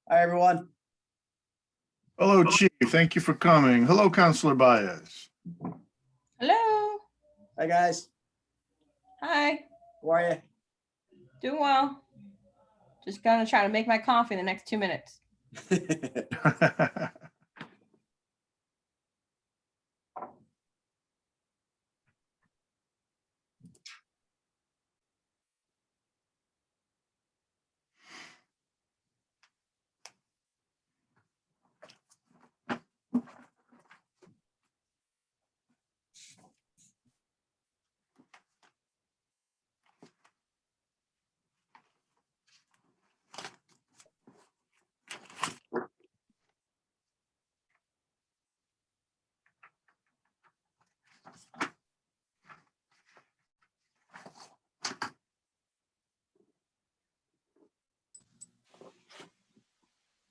Hi, everyone. Hello, Chief. Thank you for coming. Hello, Councilor Baez. Hello. Hi, guys. Hi. How are you? Doing well. Just gonna try to make my coffee in the next 2 minutes.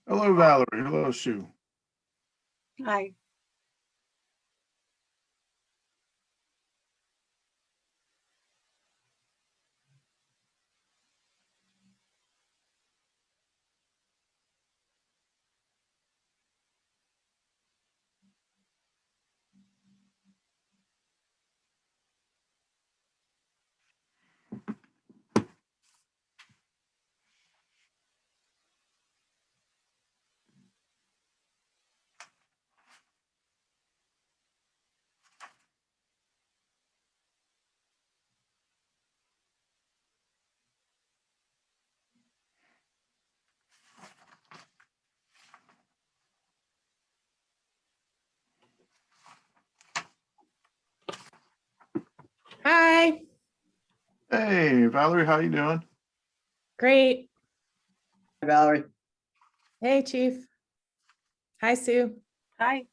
Hello, Valerie. Hello, Sue. Hi. Hi. Hey, Valerie, how you doing? Great. Hi, Valerie. Hey, Chief. Hi, Sue. Hi.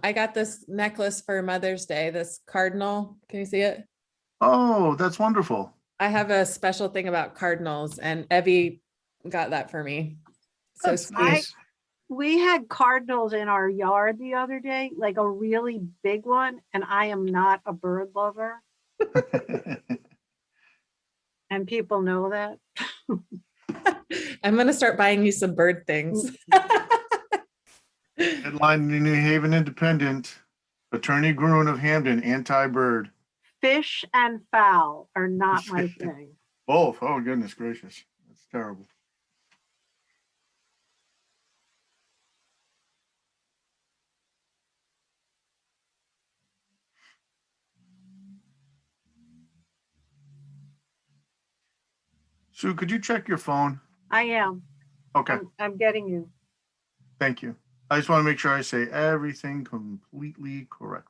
I got this necklace for Mother's Day, this cardinal. Can you see it? Oh, that's wonderful. I have a special thing about cardinals, and Evie got that for me. So That's sweet. nice. We had cardinals in our yard the other day, like a really big one, and I am not a bird lover, and people know that. I'm going to start buying you some bird things. Headline in the New Haven Independent. Attorney Gruen of Hamden, anti-bird. Fish and fowl are not my thing. Both. Oh, goodness gracious. That's terrible. Sue, could you check your phone? I am. Okay, I'm getting you. thank you. I just want to make sure I say everything completely correctly.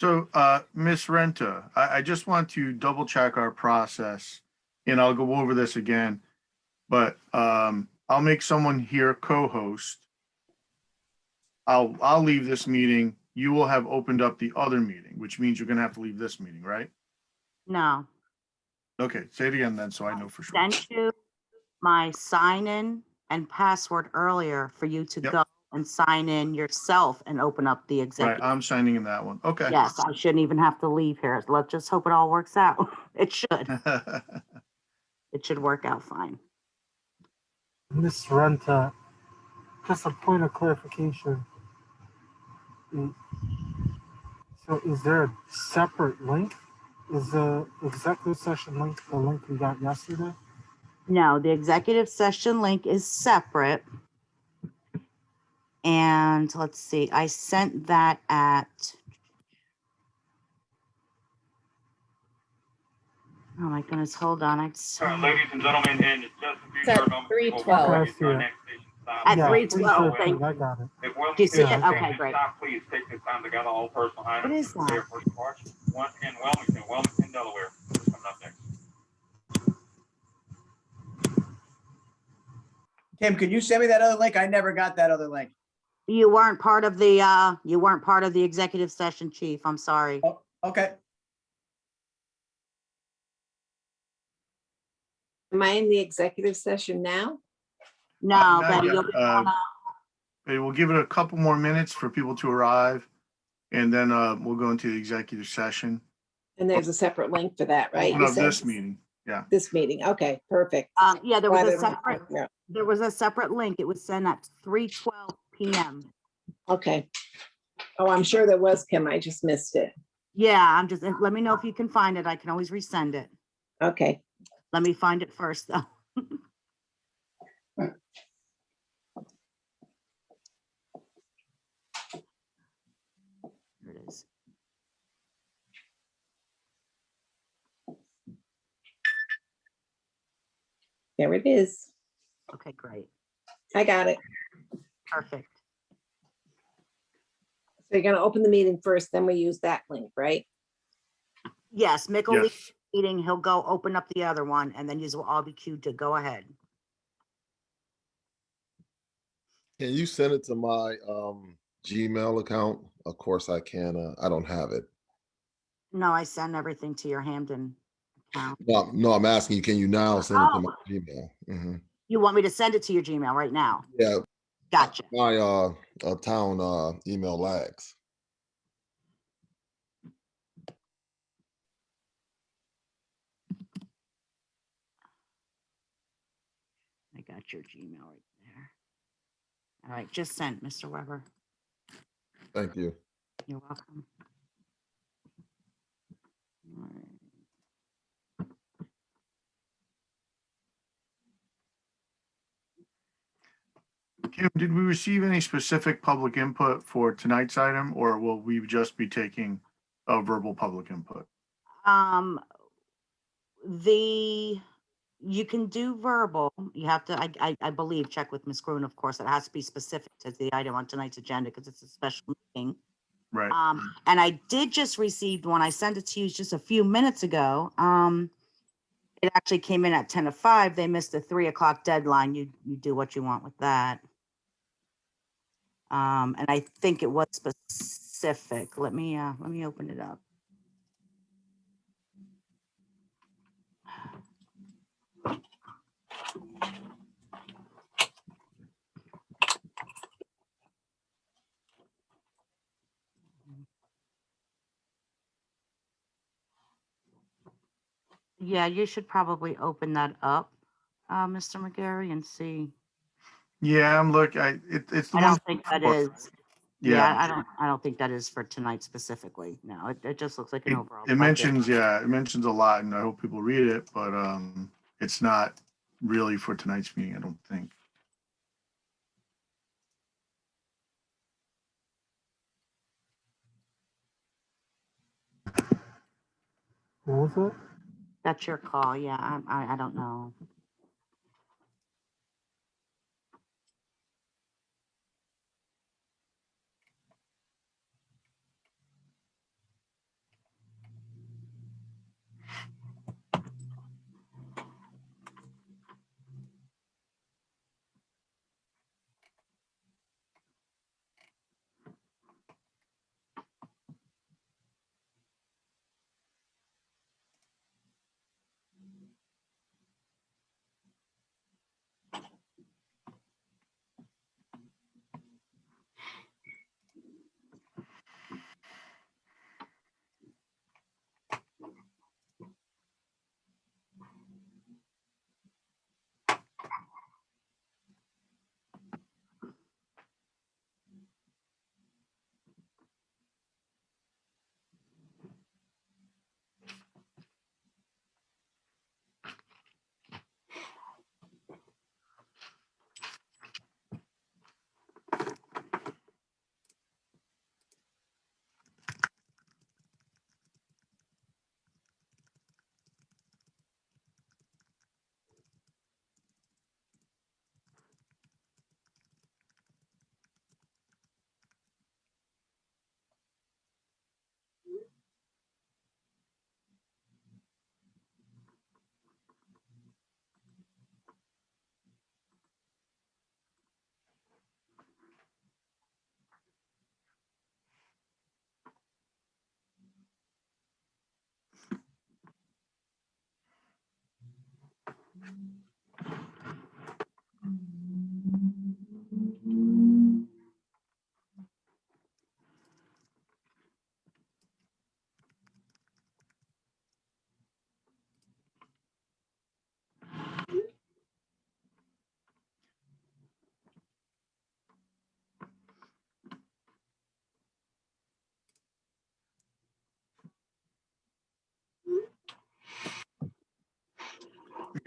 So, Ms. Renta, I just want to double check our process, and I'll go over this again. But I'll make someone here co-host. I'll leave this meeting. You will have opened up the other meeting, which means you're gonna have to leave this meeting, right? No, Okay, say it again then, so I know for sure. sent you my sign in and password earlier for you to Yep. go and sign in yourself and open up the Right, executive. I'm signing in that one. Okay. Yes, I shouldn't even have to leave here. Let's just hope it all works out. It should. It should work out fine. Miss Renta, just a point of clarification. So is there a separate link? Is the executive session link the link we got yesterday? No, the executive session link is separate. And let's see, I sent that at, oh my goodness, hold on. Ladies and gentlemen, in just a few It's at short moments, we will 3:12. proceed to our next station stop. At Yeah, 3:12, 3:15, thank I got it. If we're Do you see it? at the Okay, station great. stop, please take this time to gather all personal items. What is from the that? airport departure. One in Wilmington, Delaware. Who's coming up next? Kim, could you send me that other link? I never got that other link. You weren't part of the executive session, chief. I'm sorry. Oh, okay. Am I in the executive session now? No, Not Betty, yet. you'll be on. Hey, we'll give it a couple more minutes for people to arrive, and then we'll go into the executive session. And there's a separate link for that, right? Open You up said? this meeting. Yeah. This meeting. Okay, perfect. Yeah, there Why was a didn't I- separate, yeah, there was a separate link. It was sent at 3:12 PM. Okay. Oh, I'm sure there was, Kim. I just missed it. Yeah, let me know if you can find it. I can always resend it. Okay. Let me find it first, though. Here it is. There it is. Okay, great. I got it. Perfect. So you're gonna open the meeting first, then we use that link, right? Yes, Mick will leave Yes. the meeting. He'll go open up the other one, and then you will all be queued to go ahead. Can you send it to my Gmail account? Of course I can. I don't have it. No, I send everything to your Hamden account. No, I'm asking you, can you now send it to Oh. my Gmail? You want me to send it to your Gmail right now? Yeah, Gotcha. my town email lags. I got your Gmail right there. All right, just sent, Mr. Weber. Thank you. You're welcome. All right. Kim, did we receive any specific public input for tonight's item, or will we just be taking a verbal public input? You can do verbal. You have to, I believe, check with Ms. Gruen, of course. It has to be specific to the item on tonight's agenda because it's a special meeting. Right. And I did just receive one. I sent it to you just a few minutes ago. It actually came in at 10:05. They missed the 3:00 deadline. You do what you want with that. And I think it was specific. Let me open it up. Yeah, you should probably open that up, Mr. McGarry, and see. Yeah, I'm it's the I one. don't think that is. Yeah, Yeah, I don't think that is for tonight specifically. No, it just looks like an overall. it budget. mentions, it mentions a lot, and I hope people read it, but it's not really for tonight's meeting, I don't think. What was it? That's your call. Yeah, I don't know.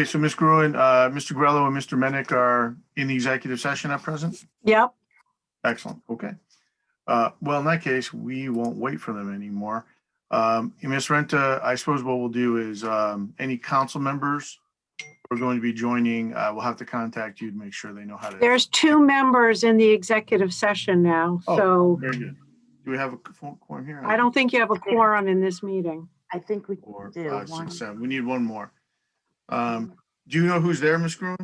Okay, so Ms. Gruen, Mr. Grello and Mr. Menick are in the executive session at present? Yep. Excellent, okay. Well, in that case, we won't wait for them anymore. Ms. Renta, I suppose what we'll do is any council members who are going to be joining, we'll have to contact you to make sure they know how to. There's 2 members in the executive session now, Oh, so very good. Do we have a quorum here? I don't think you have a quorum in this meeting. I think we Four, do. five, One, 6, 7. We need one more. Do you know who's there, Ms. Gruen?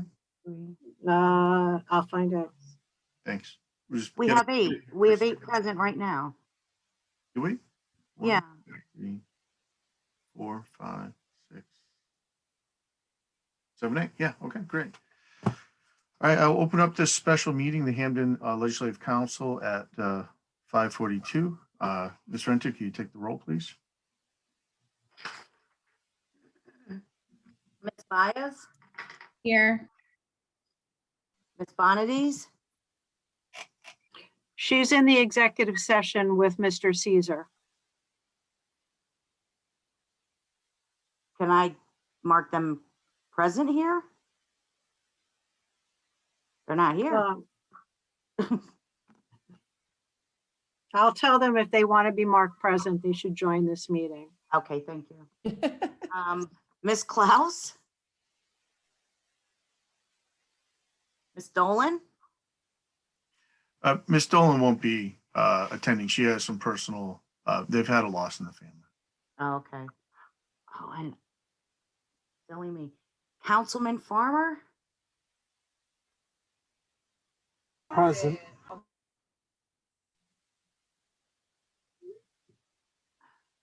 3. I'll find out. Thanks. We'll just We get have a- 8. We have 8 present right now. Do we? Yeah. 1, 2, 3, 4, 5, 6, 7, 8. Yeah, okay, great. All right, I'll open up this special meeting, the Hamden Legislative Council at 5:42. Ms. Renta, can you take the roll, please? Ms. Baez, Here. Ms. Bonadies, She's in the executive session with Mr. Caesar. can I mark them present here? They're not here. I'll tell them if they want to be marked present, they should join this meeting. Okay, thank you. Ms. Klaus? Ms. Dolan? Ms. Dolan won't be attending. She has some personal, they've had a loss in the family. Oh, okay. Oh, and silly me. Councilman Farmer? Present.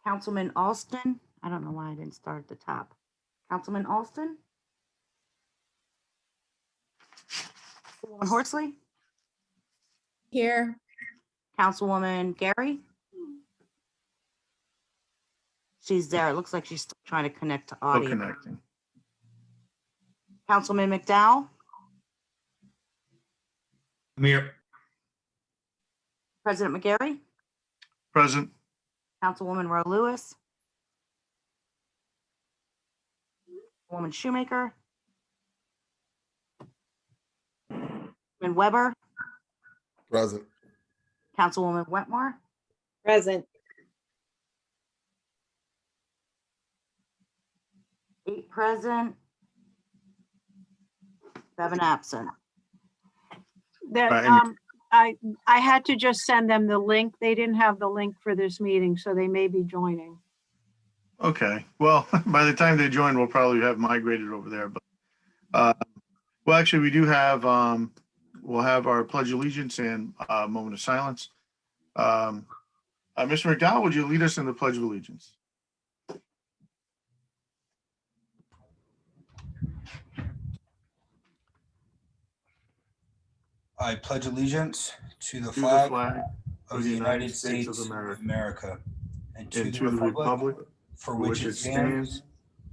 Councilman Alston? I don't know why I didn't start at the top. Councilman Alston? Councilwoman Horsley? Here. Councilwoman Gary? She's there. It looks like she's still trying to connect to Still audio. connecting. Councilman McDowell? I'm here. President McGarry? Present. Councilwoman Rowe Lewis? Woman Shoemaker? Councilman Weber? Present. Councilwoman Wetmore? Present. 8 present. 7 absent. That, Right. I had to just send them the link. They didn't have the link for this meeting, so they may be joining. Okay, well, by the time they join, we'll probably have migrated over there, but, well, actually, we do have, we'll have our pledge of allegiance and a moment of silence. Mr. McDowell, would you lead us in the pledge of allegiance? I pledge allegiance to the To the flag flag of the United States of America and to the republic for which it stands,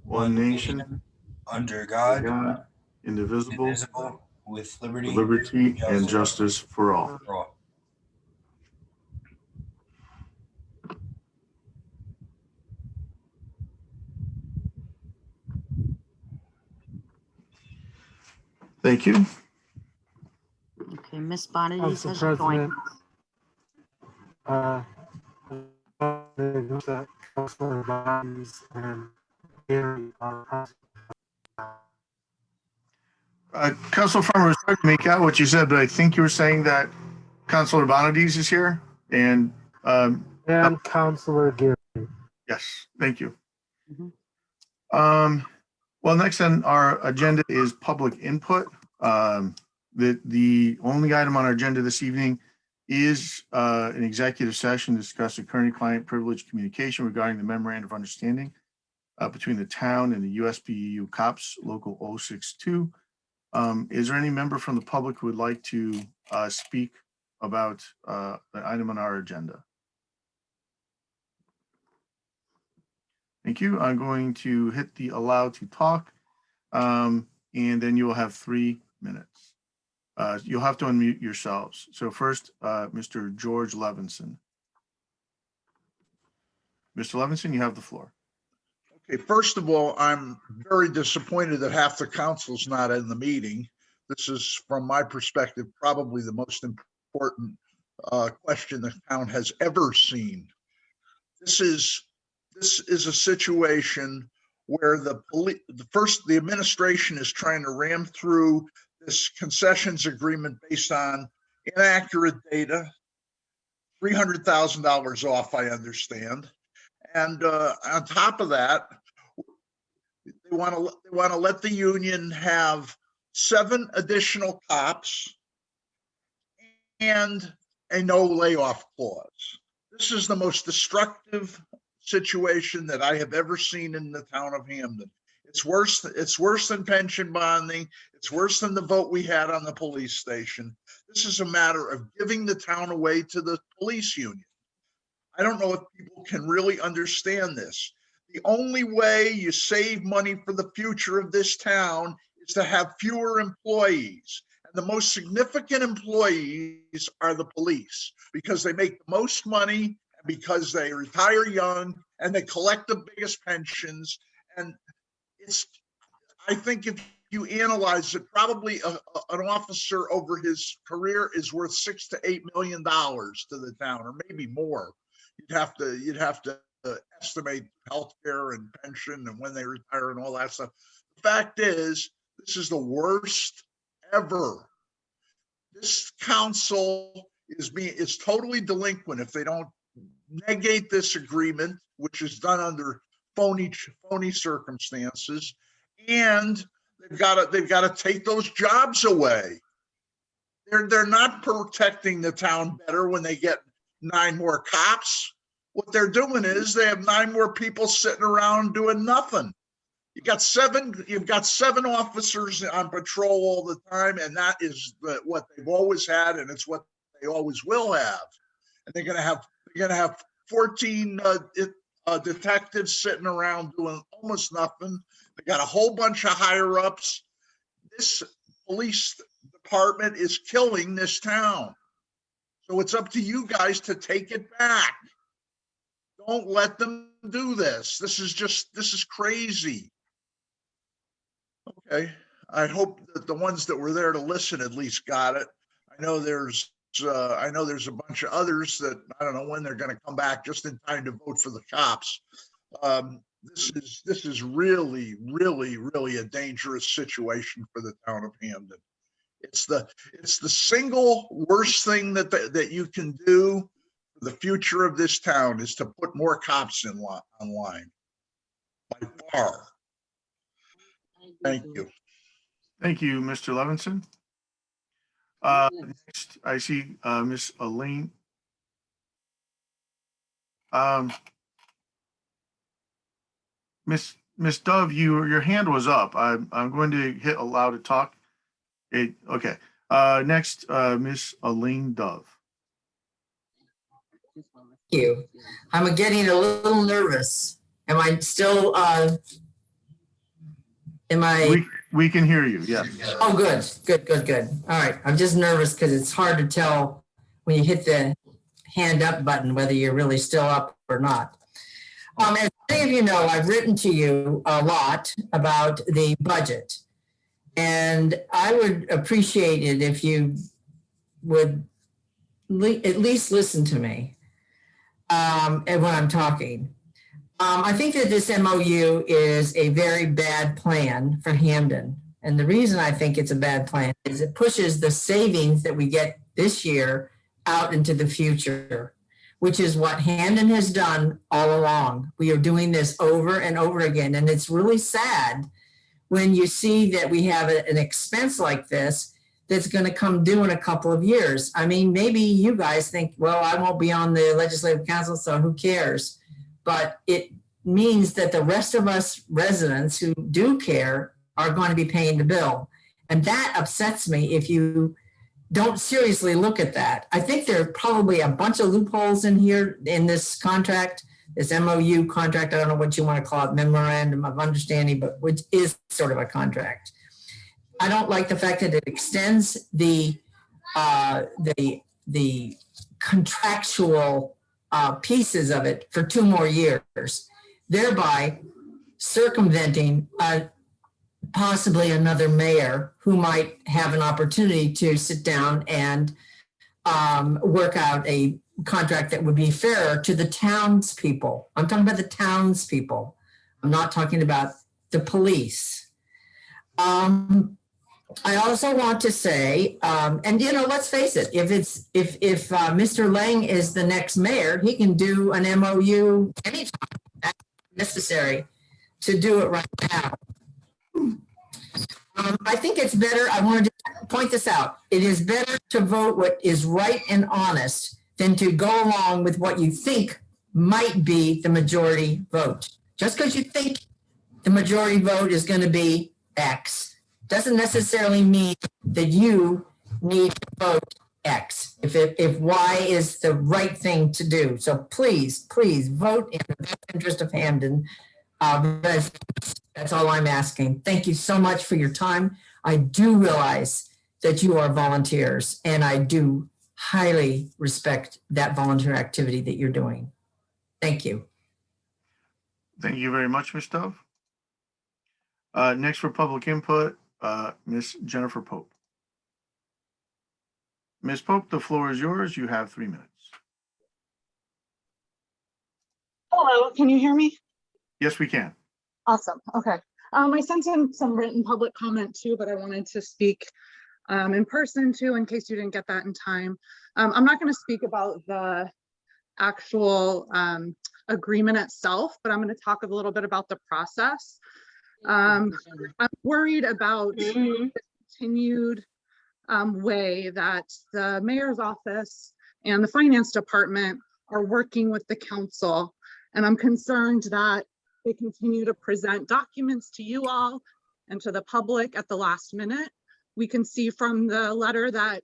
one nation, under God, indivisible, indivisible, with liberty and justice for all. for all. Thank you. Okay, Ms. Bonadies Council has joined. President, that Councilor Bonds and Gary are present. Councilor Farmer, was trying to make out what you said, but I think you were saying that Councilor Bonadies is here and, And Councilor Gary. yes, thank you. Mhm. Well, next on our agenda is public input. The only item on our agenda this evening is an executive session to discuss attorney-client privilege communication regarding the memorandum of understanding between the town and the USPEU COPS Local 062. Is there any member from the public who would like to speak about the item on our agenda? Thank you. I'm going to hit the allow to talk, and then you will have 3 minutes. You'll have to unmute yourselves. So first, Mr. George Levinson. Mr. Levinson, you have the floor. Okay, first of all, I'm very disappointed that half the council's not in the meeting. This is, from my perspective, probably the most important question the town has ever seen. This is a situation where the administration is trying to ram through this concessions agreement based on inaccurate data, $300,000 off, I understand. And on top of that, they want to let the union have 7 additional cops and a no layoff clause. This is the most destructive situation that I have ever seen in the town of Hamden. It's worse than pension bonding. It's worse than the vote we had on the police station. This is a matter of giving the town away to the police union. I don't know if people can really understand this. The only way you save money for the future of this town is to have fewer employees. And the most significant employees are the police because they make the most money, because they retire young, and they collect the biggest pensions. And I think if you analyze it, probably an officer over his career is worth $6 to $8 million to the town, or maybe more. You'd have to estimate healthcare and pension and when they retire and all that stuff. The fact is, this is the worst ever. This council is totally delinquent if they don't negate this agreement, which is done under phony circumstances, and they've got to take those jobs away. They're not protecting the town better when they get 9 more cops. What they're doing is they have 9 more people sitting around doing nothing. You've got 7 officers on patrol all the time, and that is what they've always had, and it's what they always will have. And they're going to have 14 detectives sitting around doing almost nothing. They got a whole bunch of higher ups. This police department is killing this town. So it's up to you guys to take it back. Don't let them do this. This is crazy. Okay. I hope that the ones that were there to listen at least got it. I know there's a bunch of others that I don't know when they're going to come back just in time to vote for the cops. This is really, really, really a dangerous situation for the town of Hamden. It's the single worst thing that you can do for the future of this town is to put more cops online. By far. Thank you. Thank you, Mr. Levinson. Next, I see Miss Elaine. Miss Dove, your hand was up. I'm going to hit allow to talk. Okay. Next, Miss Elaine Dove. Thank you. I'm getting a little nervous. Am I still? We can hear you. Yes. Oh, good. All right. I'm just nervous because it's hard to tell when you hit the hand up button whether you're really still up or not. As many of you know, I've written to you a lot about the budget, and I would appreciate it if you would at least listen to me when I'm talking. I think that this MOU is a very bad plan for Hamden. And the reason I think it's a bad plan is it pushes the savings that we get this year out into the future, which is what Hamden has done all along. We are doing this over and over again. And it's really sad when you see that we have an expense like this that's going to come due in a couple of years. I mean, maybe you guys think, well, I won't be on the legislative council, so who cares? But it means that the rest of us residents who do care are going to be paying the bill. And that upsets me if you don't seriously look at that. I think there are probably a bunch of loopholes in here in this contract, this MOU contract. I don't know what you want to call it, memorandum of understanding, but which is sort of a contract. I don't like the fact that it extends the contractual pieces of it for 2 more years, thereby circumventing possibly another mayor who might have an opportunity to sit down and work out a contract that would be fairer to the townspeople. I'm talking about the townspeople. I'm not talking about the police. I also want to say, and let's face it, if Mr. Lang is the next mayor, he can do an MOU anytime that's necessary to do it right now. I think it's better, I wanted to point this out. It is better to vote what is right and honest than to go along with what you think might be the majority vote. Just because you think the majority vote is going to be X doesn't necessarily mean that you need to vote X if Y is the right thing to do. So please vote in the best interest of Hamden. That's all I'm asking. Thank you so much for your time. I do realize that you are volunteers, and I do highly respect that volunteer activity that you're doing. Thank you. Thank you very much, Ms. Dove. Next for public input, Ms. Jennifer Pope. Ms. Pope, the floor is yours. You have 3 minutes. Hello, can you hear me? Yes, we can. Awesome. Okay. I sent in some written public comment too, but I wanted to speak in person too, in case you didn't get that in time. I'm not going to speak about the actual agreement itself, but I'm going to talk a little bit about the process. I'm worried about the continued way that the mayor's office and the finance department are working with the council. And I'm concerned that they continue to present documents to you all and to the public at the last minute. We can see from the letter that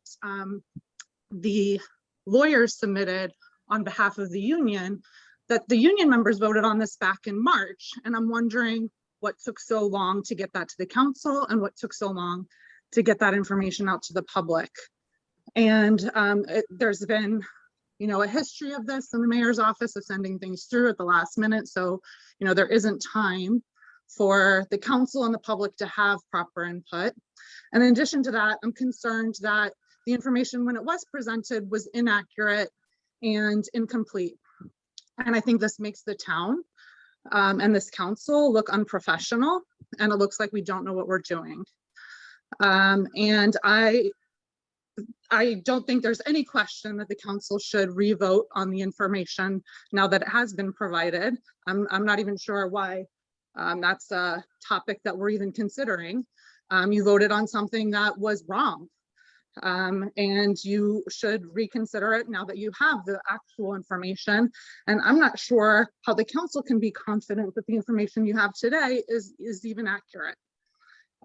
the lawyers submitted on behalf of the union that the union members voted on this back in March. And I'm wondering what took so long to get that to the council and what took so long to get that information out to the public. And there's been a history of this in the mayor's office of sending things through at the last minute. So, there isn't time for the council and the public to have proper input. And in addition to that, I'm concerned that the information when it was presented was inaccurate and incomplete. And I think this makes the town and this council look unprofessional, and it looks like we don't know what we're doing. And I don't think there's any question that the council should revote on the information now that it has been provided. I'm not even sure why that's a topic that we're even considering. You voted on something that was wrong, and you should reconsider it now that you have the actual information. And I'm not sure how the council can be confident that the information you have today is even accurate.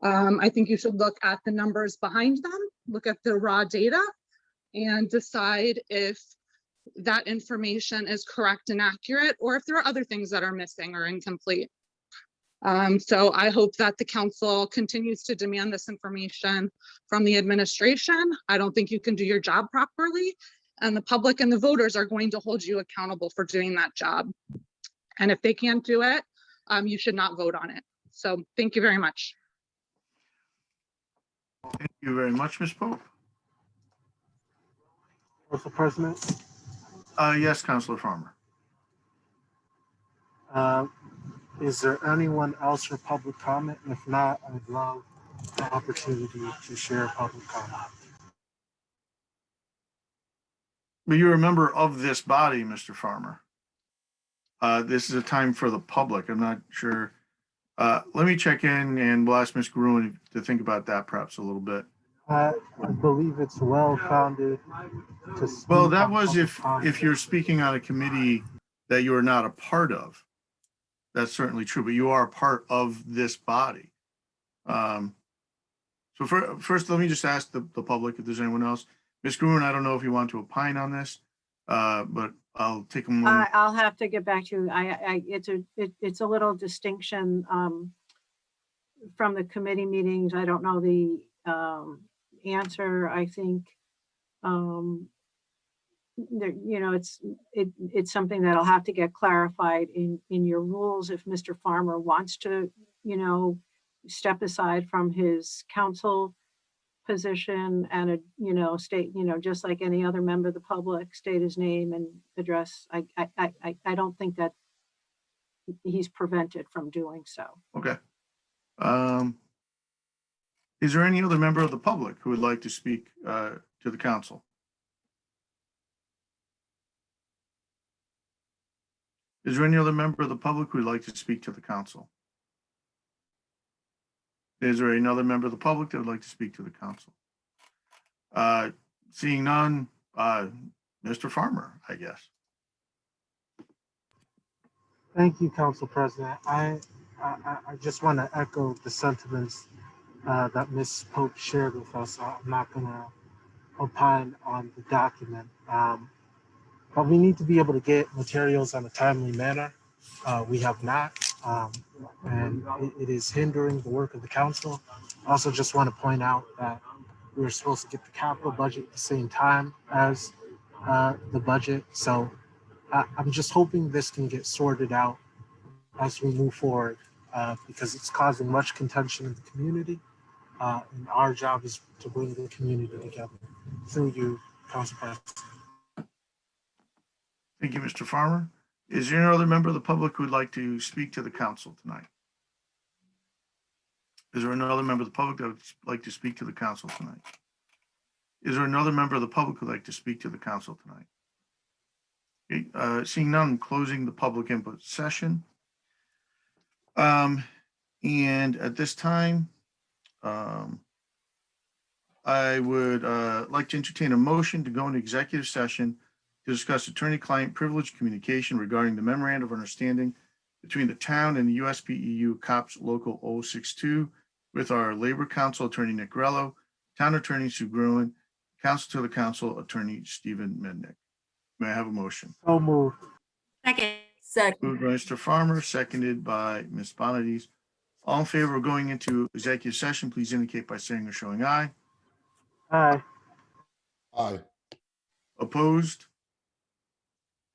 I think you should look at the numbers behind them, look at the raw data, and decide if that information is correct and accurate, or if there are other things that are missing or incomplete. So I hope that the council continues to demand this information from the administration. I don't think you can do your job properly, and the public and the voters are going to hold you accountable for doing that job. And if they can't do it, you should not vote on it. So thank you very much. Thank you very much, Ms. Pope. Council President? Yes, Councilor Farmer. Is there anyone else for public comment? And if not, I'd love the opportunity to share public comment. But you're a member of this body, Mr. Farmer. This is a time for the public. I'm not sure. Let me check in, and we'll ask Ms. Gruen to think about that perhaps a little bit. I believe it's well-founded to speak. Well, that was if you're speaking on a committee that you are not a part of. That's certainly true, but you are a part of this body. So first, let me just ask the public if there's anyone else. Ms. Gruen, I don't know if you want to opine on this, but I'll take a moment. I'll have to get back to you. It's a little distinction from the committee meetings. I don't know the answer. I think it's something that'll have to get clarified in your rules if Mr. Farmer wants to, step aside from his council position and, state, just like any other member of the public, state his name and address. I don't think that he's prevented from doing so. Okay. Is there any other member of the public who would like to speak to the council? Is there any other member of the public who would like to speak to the council? Is there another member of the public that would like to speak to the council? Seeing none, Mr. Farmer, I guess. Thank you, Council President. I just want to echo the sentiments that Ms. Pope shared with us. I'm not going to opine on the document, but we need to be able to get materials on a timely manner. We have not, and it is hindering the work of the council. I also just want to point out that we were supposed to get the capital budget at the same time as the budget. So I'm just hoping this can get sorted out as we move forward, because it's causing much contention in the community. And our job is to bring the community together through you, Council President. Thank you, Mr. Farmer. Is there any other member of the public who would like to speak to the council tonight? Is there another member of the public that would like to speak to the council tonight? Is there another member of the public who would like to speak to the council tonight? Okay, seeing none, I'm closing the public input session. And at this time, I would like to entertain a motion to go into executive session to discuss attorney-client privilege communication regarding the memorandum of understanding between the town and the USPEU COPS Local 062 with our Labor Council Attorney Nick Grello, Town Attorney Sue Gruen, Counsel to the Council Attorney Stephen Mednick. May I have a motion? So moved. Second. Moved by Mr. Farmer, seconded by Ms. Bonadies. All in favor of going into executive session, please indicate by saying or showing aye. Aye. Aye. Opposed?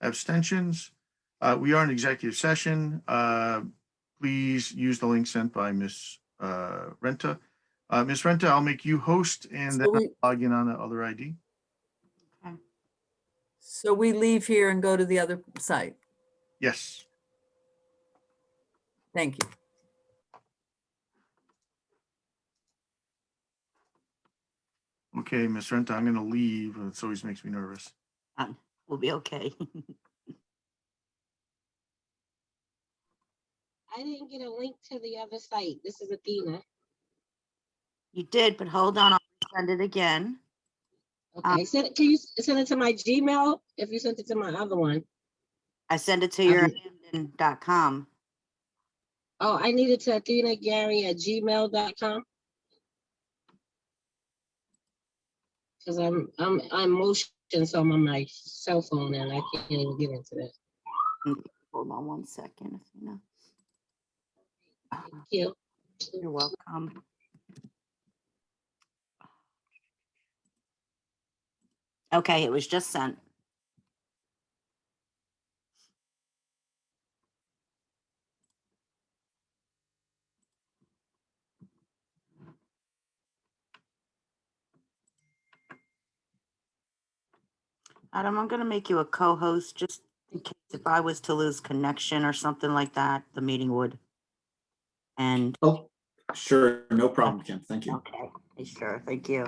Abstentions? We are in executive session. Please use the link sent by Ms. Renta. Ms. Renta, I'll make you host and then I'll log in on the other ID. So we leave here and go to the other site. Yes. Thank you. Okay, Ms. Renta, I'm going to leave. It always makes me nervous. We'll be okay. I didn't get a link to the other site. This is Athena. You did, but hold on, I'll send it again. Okay, can you send it to my Gmail if you sent it to my other one? I sent it to your Hamden.com. Oh, I need it to athenagary@gmail.com. Because I'm motion, so I'm on my cell phone and I can't even get into that. Hold on one second, Athena. Thank you. You're welcome. Okay, it was just sent. Adam, I'm gonna make you a co-host just in case if I was to lose connection or something like that, the meeting would. And oh, sure, no problem, Kim. Thank you. Okay, sure, thank you.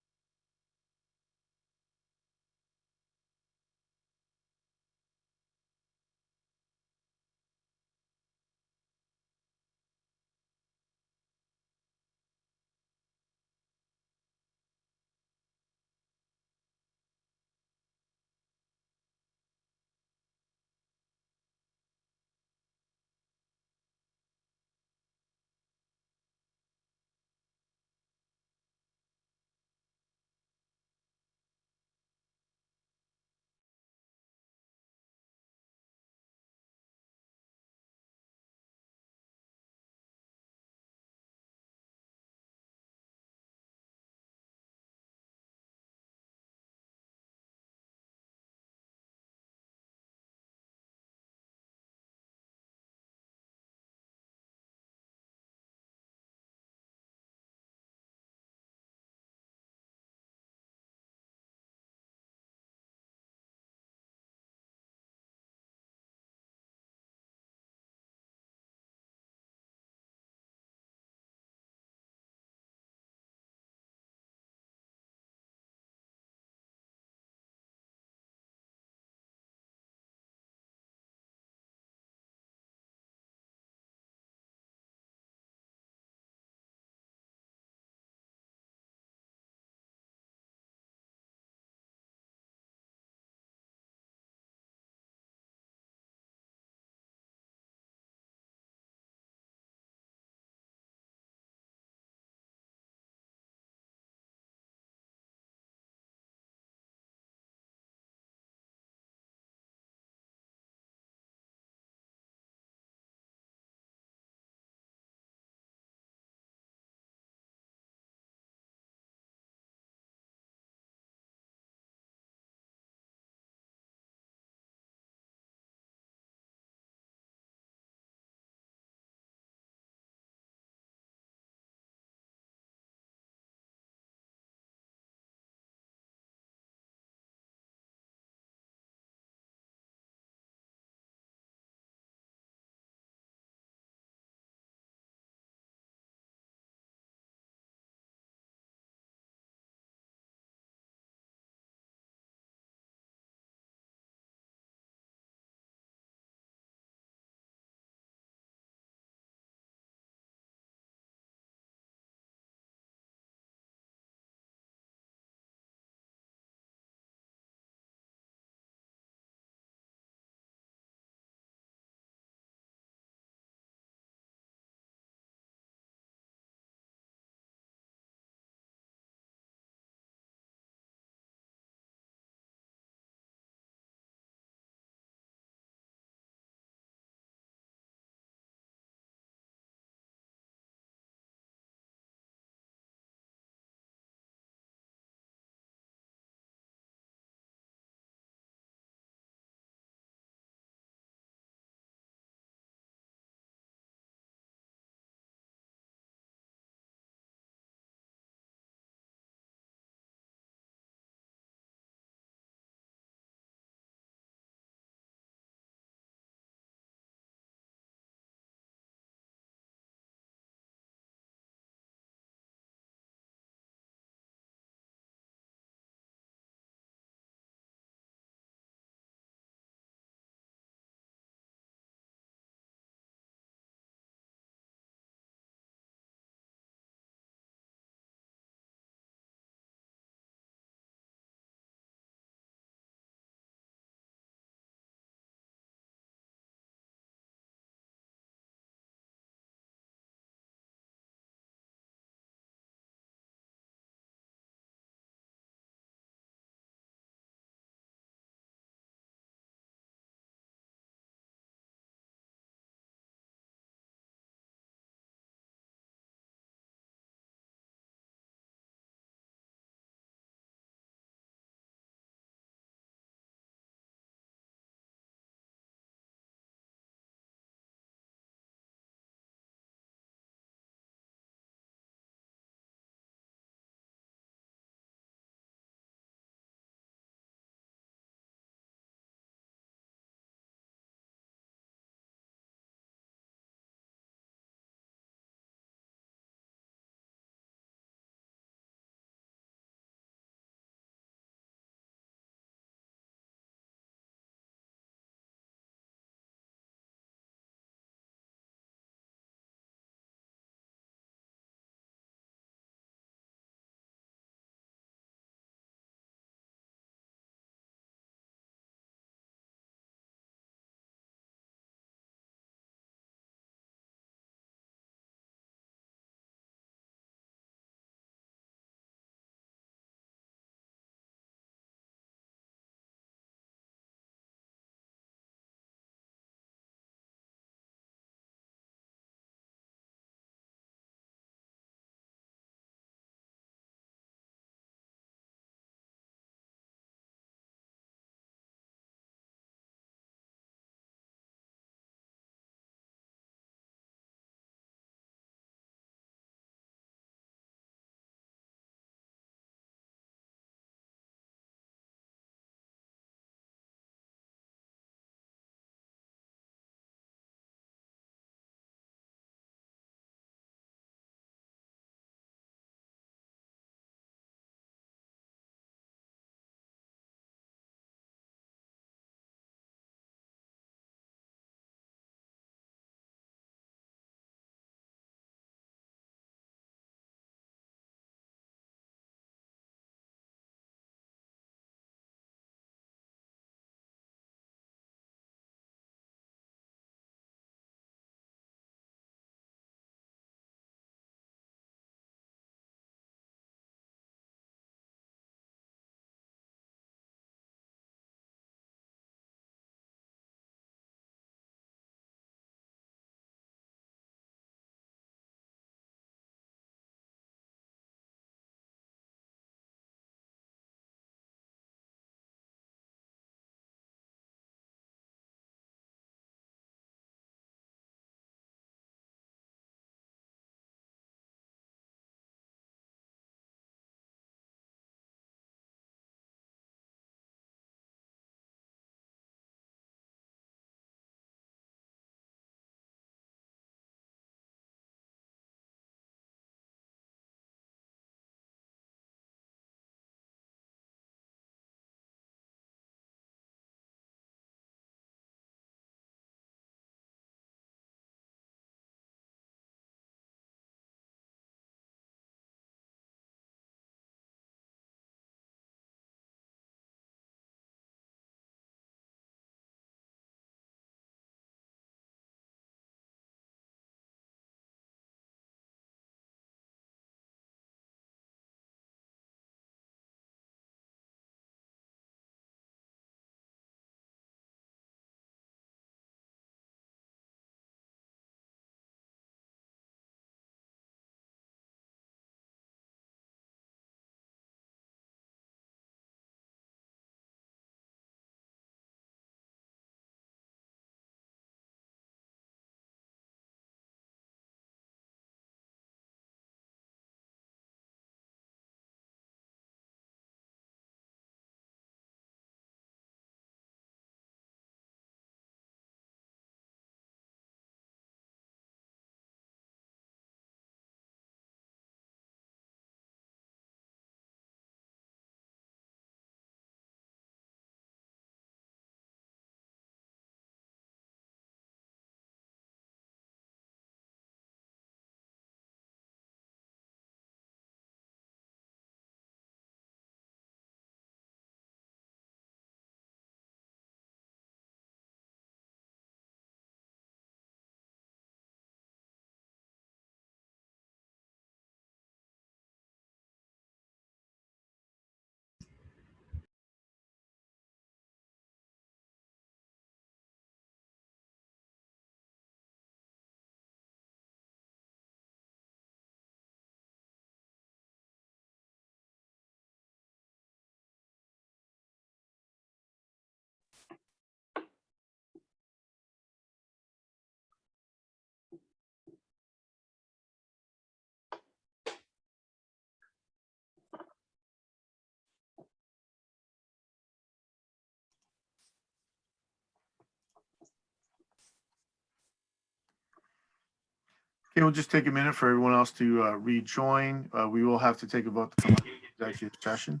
Okay, we'll just take a minute for everyone else to rejoin. We will have to take a vote to come out of executive session.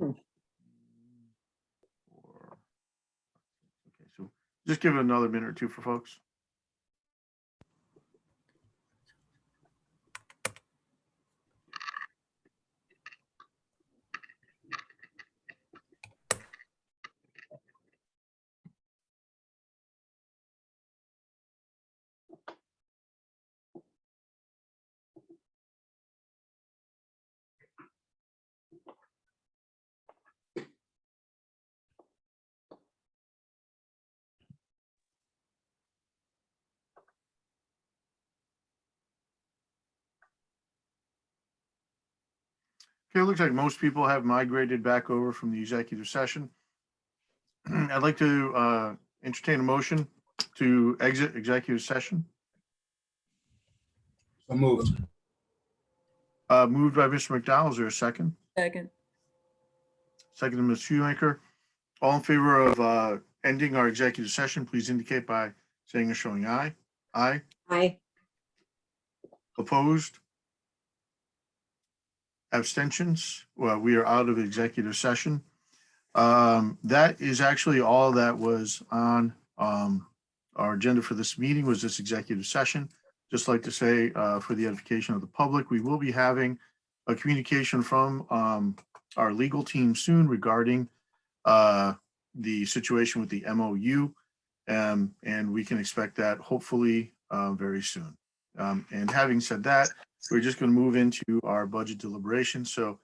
Okay, so just give it another minute or two for folks. Okay, it looks like most people have migrated back over from the executive session. I'd like to entertain a motion to exit executive session. So moved. Moved by Mr. McDowell. Is there a second? Second. Second to Ms. Shoemaker. All in favor of ending our executive session, please indicate by saying or showing aye. Aye. Aye. Opposed? Abstentions? Well, we are out of executive session. That is actually all that was on our agenda for this meeting, was this executive session. Just like to say, for the edification of the public, we will be having a communication from our legal team soon regarding the situation with the MOU. And we can expect that hopefully very soon. And having said that, we're just going to move into our budget deliberation. So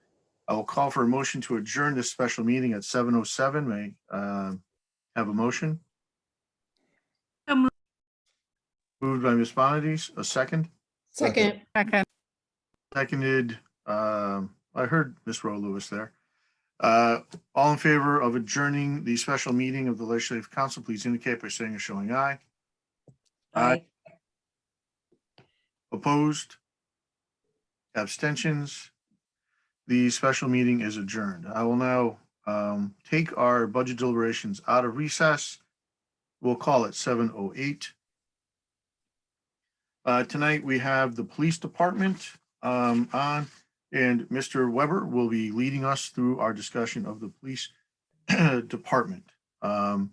I will call for a motion to adjourn this special meeting at 7:07. May have a motion? Moved by Ms. Bonadies, a second? Second. Seconded, I heard Ms. Rowe Lewis there. All in favor of adjourning the special meeting of the Legislative Council, please indicate by saying or showing aye. Aye. Opposed? Abstentions? The special meeting is adjourned. I will now take our budget deliberations out of recess. We'll call it 7:08. Tonight we have the police department on, and Mr. Weber will be leading us through our discussion of the police department. So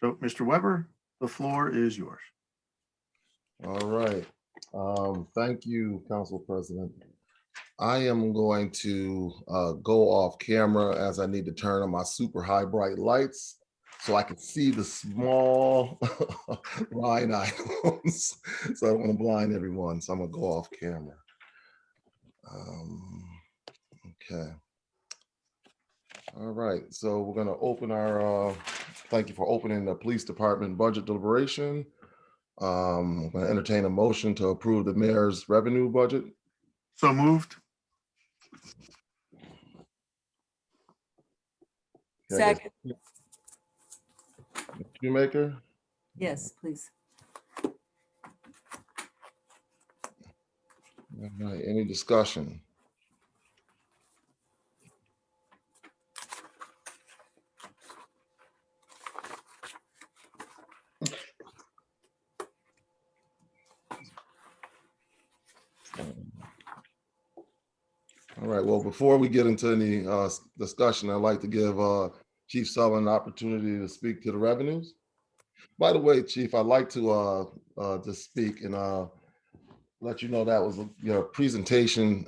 Mr. Weber, the floor is yours. All right. Thank you, Council President. I am going to go off camera as I need to turn on my super high bright lights so I can see the small line items. So I don't want to blind everyone. So I'm gonna go off camera. Okay. All right. So we're gonna open our, thank you for opening the police department budget deliberation. I'm gonna entertain a motion to approve the mayor's revenue budget. So moved. Second. Shoemaker, Yes, please. all right, any discussion? All right, well, before we get into any discussion, I'd like to give Chief Sullivan an opportunity to speak to the revenues. By the way, Chief, I'd like to just speak and let you know that was your presentation.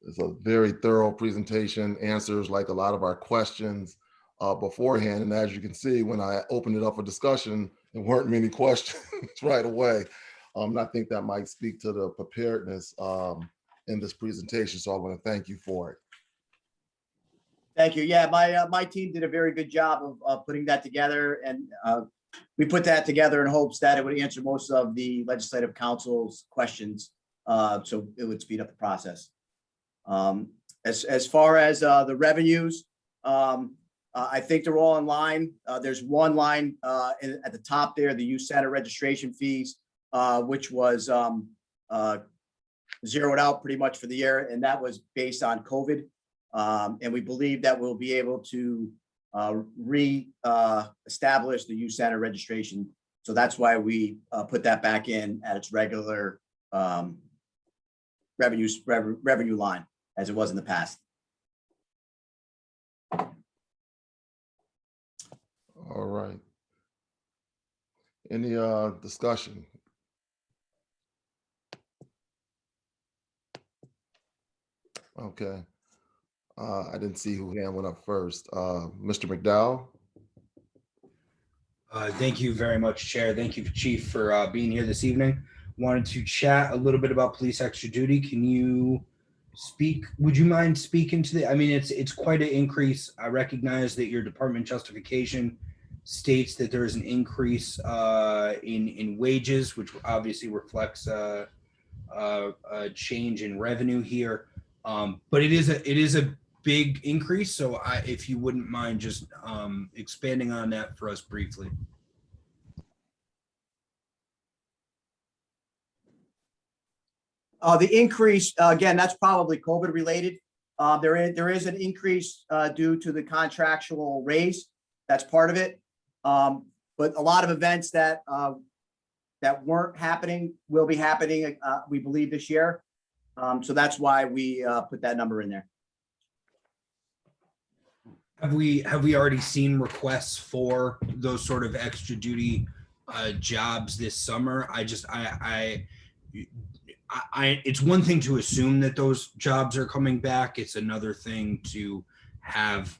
It's a very thorough presentation, answers like a lot of our questions beforehand. And as you can see, when I opened it up for discussion, there weren't many questions right away. I think that might speak to the preparedness in this presentation. So I want to thank you for it. Thank you. Yeah, my team did a very good job of putting that together, and we put that together in hopes that it would answer most of the Legislative Council's questions, so it would speed up the process. As far as the revenues, I think they're all in line. There's one line at the top there, the youth center registration fees, which was zeroed out pretty much for the year, and that was based on COVID. And we believe that we'll be able to establish the youth center registration So that's why we put that back in at its regular revenue line as it was in the past. All right. Any discussion? Okay. I didn't see who hand went up first. Mr. McDowell? Thank you very much, Chair. Thank you, Chief, for being here this evening. Wanted to chat a little bit about police extra duty. Can you speak? Would you mind speaking to the? I mean, it's quite an increase. I recognize that your department justification states that there is an increase in wages, which obviously reflects a change in revenue here. But it is a big increase. So if you wouldn't mind just expanding on that for us briefly. The increase, again, that's probably COVID related. There is an increase due to the contractual raise. That's part of it. But a lot of events that weren't happening will be happening, we believe, this year. So that's why we put that number in there. Have we already seen requests for those sort of extra duty jobs this summer? It's one thing to assume that those jobs are coming back. It's another thing to have,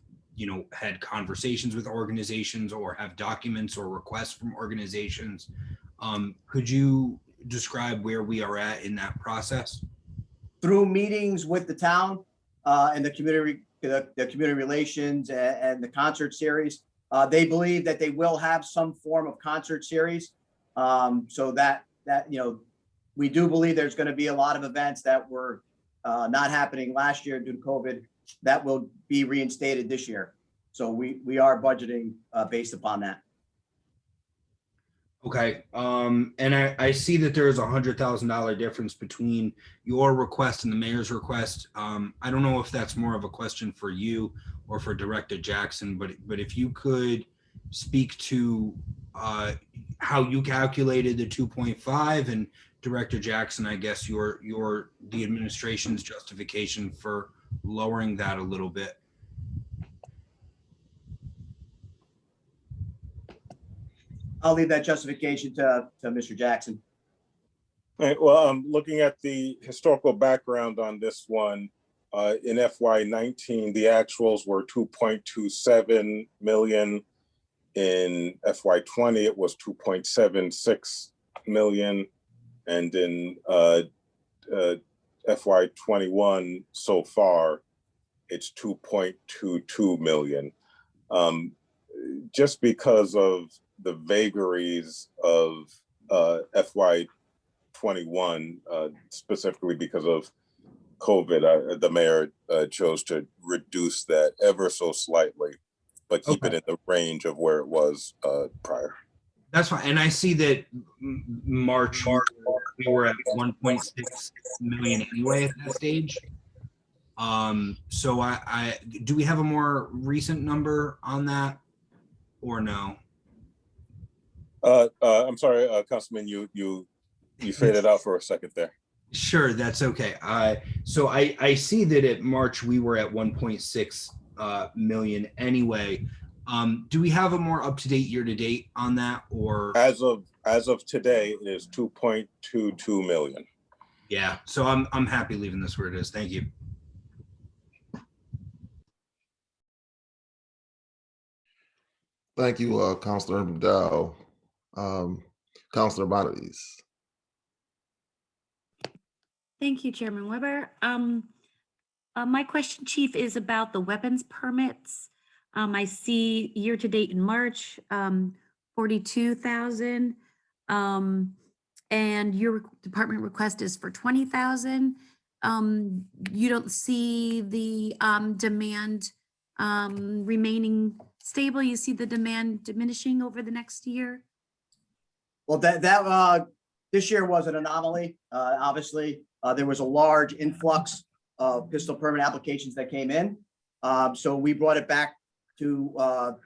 had conversations with organizations or have documents or requests from organizations. Could you describe where we are at in that process? Through meetings with the town and the community relations and the concert series, they believe that they will have some form of concert series. So that we do believe there's going to be a lot of events that were not happening last year due to COVID that will be reinstated this year. So we are budgeting based upon that. Okay. And I see that there is $100,000 difference between your request and the mayor's request. I don't know if that's more of a question for you or for Director Jackson, but if you could speak to how you calculated the 2.5, and Director Jackson, I guess the administration's justification for lowering that a little bit. I'll leave that justification to Mr. Jackson. All right, well, I'm looking at the historical background on this one. In FY19, the actuals were 2.27 million. In FY20, it was 2.76 million. And in FY21 so far, it's 2.22 million. Just because of the vagaries of FY21, specifically because of COVID, the mayor chose to reduce that ever so slightly, but keep it in the range of where it was prior. That's fine. And I see that March we were at 1.6 million anyway at that stage. So I do we have a more recent number on that or no? I'm sorry, Councilman, you faded out for a second there. Sure, that's okay. So I see that at March we were at 1.6 million anyway. Do we have a more up-to-date year-to-date on that, or as of today it is 2.22 million? Yeah, so I'm happy leaving this where it is. Thank you. Thank you, Councilor McDowell. Councilor Bonadies. Thank you, Chairman Weber. My question, Chief, is about the weapons permits. I see year to date in March, 42,000, and your department request is for 20,000. You don't see the demand remaining stable. You see the demand diminishing over the next year. Well, this year was an anomaly. Obviously, there was a large influx of pistol permit applications that came in. So we brought it back to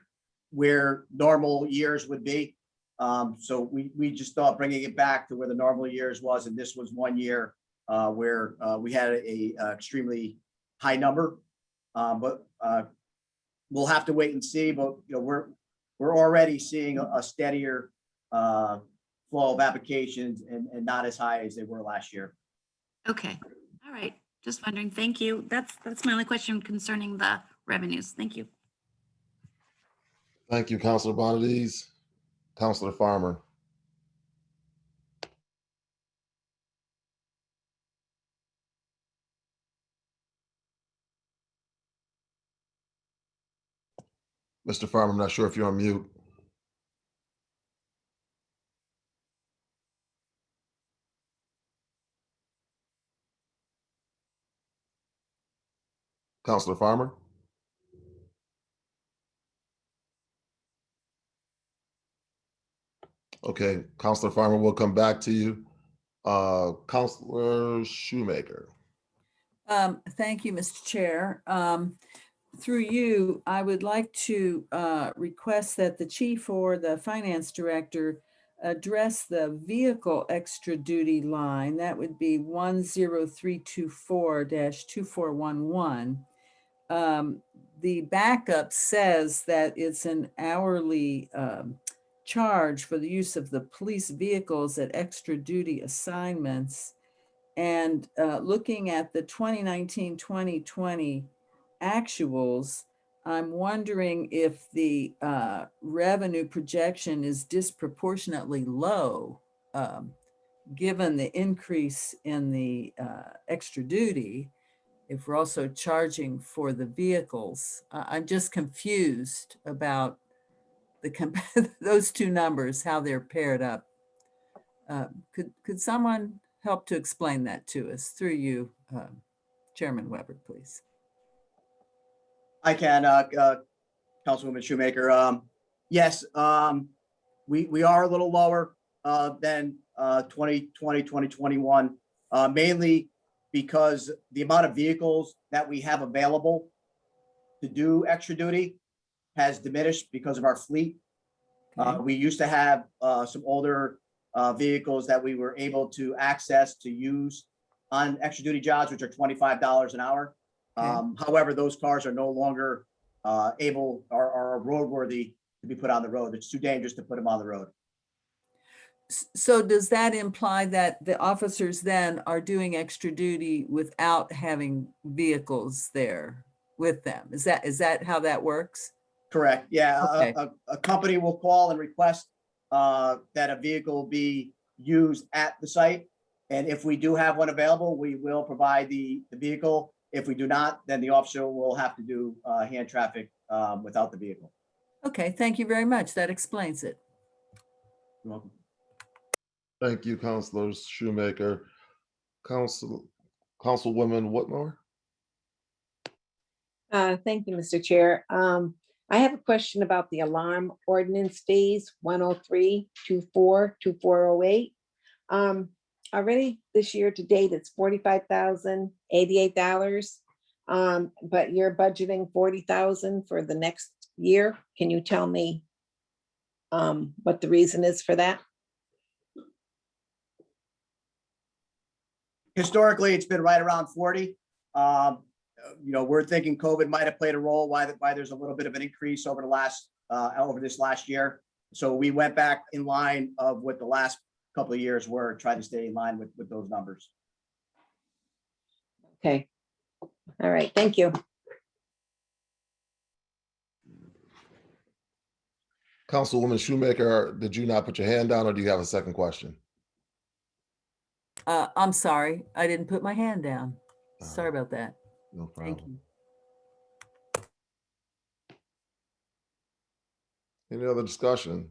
where normal years would be. So we just thought bringing it back to where the normal years was, and this was one year where we had a extremely high number. But we'll have to wait and see, but we're already seeing a steadier flow of applications and not as high as they were last year. Okay, all right. Just wondering. Thank you. That's my only question concerning the revenues. Thank you. Thank you, Councilor Bonadies. Councilor Farmer. Mr. Farmer, I'm not sure if you're on mute. Councilor Farmer? Okay, Councilor Farmer, we'll come back to you. Councilor Shoemaker. Thank you, Mr. Chair. Through you, I would like to request that the chief or the finance director address the vehicle extra duty line. That would be 10324-2411. The backup says that it's an hourly charge for the use of the police vehicles at extra duty assignments. And looking at the 2019-2020 actuals, I'm wondering if the revenue projection is disproportionately low, given the increase in the extra duty, if we're also charging for the vehicles. I'm just confused about those two numbers, how they're paired up. Could someone help to explain that to us through you, Chairman Weber, please? I can, Councilwoman Shoemaker. Yes, we are a little lower than 2020, 2021, mainly because the amount of vehicles that we have available to do extra duty has diminished because of our fleet. We used to have some older vehicles that we were able to access to use on extra duty jobs, which are $25 an hour. However, those cars are no longer are roadworthy to be put on the road. It's too dangerous to put them on the road. So does that imply that the officers then are doing extra duty without having vehicles there with them? Is that how that works? Correct. Yeah. Okay. A company will call and request that a vehicle be used at the site. And if we do have one available, we will provide the vehicle. If we do not, then the officer will have to do hand traffic without the vehicle. Okay, thank you very much. That explains it. You're welcome. Thank you, Councilor Shoemaker. Councilwoman Whitmore. Thank you, Mr. Chair. I have a question about the alarm ordinance fees, 103-24-2408. Already this year to date, it's $45,088. But you're budgeting $40,000 for the next year. Can you tell me what the reason is for that? Historically, it's been right around 40. We're thinking COVID might have played a role why there's a little bit of an increase over this last year. So we went back in line of what the last couple of years were, trying to stay in line with those numbers. Okay. All right. Thank you. Councilwoman Shoemaker, did you not put your hand down, or do you have a second question? I'm sorry, I didn't put my hand down. Sorry about that. No problem. Thank you. Any other discussion?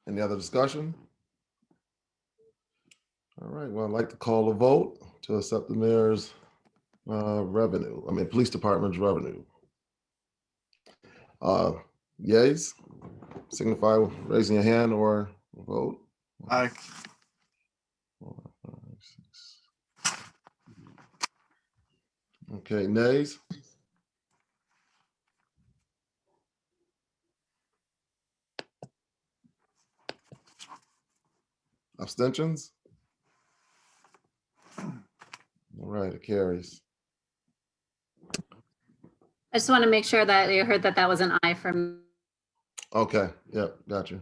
Any other discussion? All right, well, I'd like to call a vote to accept the mayor's police department's revenue. Yays, signify with raising your hand or vote. Aye. 4, 5, 6. Okay, nays? Abstentions? All right, it carries. I just want to make sure that you heard that that was an aye from. Okay, yep, got you.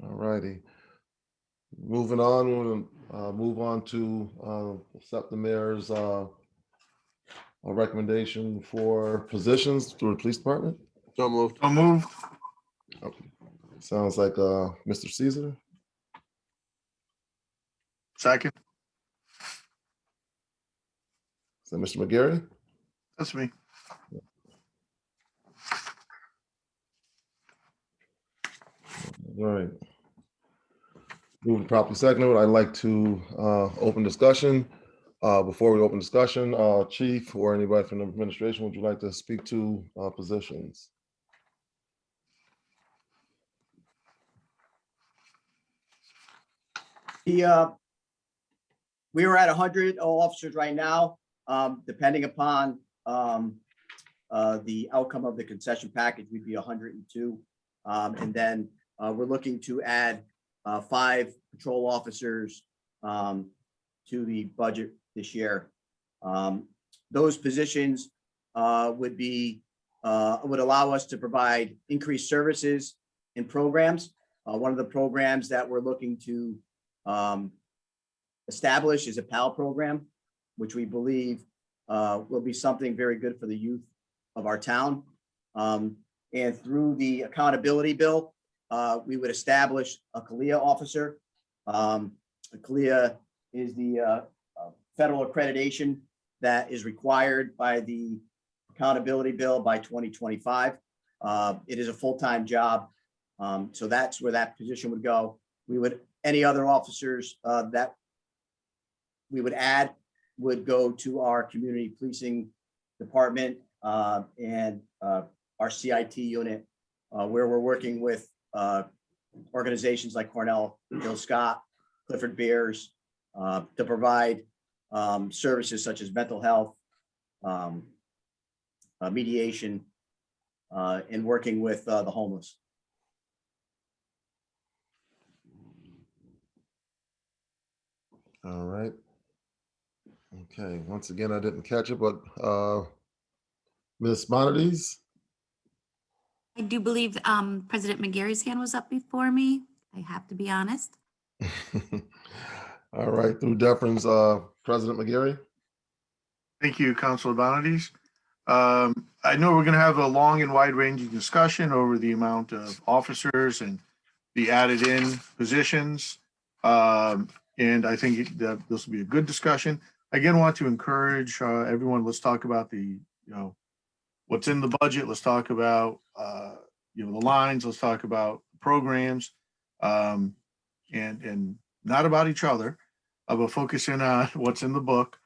All righty. Moving on, we'll move on to accept the mayor's a recommendation for positions through the police department. So moved. So moved. Okay. Sounds like Mr. Caesar. Second. Is that Mr. McGarry? That's me. All right. Moving properly seconded, I'd like to open discussion. Before we open discussion, Chief or anybody from the administration, would you like to speak to positions? We are at 100 officers right now, depending upon the outcome of the concession package, we'd be 102. And then we're looking to add 5 patrol officers to the budget this year. Those positions would allow us to provide increased services and programs. One of the programs that we're looking to establish is a PAL program, which we believe will be something very good for the youth of our town. And through the accountability bill, we would establish a CALEA officer. CALEA is the federal accreditation that is required by the accountability bill by 2025. It is a full-time job. So that's where that position would go. Any other officers that we would add would go to our community policing department and our CIT unit, where we're working with organizations like Cornell, Bill Scott, Clifford Beers, to provide services such as mental health, mediation, and working with the homeless. All right. Okay, once again, I didn't catch it, but Ms. Bonadies? I do believe President McGarry's hand was up before me. I have to be honest. All right, through deference, President McGarry. Thank you, Councilor Bonadies. I know we're going to have a long and wide-ranging discussion over the amount of officers and the added in positions. And I think that this will be a good discussion. I again want to encourage everyone, let's talk about what's in the budget. Let's talk about, the lines. Let's talk about programs, and not about each other, but focus in on what's in the book.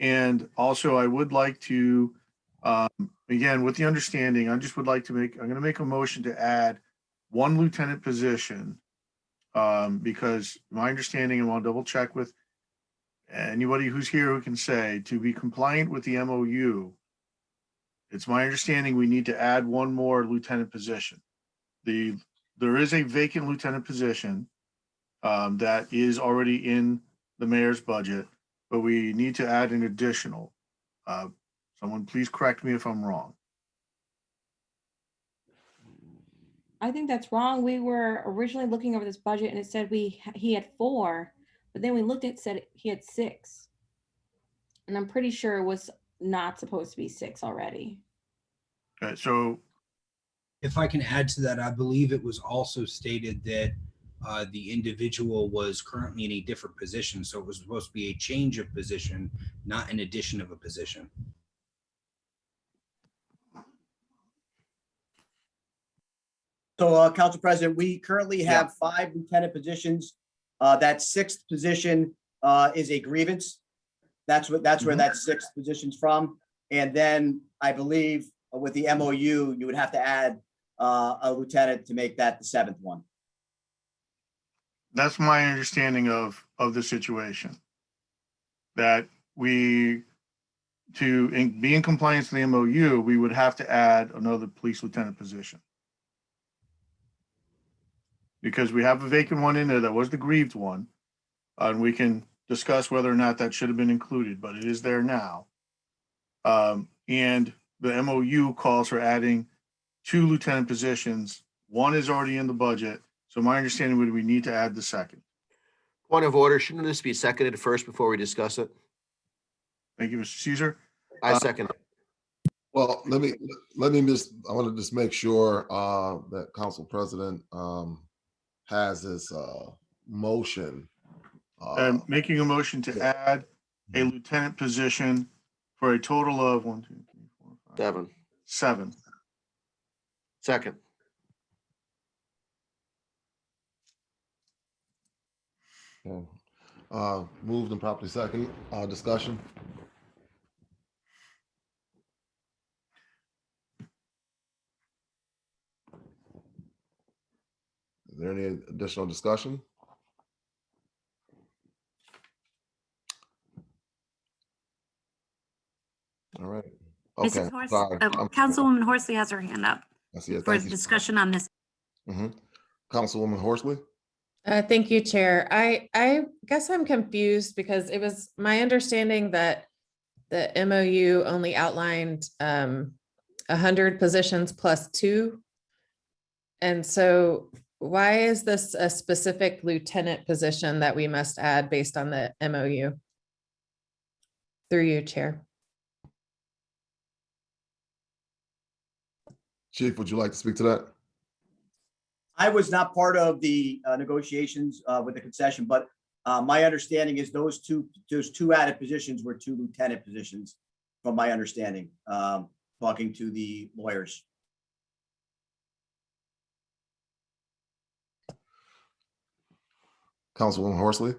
And also, I would like to, again, with the understanding, I'm going to make a motion to add 1 lieutenant position, because my understanding, and I'll double check with anybody who's here who can say, to be compliant with the MOU, it's my understanding we need to add 1 more lieutenant position. There is a vacant lieutenant position that is already in the mayor's budget, but we need to add an additional. Someone please correct me if I'm wrong. I think that's wrong. We were originally looking over this budget and it said he had 4, but then we looked at it, said he had 6. And I'm pretty sure it was not supposed to be 6 already. Okay, so if I can add to that, I believe it was also stated that the individual was currently in a different position. So it was supposed to be a change of position, not an addition of a position. So, Council President, we currently have 5 lieutenant positions. That 6th position is a grievance. That's where that 6th position's from. And then I believe with the MOU, you would have to add a lieutenant to make that the 7th one. that's my understanding of the situation. That to be in compliance with the MOU, we would have to add another police lieutenant position. because we have a vacant one in there that was the grieved one. And we can discuss whether or not that should have been included, but it is there now. And the MOU calls for adding 2 lieutenant positions. One is already in the budget. So my understanding would we need to add the second. Point of order, shouldn't this be seconded first before we discuss it? Thank you, Mr. Caesar. I second it. Well, let me I want to just make sure that Council President has his motion. And making a motion to add a lieutenant position for a total of 1, 2, 3, 4, 5, 7. Second. Okay. Moved and properly second. Discussion. Is there any additional discussion? All right. Okay. Mrs. Horsley, Sorry. Councilwoman Horsley has her hand up I see it. for Thank you. discussion on this. Councilwoman Horsley. Thank you, Chair. I guess I'm confused because it was my understanding that the MOU only outlined 100 positions plus 2. And so why is this a specific lieutenant position that we must add based on the MOU? Through you, Chair. Chief, would you like to speak to that? I was not part of the negotiations with the concession, but my understanding is those two added positions were 2 lieutenant positions, from my understanding, talking to the lawyers. Councilwoman Horsley.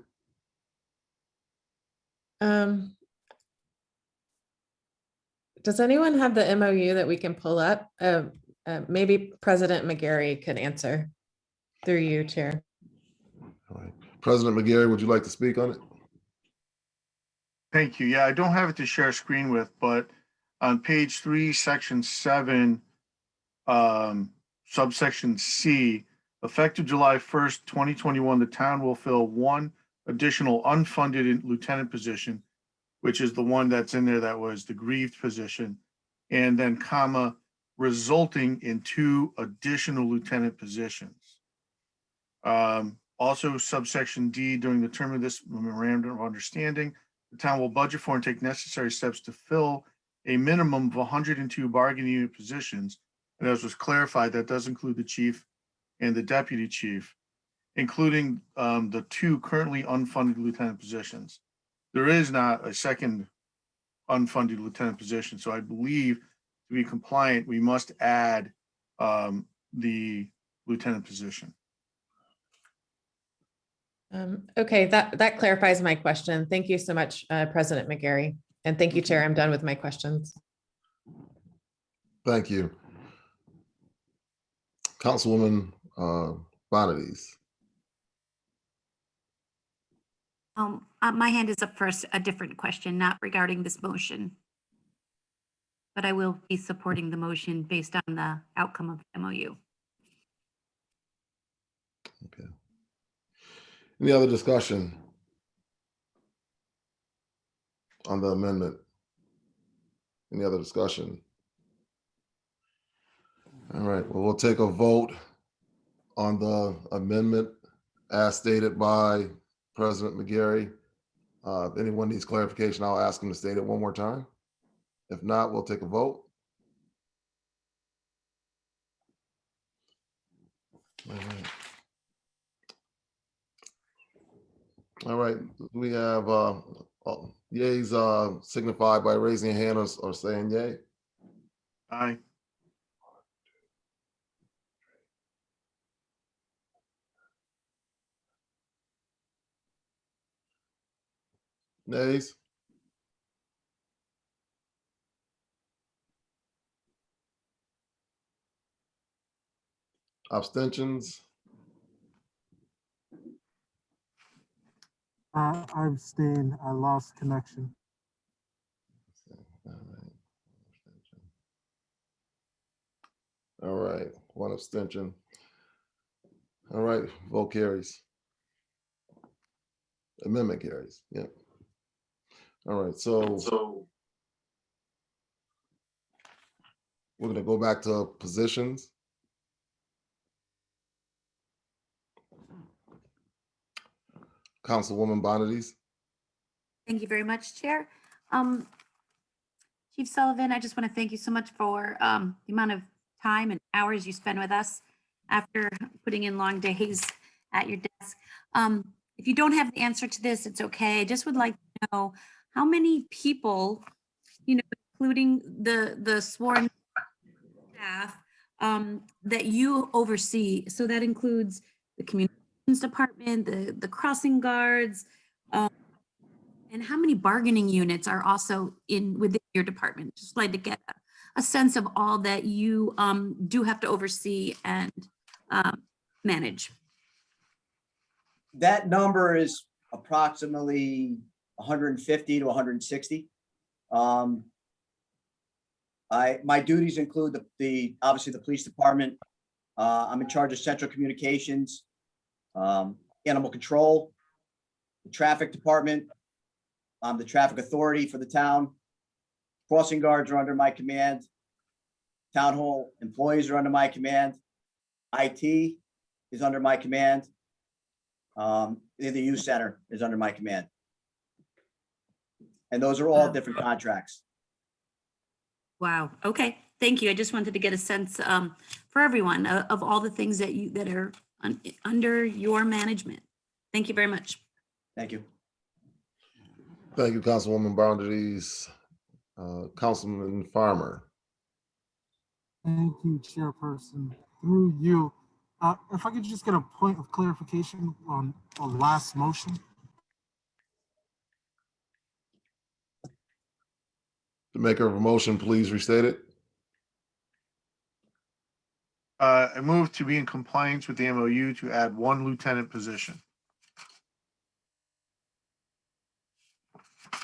Does anyone have the MOU that we can pull up? Maybe President McGarry could answer through you, Chair. All right. President McGarry, would you like to speak on it? Thank you. Yeah, I don't have it to share screen with, but on page 3, section 7, subsection C, effective July 1st, 2021, the town will fill 1 additional unfunded lieutenant position, which is the one that's in there that was the grieved position, and then comma, resulting in 2 additional lieutenant positions. Also subsection D, during the term of this memorandum of understanding, the town will budget for and take necessary steps to fill a minimum of 102 bargaining unit positions. And as was clarified, that does include the chief and the deputy chief, including the 2 currently unfunded lieutenant positions. There is not a second unfunded lieutenant position. So I believe to be compliant, we must add the lieutenant position. Okay, that clarifies my question. Thank you so much, President McGarry. And thank you, Chair. I'm done with my questions. Thank you. Councilwoman Bonadies. My hand is up for a different question, not regarding this motion. But I will be supporting the motion based on the outcome of the MOU. Okay. Any other discussion on the amendment? Any other discussion? All right, well, we'll take a vote on the amendment as stated by President McGarry. If anyone needs clarification, I'll ask him to state it one more time. If not, we'll take a vote. All right. All right, we have yays signified by raising your hand or saying yay. Aye. Nays. Abstentions. I abstain. I lost connection. All right, 1 abstention. All right, vote carries. Amendment carries, yeah. All right, so we're gonna go back to positions. Councilwoman Bonadies. Thank you very much, Chair. Um, Chief Sullivan, I just want to thank you so much for the amount of time and hours you spend with us after putting in long days at your desk. If you don't have the answer to this, it's okay. I just would like to know how many people, including the sworn staff, that you oversee. So that includes the communications department, the crossing guards, and how many bargaining units are also within your department? Just like to get a sense of all that you do have to oversee and manage. That number is approximately 150 to 160. My duties include obviously the police department. I'm in charge of central communications, animal control, the traffic department. I'm the traffic authority for the town. Crossing guards are under my command. Town hall employees are under my command. IT is under my command. The youth center is under my command. And those are all different contracts. Wow. Okay. Thank you. I just wanted to get a sense for everyone of all the things that are under your management. Thank you very much. Thank you. Thank you, Councilwoman Boundaries. Councilman Farmer. Thank you, Chairperson. Through you, if I could just get a point of clarification on the last motion. The maker of a motion, please restate it. I move to be in compliance with the MOU to add 1 lieutenant position.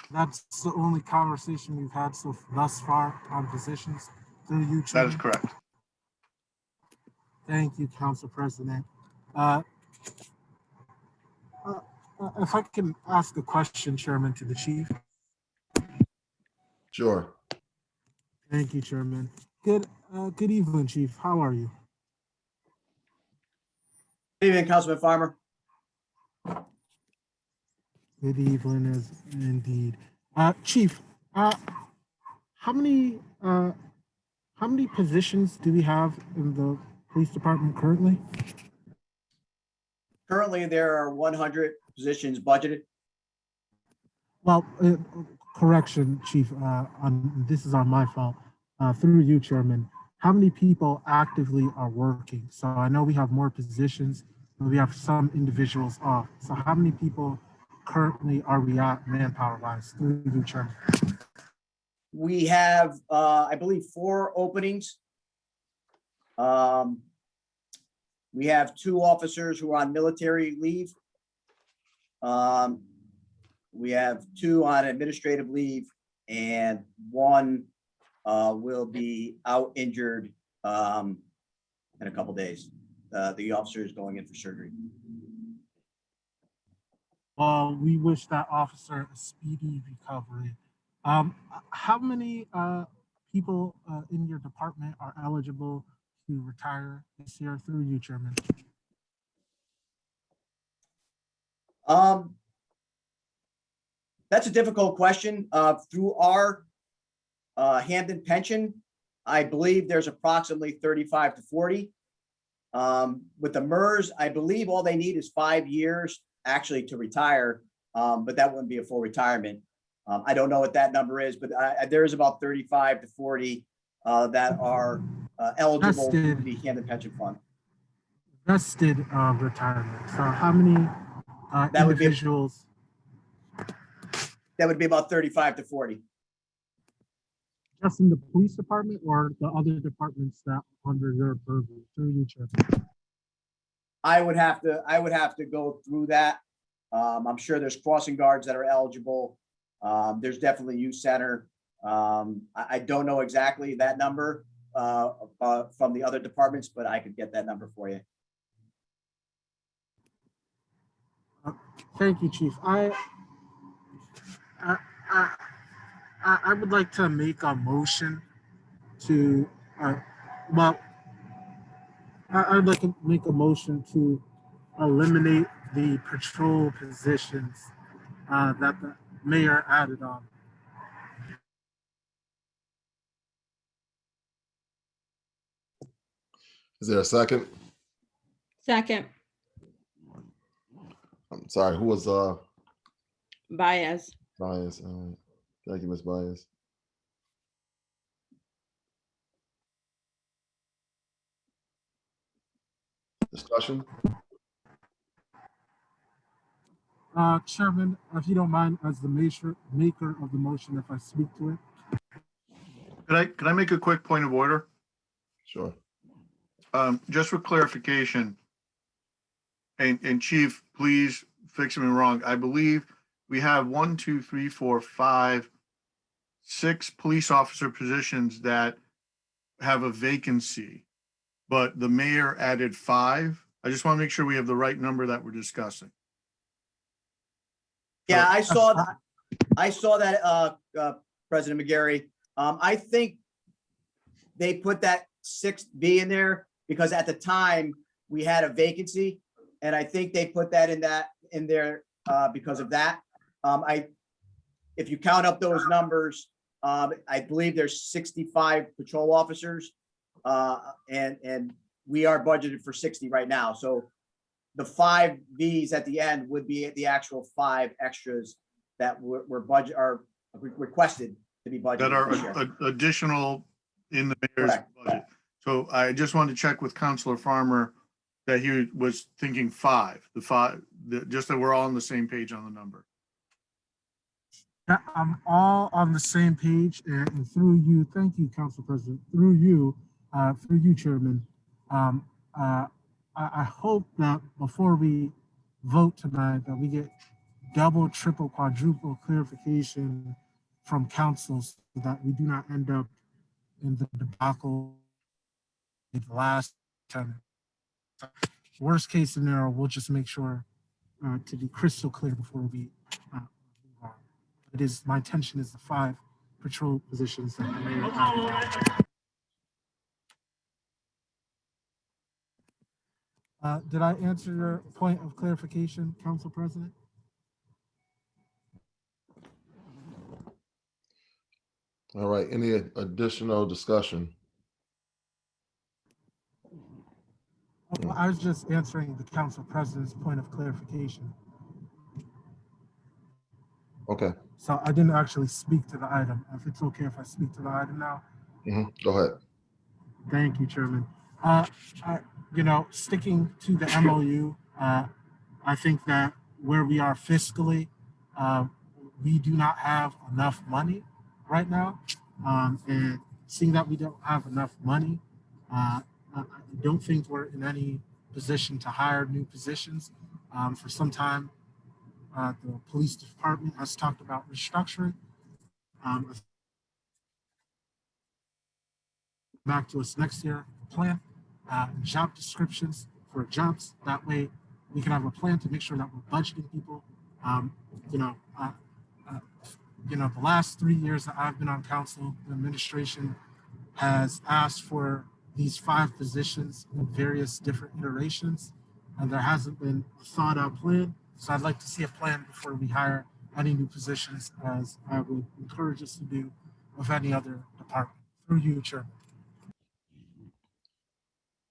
That's the only conversation we've had thus far on positions through you, That Chairman. is correct. Thank you, Council President. If I can ask a question, Chairman, to the Chief. Sure. Thank you, Chairman. Good evening, Chief. How are you? Good evening, Councilman Farmer. Good evening, indeed. Chief, how many positions do we have in the police department currently? Currently, there are 100 positions budgeted. Well, correction, Chief, this is on my fault. Through you, Chairman, how many people actively are working? So I know we have more positions, but we have some individuals off. So how many people currently are we at manpower-wise? Through you, Chairman. We have, I believe, 4 openings. We have 2 officers who are on military leave. We have 2 on administrative leave, and 1 will be out injured in a couple days. The officer is going in for surgery. Well, we wish that officer a speedy recovery. How many people in your department are eligible to retire this year? Through you, Chairman. That's a difficult question. Through our Hamden pension, I believe there's approximately 35 to 40. With the MERS, I believe all they need is 5 years actually to retire, but that wouldn't be a full retirement. I don't know what that number is, but there is about 35 to 40 that are eligible for the Hamden Pension Fund. Vested retirement. So how many That would individuals? That would be about 35 to 40. Just in the police department or the other departments that under your purview? Through you, Chairman. I would have to go through that. I'm sure there's crossing guards that are eligible. There's definitely youth center. I don't know exactly that number from the other departments, but I could get that number for you. Thank you, Chief. I, I, I would like to make a motion to, well, I'd like to make a motion to eliminate the patrol positions that the mayor added on. Is there a second? Second, I'm sorry, who was Baez. Bias? Thank you, Ms. Bias. Discussion? Chairman, if you don't mind, as the maker of the motion, if I speak to it. Could I make a quick point of order? Sure. Just for clarification, and Chief, please fix me wrong. I believe we have 1, 2, 3, 4, 5, 6 police officer positions that have a vacancy, but the mayor added 5. I just want to make sure we have the right number that we're discussing. Yeah, I saw that, President McGarry. I think they put that 6B in there because at the time we had a vacancy, and I think they put that in there because of that. If you count up those numbers, I believe there's 65 patrol officers, and we are budgeted for 60 right now. So the 5 Vs at the end would be the actual 5 extras that were requested to be budgeted. That this year. are additional in the mayor's Correct. budget. So I just wanted to check with Councilor Farmer that he was thinking 5, just that we're all on the same page on the number. Yeah, I'm all on the same page, and through you, thank you, Council President, through you, Chairman. I hope that before we vote tonight, that we get double, triple, quadruple clarification from council so that we do not end up in the debacle of the last time. Worst case scenario, we'll just make sure to be crystal clear before we move on. My intention is the 5 patrol positions that the mayor added. Did I answer your point of clarification, Council President? All right, any additional discussion? Well, I was just answering the Council President's point of clarification. Okay. So I didn't actually speak to the item. If it's okay if I speak to the item now. Go ahead. Thank you, Chairman. Sticking to the MOU, I think that where we are fiscally, we do not have enough money right now. And seeing that we don't have enough money, I don't think we're in any position to hire new positions. For some time, the police department has talked about restructuring. Back to us next year, plan, job descriptions for jobs. That way we can have a plan to make sure that we're budgeting people. The last 3 years that I've been on council, the administration has asked for these 5 positions in various different iterations, and there hasn't been a thought out plan. So I'd like to see a plan before we hire any new positions, as I would encourage us to do with any other department. Through you, Chairman.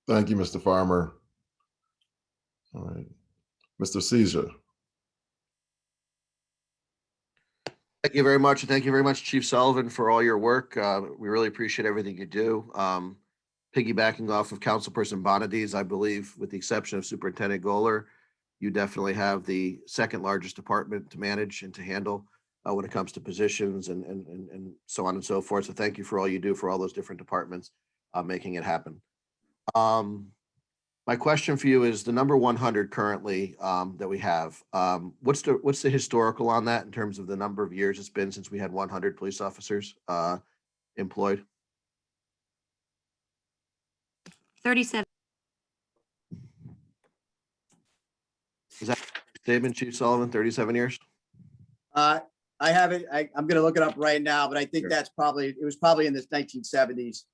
Thank you, Mr. Farmer. All right, Mr. Caesar. Thank you very much. And thank you very much, Chief Sullivan, for all your work. We really appreciate everything you do. Piggybacking off of Councilperson Bonadies, I believe, with the exception of Superintendent Goller, you definitely have the second largest department to manage and to handle when it comes to positions and so on and so forth. So thank you for all you do for all those different departments, making it happen. My question for you is the number 100 currently that we have. What's the historical on that in terms of the number of years it's been since we had 100 police officers employed? 37. Is that statement, Chief Sullivan, 37 years? I have it, I'm gonna look it up right now, but I think Sure. that's probably, it was probably in the 1970s.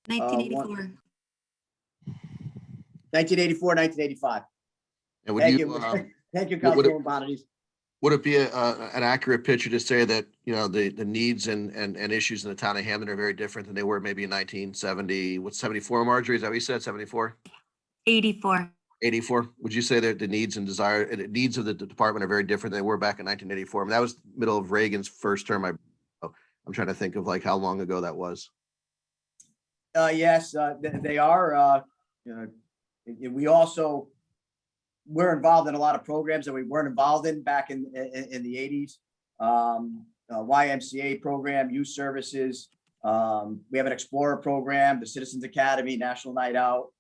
1984. 1984, 1985. And would Thank you, you. Thank you, would it- Councilwoman Bonadies. would it be an accurate picture to say that, you know, the needs and issues in the town of Hamden are very different than they were maybe in 1970, what's 74, Marjorie? Is that what you said, 74? 84. 84? Would you say that the needs and desire, the needs of the department are very different than they were back in 1984? I mean, that was middle of Reagan's first term. I'm trying to think of like how long ago that was. Yes, they are, you know, we also, we're involved in a lot of programs that we weren't involved in back in the 80s. YMCA program, youth services. We have an Explorer program, the Citizens Academy, National Night Out.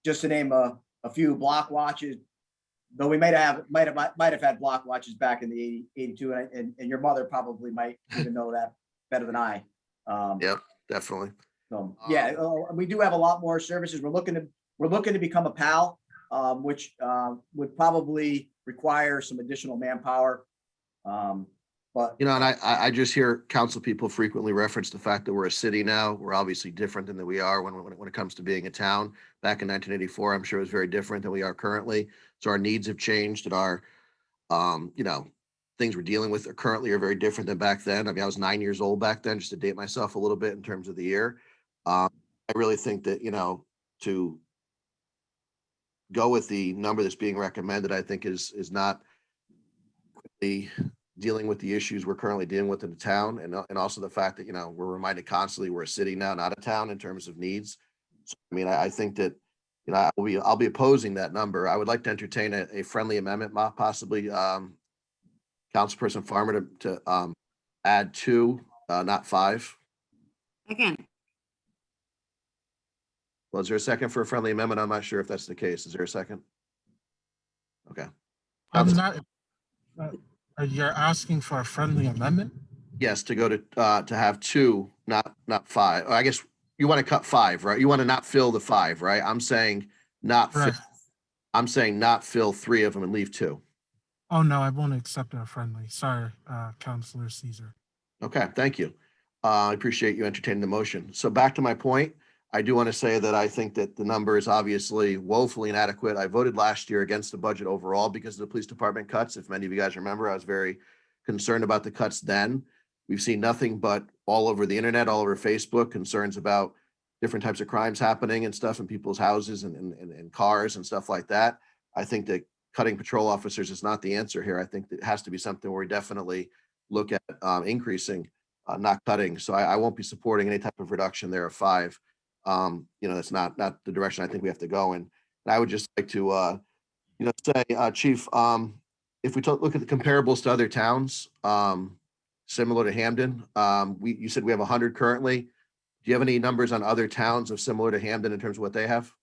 Just to name a few, block watches, though we might have had block watches back in the 82, and your mother probably might even know that better than I. Yep, definitely. So yeah, we do have a lot more services. We're looking to become a PAL, which would probably require some additional manpower. But You know, and I just hear council people frequently reference the fact that we're a city now. We're obviously different than we are when it comes to being a town. Back in 1984, I'm sure it was very different than we are currently. So our needs have changed, and our, you know, things we're dealing with currently are very different than back then. I mean, I was 9 years old back then, just to date myself a little bit in terms of the year. I really think that, you know, to go with the number that's being recommended, I think is not the dealing with the issues we're currently dealing with in the town, and also the fact that, you know, we're reminded constantly we're a city now, not a town in terms of needs. So, I mean, I think that, you know, I'll be opposing that number. I would like to entertain a friendly amendment, possibly, Councilperson Farmer to add 2, not 5. Again, Well, is there a second for a friendly amendment? I'm not sure if that's the case. Is there a second? Okay. I'm not, you're asking for a friendly amendment? Yes, to go to have 2, not 5. I guess you want to cut 5, right? You want to not fill the 5, right? I'm saying not fill, Correct. I'm saying not fill 3 of them and leave 2. Oh, no, I won't accept a friendly. Sorry, Councilor Caesar. Okay, thank you. I appreciate you entertaining the motion. So back to my point, I do want to say that I think that the number is obviously woefully inadequate. I voted last year against the budget overall because of the police department cuts. If many of you guys remember, I was very concerned about the cuts then. We've seen nothing but all over the internet, all over Facebook, concerns about different types of crimes happening and stuff in people's houses and cars and stuff like that. I think that cutting patrol officers is not the answer here. I think that it has to be something where we definitely look at increasing, not cutting. So I won't be supporting any type of reduction there of 5. You know, that's not the direction I think we have to go in. And I would just like to, you know, say, Chief, if we look at the comparables to other towns, similar to Hamden, you said we have 100 currently. Do you have any numbers on other towns of similar to Hamden in terms of what they have?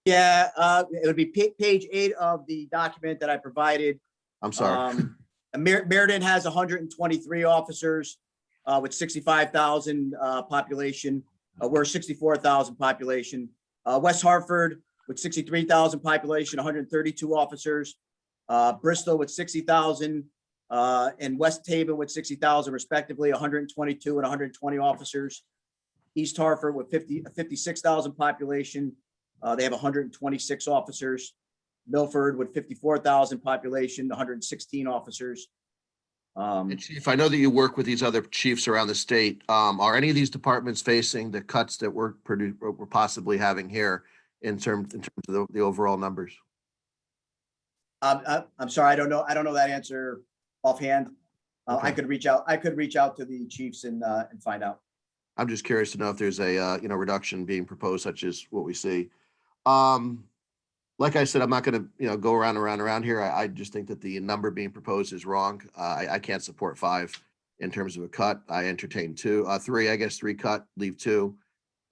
yeah, it would be page 8 of the document that I provided. I'm sorry. Meriden has 123 officers with 65,000 population. We're 64,000 population. West Hartford with 63,000 population, 132 officers. Bristol with 60,000 and West Haven with 60,000 respectively, 122 and 120 officers. East Hartford with 56,000 population. They have 126 officers. Milford with 54,000 population, 116 officers. And Chief, I know that you work with these other chiefs around the state. Are any of these departments facing the cuts that we're possibly having here in terms of the overall numbers? I'm sorry, I don't know that answer offhand. I could reach out to the chiefs and find out. I'm just curious to know if there's a you know, reduction being proposed, such as what we see. Like I said, I'm not going to, you know, go around here. I just think that the number being proposed is wrong. I can't support 5 in terms of a cut. I entertain 2, 3. I guess 3 cut, leave 2.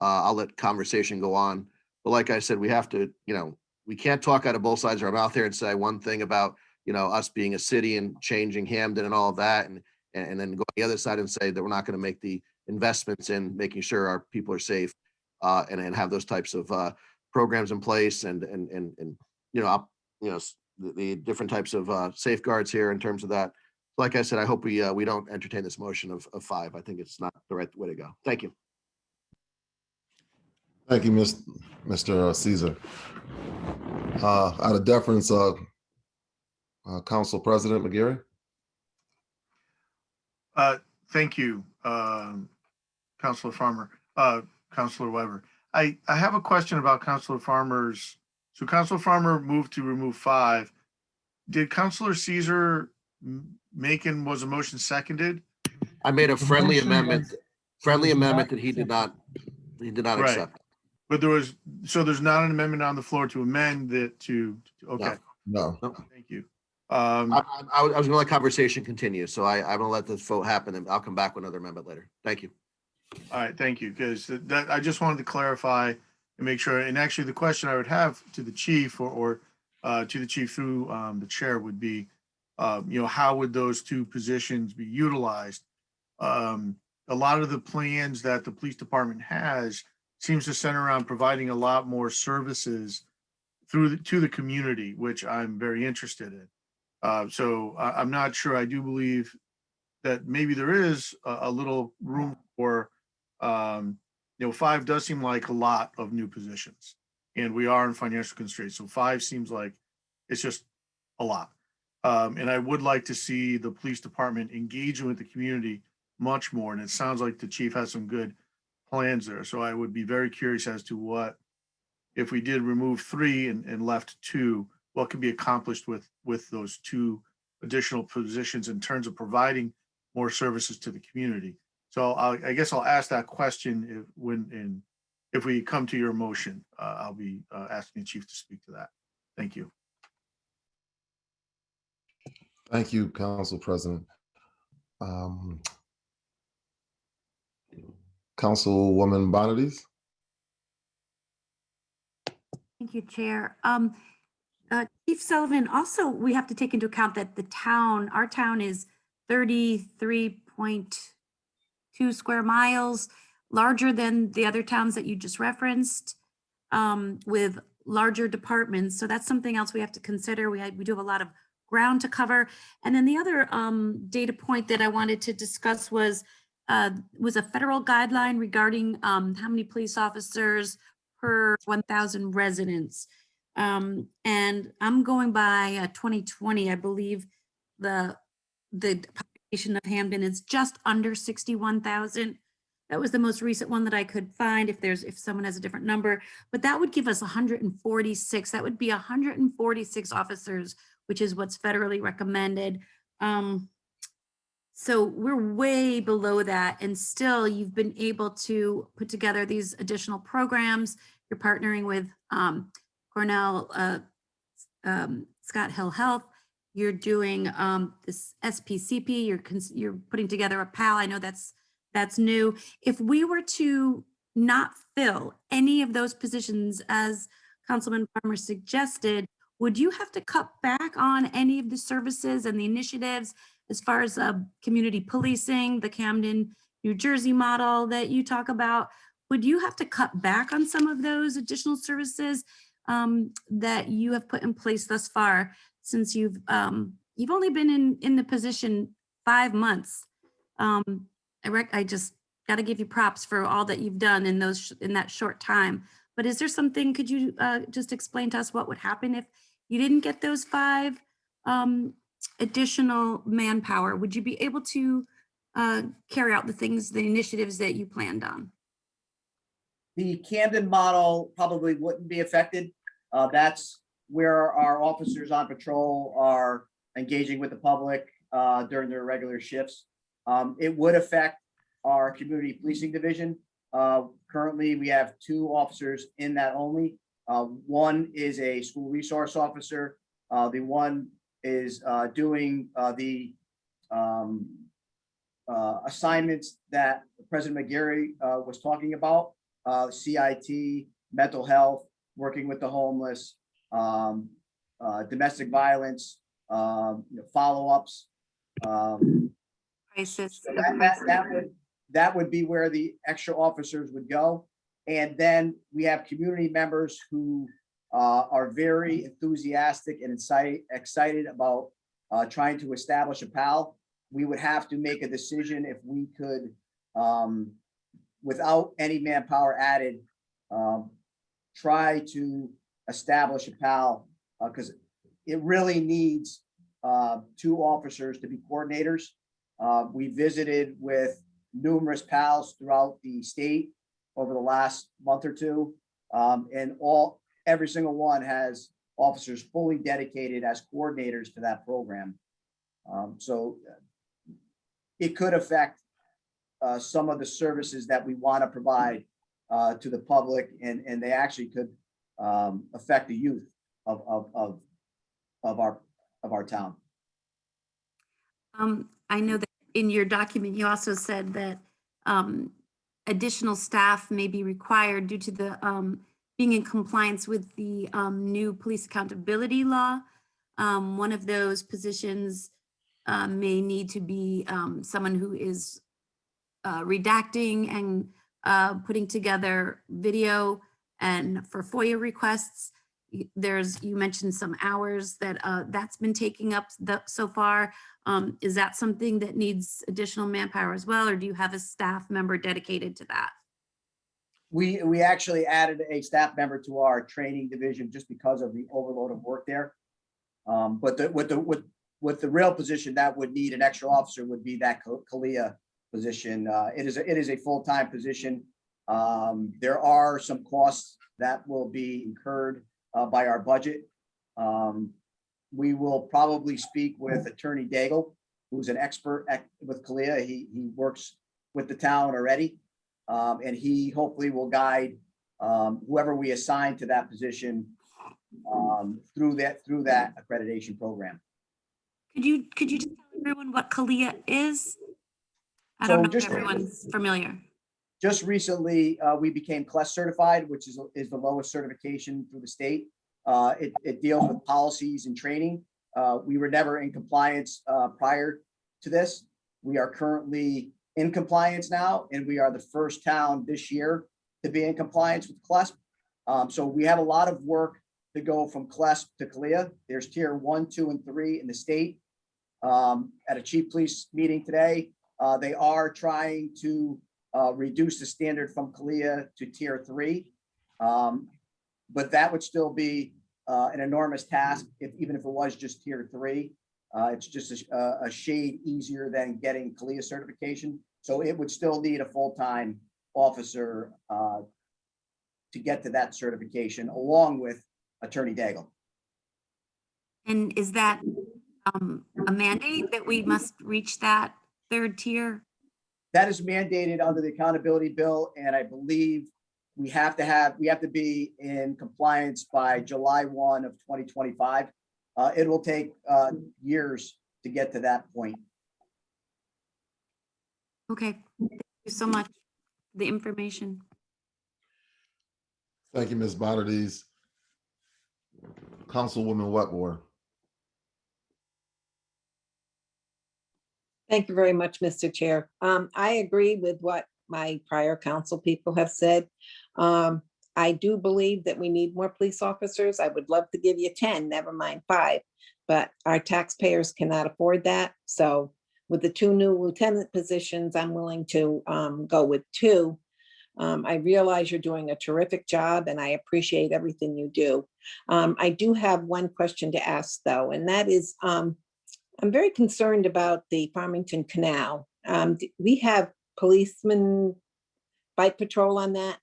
I'll let conversation go on. But like I said, we have to, you know, we can't talk out of both sides of our mouth here and say one thing about, you know, us being a city and changing Hamden and all of that, and then go on the other side and say that we're not going to make the investments in making sure our people are safe, and have those types of programs in place and you the different types of safeguards here in terms of that. Like I said, I hope we don't entertain this motion of 5. I think it's not the right way to go. Thank you. Thank you, Mr. Caesar. Out of deference, Council President McGarry. Thank you, Councilor Farmer, Councilor Weber. I have a question about Councilor Farmer's. So Councilor Farmer moved to remove 5. Did Councilor Caesar was a motion seconded? I made a friendly amendment that he did not Right. accept. But there's not an amendment on the floor to amend it to, okay, No. thank you. I was gonna let conversation continue, so I'm gonna let this vote happen, and I'll come back with another amendment later. Thank you. All right, thank you, because that, I just wanted to clarify and make sure, and actually the question I would have to the chief or to the chief through the chair would be, how would those 2 positions be utilized? A lot of the plans that the police department has seems to center around providing a lot more services to the community, which I'm very interested in. So I'm not sure. I do believe that maybe there is a little room for, 5 does seem like a lot of new positions, and we are in financial constraints. So 5 seems like it's just a lot. And I would like to see the police department engaging with the community much more. And it sounds like the chief has some good plans there. So I would be very curious as to what, if we did remove 3 and left 2, what could be accomplished with those 2 additional positions in terms of providing more services to the community. So I guess I'll ask that question if we come to your motion. I'll be asking the chief to speak to that. Thank you. Thank you, Council President. Councilwoman Bonadies. Thank you, Chair. Chief Sullivan, also, we have to take into account that our town is 33.2 square miles, larger than the other towns that you just referenced, with larger departments. So that's something else we have to consider. We do have a lot of ground to cover. And then the other data point that I wanted to discuss was a federal guideline regarding how many police officers per 1,000 residents. And I'm going by 2020. I believe the population of Hamden is just under 61,000. That was the most recent one that I could find, if someone has a different number, but that would give us 146. That would be 146 officers, which is what's federally recommended. So we're way below that, and still you've been able to put together these additional programs. You're partnering with Cornell Scott Hill Health. You're doing this SPCP. You're putting together a PAL. I know that's new. If we were to not fill any of those positions, as Councilman Farmer suggested, would you have to cut back on any of the services and the initiatives as far as community policing, the Hamden, New Jersey model that you talk about? Would you have to cut back on some of those additional services that you have put in place thus far, since you've only been in the position 5 months? I just got to give you props for all that you've done in that short time. But is there something, could you just explain to us what would happen if you didn't get those 5 additional manpower? Would you be able to carry out the initiatives that you planned on? The Camden model probably wouldn't be affected. That's where our officers on patrol are engaging with the public during their regular shifts. It would affect our community policing division. Currently, we have 2 officers in that only. One is a school resource officer. The one is doing the assignments that President McGarry was talking about, CIT, mental health, working with the homeless, domestic violence, follow-ups. Crisis. So that would be where the extra officers would go. And then we have community members who are very enthusiastic and excited about trying to establish a PAL. We would have to make a decision if we could, without any manpower added, try to establish a PAL, because it really needs 2 officers to be coordinators. We visited with numerous PALs throughout the state over the last month or two, and every single one has officers fully dedicated as coordinators to that program. So it could affect some of the services that we want to provide to the public, and they actually could affect the youth of our town. I know that in your document, you also said that additional staff may be required due to the being in compliance with the new police accountability law. One of those positions may need to be someone who is redacting and putting together video and for FOIA requests. You mentioned some hours that that's been taking up so far. Is that something that needs additional manpower as well, or do you have a staff member dedicated to that? We actually added a staff member to our training division just because of the overload of work there. But with the real position that would need an extra officer would be that CALIA position. It is a full-time position. There are some costs that will be incurred by our budget. We will probably speak with Attorney Daigle, who's an expert with CALIA. He works with the town already. And he hopefully will guide whoever we assign to that position through that accreditation program. Could you just tell everyone what CALIA is? I don't know if everyone's familiar. Just recently, we became CLES certified, which is the lowest certification through the state. It deals with policies and training. We were never in compliance prior to this. We are currently in compliance now, and we are the first town this year to be in compliance with CLES. So we have a lot of work to go from CLES to CALIA. There's tier 1, 2, and 3 in the state. At a chief police meeting today, they are trying to reduce the standard from CALIA to tier 3. But that would still be an enormous task, even if it was just tier 3. It's just a shade easier than getting CALIA certification. So it would still need a full-time officer to get to that certification, along with Attorney Daigle. And is that a mandate that we must reach that 3rd tier? That is mandated under the accountability bill, and I believe we have to be in compliance by July 1 of 2025. It will take years to get to that point. Okay, thank you so much for the information. Thank you, Ms. Bonadies. Councilwoman Wetmore. Thank you very much, Mr. Chair. I agree with what my prior council people have said. I do believe that we need more police officers. I would love to give you 10, never mind 5, but our taxpayers cannot afford that. So with the 2 new lieutenant positions, I'm willing to go with 2. I realize you're doing a terrific job, and I appreciate everything you do. I do have one question to ask, though, and that is, I'm very concerned about the Farmington Canal. We have policemen bike patrol on that?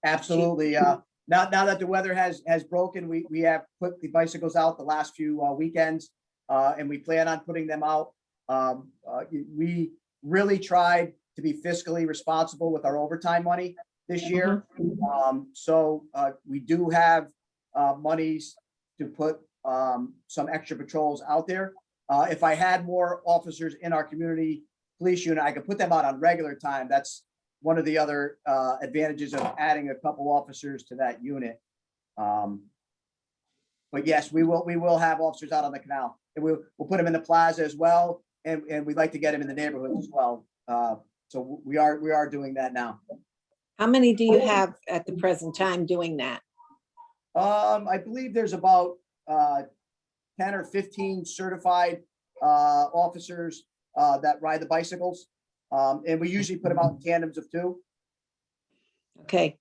Absolutely. Now that the weather has broken, we have put the bicycles out the last few weekends, and we plan on putting them out. We really tried to be fiscally responsible with our overtime money this year. So we do have monies to put some extra patrols out there. If I had more officers in our community police unit, I could put them out on regular time. That's one of the other advantages of adding a couple officers to that unit. But yes, we will have officers out on the canal, and we'll put them in the plaza as well, and we'd like to get them in the neighborhoods as well. So we are doing that now. How many do you have at the present time doing that? I believe there's about 10 or 15 certified officers that ride the bicycles. And we usually put them out in tandems of 2. Okay.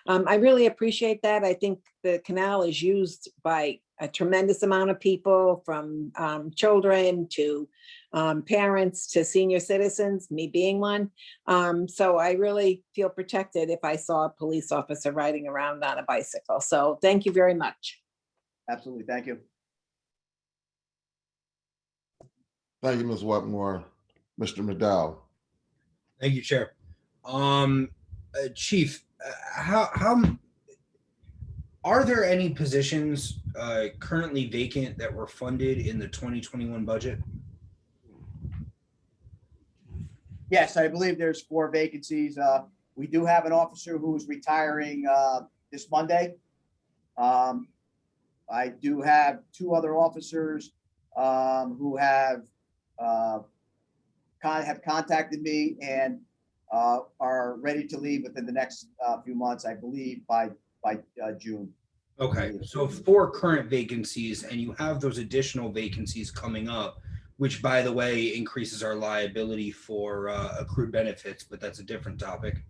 I really appreciate that. I think the canal is used by a tremendous amount of people, from children to parents to senior citizens, me being one. So I really feel protected if I saw a police officer riding around on a bicycle. So thank you very much. Absolutely. Thank you. Thank you, Ms. Wetmore. Mr. McDowell. Thank you, Chair. Chief, how are there any positions currently vacant that were funded in the 2021 budget? Yes, I believe there's 4 vacancies. We do have an officer who's retiring this Monday. I do have 2 other officers who have contacted me and are ready to leave within the next few months, I believe by June. Okay, so 4 current vacancies, and you have those additional vacancies coming up, which, by the way, increases our liability for accrued benefits, but that's a different topic.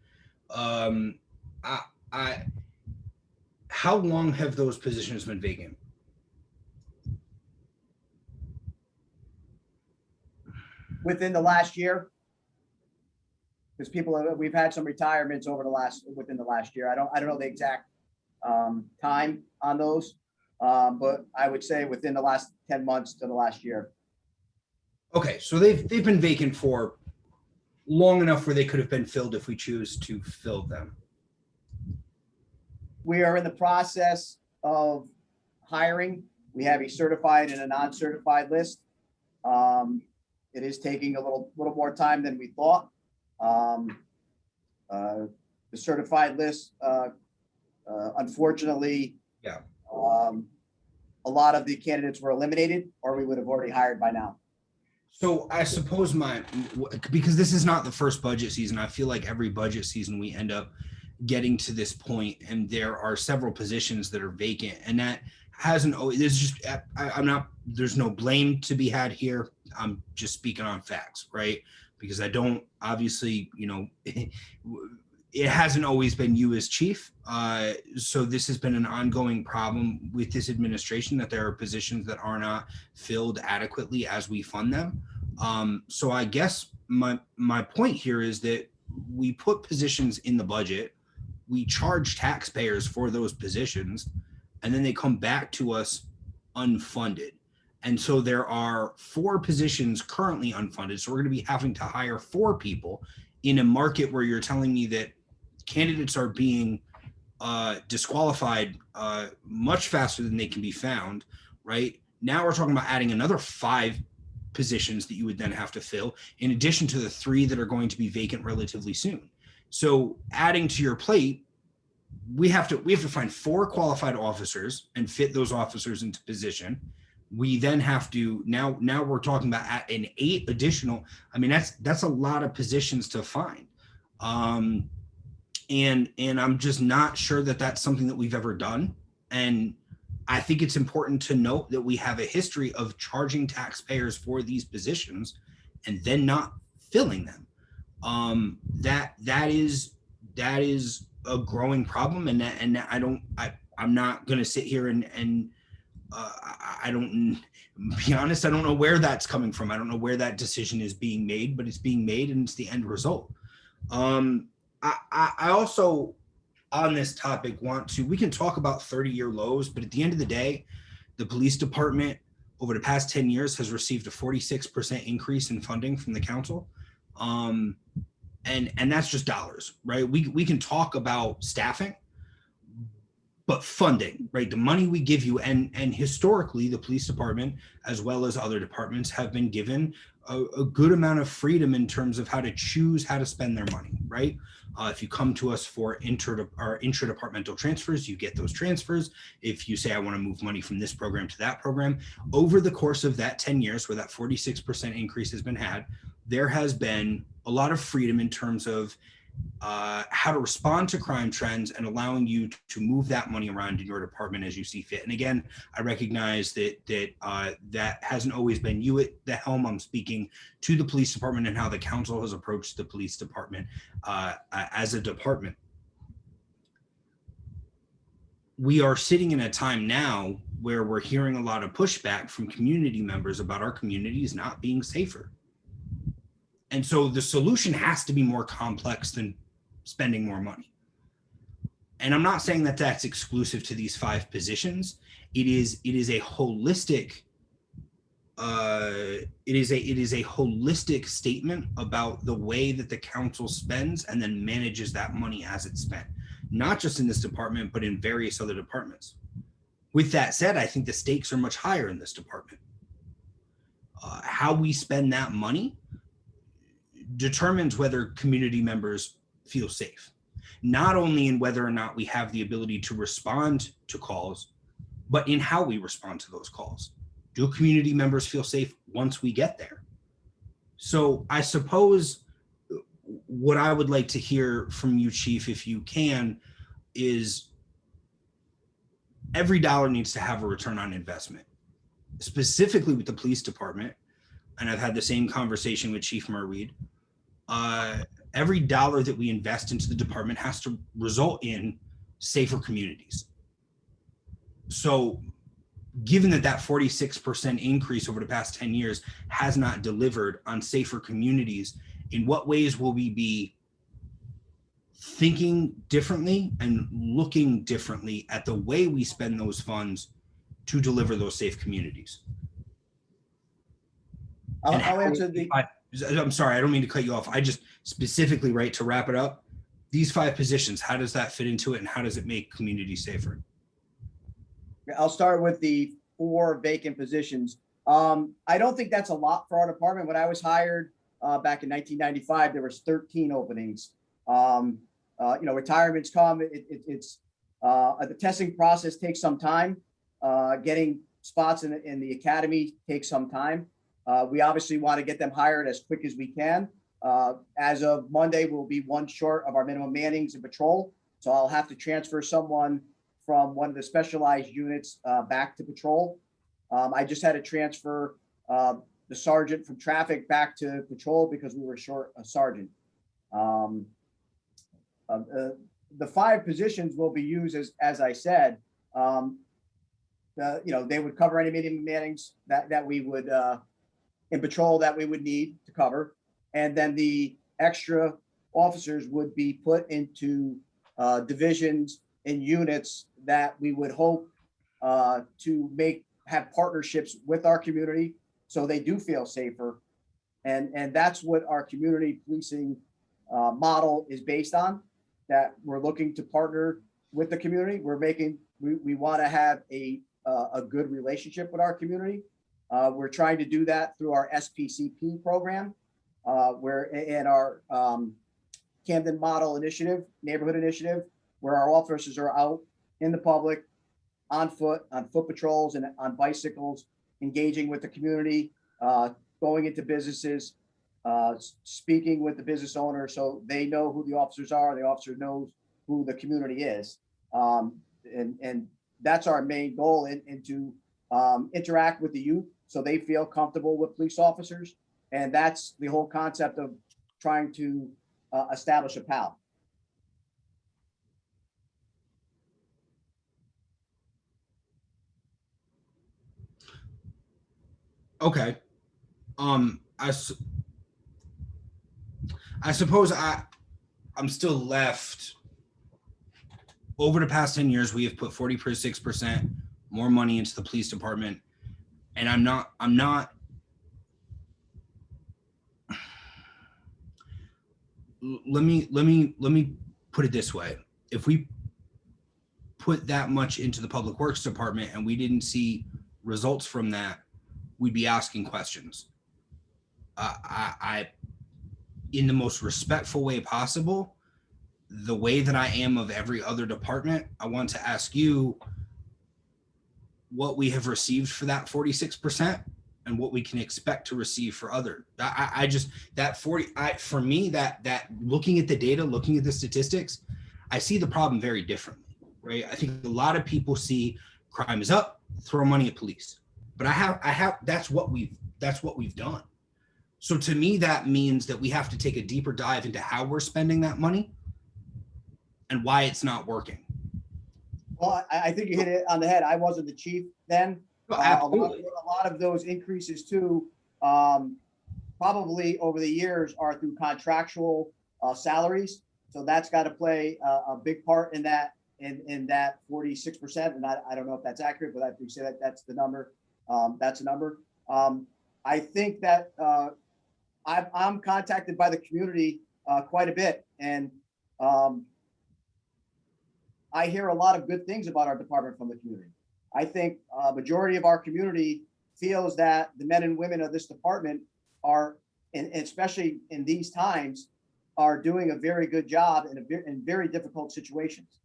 How long have those positions been vacant? Within the last year, because we've had some retirements within the last year. I don't know the exact time on those, but I would say within the last 10 months to the last year. Okay, so they've been vacant for long enough where they could have been filled if we choose to fill them. We are in the process of hiring. We have a certified and a non-certified list. It is taking a little more time than we thought. The certified list, unfortunately, a lot of the candidates were eliminated, or we would have already hired by now. So I suppose because this is not the first budget season, I feel like every budget season we end up getting to this point, and there are several positions that are vacant, and that hasn't always, there's no blame to be had here. I'm just speaking on facts, right? Because I don't, obviously, it hasn't always been you as chief. So this has been an ongoing problem with this administration, that there are positions that are not filled adequately as we fund them. So I guess my point here is that we put positions in the budget, we charge taxpayers for those positions, and then they come back to us unfunded. And so there are 4 positions currently unfunded. So we're going to be having to hire 4 people in a market where you're telling me that candidates are being disqualified much faster than they can be found, right? Now we're talking about adding another 5 positions that you would then have to fill, in addition to the 3 that are going to be vacant relatively soon. So adding to your plate, we have to find 4 qualified officers and fit those officers into position. We then have to, now we're talking about an 8 additional. I mean, that's a lot of positions to find. And I'm just not sure that that's something that we've ever done. And I think it's important to note that we have a history of charging taxpayers for these positions and then not filling them. That is a growing problem, and I'm not going to sit here and I don't, be honest, I don't know where that's coming from. I don't know where that decision is being made, but it's being made, and it's the end result. I also, on this topic, we can talk about 30-year lows, but at the end of the day, the police department over the past 10 years has received a 46% increase in funding from the council. And that's just dollars, right? We can talk about staffing, but funding, right? The money we give you, and historically, the police department, as well as other departments, have been given a good amount of freedom in terms of how to choose how to spend their money, right? If you come to us for intradepartmental transfers, you get those transfers. If you say, I want to move money from this program to that program, over the course of that 10 years where that 46% increase has been had, there has been a lot of freedom in terms of how to respond to crime trends, and allowing you to move that money around in your department as you see fit. And again, I recognize that hasn't always been you at the helm. I'm speaking to the police department and how the council has approached the police department as a department. We are sitting in a time now where we're hearing a lot of pushback from community members about our communities not being safer. And so the solution has to be more complex than spending more money. And I'm not saying that that's exclusive to these 5 positions. It is a holistic it is a holistic statement about the way that the council spends and then manages that money as it's spent, not just in this department, but in various other departments. With that said, I think the stakes are much higher in this department. How we spend that money determines whether community members feel safe, not only in whether or not we have the ability to respond to calls, but in how we respond to those calls. Do community members feel safe once we get there? So I suppose what I would like to hear from you, Chief, if you can, is every dollar needs to have a return on investment, specifically with the police department. And I've had the same conversation with Chief Merweed. Every dollar that we invest into the department has to result in safer communities. So given that 46% increase over the past 10 years has not delivered on safer communities, in what ways will we be thinking differently and looking differently at the way we spend those funds to deliver those safe communities? I'll answer I'm sorry, I don't mean to cut you off. I just specifically, right, to wrap it up, these 5 positions, how does that fit into it, and how does it make communities safer? I'll start with the 4 vacant positions. I don't think that's a lot for our department. When I was hired back in 1995, there was 13 openings. Retirements come. The testing process takes some time. Getting spots in the academy takes some time. We obviously want to get them hired as quick as we can. As of Monday, we'll be 1 short of our minimum mannings in patrol. So I'll have to transfer someone from one of the specialized units back to patrol. I just had to transfer the sergeant from traffic back to patrol because we were short a sergeant. The 5 positions will be used as I said. They would cover any minimum mannings that we would in patrol that we would need to cover, and then the extra officers would be put into divisions and units that we would hope to have partnerships with our community so they do feel safer. And that's what our community policing model is based on, that we're looking to partner with the community. We want to have a good relationship with our community. We're trying to do that through our SPCP program, where in our Hamden model initiative, neighborhood initiative, where our officers are out in the public, on foot patrols and on bicycles, engaging with the community, going into businesses, speaking with the business owner so they know who the officers are, the officer knows who the community is. And that's our main goal, and to interact with the youth so they feel comfortable with police officers. And that's the whole concept of trying to establish a PAL. Okay. I suppose I'm still left. Over the past 10 years, we have put 46% more money into the police department. And I'm not, let me put it this way. If we put that much into the public works department and we didn't see results from that, we'd be asking questions. I in the most respectful way possible, the way that I am of every other department, I want to ask you what we have received for that 46%, and what we can expect to receive for other. I just, that 40, for me, that looking at the data, looking at the statistics, I see the problem very differently, right? I think a lot of people see crime is up, throw money at police. But that's what we've done. So to me, that means that we have to take a deeper dive into how we're spending that money and why it's not working. Well, I think you hit it on the head. I wasn't the chief then. A lot of those increases too, probably over the years are through contractual salaries. So that's got to play a big part in that 46%. And I don't know if that's accurate, but I think say that that's the number. That's a number. I think that I'm contacted by the community quite a bit, and I hear a lot of good things about our department from the community. I think a majority of our community feels that the men and women of this department are, and especially in these times, are doing a very good job in very difficult situations.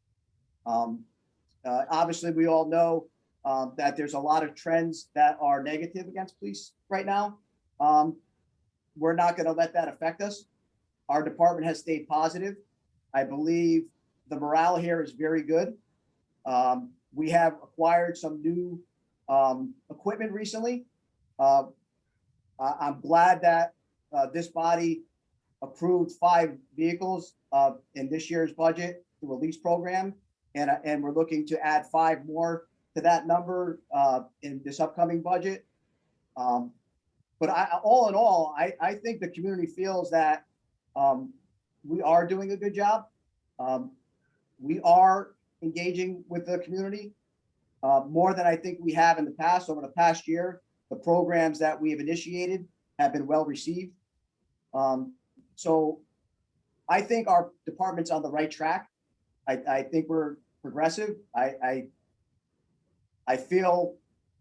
Obviously, we all know that there's a lot of trends that are negative against police right now. We're not going to let that affect us. Our department has stayed positive. I believe the morale here is very good. We have acquired some new equipment recently. I'm glad that this body approved 5 vehicles in this year's budget through a lease program, and we're looking to add 5 more to that number in this upcoming budget. But all in all, I think the community feels that we are doing a good job. We are engaging with the community more than I think we have in the past. Over the past year, the programs that we have initiated have been well received. So I think our department's on the right track. I think we're progressive. I feel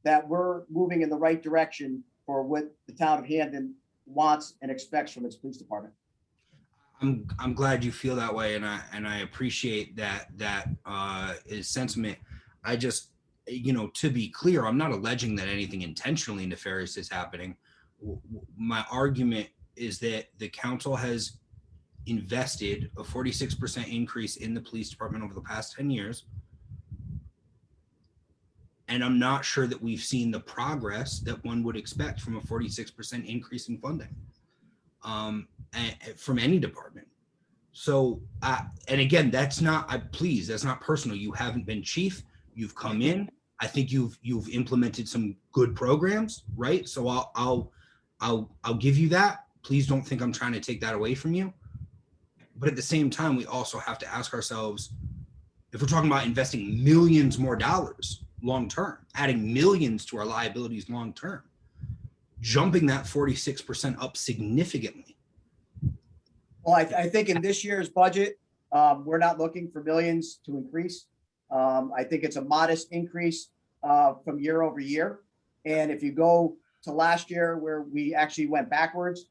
that we're moving in the right direction for what the town of Hamden wants and expects from its police department. I'm glad you feel that way, and I appreciate that is sentiment. I just, to be clear, I'm not alleging that anything intentionally nefarious is happening. My argument is that the council has invested a 46% increase in the police department over the past 10 years. And I'm not sure that we've seen the progress that one would expect from a 46% increase in funding from any department. So, and again, that's not personal. You haven't been chief. You've come in. I think you've implemented some good programs, right? So I'll give you that. Please don't think I'm trying to take that away from you. But at the same time, we also have to ask ourselves, if we're talking about investing millions more dollars long-term, adding millions to our liabilities long-term, jumping that 46% up significantly. Well, I think in this year's budget, we're not looking for millions to increase. I think it's a modest increase from year over year. And if you go to last year where we actually went backwards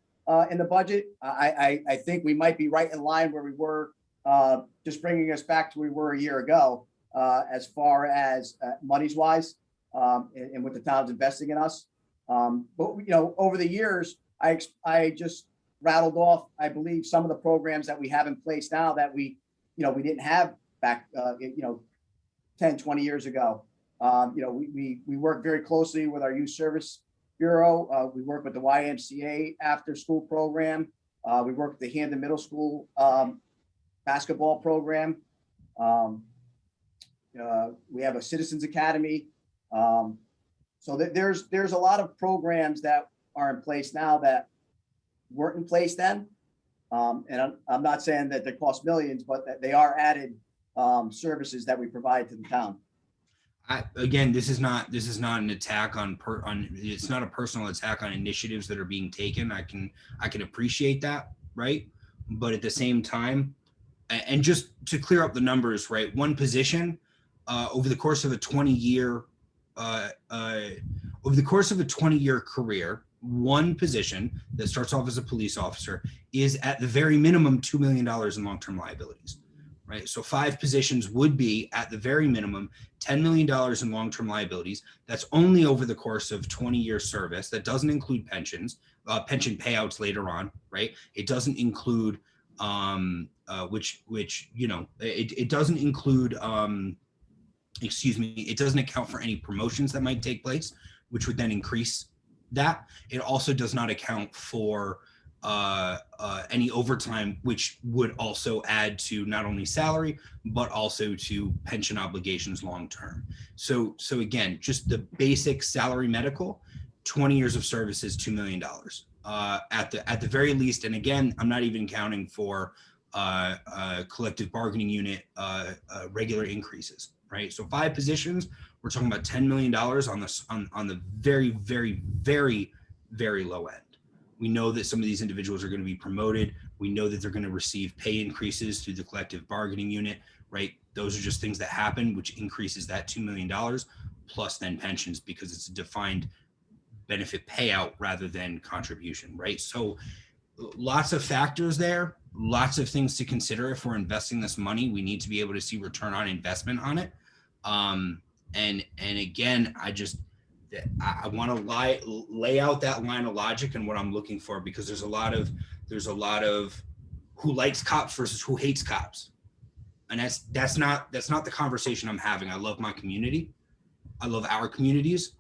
in the budget, I think we might be right in line where we were, just bringing us back to where we were a year ago as far as monies wise and what the town's investing in us. But over the years, I just rattled off, I believe, some of the programs that we have in place now that we didn't have back 10, 20 years ago. We work very closely with our Youth Service Bureau. We work with the YMCA after school program. We work with the Hamden Middle School basketball program. We have a Citizens Academy. So there's a lot of programs that are in place now that weren't in place then. And I'm not saying that they cost millions, but that they are added services that we provide to the town. Again, this is not an attack on it's not a personal attack on initiatives that are being taken. I can appreciate that, right? But at the same time, and just to clear up the numbers, right? One position over the course of a 20-year career, one position that starts off as a police officer is at the very minimum $2 million in long-term liabilities. right? So 5 positions would be at the very minimum $10 million in long-term liabilities. That's only over the course of 20-year service. That doesn't include pensions, pension payouts later on, right? It doesn't include which you know, it doesn't include excuse me, it doesn't account for any promotions that might take place, which would then increase that. It also does not account for any overtime, which would also add to not only salary, but also to pension obligations long-term. So again, just the basic salary medical, 20 years of service is $2 million at the very least. And again, I'm not even counting for collective bargaining unit regular increases, right? So 5 positions, we're talking about $10 million on the very, very, very, very low end. We know that some of these individuals are going to be promoted. We know that they're going to receive pay increases through the collective bargaining unit, right? Those are just things that happen, which increases that $2 million plus then pensions, because it's a defined benefit payout rather than contribution, right? So lots of factors there, lots of things to consider. If we're investing this money, we need to be able to see return on investment on it. And again, I want to lay out that line of logic and what I'm looking for, because there's a lot of who likes cops versus who hates cops. And that's not the conversation I'm having. I love my community. I love our communities.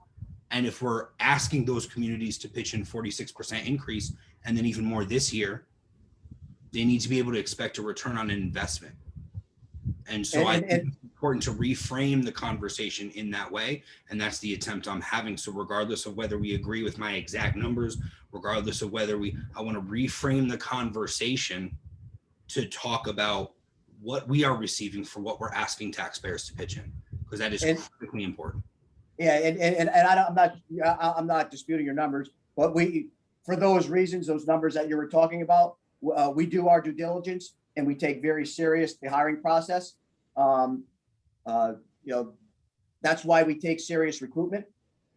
And if we're asking those communities to pitch in 46% increase, and then even more this year, they need to be able to expect a return on an investment. And so I think it's important to reframe the conversation in that way. And that's the attempt I'm having. So regardless of whether we agree with my exact numbers, regardless of whether I want to reframe the conversation to talk about what we are receiving for what we're asking taxpayers to pitch in, because that is critically important. Yeah, and I'm not disputing your numbers, but for those reasons, those numbers that you were talking about, we do our due diligence and we take very serious the hiring process. That's why we take serious recruitment,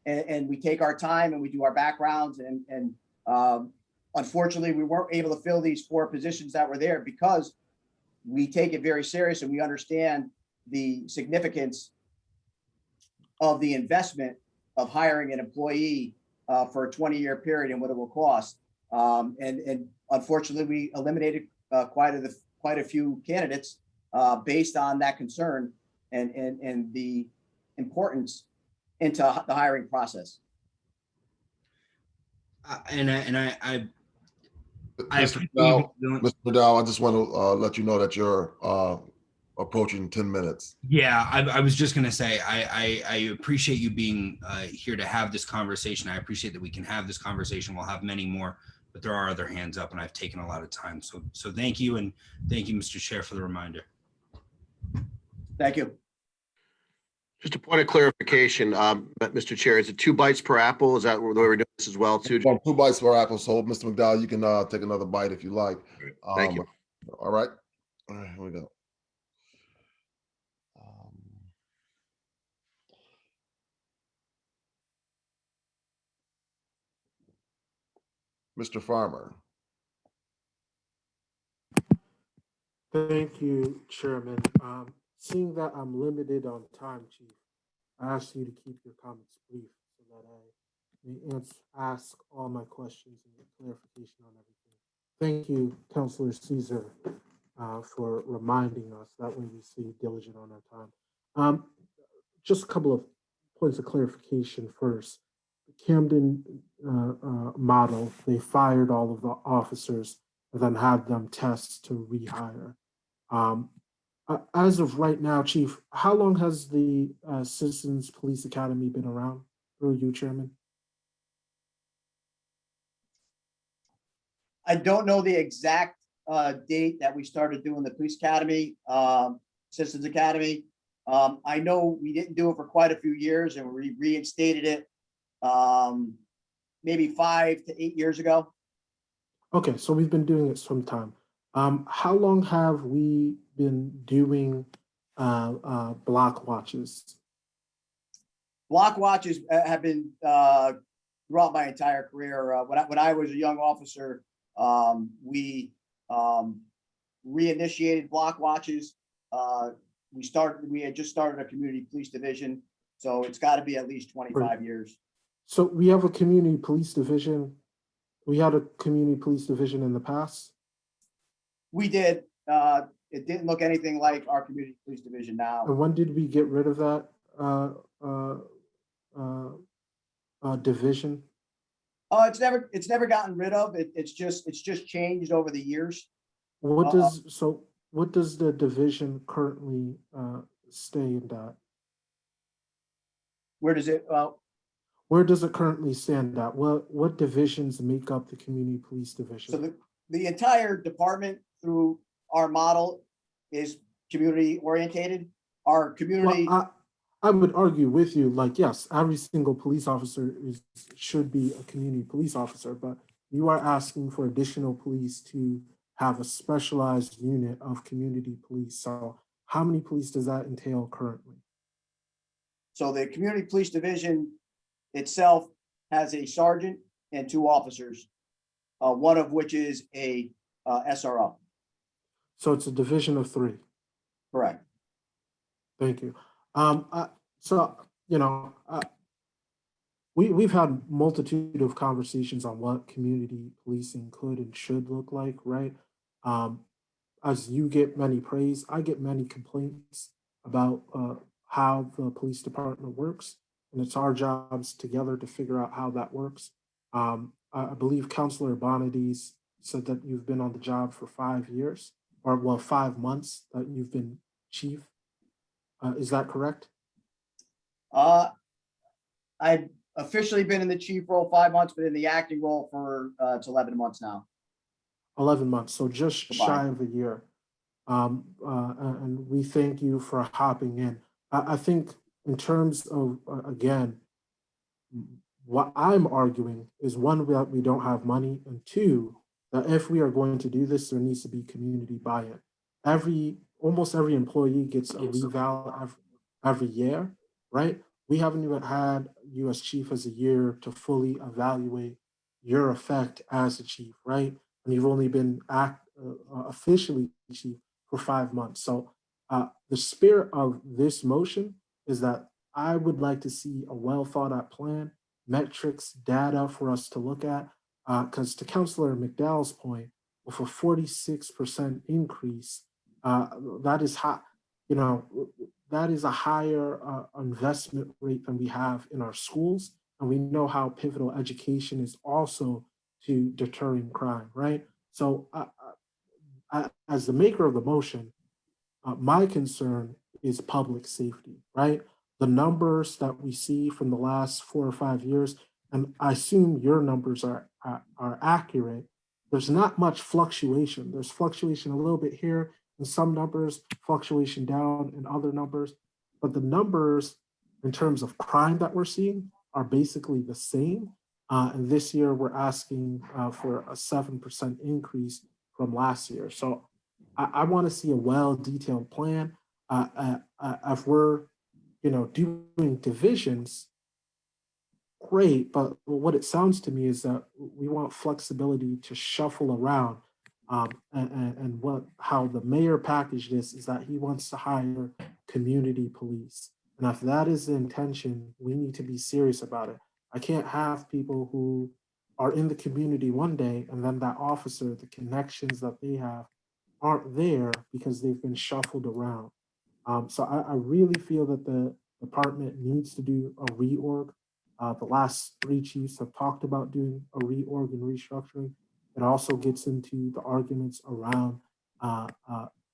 and we take our time and we do our backgrounds. And unfortunately, we weren't able to fill these 4 positions that were there because we take it very serious and we understand the significance of the investment of hiring an employee for a 20-year period and what it will cost. And unfortunately, we eliminated quite a few candidates based on that concern and the importance into the hiring process. Mr. McDowell, I just want to let you know that you're approaching 10 minutes. Yeah, I was just going to say, I appreciate you being here to have this conversation. I appreciate that we can have this conversation. We'll have many more, but there are other hands up and I've taken a lot of time. So thank you. And thank you, Mr. Chair, for the reminder. Thank you. Just a point of clarification, Mr. Chair, is it 2 bites per apple? Is that the way we're doing this as well too? 2 bites per apple. So Mr. McDowell, you can take another bite if you like. Thank you. All right, here we go. Mr. Farmer. Thank you, Chairman. Seeing that I'm limited on time, Chief, I ask you to keep your comments brief so that I may ask all my questions and get clarification on everything. Thank you, Councilor Caesar, for reminding us. That way we stay diligent on our time. Just a couple of points of clarification first. The Hamden model, they fired all of the officers and then had them test to rehire. As of right now, Chief, how long has the Citizens Police Academy been around through you, Chairman? I don't know the exact date that we started doing the Police Academy, Citizens Academy. I know we didn't do it for quite a few years and we reinstated it maybe 5 to 8 years ago. Okay, so we've been doing it some time. How long have we been doing block watches? Block watches have been throughout my entire career. When I was a young officer, we reinitiated block watches. We had just started a community police division, so it's got to be at least 25 years. So we have a community police division. We had a community police division in the past. We did. It didn't look anything like our community police division now. And when did we get rid of that division? It's never gotten rid of. It's just changed over the years. What does the division currently stand at? Where does it? Where does it currently stand at? What divisions make up the community police division? So the entire department through our model is community orientated. Our community. Well, I would argue with you, like, yes, every single police officer should be a community police officer, but you are asking for additional police to have a specialized unit of community police. So how many police does that entail currently? So the community police division itself has a sergeant and 2 officers, one of which is a SRO. So it's a division of 3. Correct. Thank you. So, we've had multitude of conversations on what community policing could and should look like, right? As you get many praise, I get many complaints about how the police department works, and it's our jobs together to figure out how that works. I believe Councilor Bonadies said that you've been on the job for 5 years, or 5 months that you've been chief. Is that correct? I've officially been in the chief role 5 months, but in the acting role for it's 11 months now. 11 months, so just shy of a year. And we thank you for hopping in. I think in terms of, again, what I'm arguing is 1, that we don't have money, and 2, that if we are going to do this, there needs to be community buy-in. Almost every employee gets a reval every year, right? We haven't even had you as chief as a year to fully evaluate your effect as a chief, right? And you've only been officially chief for 5 months. So the spirit of this motion is that I would like to see a well thought out plan, metrics, data for us to look at. Because to Councilor McDowell's point, with a 46% increase, that is high, that is a higher investment rate than we have in our schools. And we know how pivotal education is also to deterring crime, right? So as the maker of the motion, my concern is public safety, right? The numbers that we see from the last 4 or 5 years, and I assume your numbers are accurate, there's not much fluctuation. There's fluctuation a little bit here in some numbers, fluctuation down in other numbers, but the numbers in terms of crime that we're seeing are basically the same. And this year we're asking for a 7% increase from last year. So I want to see a well-detailed plan. If we're, doing divisions, great, but what it sounds to me is that we want flexibility to shuffle around. And how the mayor packaged this is that he wants to hire community police. And if that is the intention, we need to be serious about it. I can't have people who are in the community one day and then that officer, the connections that they have aren't there because they've been shuffled around. So I really feel that the department needs to do a reorg. The last 3 chiefs have talked about doing a reorg and restructuring. It also gets into the arguments around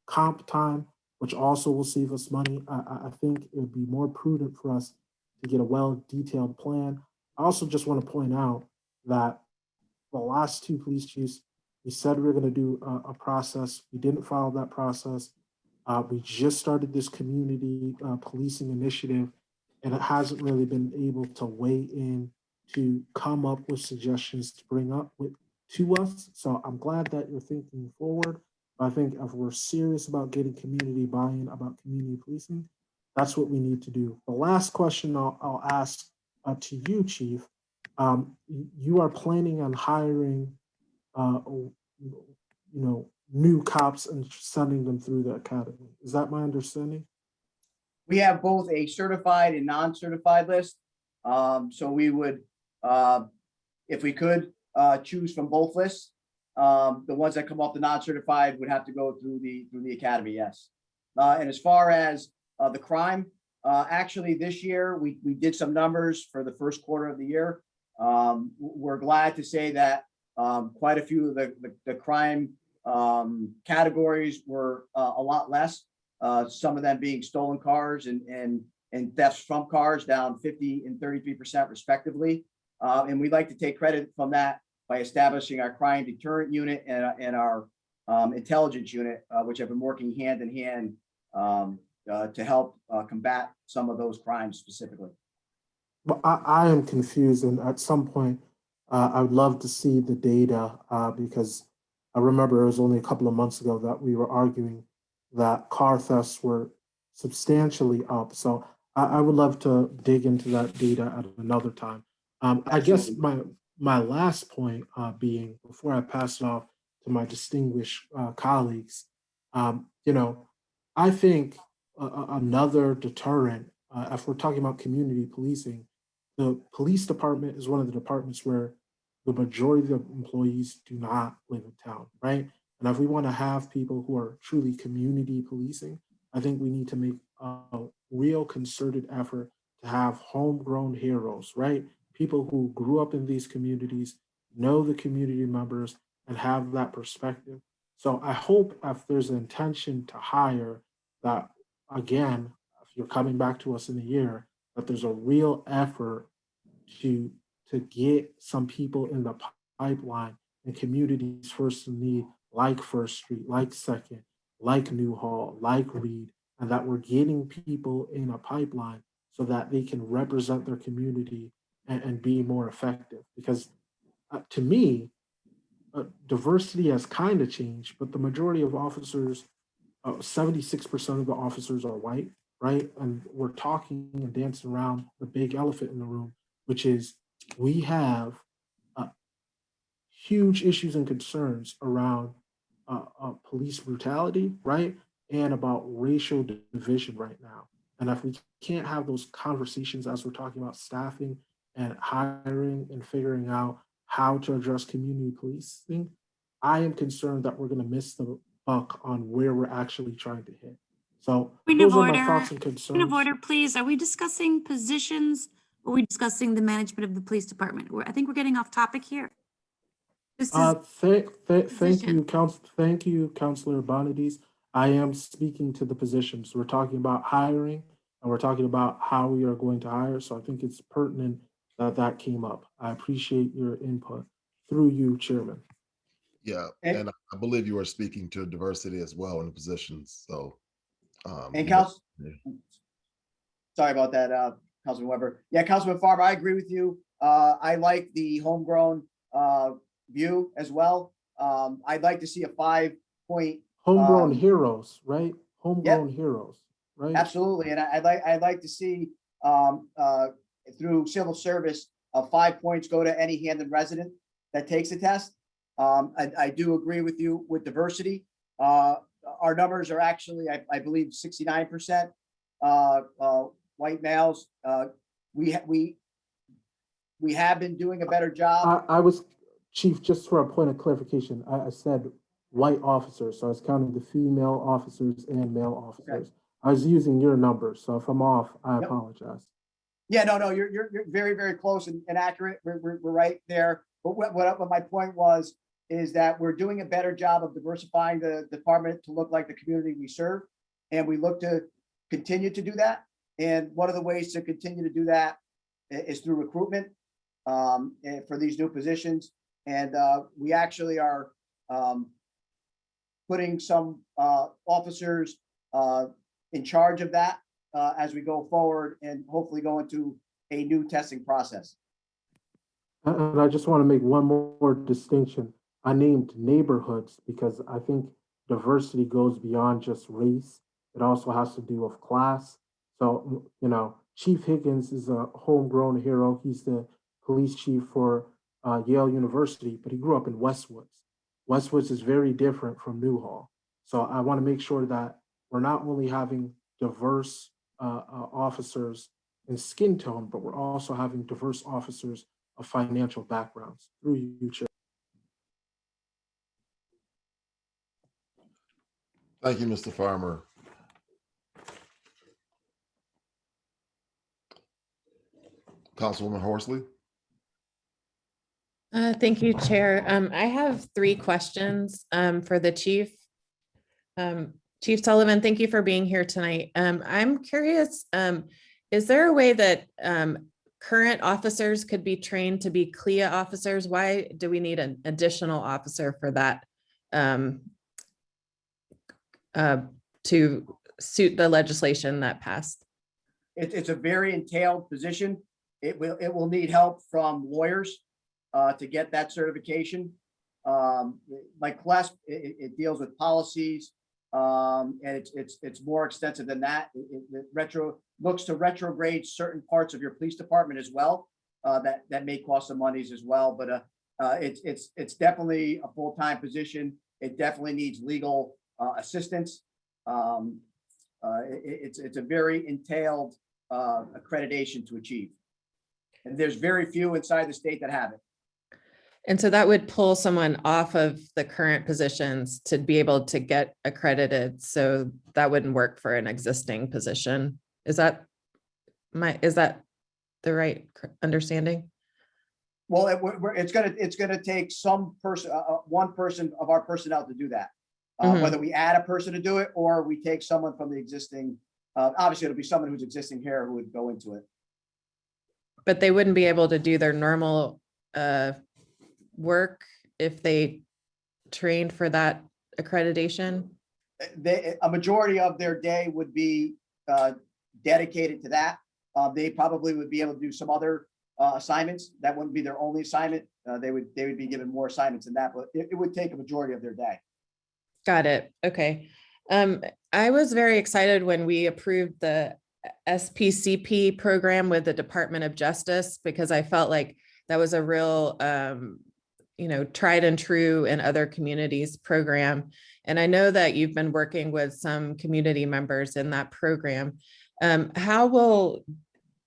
comp time, which also will save us money. I think it would be more prudent for us to get a well-detailed plan. I also just want to point out that the last 2 police chiefs, we said we were going to do a process. We didn't follow that process. We just started this community policing initiative, and it hasn't really been able to weigh in to come up with suggestions to bring up to us. So I'm glad that you're thinking forward. I think if we're serious about getting community buy-in about community policing, that's what we need to do. The last question I'll ask to you, Chief, you are planning on hiring, new cops and sending them through the academy. Is that my understanding? We have both a certified and non-certified list. So we would, if we could, choose from both lists. The ones that come off the non-certified would have to go through the academy, yes. And as far as the crime, actually this year, we did some numbers for the first quarter of the year. We're glad to say that quite a few of the crime categories were a lot less. Some of them being stolen cars and thefts from cars, down 50 and 33% respectively. And we'd like to take credit from that by establishing our crime deterrent unit and our intelligence unit, which have been working hand in hand to help combat some of those crimes specifically. But I am confused, and at some point, I would love to see the data because I remember it was only a couple of months ago that we were arguing that car thefts were substantially up. So I would love to dig into that data at another time. I guess my last point being, before I pass it off to my distinguished colleagues, I think another deterrent, if we're talking about community policing, the police department is one of the departments where the majority of employees do not live in town, right? And if we want to have people who are truly community policing, I think we need to make a real concerted effort to have homegrown heroes, right? People who grew up in these communities, know the community members, and have that perspective. So I hope if there's an intention to hire that, again, if you're coming back to us in a year, that there's a real effort to get some people in the pipeline in communities first in need, like First Street, like Second, like Newhall, like Reed, and that we're getting people in a pipeline so that they can represent their community and be more effective. Because to me, diversity has kind of changed, but the majority of officers, 76% of the officers are white, right? And we're talking and dancing around the big elephant in the room, which is we have huge issues and concerns around police brutality, right? And about racial division right now. And if we can't have those conversations as we're talking about staffing and hiring and figuring out how to address community policing, I am concerned that we're going to miss the buck on where we're actually trying to hit. So those are my thoughts and concerns. Point of order, please. Are we discussing positions or are we discussing the management of the police department? I think we're getting off topic here. This is Thank you, Councilor Bonadies. I am speaking to the positions. We're talking about hiring and we're talking about how we are going to hire. So I think it's pertinent that that came up. I appreciate your input through you, Chairman. Yeah, and I believe you are speaking to diversity as well in the positions. So, and sorry about that, Councilman Weber. Yeah, Councilman Farber, I agree with you. I like the homegrown view as well. I'd like to see a 5-point homegrown heroes, right? Homegrown heroes, right? Absolutely, and I'd like to see through civil service 5 points go to any Hamden resident that takes the test. I do agree with you with diversity. Our numbers are actually, I believe, 69% white males. We have been doing a better job. I was, Chief, just for a point of clarification, I said white officers, so I was counting the female officers and male officers. Okay. I was using your numbers, so if I'm off, I apologize. Yeah, no, you're very, very close and accurate. We're right there. But what my point was is that we're doing a better job of diversifying the department to look like the community we serve, and we look to continue to do that. And one of the ways to continue to do that is through recruitment for these new positions. And we actually are putting some officers in charge of that as we go forward and hopefully go into a new testing process. And I just want to make one more distinction. I named neighborhoods because I think diversity goes beyond just race. It also has to do with class. So, Chief Higgins is a homegrown hero. He's the police chief for Yale University, but he grew up in Westwoods. Westwoods is very different from Newhall. So I want to make sure that we're not only having diverse officers in skin tone, but we're also having diverse officers of financial backgrounds. Through you, Chair. Thank you, Mr. Farmer. Councilwoman Horsley. Thank you, Chair. I have 3 questions for the chief. Chief Sullivan, thank you for being here tonight. I'm curious, is there a way that current officers could be trained to be CLIA officers? Why do we need an additional officer for that to suit the legislation that passed? It's a very entailed position. It will need help from lawyers to get that certification. Like CLESP, it deals with policies, and it's more extensive than that. It looks to retrograde certain parts of your police department as well. That may cost some monies as well, but it's definitely a full-time position. It definitely needs legal assistance. It's a very entailed accreditation to achieve, and there's very few inside the state that have it. And so that would pull someone off of the current positions to be able to get accredited. So that wouldn't work for an existing position. Is that the right understanding? Well, it's gonna take some person, one person of our personnel to do that. Whether we add a person to do it or we take someone from the existing, obviously it'll be someone who's existing here who would go into it. But they wouldn't be able to do their normal work if they trained for that accreditation? A majority of their day would be dedicated to that. They probably would be able to do some other assignments. That wouldn't be their only assignment. They would be given more assignments than that, but it would take a majority of their day. Got it. Okay. I was very excited when we approved the SPCP program with the Department of Justice, because I felt like that was a real tried and true in other communities program. And I know that you've been working with some community members in that program. How will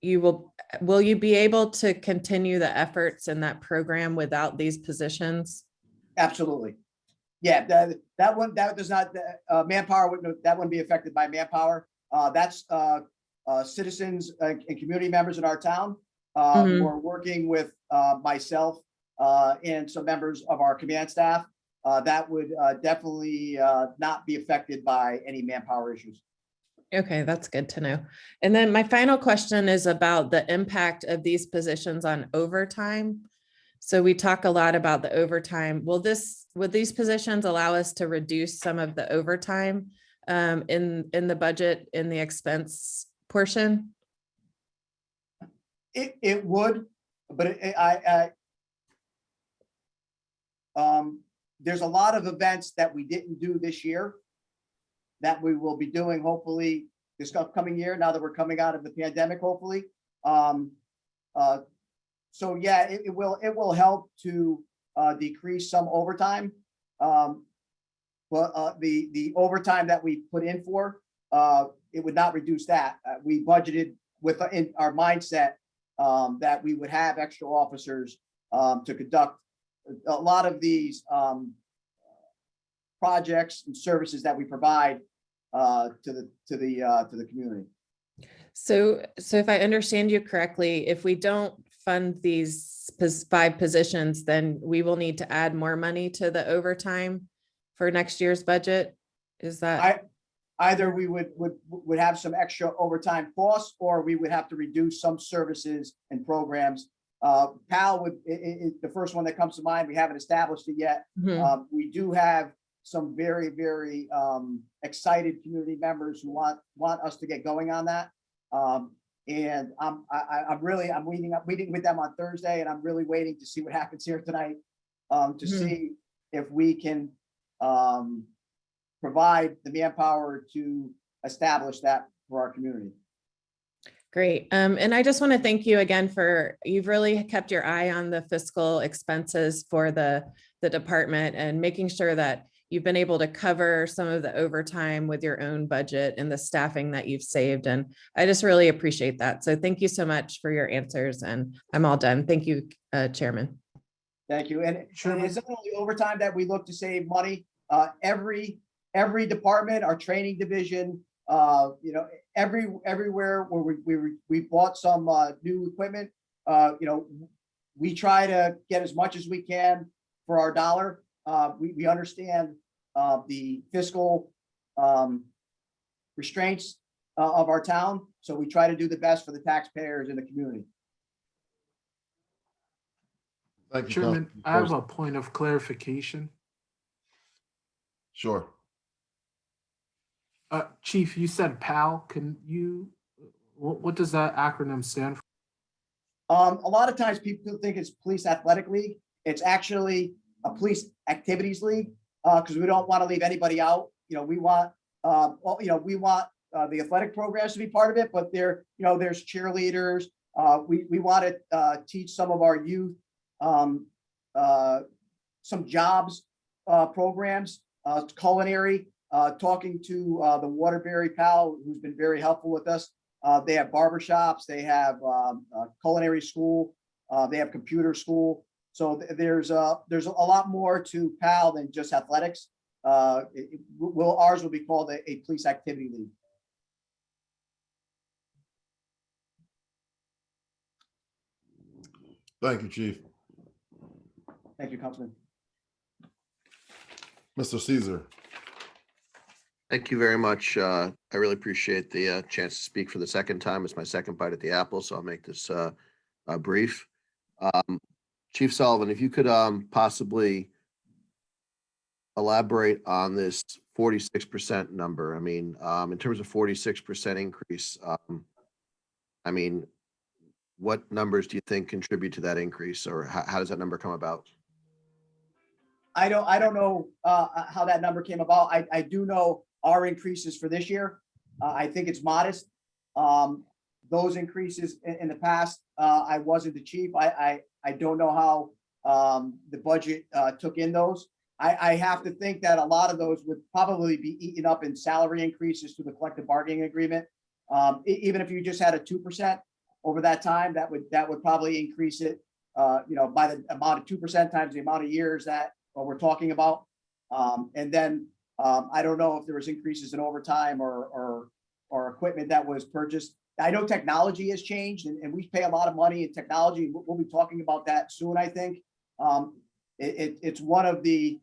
you be able to continue the efforts in that program without these positions? Absolutely. Yeah, that does not, manpower wouldn't be affected by manpower. That's citizens and community members in our town who are working with myself and some members of our command staff. That would definitely not be affected by any manpower issues. Okay, that's good to know. And then my final question is about the impact of these positions on overtime. So we talk a lot about the overtime. Would these positions allow us to reduce some of the overtime in the budget, in the expense portion? It would, but there's a lot of events that we didn't do this year that we will be doing hopefully this upcoming year, now that we're coming out of the pandemic, hopefully. So yeah, it will help to decrease some overtime. But the overtime that we put in for, it would not reduce that. We budgeted in our mindset that we would have extra officers to conduct a lot of these projects and services that we provide to the community. So if I understand you correctly, if we don't fund these 5 positions, then we will need to add more money to the overtime for next year's budget. Is that? Either we would have some extra overtime costs, or we would have to reduce some services and programs. PAL is the first one that comes to mind. We haven't established it yet. We do have some very, very excited community members who want us to get going on that. And I'm meeting with them on Thursday, and I'm really waiting to see what happens here tonight to see if we can provide the manpower to establish that for our community. Great. And I just want to thank you again you've really kept your eye on the fiscal expenses for the the department and making sure that you've been able to cover some of the overtime with your own budget and the staffing that you've saved. And I just really appreciate that. So thank you so much for your answers, and I'm all done. Thank you, Chairman. Thank you. And it's not only overtime that we look to save money. Every department, our training division, everywhere where we bought some new equipment, we try to get as much as we can for our dollar. We understand the fiscal restraints of our town, so we try to do the best for the taxpayers in the community. Thank you, Chairman, Councilman I have Percy. a point of clarification. Sure. Chief, you said PAL. Can you, what does that acronym stand for? A lot of times people think it's Police Athletic League. It's actually a Police Activities League, because we don't want to leave anybody out. We want, the athletic programs to be part of it, but there's cheerleaders. We want to teach some of our youth some jobs programs, culinary, talking to the Waterbury PAL, who's been very helpful with us. They have barbershops, they have culinary school, they have computer school. So there's a lot more to PAL than just athletics. Ours will be called a police activity league. Thank you, Chief. Thank you, Councilman. Mr. Caesar. Thank you very much. I really appreciate the chance to speak for the second time. It's my second bite at the apple, so I'll make this brief. Chief Sullivan, if you could possibly elaborate on this 46% number. I mean, in terms of 46% increase, I mean, what numbers do you think contribute to that increase, or how does that number come about? I don't know how that number came about. I do know our increases for this year. I think it's modest. Those increases in the past, I wasn't the chief. I don't know how the budget took in those. I have to think that a lot of those would probably be eaten up in salary increases through the collective bargaining agreement. Even if you just had a 2% over that time, that would probably increase it, by the amount of 2% times the amount of years that we're talking about. And then I don't know if there was increases in overtime or equipment that was purchased. I know technology has changed, and we pay a lot of money in technology. We'll be talking about that soon, I think. It's one of the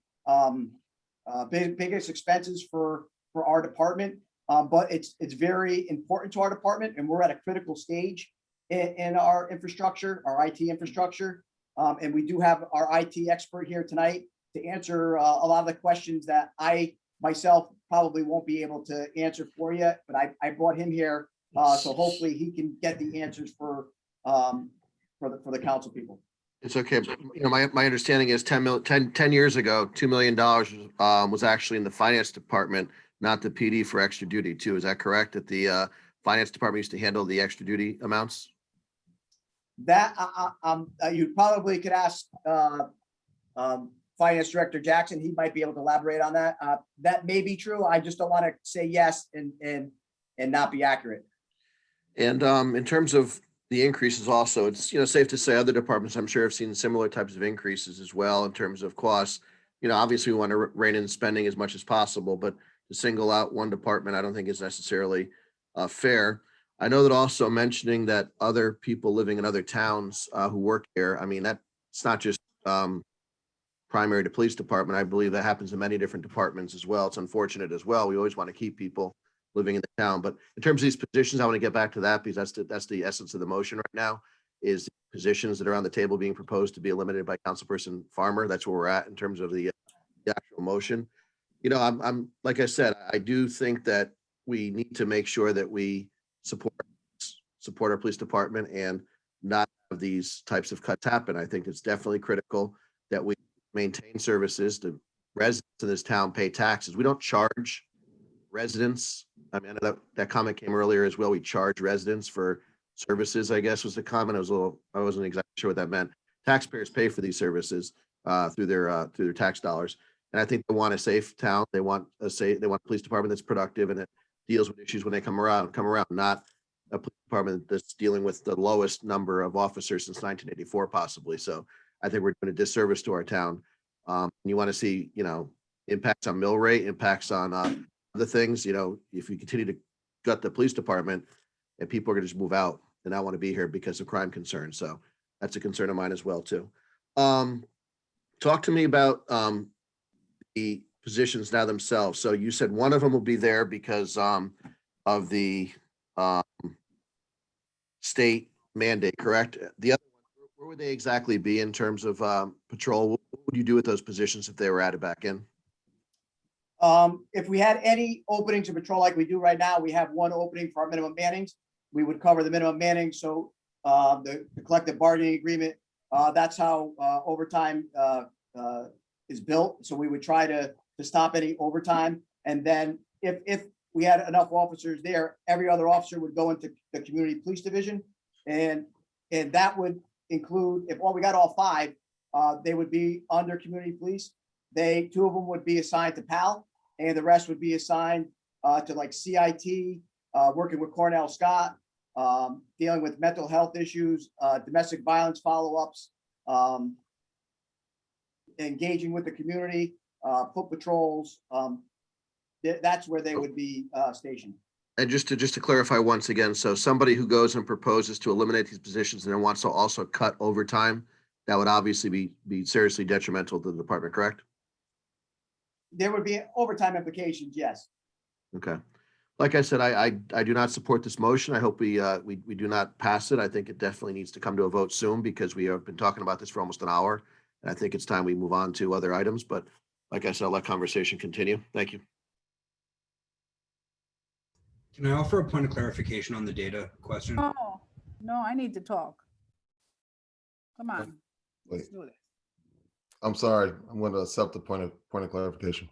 biggest expenses for our department, but it's very important to our department, and we're at a critical stage in our infrastructure, our IT infrastructure. And we do have our IT expert here tonight to answer a lot of the questions that I myself probably won't be able to answer for you, but I brought him here, so hopefully he can get the answers for the council people. It's okay. But, my understanding is 10 years ago, $2 million was actually in the finance department, not the PD for extra duty too. Is that correct? That the finance department used to handle the extra duty amounts? That you probably could ask Finance Director Jackson. He might be able to elaborate on that. That may be true. I just don't want to say yes and not be accurate. And in terms of the increases also, it's, safe to say other departments, I'm sure, have seen similar types of increases as well in terms of costs. Obviously we want to rein in spending as much as possible, but to single out one department, I don't think is necessarily fair. I know that also mentioning that other people living in other towns who work here, I mean, that's not just primary to police department. I believe that happens in many different departments as well. It's unfortunate as well. We always want to keep people living in the town. But in terms of these positions, I want to get back to that because that's the essence of the motion right now, is the positions that are on the table being proposed to be eliminated by Councilperson Farmer. That's where we're at in terms of the actual motion. I'm like I said, I do think that we need to make sure that we support our police department and not have these types of cuts happen. I think it's definitely critical that we maintain services. The residents of this town pay taxes. We don't charge residents. I mean, I know that comment came earlier as well. We charge residents for services, I guess was the comment. I wasn't exactly sure what that meant. Taxpayers pay for these services. through their tax dollars. And I think they want a safe town. They want a police department that's productive and that deals with issues when they come around, not a police department that's dealing with the lowest number of officers since 1984, possibly. So I think we're doing a disservice to our town. You want to see, impacts on mill rate, impacts on other things. If we continue to gut the police department, and people are going to just move out and not want to be here because of crime concerns. So that's a concern of mine as well too. Talk to me about the positions now themselves. So you said one of them will be there because of the state mandate, correct? The other one, where would they exactly be in terms of patrol? What would you do with those positions if they were added back in? If we had any openings in patrol like we do right now, we have one opening for our minimum mannings. We would cover the minimum manning. So the collective bargaining agreement, that's how overtime is built. So we would try to stop any overtime. And then if we had enough officers there, every other officer would go into the community police division. And that would include, if we got all 5, they would be under community police. 2 of them would be assigned to PAL, and the rest would be assigned to like CIT, working with Cornell Scott, dealing with mental health issues, domestic violence follow-ups, engaging with the community, foot patrols. That's where they would be stationed. And just to clarify once again, so somebody who goes and proposes to eliminate these positions and then wants to also cut overtime, that would obviously be seriously detrimental to the department, correct? There would be overtime implications, yes. Okay. Like I said, I do not support this motion. I hope we do not pass it. I think it definitely needs to come to a vote soon because we have been talking about this for almost an hour. And I think it's time we move on to other items. But like I said, I'll let conversation continue. Thank you. Can I offer a point of clarification on the data question? Oh, no, I need to talk. Come on. Wait. Let's do this. I'm sorry. I'm going to accept the point of clarification.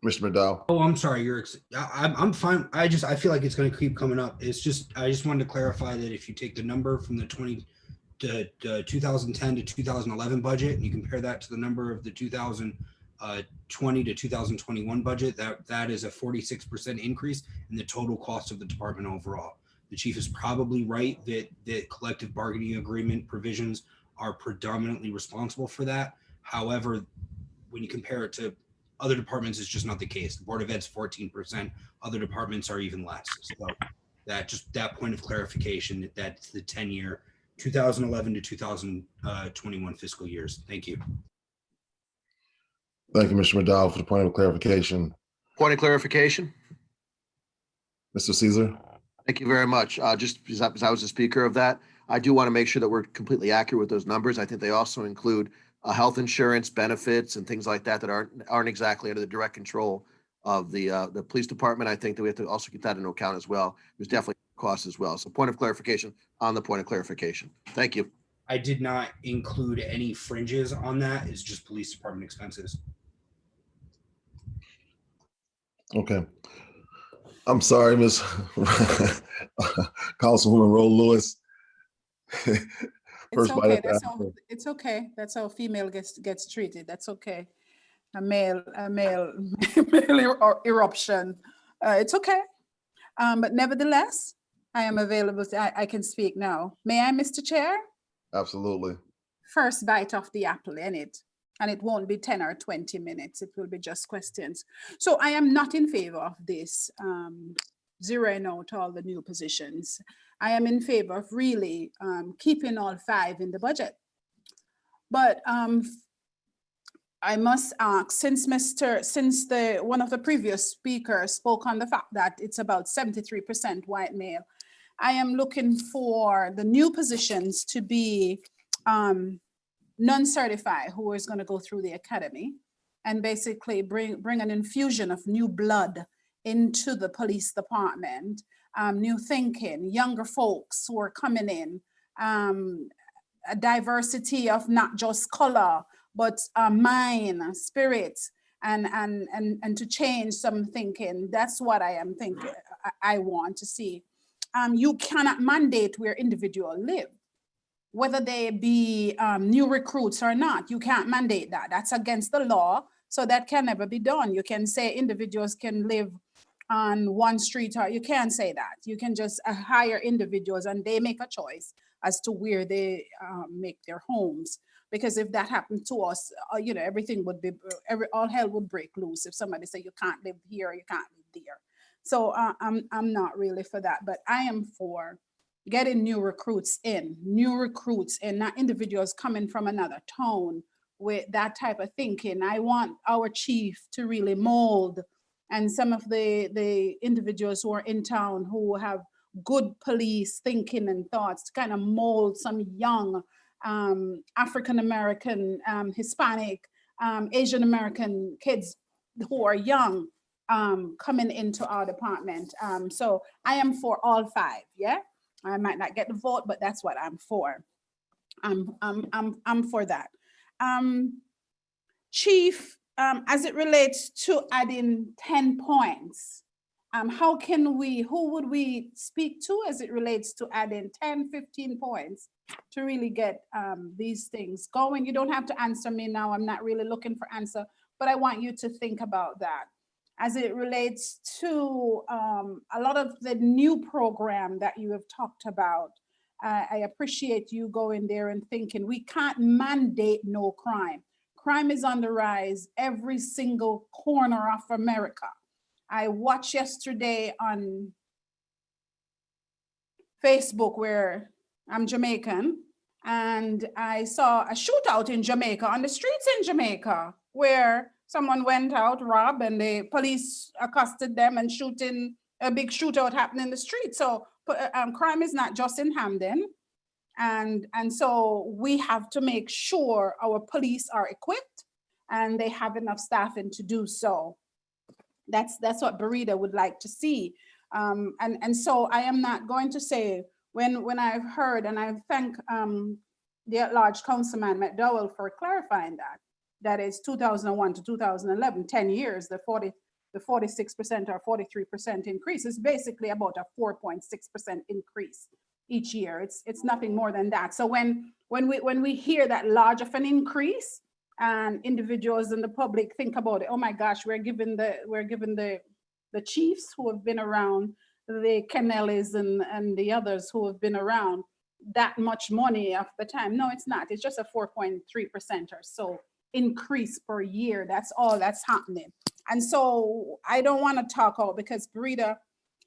Mr. McDowell. Oh, I'm sorry. I'm fine. I feel like it's going to keep coming up. I just wanted to clarify that if you take the number from the 2010 to 2011 budget and you compare that to the number of the 2020 to 2021 budget, that is a 46% increase in the total cost of the department overall. The chief is probably right that collective bargaining agreement provisions are predominantly responsible for that. However, when you compare it to other departments, it's just not the case. The Board of Ed's 14%, other departments are even less. So that point of clarification, that's the 10-year 2011 to 2021 fiscal years. Thank you. Thank you, Mr. McDowell, for the point of clarification. Point of clarification. Mr. Caesar. Thank you very much. Just because I was the speaker of that, I do want to make sure that we're completely accurate with those numbers. I think they also include health insurance benefits and things like that aren't exactly under the direct control of the police department. I think that we have to also get that into account as well. There's definitely costs as well. So point of clarification on the point of clarification. Thank you. I did not include any fringes on that. It's just police department expenses. Okay. I'm sorry, Ms. Councilwoman Roll Lewis. It's okay. It's okay. That's how a female gets treated. That's okay. A male eruption. It's okay. But nevertheless, I am available. I can speak now. May I, Mr. Chair? Absolutely. First bite of the apple, innit? And it won't be 10 or 20 minutes. It will be just questions. So I am not in favor of this zeroing out all the new positions. I am in favor of really keeping all 5 in the budget. But I must ask, since one of the previous speakers spoke on the fact that it's about 73% white male, I am looking for the new positions to be non-certified, who is going to go through the academy and basically bring an infusion of new blood into the police department, new thinking, younger folks who are coming in, a diversity of not just color, but mind, spirit, and to change some thinking. That's what I am thinking. I want to see. You cannot mandate where individuals live. whether they be new recruits or not. You can't mandate that. That's against the law. So that can never be done. You can say individuals can live on one street, or you can't say that. You can just hire individuals and they make a choice as to where they make their homes. Because if that happened to us, you know, everything would be, all hell would break loose if somebody say you can't live here, you can't live there. So I'm not really for that, but I am for getting new recruits in, not individuals coming from another town with that type of thinking. I want our chief to really mold, and some of the individuals who are in town who have good police thinking and thoughts to kind of mold some young African-American, Hispanic, Asian-American kids who are young coming into our department. So I am for all 5, yeah? I might not get the vote, but that's what I'm for. I'm for that. Chief, as it relates to adding 10 points, who would we speak to as it relates to adding 10, 15 points to really get these things going? You don't have to answer me now. I'm not really looking for answer, but I want you to think about that. As it relates to a lot of the new program that you have talked about, I appreciate you going there and thinking we can't mandate no crime. Crime is on the rise every single corner of America. I watched yesterday on Facebook, where I'm Jamaican, and I saw a shootout in Jamaica, on the streets in Jamaica, where someone went out, robbed, and the police accosted them, and a big shootout happened in the street. So crime is not just in Hamden. And so we have to make sure our police are equipped and they have enough staffing to do so. That's what Burita would like to see. And so I am not going to say, when I've heard, and I thank the at-large Councilman McDowell for clarifying that is 2001 to 2011, 10 years, the 46% or 43% increase is basically about a 4.6% increase each year. It's nothing more than that. So when we hear that large of an increase, and individuals in the public think about it, oh my gosh, we're giving the chiefs who have been around, the Kennelys and the others who have been around, that much money of the time. No, it's not. It's just a 4.3% or so increase per year. That's all that's happening. And so I don't want to talk out, because Burita,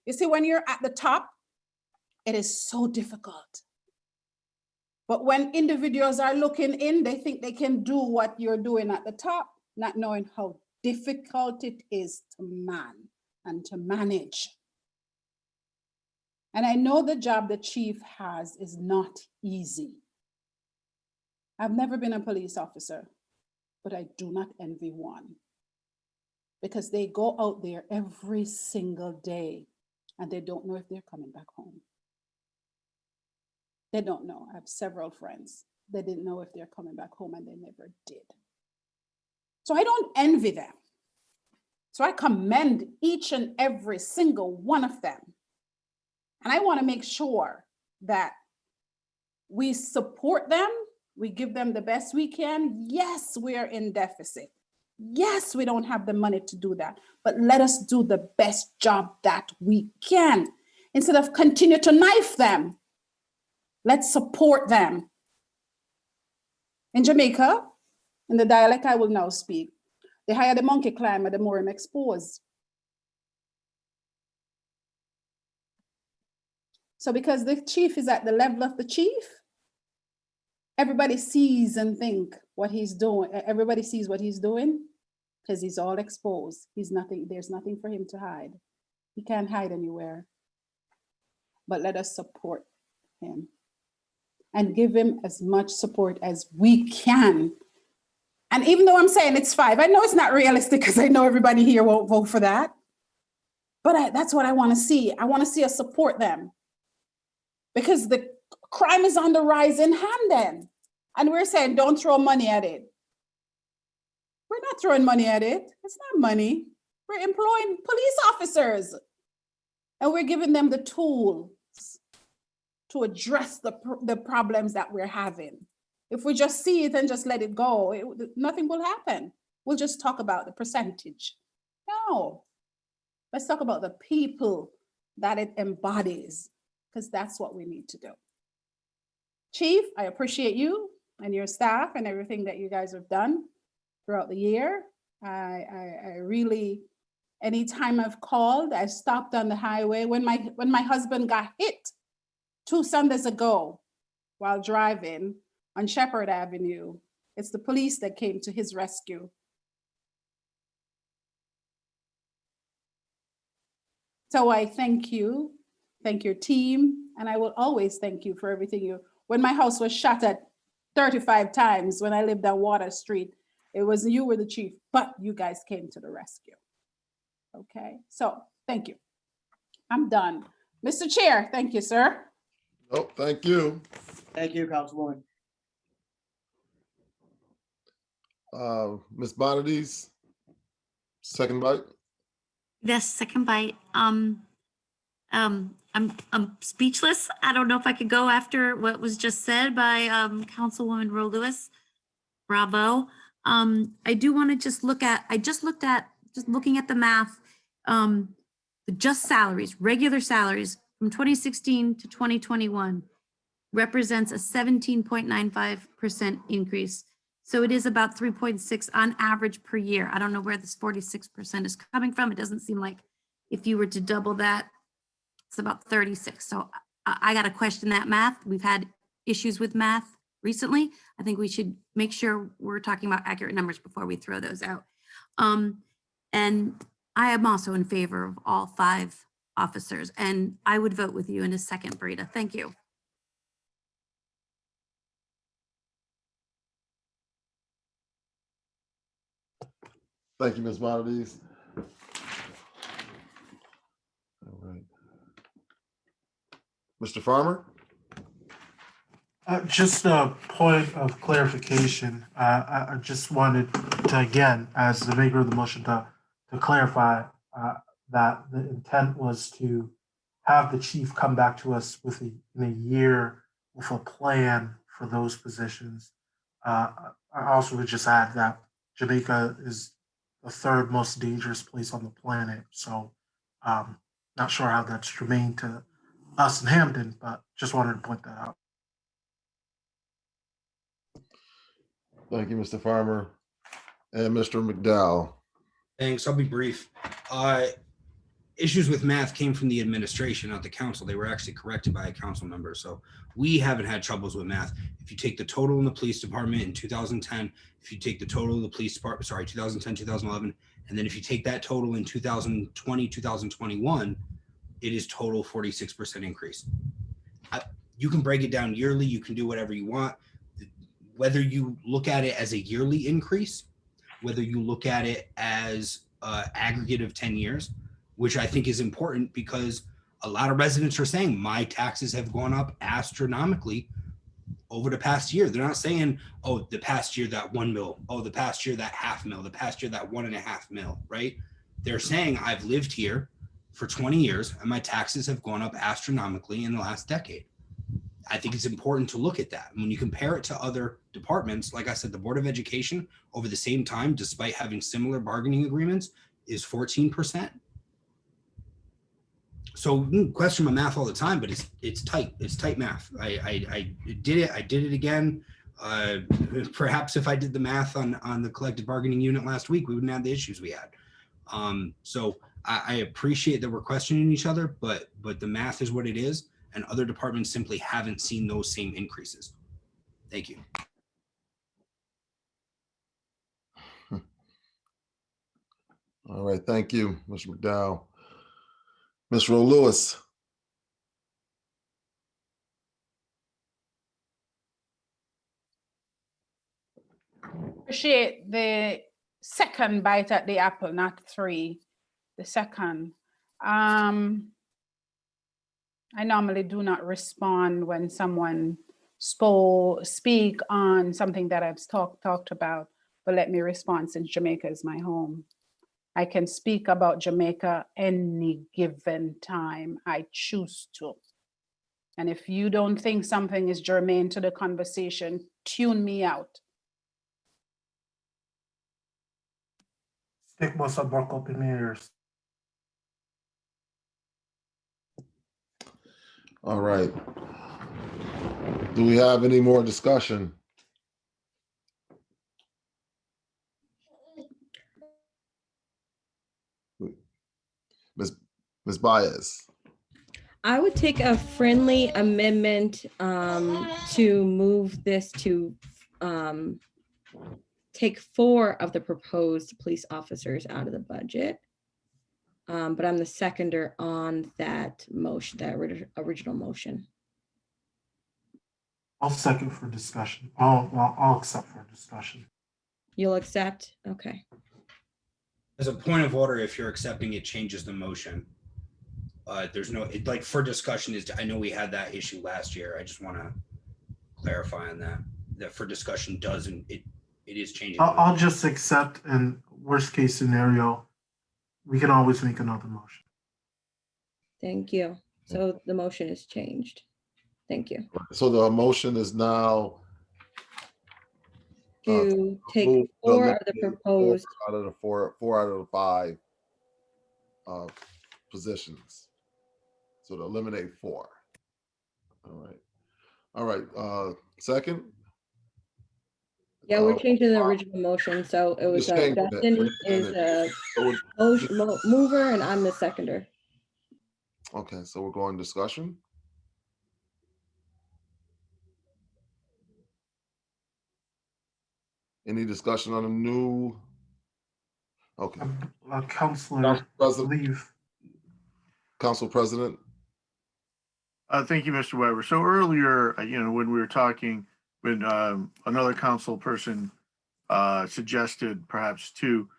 you see, when you're at the top, it is so difficult. But when individuals are looking in, they think they can do what you're doing at the top, not knowing how difficult it is to man and to manage. And I know the job the chief has is not easy. I've never been a police officer, but I do not envy one, because they go out there every single day and they don't know if they're coming back home. They don't know. I have several friends. They didn't know if they're coming back home, and they never did. So I don't envy them. So I commend each and every single one of them. And I want to make sure that we support them. We give them the best we can. Yes, we're in deficit. Yes, we don't have the money to do that, but let us do the best job that we can. Instead of continue to knife them, let's support them. In Jamaica, in the dialect I will now speak, the higher the monkey climber, the more I'm exposed. So because the chief is at the level of the chief, everybody sees and think what he's doing. Everybody sees what he's doing because he's all exposed. He's nothing, there's nothing for him to hide. He can't hide anywhere. But let us support him and give him as much support as we can. And even though I'm saying it's 5, I know it's not realistic, because I know everybody here won't vote for that. But that's what I want to see. I want to see us support them, because the crime is on the rise in Hamden. And we're saying, don't throw money at it. We're not throwing money at it. It's not money. We're employing police officers. And we're giving them the tools to address the problems that we're having. If we just see it and just let it go, nothing will happen. We'll just talk about the percentage. No, let's talk about the people that it embodies, because that's what we need to do. Chief, I appreciate you and your staff and everything that you guys have done throughout the year. I really, anytime I've called, I stopped on the highway. When my husband got hit 2 Sundays ago while driving on Shepherd Avenue, it's the police that came to his rescue. So I thank you, thank your team, and I will always thank you for everything you. When my house was shot at 35 times when I lived on Water Street, it was you were the chief, but you guys came to the rescue. Okay, so thank you. I'm done. Mr. Chair, thank you, sir. Oh, thank you. Thank you, Councilwoman. Ms. Bonadies, second bite. Yes, second bite. I'm speechless. I don't know if I could go after what was just said by Councilwoman Roe Lewis. Bravo. I do want to just look at, just looking at the math, just salaries, regular salaries from 2016 to 2021 represents a 17.95% increase. So it is about 3.6 on average per year. I don't know where this 46% is coming from. It doesn't seem like if you were to double that, it's about 36. So I got to question that math. We've had issues with math recently. I think we should make sure we're talking about accurate numbers before we throw those out. And I am also in favor of all 5 officers, and I would vote with you in a second, Brita. Thank you. Thank you, Ms. Bonadies. All right. Mr. Farmer? Just a point of clarification. I just wanted to, again, as the maker of the motion, to clarify that the intent was to have the chief come back to us in a year with a plan for those positions. I also would just add that Jamaica is the 3rd most dangerous place on the planet. So not sure how that's germane to us in Hamden, but just wanted to point that out. Thank you, Mr. Farmer. And Mr. McDowell. Thanks. I'll be brief. Issues with math came from the administration, not the council. They were actually corrected by a council member. So we haven't had troubles with math. If you take the total in the police department in 2010, if you take the total of the police department, 2010, 2011, and then if you take that total in 2020, 2021, it is total 46% increase. You can break it down yearly. You can do whatever you want. Whether you look at it as a yearly increase, whether you look at it as an aggregate of 10 years, which I think is important because a lot of residents are saying my taxes have gone up astronomically over the past year. They're not saying, oh, the past year that 1 mil, oh, the past year that half mil, the past year that 1.5 mil, right? They're saying I've lived here for 20 years and my taxes have gone up astronomically in the last decade. I think it's important to look at that. When you compare it to other departments, like I said, the Board of Education over the same time, despite having similar bargaining agreements, is 14%. So question my math all the time, but it's tight. It's tight math. I did it. I did it again. Perhaps if I did the math on the collective bargaining unit last week, we wouldn't have the issues we had. So I appreciate that we're questioning each other, but the math is what it is. And other departments simply haven't seen those same increases. Thank you. All right, thank you, Mr. McDowell. Ms. Roe Lewis. Appreciate the second bite at the apple, not 3, the second. I normally do not respond when someone speak on something that I've talked about, but let me respond since Jamaica is my home. I can speak about Jamaica any given time I choose to. And if you don't think something is germane to the conversation, tune me out. Stick mo sa bark open mirrors. All right. Do we have any more discussion? Ms. Baez. I would take a friendly amendment to move this to take 4 of the proposed police officers out of the budget. But I'm the seconder on that motion, that original motion. I'll second for discussion. I'll accept for discussion. You'll accept? Okay. As a point of order, if you're accepting, it changes the motion. There's no, like for discussion is, I know we had that issue last year. I just want to clarify on that for discussion doesn't, it is changing. I'll just accept, and worst case scenario, we can always make another motion. Thank you. So the motion is changed. Thank you. So the motion is now To take move to 4 of the eliminate proposed. 4 out of the 4 out of the 5 positions. So to eliminate 4. All right. Second. Yeah, we're changing the original motion. So it was Just changing it. Justin is a mover and I'm the seconder. Okay, so we're going discussion. Any discussion on a new? Okay. Councilor, leave. Council President. Thank you, Mr. Weber. So earlier, when we were talking, when another council person suggested perhaps 2,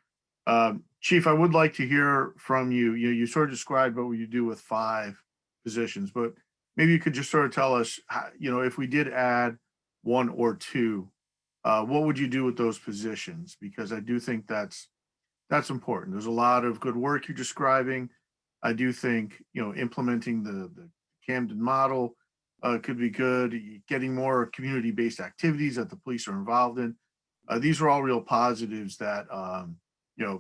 Chief, I would like to hear from you. You sort of described what would you do with 5 positions, but maybe you could just sort of tell us, how, if we did add 1 or 2, what would you do with those positions? Because I do think that's important. There's a lot of good work you're describing. I do think, implementing the Hamden model could be good. Getting more community-based activities that the police are involved in. These are all real positives that,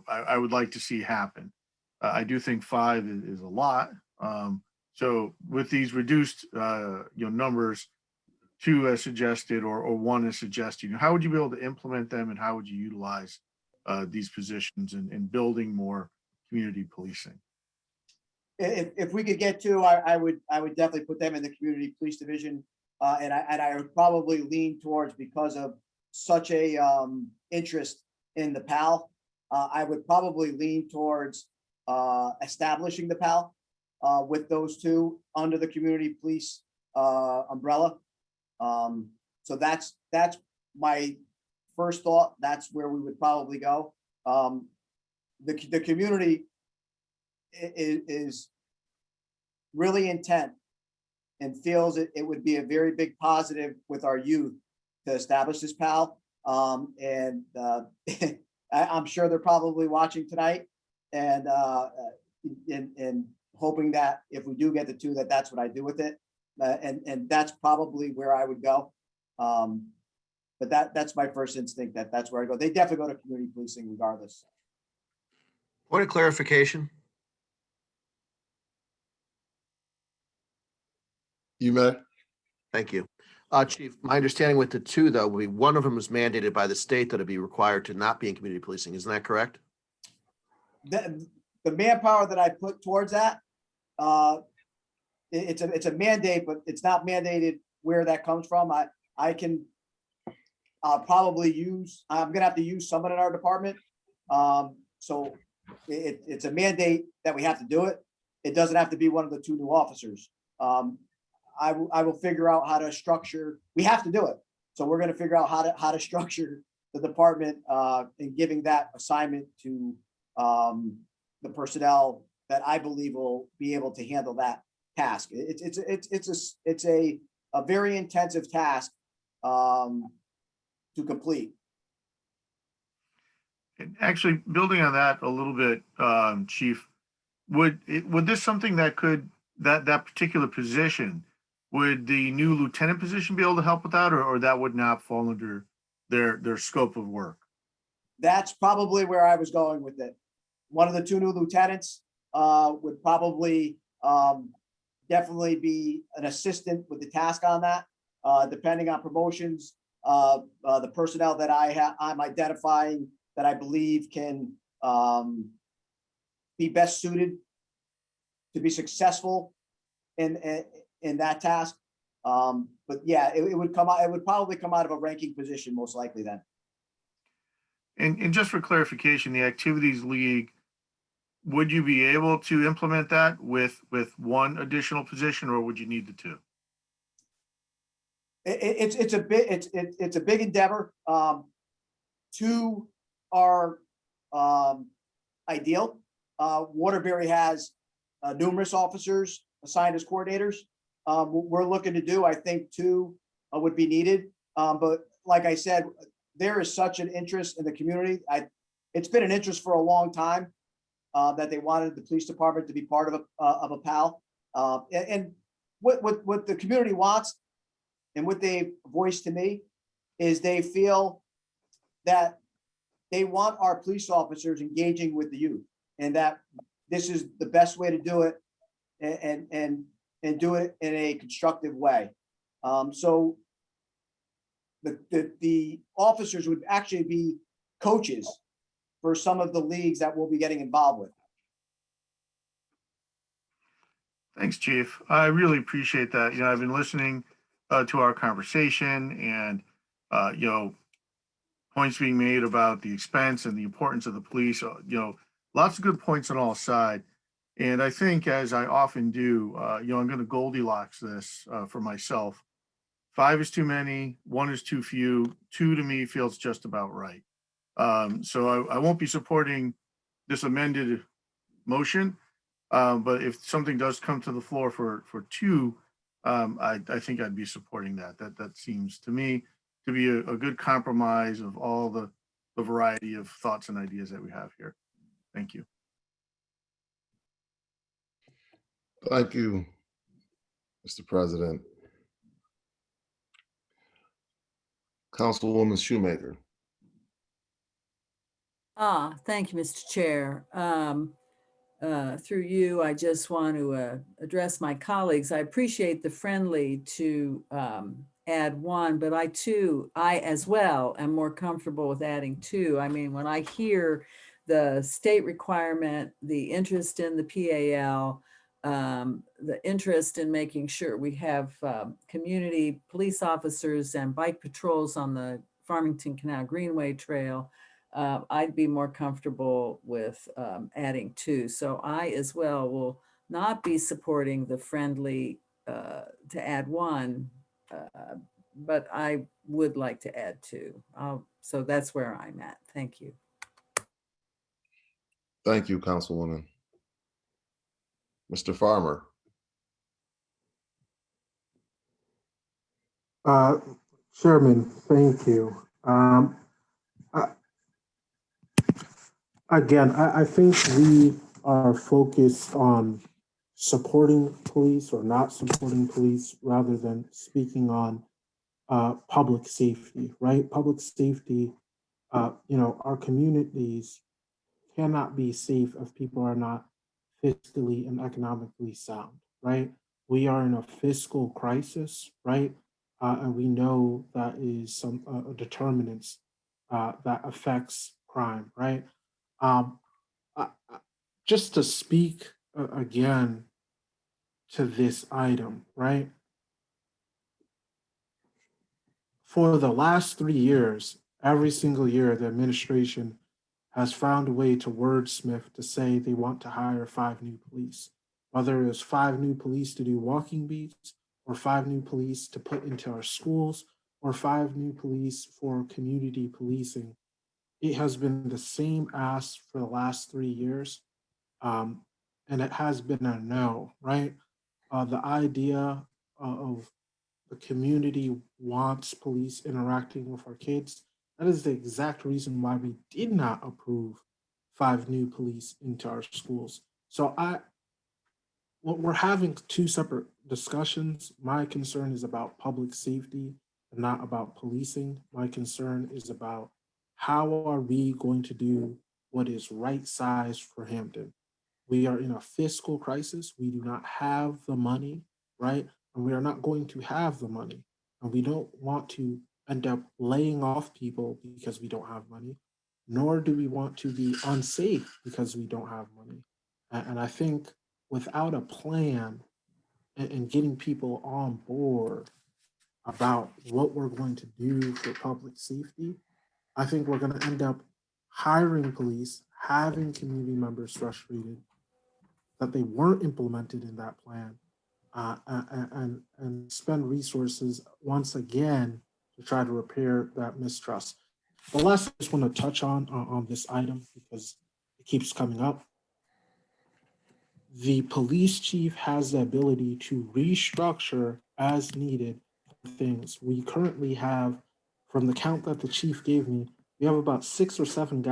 I would like to see happen. I do think 5 is a lot. So with these reduced, numbers, 2 as suggested or 1 as suggested, how would you be able to implement them and how would you utilize these positions in building more community policing? If we could get 2, I would definitely put them in the community police division. And I would probably lean towards, because of such a interest in the PAL, I would probably lean towards establishing the PAL with those 2 under the community police umbrella. So that's my first thought. That's where we would probably go. The community is really intent and feels it would be a very big positive with our youth to establish this PAL. And I'm sure they're probably watching tonight and hoping that if we do get the 2, that's what I do with it. And that's probably where I would go. But that's my first instinct, that's where I go. They definitely go to community policing regardless. Point of clarification. You may. Thank you. Chief, my understanding with the 2, though, would be one of them is mandated by the state that it'd be required to not be in community policing. Isn't that correct? The manpower that I put towards that, it's a mandate, but it's not mandated where that comes from. I'm gonna have to use someone in our department. So it's a mandate that we have to do it. It doesn't have to be one of the 2 new officers. I will figure out how to structure. We have to do it. So we're going to figure out how to structure the department in giving that assignment to the personnel that I believe will be able to handle that task. It's a very intensive task to complete. And actually, building on that a little bit, Chief, would this something that could that particular position, would the new lieutenant position be able to help with that, or that would not fall under their scope of work? That's probably where I was going with it. One of the two new lieutenants would probably definitely be an assistant with the task on that. Depending on promotions, the personnel that I'm identifying that I believe can be best suited to be successful in that task. But yeah, it would come out. It would probably come out of a ranking position, most likely then. And just for clarification, the activities league, would you be able to implement that with one additional position, or would you need the two? It's a big endeavor. Two are ideal. Waterbury has numerous officers assigned as coordinators. What we're looking to do, I think two would be needed. But like I said, there is such an interest in the community. It's been an interest for a long time that they wanted the police department to be part of a PAL. And what the community wants and what they voiced to me is they feel that they want our police officers engaging with the youth, and that this is the best way to do it, and do it in a constructive way. So the officers would actually be coaches for some of the leagues that we'll be getting involved with. Thanks, Chief. I really appreciate that. I've been listening to our conversation, and points being made about the expense and the importance of the police. Lots of good points on all sides. And I think, as I often do, I'm going to Goldilocks this for myself. 5 is too many, 1 is too few, 2 to me feels just about right. So I won't be supporting this amended motion, but if something does come to the floor for 2, I think I'd be supporting that. That seems to me to be a good compromise of all the variety of thoughts and ideas that we have here. Thank you. Thank you, Mr. President. Councilwoman Shoemaker. Thank you, Mr. Chair. Through you, I just want to address my colleagues. I appreciate the friendly to add 1, but I as well am more comfortable with adding 2. I mean, when I hear the state requirement, the interest in the PAL, the interest in making sure we have community police officers and bike patrols on the Farmington Canal Greenway Trail, I'd be more comfortable with adding 2. So I as well will not be supporting the friendly to add 1, but I would like to add 2. So that's where I'm at. Thank you. Thank you, Councilwoman. Mr. Farmer. Chairman, thank you. Again, I think we are focused on supporting police or not supporting police rather than speaking on public safety, right? Public safety, our communities cannot be safe if people are not fiscally and economically sound, right? We are in a fiscal crisis, right? And we know that is some determinants that affects crime, right? Just to speak again to this item, right? For the last 3 years, every single year, the administration has found a way to wordsmith to say they want to hire 5 new police, whether it was 5 new police to do walking beats, or 5 new police to put into our schools, or 5 new police for community policing. It has been the same ask for the last 3 years, and it has been a no, right? The idea of the community wants police interacting with our kids. That is the exact reason why we did not approve 5 new police into our schools. So we're having two separate discussions. My concern is about public safety and not about policing. My concern is about how are we going to do what is right size for Hampden? We are in a fiscal crisis. We do not have the money, right? And we are not going to have the money. And we don't want to end up laying off people because we don't have money, nor do we want to be unsafe because we don't have money. And I think without a plan and getting people on board about what we're going to do for public safety, I think we're going to end up hiring police, having community members frustrated that they weren't implemented in that plan, and spend resources once again to try to repair that mistrust. The last I just want to touch on this item because it keeps coming up. The police chief has the ability to restructure as needed things. We currently have, from the count that the chief gave me, we have about 6 or 7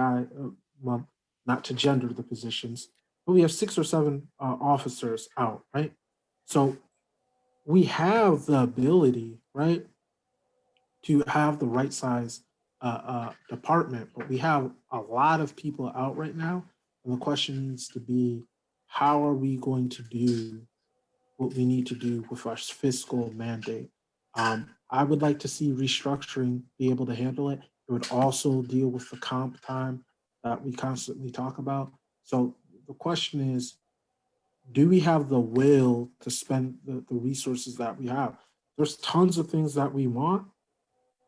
well, not to gender the positions, but we have 6 or 7 officers out, right? So we have the ability, right, to have the right size department, but we have a lot of people out right now. And the question needs to be, how are we going to do what we need to do with our fiscal mandate? I would like to see restructuring be able to handle it. It would also deal with the comp time that we constantly talk about. So the question is, do we have the will to spend the resources that we have? There's tons of things that we want,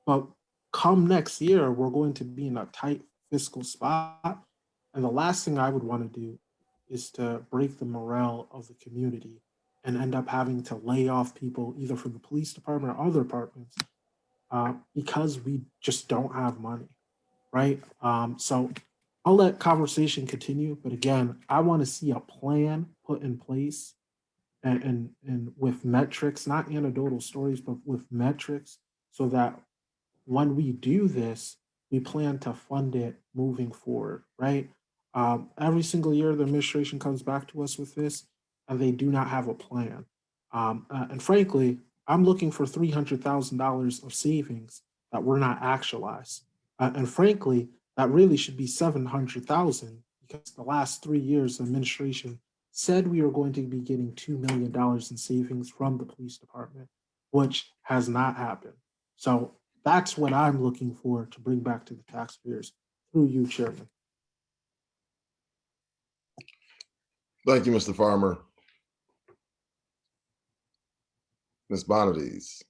but come next year, we're going to be in a tight fiscal spot. And the last thing I would want to do is to break the morale of the community and end up having to lay off people either from the police department or other departments because we just don't have money, right? So I'll let conversation continue, but again, I want to see a plan put in place and with metrics, not anecdotal stories, but with metrics so that when we do this, we plan to fund it moving forward, right? Every single year, the administration comes back to us with this, and they do not have a plan. And frankly, I'm looking for $300,000 of savings that were not actualized. And frankly, that really should be 700,000 because the last 3 years, the administration said we were going to be getting $2 million in savings from the police department, which has not happened. So that's what I'm looking for to bring back to the taxpayers through you, Chairman. Thank you, Mr. Farmer. Ms. Bonadies.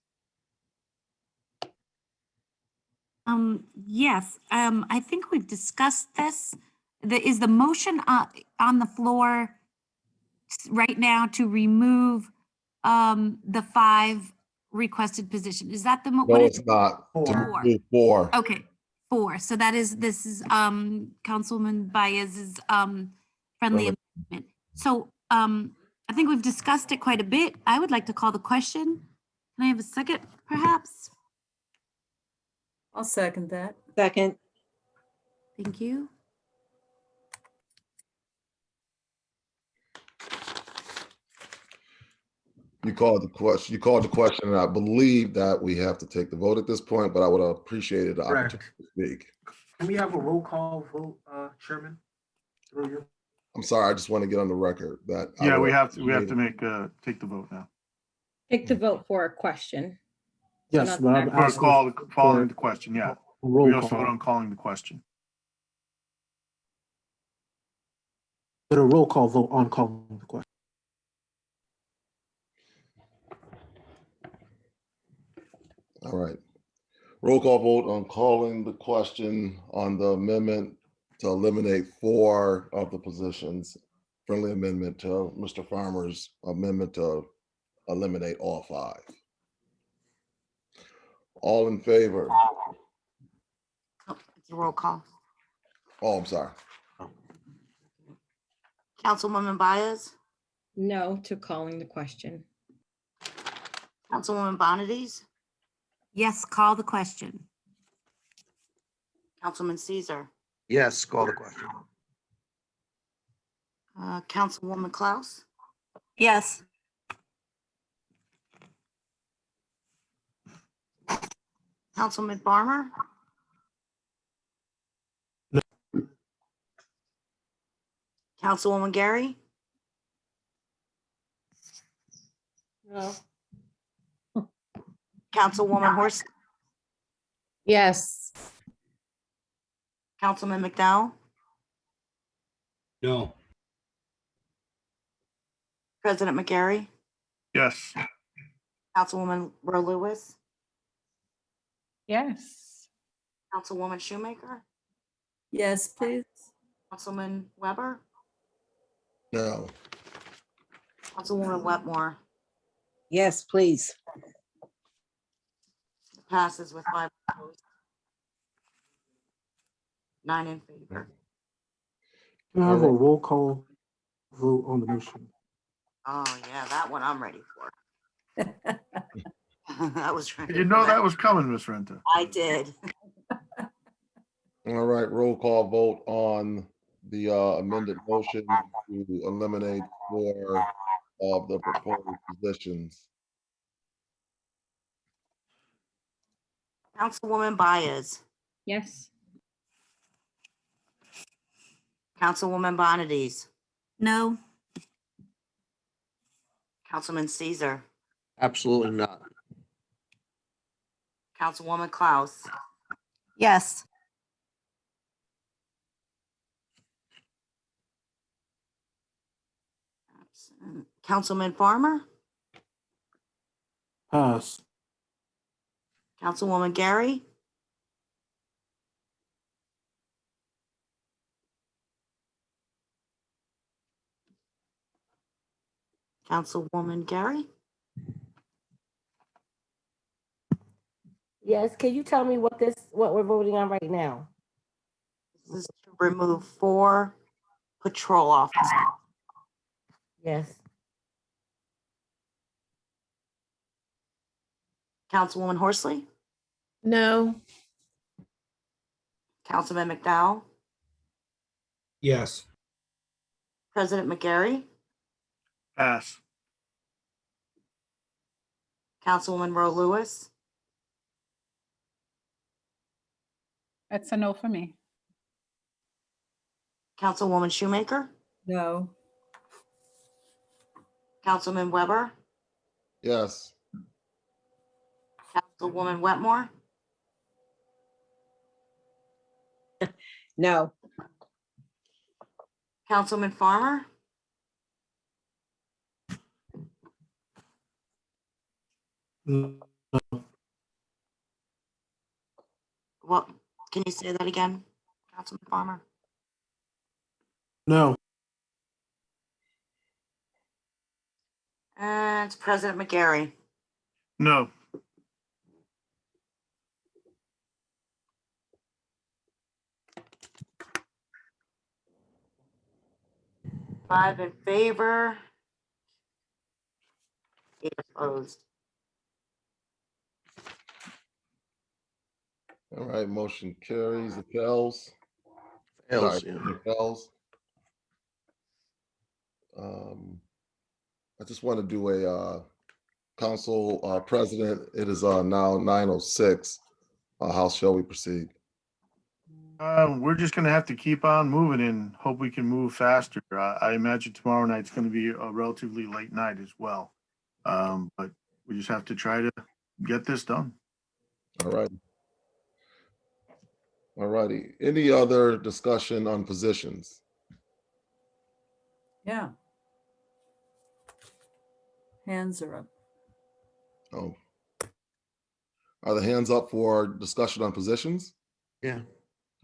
Yes, I think we've discussed this. Is the motion on the floor right now to remove the 5 requested position? Is that the? No, what it's not. To remove 4. Okay, 4. So this is Councilman Baez's friendly amendment. So I think we've discussed it quite a bit. I would like to call the question. Can I have a second, perhaps? I'll second that. Second. Thank you. You called the question, and I believe that we have to take the vote at this point, but I would have appreciated the opportunity to speak. Can we have a roll call vote, Chairman? Through you. I'm sorry, I just want to get on the record that. Yeah, we have to take the vote now. Take the vote for a question. Yes, So not- but I'm asking Following the question, yeah. roll We also call. vote on calling the question. But a roll call vote on calling the question. All right. Roll call vote on calling the question on the amendment to eliminate 4 of the positions. Friendly amendment to Mr. Farmer's amendment to eliminate all 5. All in favor? Oh, it's a roll call. Oh, I'm sorry. Councilwoman Baez, No to calling the question. Councilwoman Bonadies, Yes, call the question. Councilman Caesar, Yes, call the question. Councilwoman Klaus, Yes. Councilman Farmer, Councilwoman Gary, No. Councilwoman Horst, Yes. Councilman McDowell, No. President McGarry, Yes. Councilwoman Rowe Lewis, Yes. Councilwoman Shoemaker, Yes, please. Councilman Weber, No. Councilwoman Wetmore. Yes, please. Passes with 5 opposed, 9 in favor. Can I have a roll call vote on the motion? Oh, yeah, that one I'm ready for. I was ready. You for know that was coming, Miss Renta. I did. All right, roll call vote on the amended motion to eliminate 4 of the proposed positions. Councilwoman Baez, Yes. Councilwoman Bonadies, No. Councilman Caesar, Absolutely not. Councilwoman Klaus, Yes. Councilman Farmer, Pass. Councilwoman Gary, Councilwoman Gary. Yes, can you tell me what we're voting on right now? This is to remove 4 patrol officers. Yes. Councilwoman Horsley, No. Councilman McDowell, Yes. President McGarry, Pass. Councilwoman Rowe Lewis, That's a no for me. Councilwoman Shoemaker, No. Councilman Weber, Yes. Councilwoman Wetmore, No. Councilman Farmer, No. what, can you say that again, Councilman Farmer? No. And it's President McGarry. No. Five in favor. 8 opposed. All right, motion carries. It fails. Fails, Sorry, yeah. it fails. I just want to do a council president. It is now 9:06. How shall we proceed? We're just gonna have to keep on moving and hope we can move faster. I imagine tomorrow night's gonna be a relatively late night as well. But we just have to try to get this done. All right. All righty. Any other discussion on positions? Yeah. Hands are up. Oh. Are the hands up for discussion on positions? Yeah.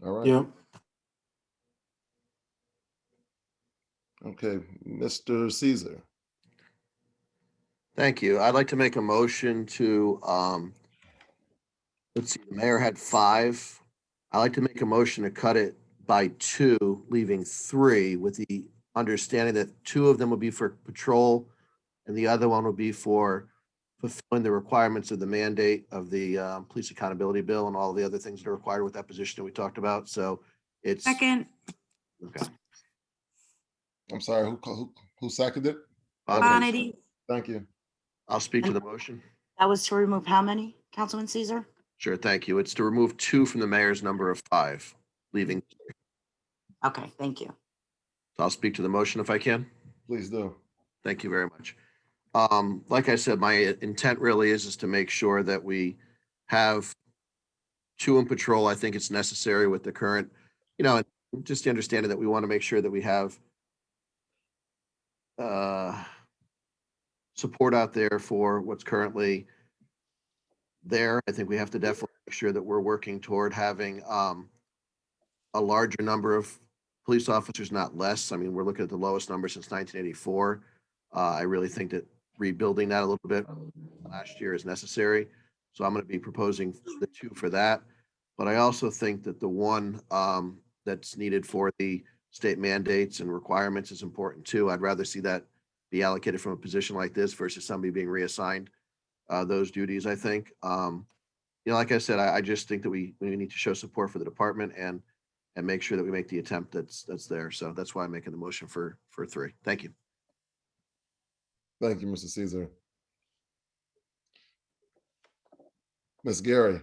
All right. Yep. Okay, Mr. Caesar. Thank you. I'd like to make a motion to, let's see, the mayor had 5. I'd like to make a motion to cut it by 2, leaving 3, with the understanding that 2 of them would be for patrol and the other one would be for fulfilling the requirements of the mandate of the police accountability bill and all the other things that are required with that position that we talked about. So it's. Second. Okay. I'm sorry, who seconded it? Bonity. Thank you. I'll speak to the motion. That was to remove how many, Councilman Caesar? Sure, thank you. It's to remove 2 from the mayor's number of 5, leaving. Okay, thank you. So I'll speak to the motion if I can. Please do. Thank you very much. Like I said, my intent really is to make sure that we have 2 in patrol. I think it's necessary with the current, just the understanding that we want to make sure that we have support out there for what's currently there. I think we have to definitely make sure that we're working toward having a larger number of police officers, not less. I mean, we're looking at the lowest number since 1984. I really think that rebuilding that a little bit last year is necessary. So I'm going to be proposing the 2 for that. But I also think that the 1 that's needed for the state mandates and requirements is important too. I'd rather see that be allocated from a position like this versus somebody being reassigned those duties, I think. Like I said, I just think that we need to show support for the department and make sure that we make the attempt that's there. So that's why I'm making the motion for 3. Thank you. Thank you, Mr. Caesar. Ms. Gary.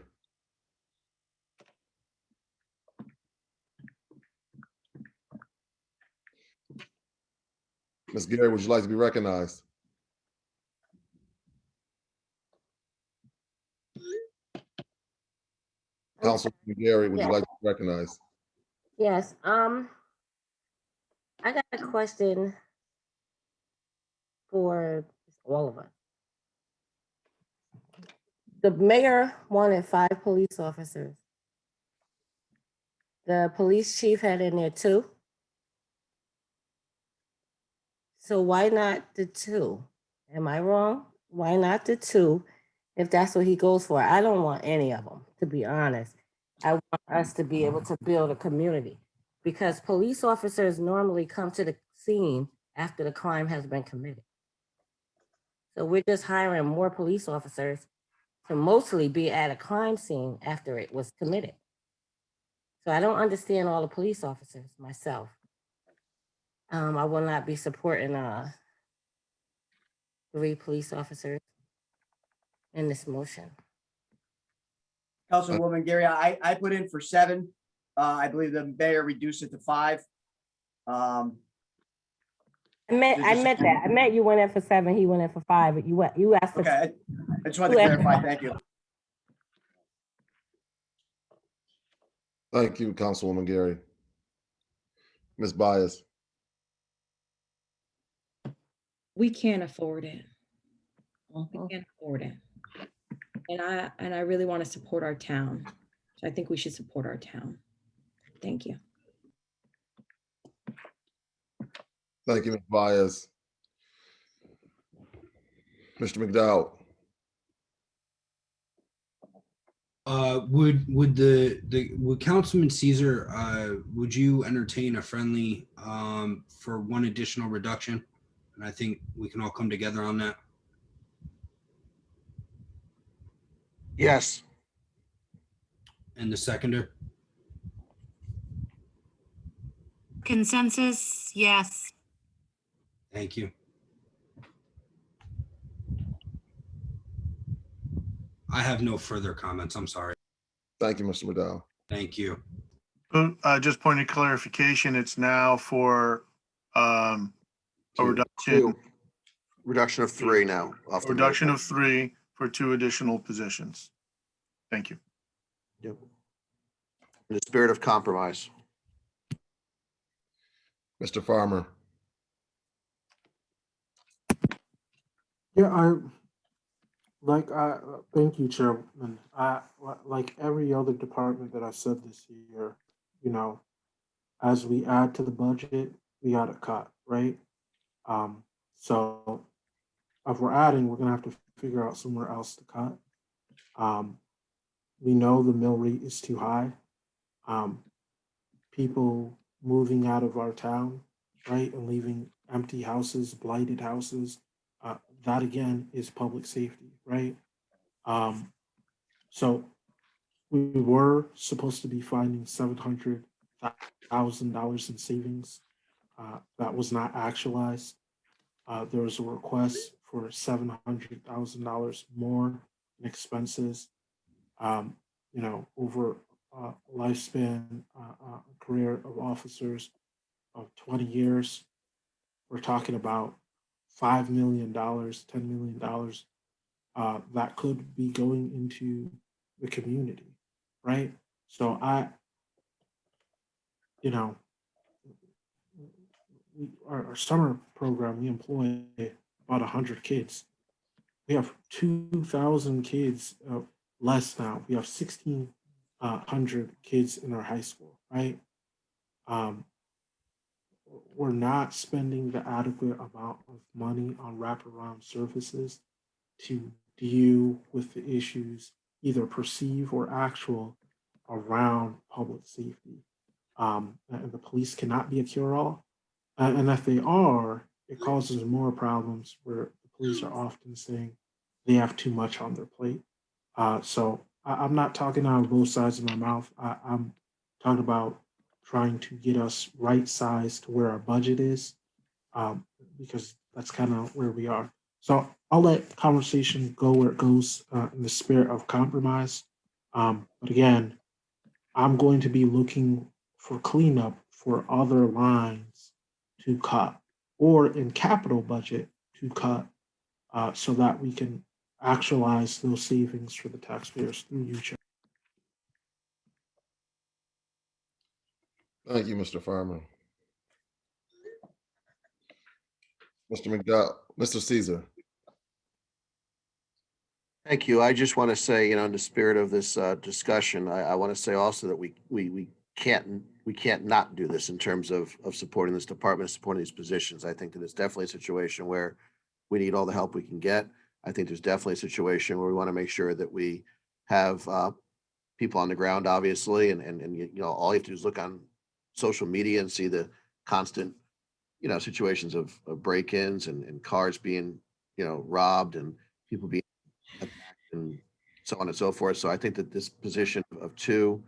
Ms. Gary, would you like to be recognized? Councilman Gary, would you like to be recognized? Yes, I got a question for all of us. The mayor wanted 5 police officers. The police chief had in there 2. So why not the 2? Am I wrong? Why not the 2 if that's what he goes for? I don't want any of them, to be honest. I want us to be able to build a community because police officers normally come to the scene after the crime has been committed. So we're just hiring more police officers to mostly be at a crime scene after it was committed. So I don't understand all the police officers myself. I will not be supporting 3 police officers in this motion. Councilwoman Gary, I put in for 7. I believe the mayor reduced it to 5. I meant that. I meant you went in for 7, he went in for 5, but you asked for. Okay, I just wanted to clarify. Thank you. Thank you, Councilwoman Gary. Ms. Byers. We can't afford it. We can't afford it. And I really want to support our town. So I think we should support our town. Thank you. Thank you, Ms. Byers. Mr. McDowell. Would Councilman Caesar, would you entertain a friendly for 1 additional reduction? And I think we can all come together on that. Yes. And the seconder? Consensus, yes. Thank you. I have no further comments. I'm sorry. Thank you, Mr. McDowell. Thank you. Just point of clarification, it's now for a reduction. Reduction of 3 now. A reduction of 3 for 2 additional positions. Thank you. Yep. In the spirit of compromise. Mr. Farmer. Yeah, thank you, Chairman. Like every other department that I said this year, as we add to the budget, we got to cut, right? So if we're adding, we're gonna have to figure out somewhere else to cut. We know the mill rate is too high. People moving out of our town, right, and leaving empty houses, blighted houses. That again is public safety, right? So we were supposed to be finding $700,000 in savings. That was not actualized. There was a request for $700,000 more in expenses. Over a lifespan, career of officers of 20 years, we're talking about $5 million, $10 million that could be going into the community, right? So our summer program, we employ about 100 kids. We have 2,000 kids less now. We have 1,600 kids in our high school, right? We're not spending the adequate amount of money on wraparound services to deal with the issues, either perceived or actual, around public safety. And the police cannot be a cure-all. And if they are, it causes more problems where the police are often saying they have too much on their plate. So I'm not talking out of both sides of my mouth. I'm talking about trying to get us right-sized to where our budget is, because that's kind of where we are. So I'll let conversation go where it goes in the spirit of compromise. But again, I'm going to be looking for cleanup for other lines to cut, or in capital budget to cut, so that we can actualize those savings for the taxpayers through you, Chair. Thank you, Mr. Farmer. Mr. McDowell, Mr. Caesar. Thank you. I just want to say, in the spirit of this discussion, I want to say also that we can't not do this in terms of supporting this department, supporting these positions. I think that it's definitely a situation where we need all the help we can get. I think there's definitely a situation where we want to make sure that we have people on the ground, obviously, and all you have to do is look on social media and see the constant, situations of break-ins and cars being, robbed and people being attacked and so on and so forth. So I think that this position of 2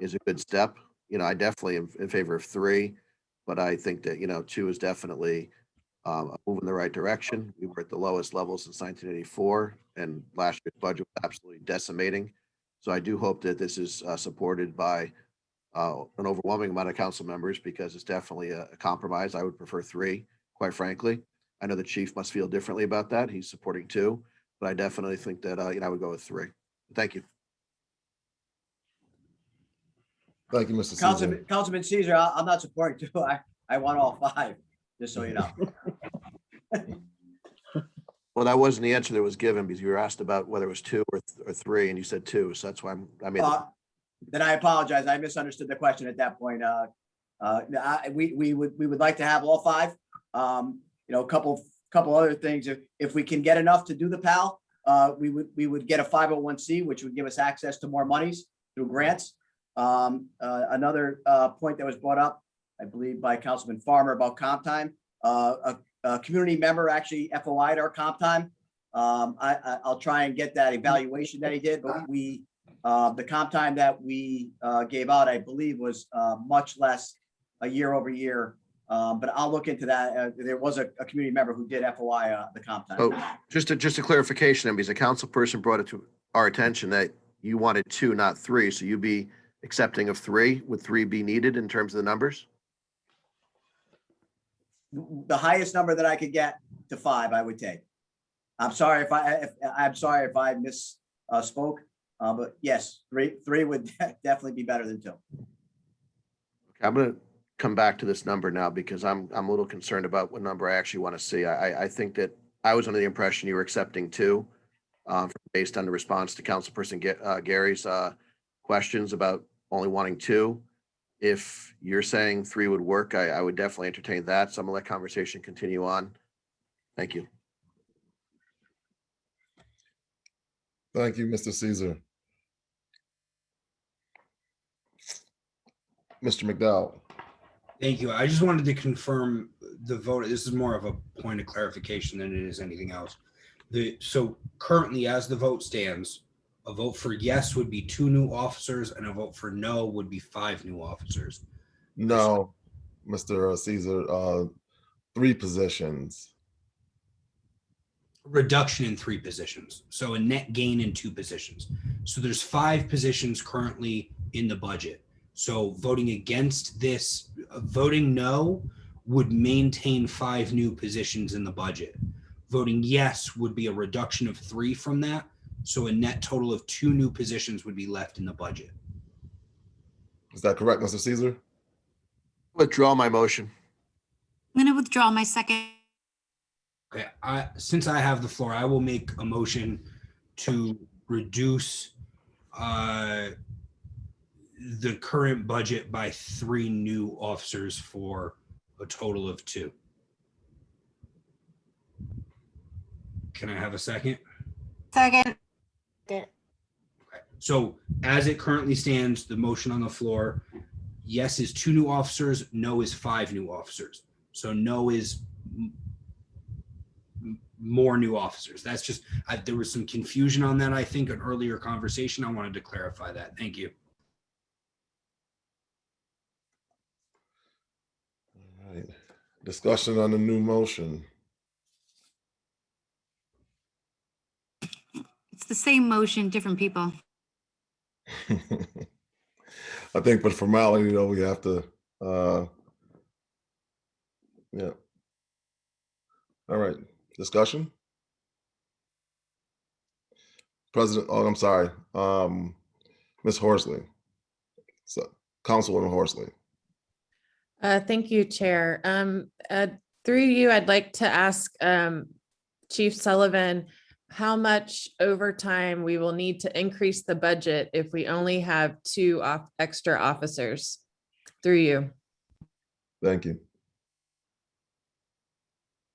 is a good step. I definitely am in favor of 3, but I think that, 2 is definitely a move in the right direction. We were at the lowest level since 1984, and last year's budget was absolutely decimating. So I do hope that this is supported by an overwhelming amount of council members, because it's definitely a compromise. I would prefer 3, quite frankly. I know the chief must feel differently about that. He's supporting 2, but I definitely think that I would go with 3. Thank you. Thank you, Mr. Caesar. Councilman Caesar, I'm not supporting 2. I want all 5, just so you know. Well, that wasn't the answer that was given, because you were asked about whether it was 2 or 3, and you said 2. So that's why I made. Then I apologize. I misunderstood the question at that point. We would like to have all 5. A couple other things. If we can get enough to do the PAL, we would get a 501c, which would give us access to more monies through grants. Another point that was brought up, I believe, by Councilman Farmer about comp time. A community member actually FOI'd our comp time. I'll try and get that evaluation that he did, but the comp time that we gave out, I believe, was much less year over year. But I'll look into that. There was a community member who did FOI the comp time. So just a clarification, because a council person brought it to our attention that you wanted 2, not 3. So you'd be accepting of 3. Would 3 be needed in terms of the numbers? The highest number that I could get to 5, I would take. I'm sorry if I misspoke, but yes, 3 would definitely be better than 2. Okay, I'm going to come back to this number now, because I'm a little concerned about what number I actually want to see. I think that I was under the impression you were accepting 2, based on the response to Councilperson Gary's questions about only wanting 2. If you're saying 3 would work, I would definitely entertain that. So I'm gonna let conversation continue on. Thank you. Thank you, Mr. Caesar. Mr. McDowell. Thank you. I just wanted to confirm the vote. This is more of a point of clarification than it is anything else. So currently, as the vote stands, a vote for yes would be 2 new officers, and a vote for no would be 5 new officers. No, Mr. Caesar, 3 positions. reduction in 3 positions. So a net gain in 2 positions. So there's 5 positions currently in the budget. So voting against this, voting no would maintain 5 new positions in the budget. Voting yes would be a reduction of 3 from that. So a net total of 2 new positions would be left in the budget. Is that correct, Mr. Caesar? Withdraw my motion. I'm going to withdraw my second. Okay, since I have the floor, I will make a motion to reduce the current budget by 3 new officers for a total of 2. Can I have a second? Second. So as it currently stands, the motion on the floor, yes is 2 new officers, no is 5 new officers. So no is more new officers. That's just, there was some confusion on that, I think, an earlier conversation. I wanted to clarify that. Thank you. All right. Discussion on the new motion. It's the same motion, different people. I think for formality, though, we have to, yeah. All right, discussion? President, oh, I'm sorry, Ms. Horsley. So, Councilwoman Horsley. Thank you, Chair. Through you, I'd like to ask Chief Sullivan how much overtime we will need to increase the budget if we only have 2 extra officers. Through you. Thank you.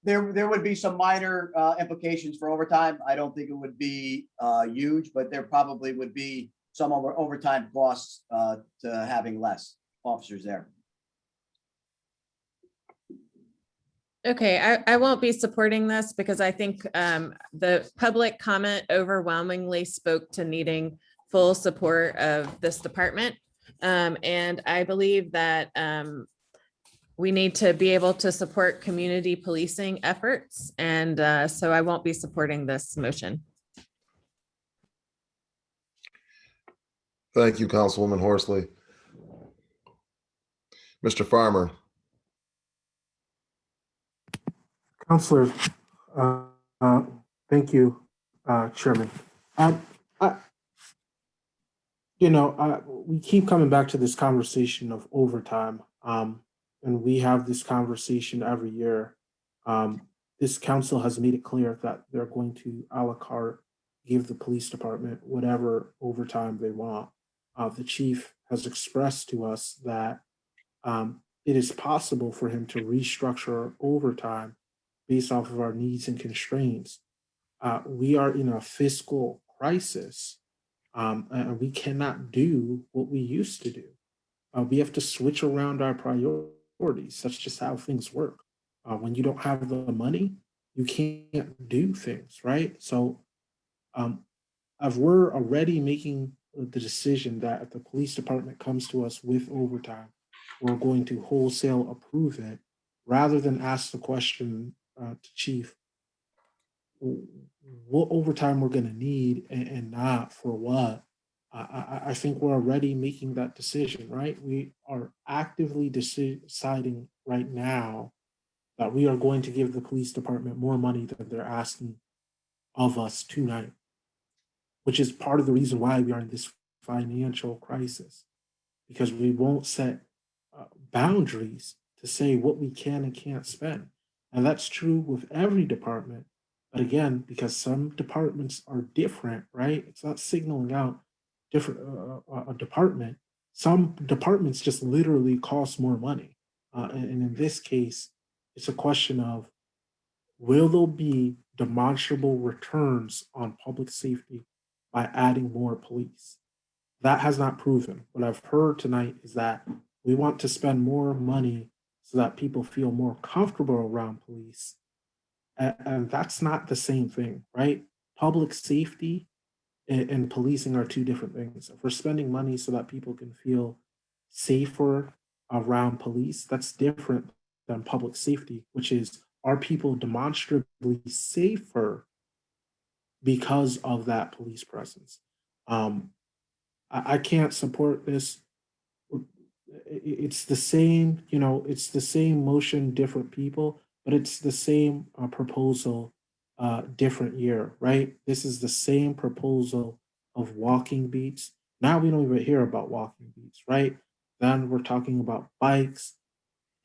There would be some minor implications for overtime. I don't think it would be huge, but there probably would be some overtime costs to having less officers there. Okay, I won't be supporting this because I think the public comment overwhelmingly spoke to needing full support of this department. And I believe that we need to be able to support community policing efforts. And so I won't be supporting this motion. Thank you, Councilwoman Horsley. Mr. Farmer. Counselor, thank you, Chairman. We keep coming back to this conversation of overtime, and we have this conversation every year. This council has made it clear that they're going to a la carte give the police department whatever overtime they want. The chief has expressed to us that it is possible for him to restructure overtime based off of our needs and constraints. We are in a fiscal crisis, and we cannot do what we used to do. We have to switch around our priorities. That's just how things work. When you don't have the money, you can't do things, right? So if we're already making the decision that if the police department comes to us with overtime, we're going to wholesale approve it rather than ask the question to Chief, what overtime we're going to need and not for what. I think we're already making that decision, right? We are actively deciding right now that we are going to give the police department more money than they're asking of us tonight, which is part of the reason why we are in this financial crisis, because we won't set boundaries to say what we can and can't spend. And that's true with every department. But again, because some departments are different, right? It's not signaling out different a department. Some departments just literally cost more money. And in this case, it's a question of, will there be demonstrable returns on public safety by adding more police? That has not proven. What I've heard tonight is that we want to spend more money so that people feel more comfortable around police. And that's not the same thing, right? Public safety and policing are 2 different things. If we're spending money so that people can feel safer around police, that's different than public safety, which is, are people demonstrably safer because of that police presence. I can't support this. It's the same, it's the same motion, different people, but it's the same proposal, different year, right? This is the same proposal of walking beats. Now we don't even hear about walking beats, right? Then we're talking about bikes.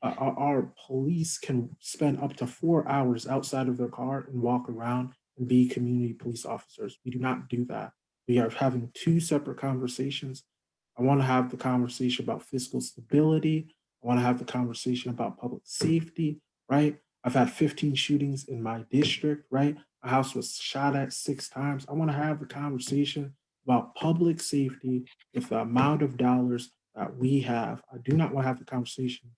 Our police can spend up to 4 hours outside of their car and walk around and be community police officers. We do not do that. We are having two separate conversations. I want to have the conversation about fiscal stability. I want to have the conversation about public safety, right? I've had 15 shootings in my district, right? My house was shot at 6 times. I want to have the conversation about public safety with the amount of dollars that we have. I do not want to have the conversation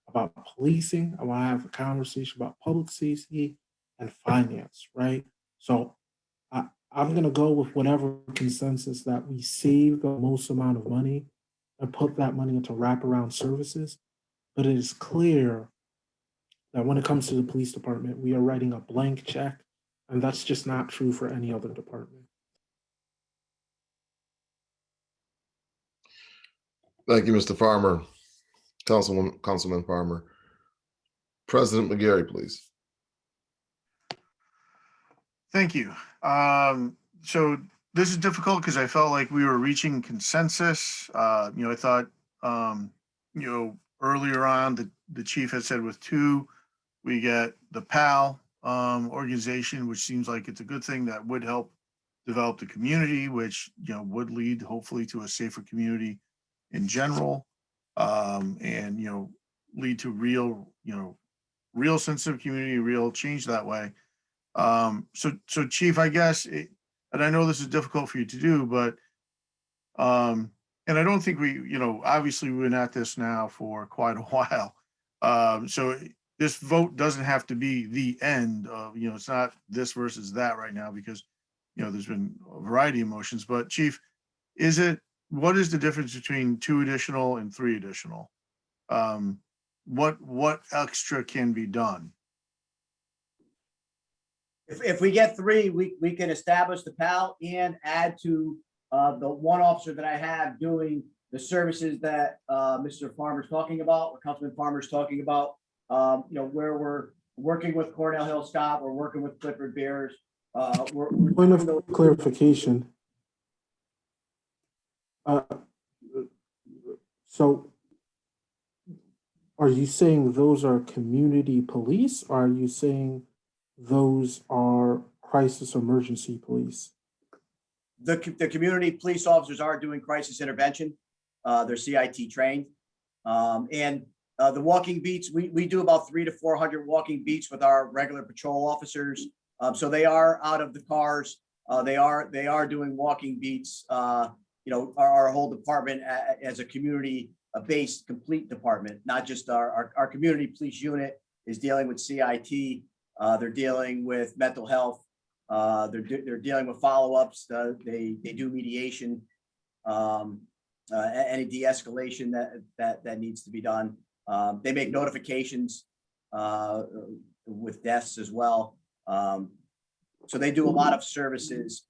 about policing. I want to have a conversation about public safety and finance, right? So I'm going to go with whatever consensus that we save the most amount of money and put that money into wraparound services. But it is clear that when it comes to the police department, we are writing a blank check, and that's just not true for any other department. Thank you, Mr. Farmer. Councilman Farmer. President McGarry, please. Thank you. So this is difficult because I felt like we were reaching consensus. I thought, earlier on, the chief had said with 2, we get the PAL organization, which seems like it's a good thing that would help develop the community, which, would lead hopefully to a safer community in general, and, lead to real sense of community, real change that way. So Chief, I guess, and I know this is difficult for you to do, but, and I don't think obviously we've been at this now for quite a while. So this vote doesn't have to be the end of, it's not this versus that right now because, there's been a variety of motions, but Chief, what is the difference between 2 additional and 3 additional? What extra can be done? If we get 3, we can establish the PAL and add to the 1 officer that I have doing the services that Mr. Farmer's talking about, or Councilman Farmer's talking about, where we're working with Cornell Hill Scott, we're working with Clifford Bears. Point of clarification. So are you saying those are community police, or are you saying those are crisis emergency police? The community police officers are doing crisis intervention. They're CIT trained. And the walking beats, we do about 300 to 400 walking beats with our regular patrol officers. So they are out of the cars. They are doing walking beats. Our whole department as a community-based complete department, not just our community police unit is dealing with CIT. They're dealing with mental health. They're dealing with follow-ups. They do mediation, any de-escalation that needs to be done. They make notifications with deaths as well. So they do a lot of services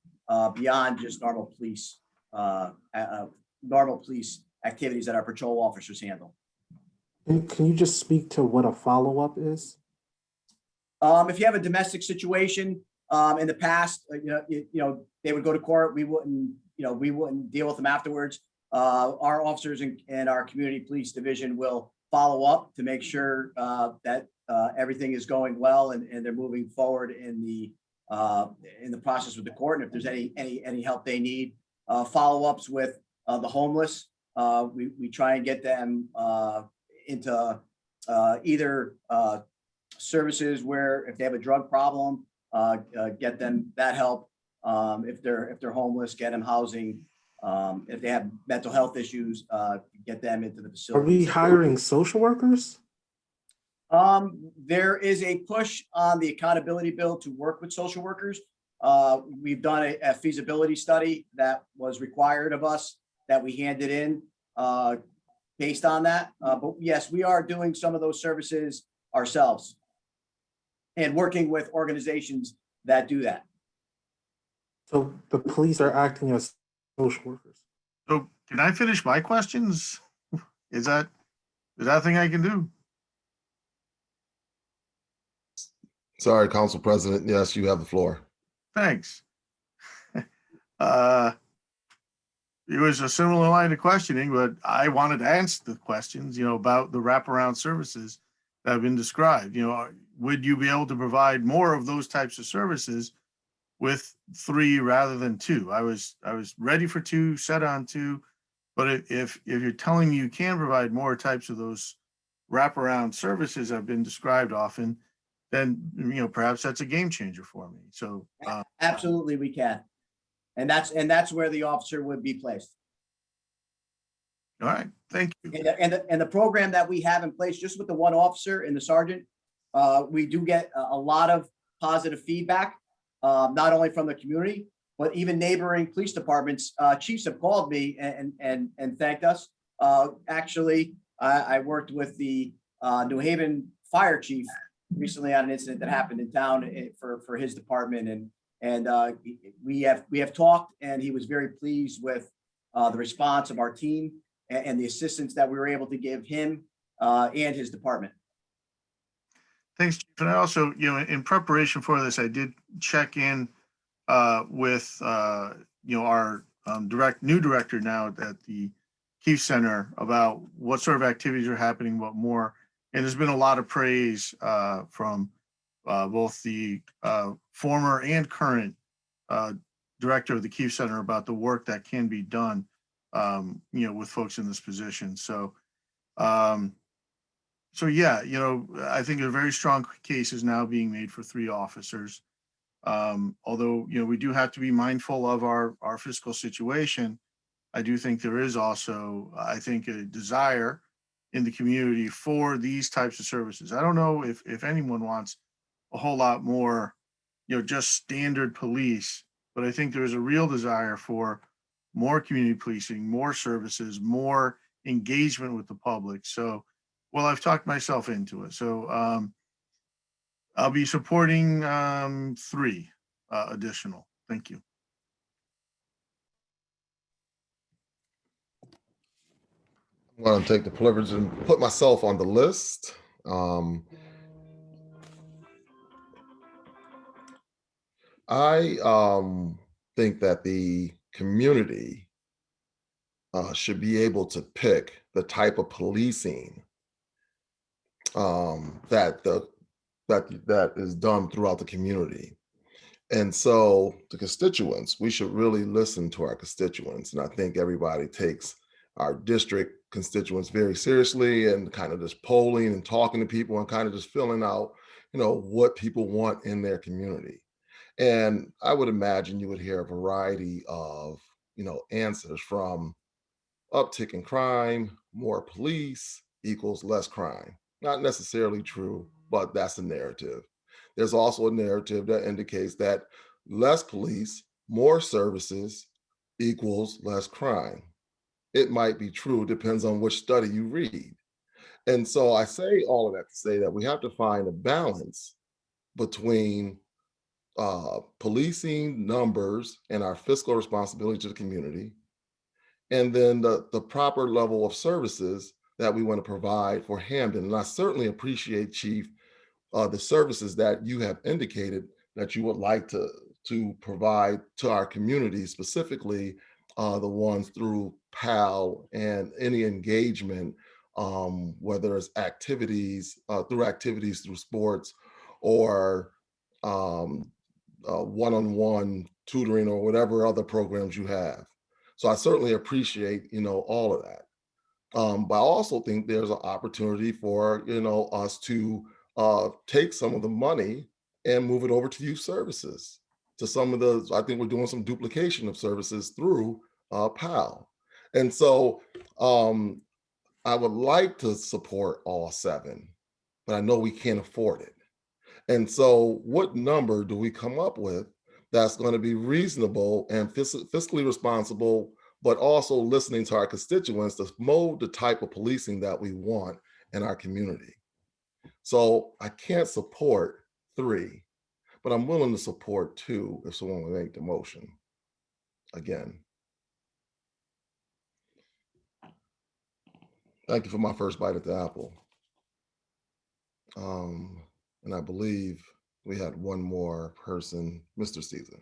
beyond just normal police activities that our patrol officers handle. Can you just speak to what a follow-up is? If you have a domestic situation, in the past, they would go to court. We wouldn't deal with them afterwards. Our officers and our community police division will follow up to make sure that everything is going well and they're moving forward in the process with the court. And if there's any help they need, follow-ups with the homeless, we try and get them into either services where if they have a drug problem, get them that help. If they're homeless, get them housing. If they have mental health issues, get them into the facility. Are we hiring social workers? There is a push on the accountability bill to work with social workers. We've done a feasibility study that was required of us that we handed in based on that. But yes, we are doing some of those services ourselves and working with organizations that do that. So the police are acting as social workers. So can I finish my questions? Is that a thing I can do? Sorry, Council President. Yes, you have the floor. Thanks. It was a similar line of questioning, but I wanted to answer the questions, about the wraparound services that have been described. Would you be able to provide more of those types of services with 3 rather than 2? I was ready for 2, set on 2, but if you're telling me you can provide more types of those wraparound services that have been described often, then perhaps that's a game changer for me. So Absolutely, we can. And that's where the officer would be placed. all right, thank you. And the program that we have in place, just with the one officer and the sergeant, we do get a lot of positive feedback, not only from the community, but even neighboring police departments. Chiefs have called me and thanked us. Actually, I worked with the New Haven fire chief recently on an incident that happened in town for his department, and we have talked, and he was very pleased with the response of our team and the assistance that we were able to give him and his department. Thanks, Chief. And I also, in preparation for this, I did check in with our new director now at the Keefe Center about what sort of activities are happening, what more. And there's been a lot of praise from both the former and current director of the Keefe Center about the work that can be done, with folks in this position. So, yeah, I think a very strong case is now being made for 3 officers. Although, we do have to be mindful of our fiscal situation. I do think there is also, I think, a desire in the community for these types of services. I don't know if anyone wants a whole lot more, just standard police, but I think there's a real desire for more community policing, more services, more engagement with the public. So, well, I've talked myself into it. So I'll be supporting 3 additional. Thank you. I'm going to take the privilege and put myself on the list. I think that the community should be able to pick the type of policing that is done throughout the community. And so the constituents, we should really listen to our constituents. And I think everybody takes our district constituents very seriously, and kind of just polling and talking to people and kind of just filling out, what people want in their community. And I would imagine you would hear a variety of, answers from uptick in crime, more police equals less crime. Not necessarily true, but that's the narrative. There's also a narrative that indicates that less police, more services equals less crime. It might be true, depends on which study you read. And so I say all of that to say that we have to find a balance between policing numbers and our fiscal responsibility to the community, and then the proper level of services that we want to provide for Hamden. And I certainly appreciate, Chief, the services that you have indicated that you would like to provide to our community, specifically the ones through PAL and any engagement, whether it's activities, through sports, or one-on-one tutoring, or whatever other programs you have. So I certainly appreciate, all of that. But I also think there's an opportunity for, us to take some of the money and move it over to youth services. To some of I think we're doing some duplication of services through PAL. And so I would like to support all 7, but I know we can't afford it. And so what number do we come up with that's going to be reasonable and fiscally responsible, but also listening to our constituents to mold the type of policing that we want in our community? So I can't support 3, but I'm willing to support 2 if someone will make the motion. again. Thank you for my first bite at the apple. And I believe we had one more person, Mr. Caesar.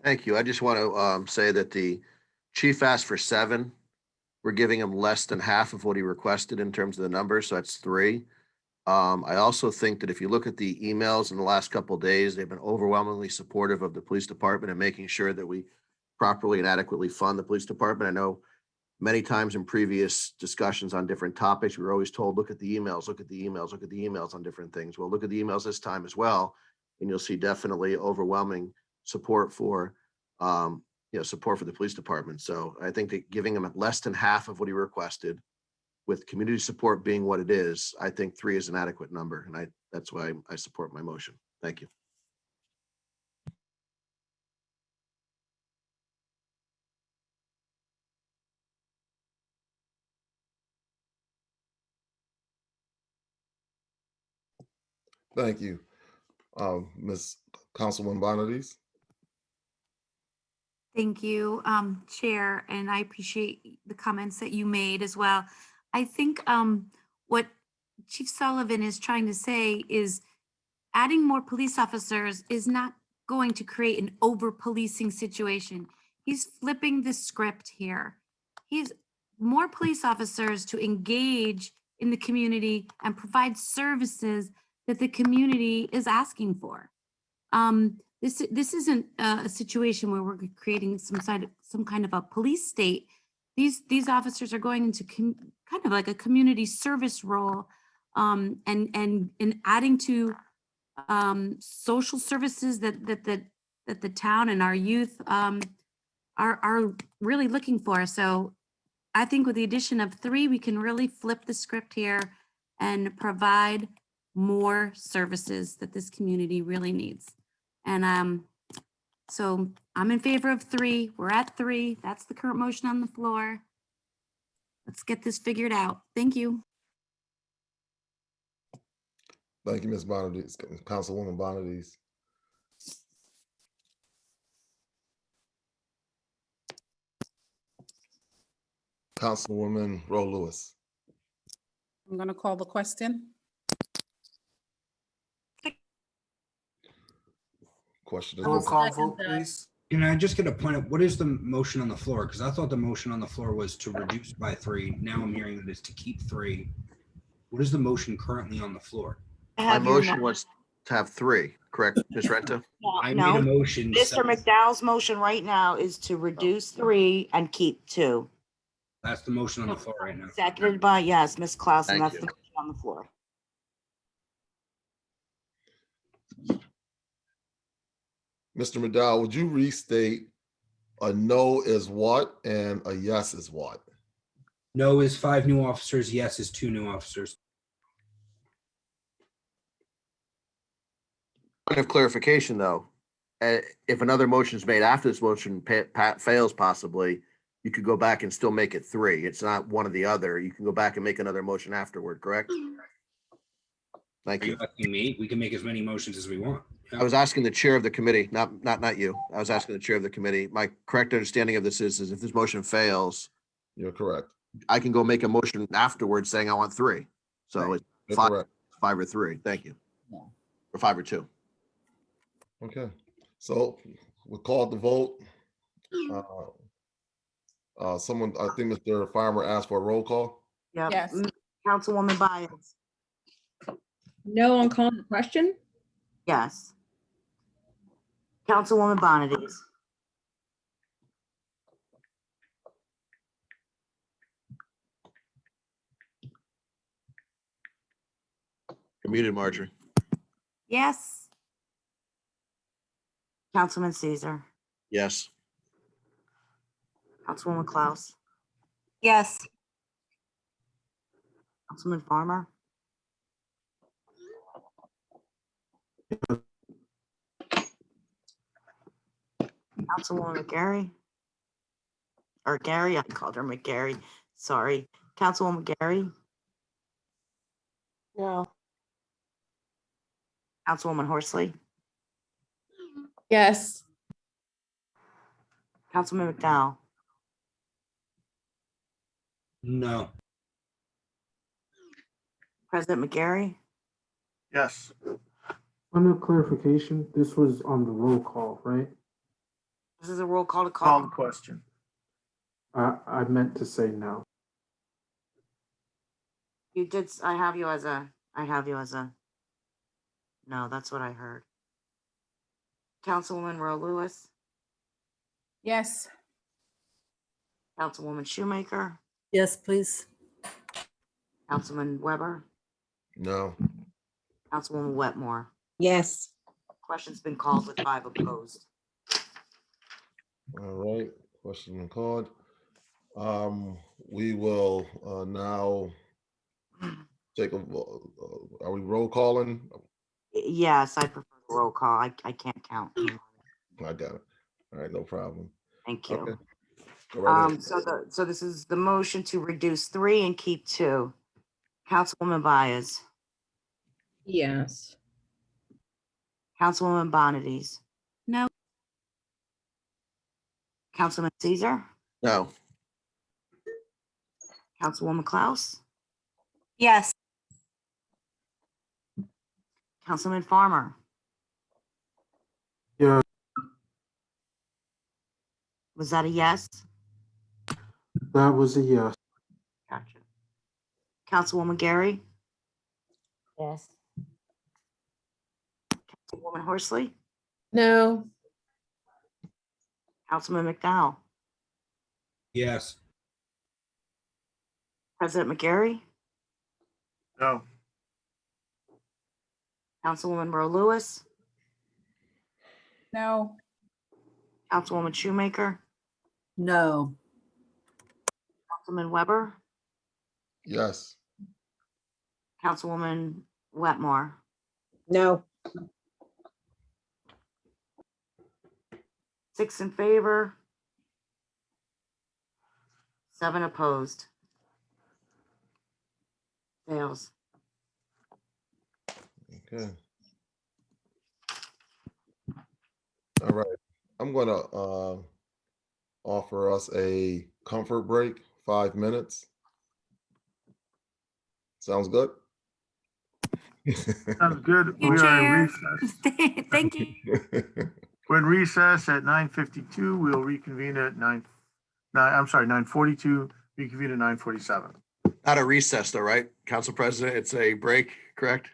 Thank you. I just want to say that the chief asked for 7. We're giving him less than half of what he requested in terms of the numbers, so that's 3. I also think that if you look at the emails in the last couple of days, they've been overwhelmingly supportive of the police department and making sure that we properly and adequately fund the police department. I know many times in previous discussions on different topics, we were always told, look at the emails, look at the emails, look at the emails on different things. Well, look at the emails this time as well, and you'll see definitely overwhelming support for, support for the police department. So I think that giving him less than half of what he requested, with community support being what it is, I think 3 is an adequate number, and that's why I support my motion. Thank you. Thank you. Ms. Councilwoman Bonadies. Thank you, Chair, and I appreciate the comments that you made as well. I think what Chief Sullivan is trying to say is adding more police officers is not going to create an over-policing situation. He's flipping the script here. He's more police officers to engage in the community and provide services that the community is asking for. This isn't a situation where we're creating some kind of a police state. These officers are going into kind of like a community service role, and adding to social services that the town and our youth are really looking for. So I think with the addition of 3, we can really flip the script here and provide more services that this community really needs. And so I'm in favor of 3. We're at 3. That's the current motion on the floor. Let's get this figured out. Thank you. Thank you, Ms. Bonadies, Councilwoman Bonadies. Councilwoman Roe Lewis. I'm going to call the question. Question is. Roll call vote, please. Can I just get a point of what is the motion on the floor? Because I thought the motion on the floor was to reduce by 3. Now I'm hearing that it's to keep 3. What is the motion currently on the floor? My motion was to have 3, correct, Ms. Renta? I made a motion. Mr. McDowell's motion right now is to reduce 3 and keep 2. That's the motion on the floor right now. Seconded by, yes, Ms. Clausen, Thank that's you. the motion on the floor. Mr. McDowell, would you restate a no is what and a yes is what? No is 5 new officers. Yes is 2 new officers. Point of clarification, though, if another motion is made after this motion fails, possibly, you could go back and still make it 3. It's not one or the other. You can go back and make another motion afterward, correct? Thank Are you. you asking me? We can make as many motions as we want. I was asking the chair of the committee, not you. I was asking the chair of the committee. My correct understanding of this is if this motion fails, you're correct. I can go make a motion afterwards saying I want 3. So it's You're 5, correct. 5 or 3. Thank you. Or 5 or 2. Okay, so we'll call the vote. Someone, I think Mr. Farmer asked for a roll call. Yep. Yes. Councilwoman Byers. No on calling the question? Yes. Councilwoman Bonadies. You're muted, Marjorie. Yes. Councilman Caesar. Yes. Councilwoman Klaus. Yes. Councilman Farmer. Councilwoman McGarry. Or Gary, I called her McGarry. Sorry. Councilwoman Gary. No. Councilwoman Horsley. Yes. Councilman McDowell, No. President McGarry, Yes. Point of clarification, this was on the roll call, right? this is a roll call to Call call. the question. I meant to say no. You did, I have you as a, no, that's what I heard. Councilwoman Rowe Lewis, Yes. Councilwoman Shoemaker, Yes, please. Councilman Weber, No. Councilwoman Wetmore. Yes. Question's been called with 5 opposed. All right, question been called. We will now take a, are we roll calling? Yes, I prefer the roll call. I can't count. I got it. All right, no problem. Thank you. Okay. Go right ahead. So this is the motion to reduce 3 and keep 2. Councilwoman Baez, Yes. Councilwoman Bonadies, No. Councilman Caesar, No. Councilwoman Klaus, Yes. Councilman Farmer. Yeah. Was that a yes? That was a yes. Gotcha. Councilwoman Gary, Yes. Councilwoman Horsley, No. Councilman McDowell, Yes. President McGarry, No. Councilwoman Rowe Lewis, No. Councilwoman Shoemaker, No. Councilman Weber, Yes. Councilwoman Wetmore. No. 6 in favor, 7 opposed. Fails. Okay. All right. I'm gonna offer us a comfort break, 5 minutes. Sounds good? Sounds good. You, We are in Chair. recess. Thank you. We're in recess at 9:52. We'll reconvene at 9:42, reconvene at 9:47. Not a recess though, right? Council President, it's a break, correct?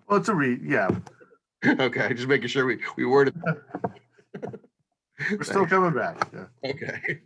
Well, it's yeah. Okay, just making sure we worded. We're still coming back. Yeah. Okay.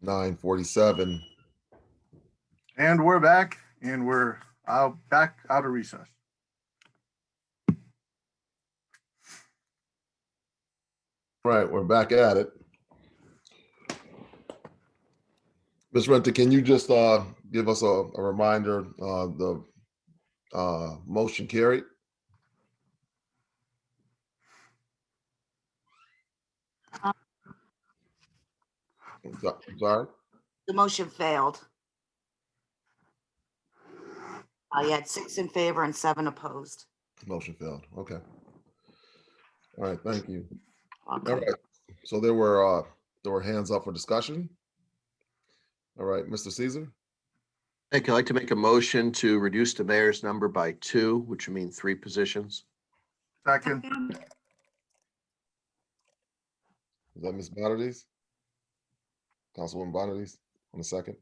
9:47. And we're back, and we're back out of recess. Right, we're back at it. Ms. Renta, can you just give us a reminder, the motion carried? I'm sorry? The motion failed. You had 6 in favor and 7 opposed. Motion failed. Okay. All right, thank you. Okay. All right. So there were hands up for discussion. All right, Mr. Caesar. Thank you. I'd like to make a motion to reduce the mayor's number by 2, which would mean 3 positions. Second. Is that Ms. Bonadies? Councilwoman Bonadies on the second?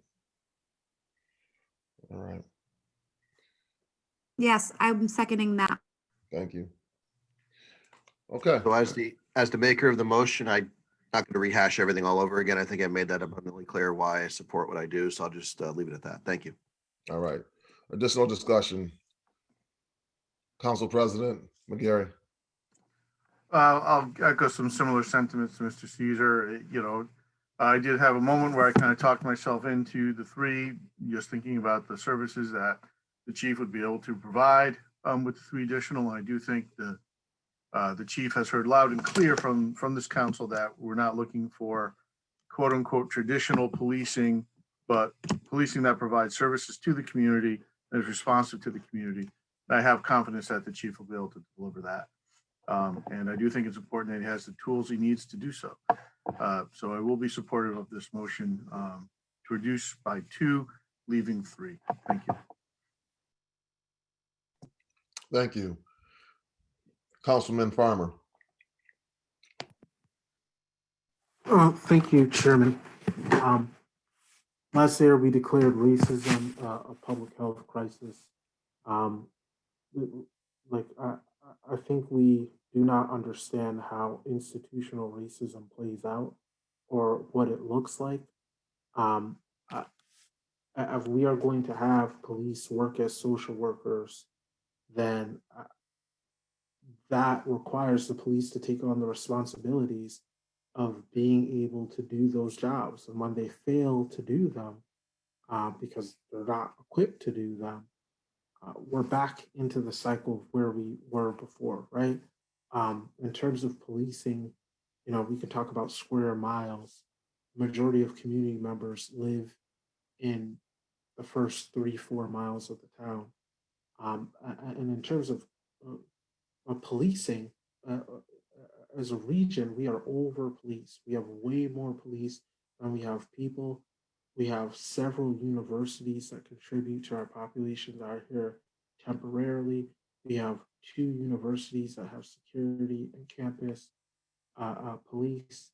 All right, Yes, I'm seconding that. thank you. Okay. So as the maker of the motion, I'm not going to rehash everything all over again. I think I made that abundantly clear why I support what I do. So I'll just leave it at that. Thank you. All right. Additional discussion. Council President McGarry. I'll echo some similar sentiments to Mr. Caesar. I did have a moment where I kind of talked myself into the 3, just thinking about the services that the chief would be able to provide with the 3 additional. I do think the chief has heard loud and clear from this council that we're not looking for quote unquote traditional policing, but policing that provides services to the community and is responsive to the community. I have confidence that the chief will be able to deliver that. And I do think it's important that he has the tools he needs to do so. So I will be supportive of this motion to reduce by 2, leaving 3. Thank you. Thank you. Councilman Farmer. Thank you, Chairman. Last year, we declared racism a public health crisis. I think we do not understand how institutional racism plays out or what it looks like. If we are going to have police work as social workers, then that requires the police to take on the responsibilities of being able to do those jobs. And when they fail to do them, because they're not equipped to do them, we're back into the cycle of where we were before, right? In terms of policing, we could talk about square miles. Majority of community members live in the first 3-4 miles of the town. And in terms of policing, as a region, we are over policed. We have way more police than we have people. We have several universities that contribute to our population that are here temporarily. We have 2 universities that have security and campus police.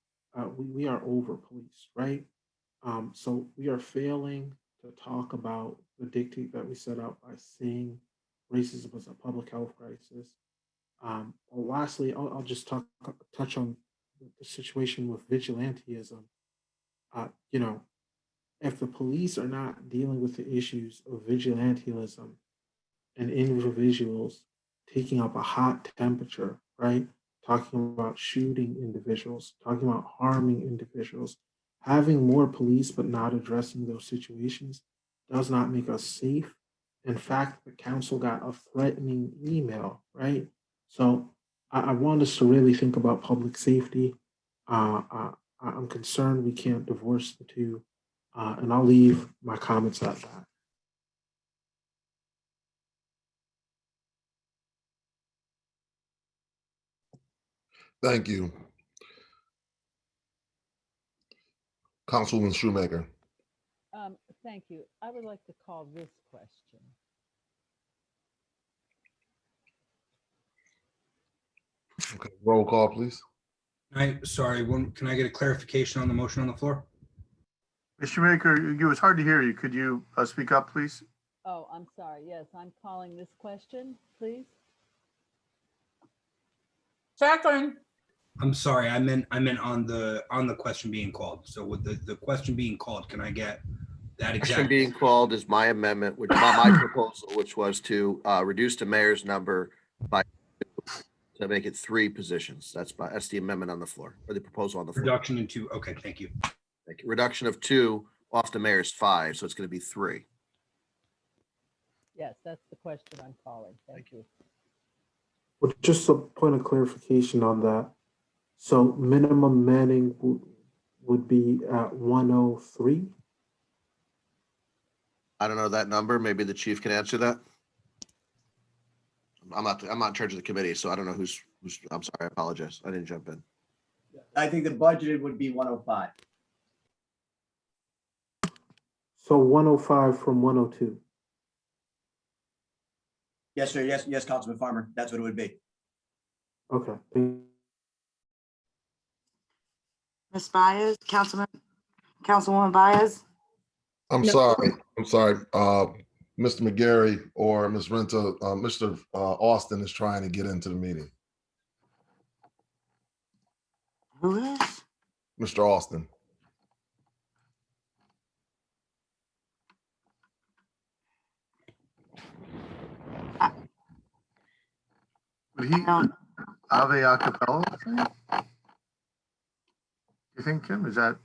We are over policed, right? So we are failing to talk about the dictate that we set out by saying racism is a public health crisis. Lastly, I'll just touch on the situation with vigilantism. If the police are not dealing with the issues of vigilantism and individuals taking up a hot temperature, right? Talking about shooting individuals, talking about harming individuals, having more police but not addressing those situations does not make us safe. In fact, the council got a threatening email, right? So I want us to really think about public safety. I'm concerned we can't divorce the 2. And I'll leave my comments at that. Thank you. Councilwoman Shoemaker. Thank you. I would like to call this question. Okay, roll call, please. Sorry, can I get a clarification on the motion on the floor? Mr. Shoemaker, it was hard to hear you. Could you speak up, please? Oh, I'm sorry. Yes, I'm calling this question, please. Second. I'm sorry, I meant on the question being called. So with the question being called, can I get that Action exact? being called is my amendment, which my proposal, which was to reduce the mayor's number by to make it 3 positions. That's the amendment on the floor, or the proposal on the floor. Reduction in 2. Okay, thank you. Thank you. Reduction of 2 off the mayor's 5, so it's going to be 3. Yes, that's the question I'm calling. Thank you. Well, just a point of clarification on that. So minimum manning would be at 103? I don't know that number. Maybe the chief can answer that. I'm not in charge of the committee, so I don't know who's. I'm sorry. I apologize. I didn't jump in. I think the budgeted would be 105. So 105 from 102. Yes, sir. Yes, Councilman Farmer. That's what it would be. Okay. Ms. Baez, Councilwoman Baez? I'm No. sorry. Mr. McGarry or Ms. Renta, Mr. Austin is trying to get into the meeting. Who is? Mr. Austin. Would he Ave a cappella? You think, Kim? Is that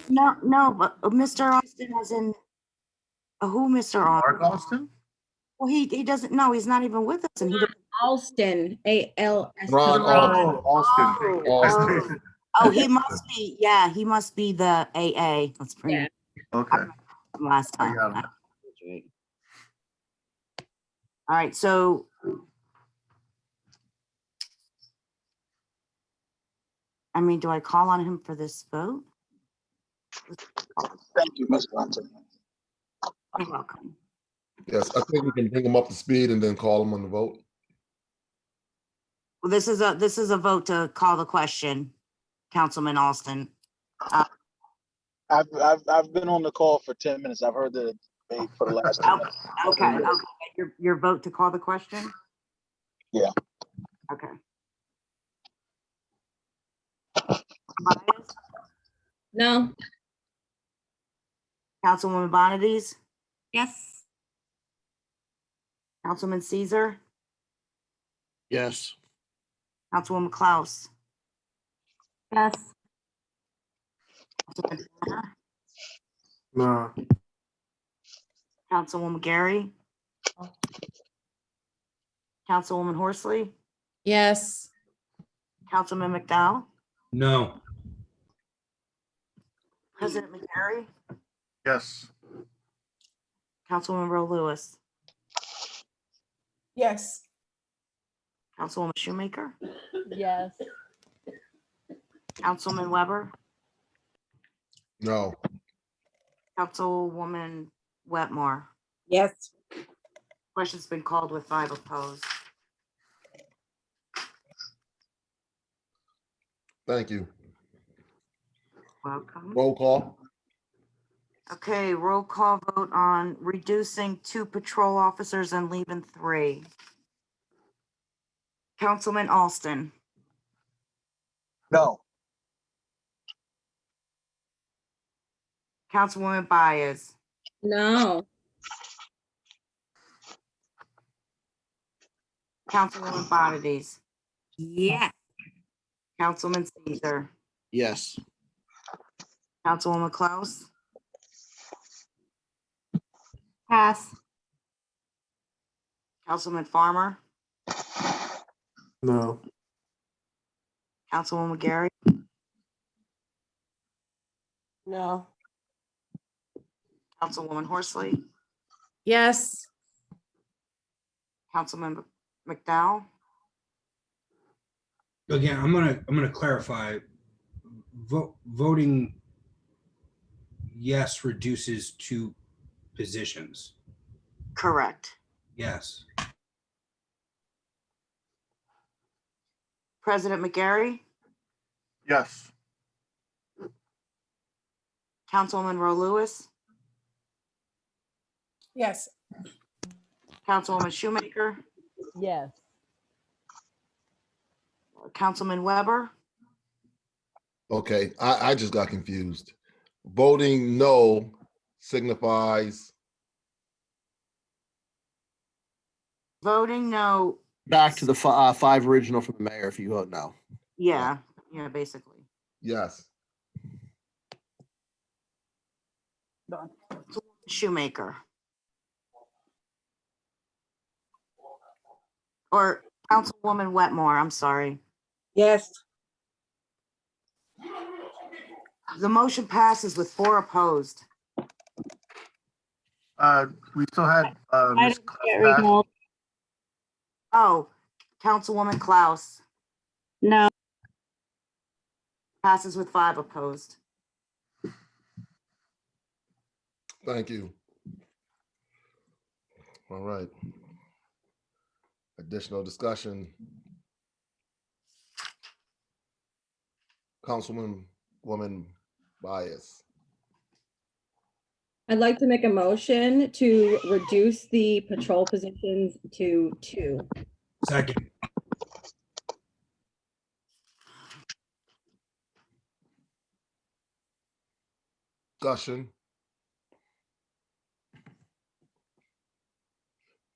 No, but Mr. Austin as in, who Mr. Austin? Mark Austin? Well, he doesn't, no, he's not even with us and he doesn't. Alston, A-L-S. Ron Austin. Austin. Oh, he must be, yeah, he must be the AA. Let's bring Yeah. it Okay. last I time. got him. All right, so I mean, do I call on him for this vote? Thank you, Ms. Johnson. You're welcome. Yes, I think we can bring him up to speed and then call him on the vote. Well, this is a vote to call the question, Councilman Alston. I've been on the call for 10 minutes. I've heard the debate for the last 10 minutes. Okay. Your vote to call the question? Yeah. Okay. No. Councilwoman Bonadies? Yes. Councilman Caesar? Yes. Councilwoman Klaus? Yes. Councilman Farmer? Nah. Councilwoman Gary? Councilwoman Horsley? Yes. Councilman McDowell? No. President McGarry? Yes. Councilwoman Rowe Lewis? Yes. Councilwoman Shoemaker? Yes. Councilman Weber? No. Councilwoman Wetmore? Yes. Question's been called with 5 opposed. Thank you. Welcome. Roll call. Okay, roll call vote on reducing 2 patrol officers and leaving 3. Councilman Alston? No. Councilwoman Baez? No. Councilwoman Bonadies? Yes. Councilman Caesar? Yes. Councilwoman Klaus? Pass. Councilman Farmer? No. Councilwoman Gary? No. Councilwoman Horsley? Yes. Councilman McDowell? Again, I'm gonna clarify. Voting yes reduces 2 positions. Correct. Yes. President McGarry? Yes. Councilwoman Rowe Lewis? Yes. Councilwoman Shoemaker? Yes. Councilman Weber? Okay, I just got confused. Voting no signifies, Voting no, Back to the five original from the mayor if you vote no. yeah, basically. yes. Done. Shoemaker. Or Councilwoman Wetmore, I'm sorry. Yes. The motion passes with 4 opposed. We still had, Ms. Oh, Councilwoman Klaus. No. Passes with 5 opposed. Thank you. All right. Additional discussion. Woman Bias. I'd like to make a motion to reduce the patrol positions to 2. Second. Discussion.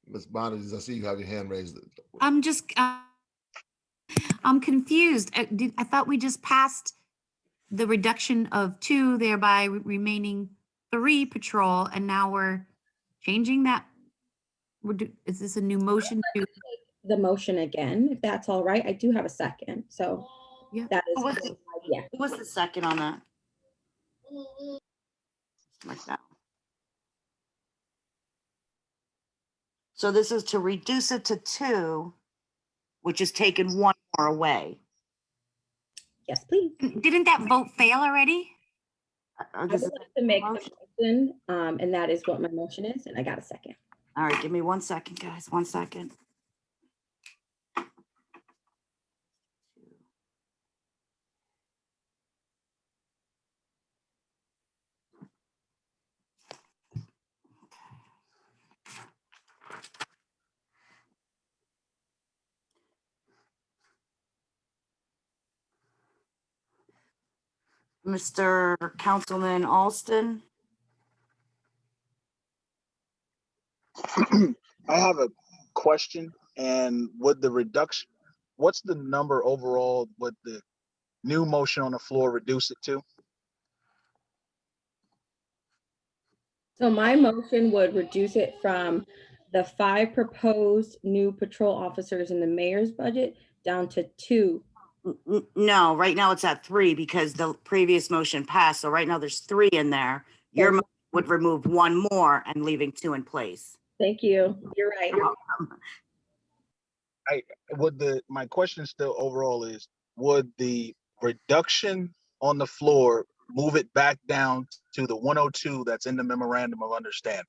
Ms. Bondies, I see you have your hand raised. I'm just, I'm confused. I thought we just passed the reduction of 2, thereby remaining 3 patrol, and now we're changing that. Is this a new motion to? The motion again, if that's all right. I do have a second, so Yeah. that is, yeah. Who was the second on that? Like that. So this is to reduce it to 2, which is taking 1 more away. Yes, please. Didn't that vote fail already? I would like to make the motion, and that is what my motion is, and I got a second. All right, give me 1 second, guys, 1 second. Mr. Councilman Alston. I have a question, and would the reduction, what's the number overall, would the new motion on the floor reduce it to? So my motion would reduce it from the 5 proposed new patrol officers in the mayor's budget down to 2. No, right now it's at 3 because the previous motion passed. So right now there's 3 in there. Your motion would remove 1 more and leaving 2 in place. Thank you. You're right. My question still overall is, would the reduction on the floor move it back down to the 102 that's in the memorandum of understanding?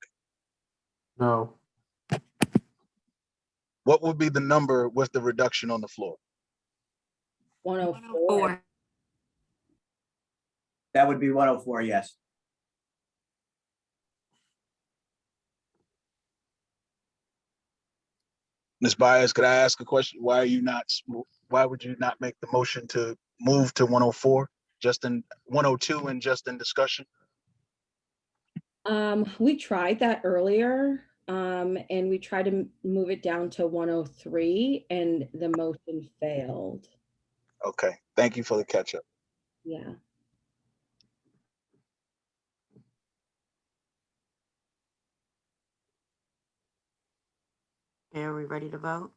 No. What would be the number with the reduction on the floor? 104. That would be 104, yes. Ms. Byers, could I ask a question? Why would you not make the motion to move to 104, just in 102 and just in discussion? We tried that earlier, and we tried to move it down to 103, and the motion failed. Okay, thank you for the catch up. Yeah. Okay, are we ready to vote?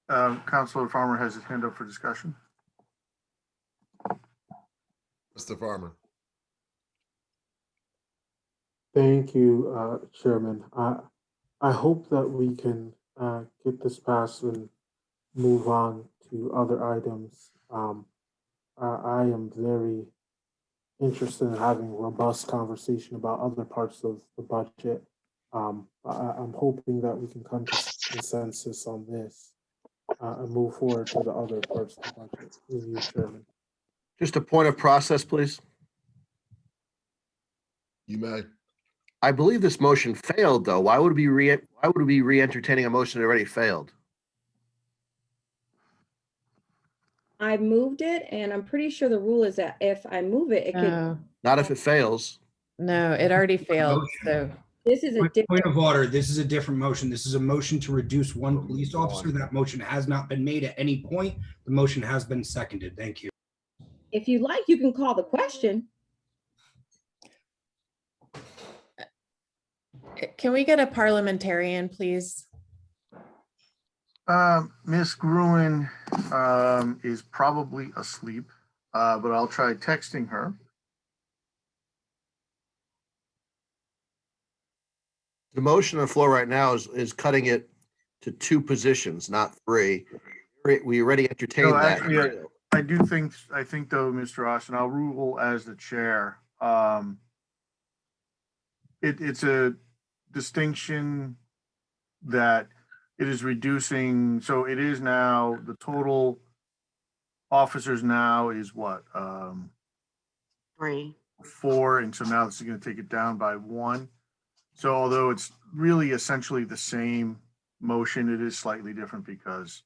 Councilor Farmer has his hand up for discussion. Mr. Farmer. Thank you, Chairman. I hope that we can get this passed and move on to other items. I am very interested in having robust conversation about other parts of the budget. I'm hoping that we can come to consensus on this and move forward to the other parts of the budget. Through you, Chairman. Just a point of process, please. You may. I believe this motion failed, though. Why would we be re-entertaining a motion that already failed? I moved it and I'm pretty sure the rule is that if I move it, it could, No, Not if it fails. no, it already failed, so. this is a Point different, of order, this is a different motion. This is a motion to reduce one police officer. That motion has not been made at any point. The motion has been seconded. Thank you. if you like, you can call the question. Can we get a parliamentarian, please? Miss Gruen is probably asleep, but I'll try texting her. The motion on the floor right now is cutting it to 2 positions, not 3. We already entertained No, that. actually, I think though, Mr. Austin, I'll rule as the chair. It's a distinction that it is reducing, so it is now, the total officers now is what? 3. 4, and so now this is gonna take it down by 1. So although it's really essentially the same motion, it is slightly different because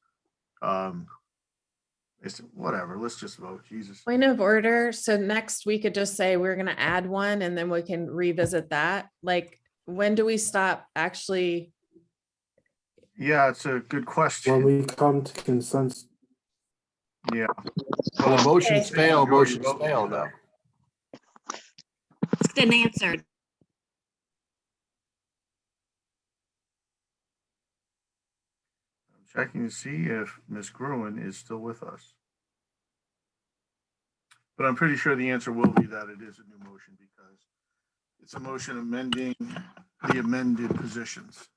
it's whatever, let's just vote, Jesus. Point of order. So next we could just say we're gonna add one and then we can revisit that. Like, when do we stop actually? Yeah, it's a good question. When we come to consensus. Yeah. Well, motions fail, motions fail though. It's been answered. I'm checking to see if Ms. Gruen is still with us. But I'm pretty sure the answer will be that it is a new motion because it's a motion amending the amended positions.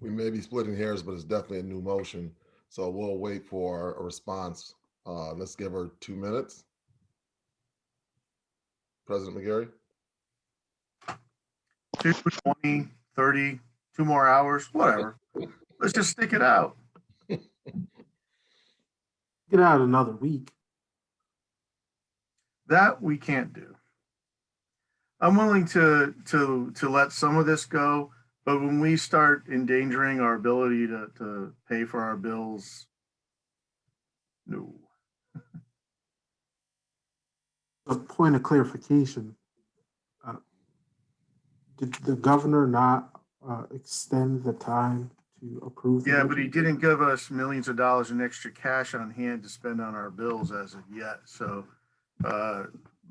We may be splitting hairs, but it's definitely a new motion. So we'll wait for a response. Let's give her 2 minutes. President McGarry. 2, 20, 30, 2 more hours, whatever. Let's just stick it out. Get out another week. That we can't do. I'm willing to let some of this go, but when we start endangering our ability to pay for our bills, no. A point of clarification. Did the governor not extend the time to approve? Yeah, but he didn't give us millions of dollars in extra cash on hand to spend on our bills as of yet. So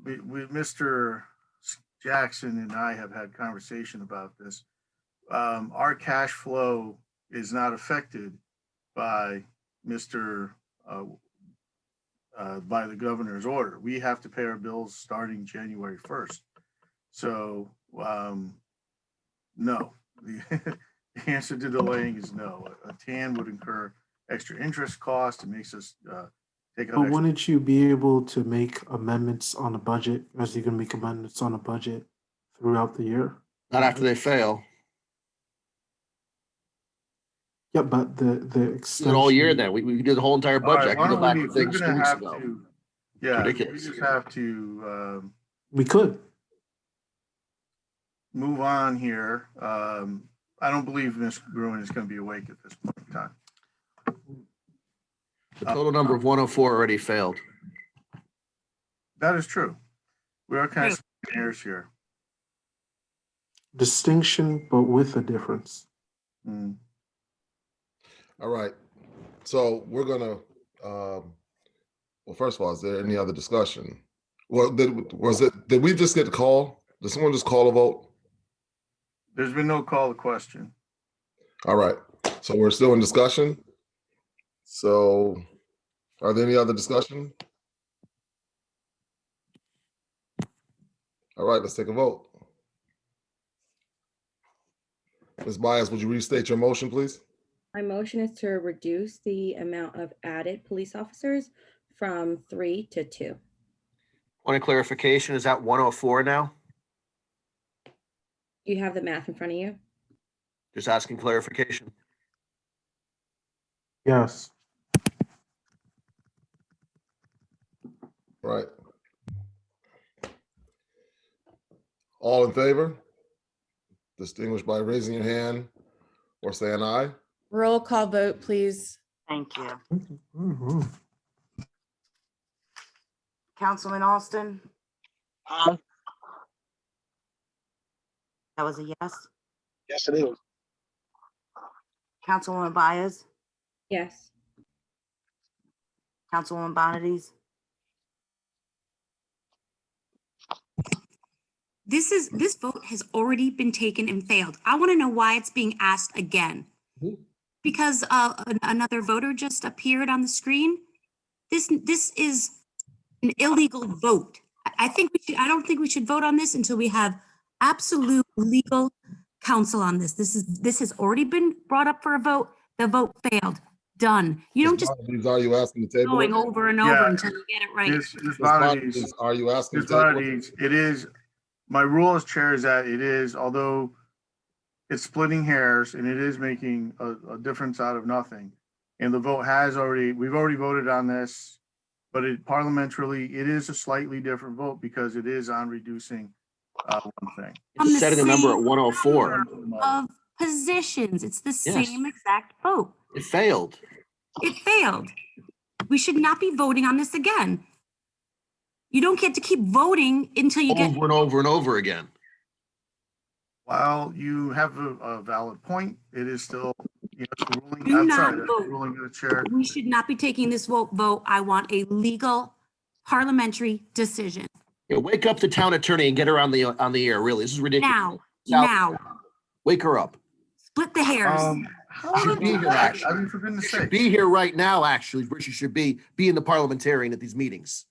Mr. Jackson and I have had conversation about this. Our cash flow is not affected by by the governor's order. We have to pay our bills starting January 1st. So no, the answer to delaying is no. A TAN would incur extra interest costs. It makes us take But on. wouldn't you be able to make amendments on the budget, as you're gonna make amendments on the budget throughout the year? Not after they fail. Yeah, but the Do extension. it all year then. We did the whole entire budget. I can go back to We're things 2 gonna weeks have ago. to, yeah, we Ridiculous. just have to We could. move on here. I don't believe Ms. Gruen is going to be awake at this point in time. The total number of 104 already failed. That is true. We are kind of splitting hairs here. Distinction, but with a difference. All right. So we're gonna, well, first of all, is there any other discussion? Well, did we just get the call? Did someone just call a vote? There's been no call to question. All right. So we're still in discussion. So are there any other discussion? All right, let's take a vote. Ms. Myers, would you restate your motion, please? My motion is to reduce the amount of added police officers from 3 to 2. Point of clarification, is that 104 now? You have the math in front of you? Just asking clarification. Yes. Right. All in favor? distinguished by raising your hand or saying aye. Roll call vote, please. Thank you. Mhm. Councilman Austin? That was a yes. Yes, it is. Councilwoman Baez? Yes. Councilwoman Bonadies? This vote has already been taken and failed. I want to know why it's being asked again. Because another voter just appeared on the screen. This is an illegal vote. I don't think we should vote on this until we have absolute legal counsel on this. This has already been brought up for a vote. The vote failed. Done. You don't just Are you asking to table it? going over and over until you get it right. Ms. Ms. Bonadies, Are you asking Ms. to table it? Bonadies, it is, my rule as chair is that it is, although it's splitting hairs and it is making a difference out of nothing. And the vote has already, we've already voted on this, but parliamentarily, it is a slightly different vote because it is on reducing one thing. On the Setting the number at same 104. of positions. It's the same exact vote. It failed. It failed. We should not be voting on this again. You don't get to keep voting until you get. Over and over and over again. While you have a valid point, it is still, you know, it's the ruling, Do I'm not sorry, that's the vote. ruling of the chair. We should not be taking this vote. I want a legal parliamentary decision. Yeah, wake up the town attorney and get her on the air. Really, this is ridiculous. Now. Wake her up. Split the hairs. How Should be here, I actually. mean, for goodness Should sake. be here right now, actually, where she should be being the parliamentarian at these meetings.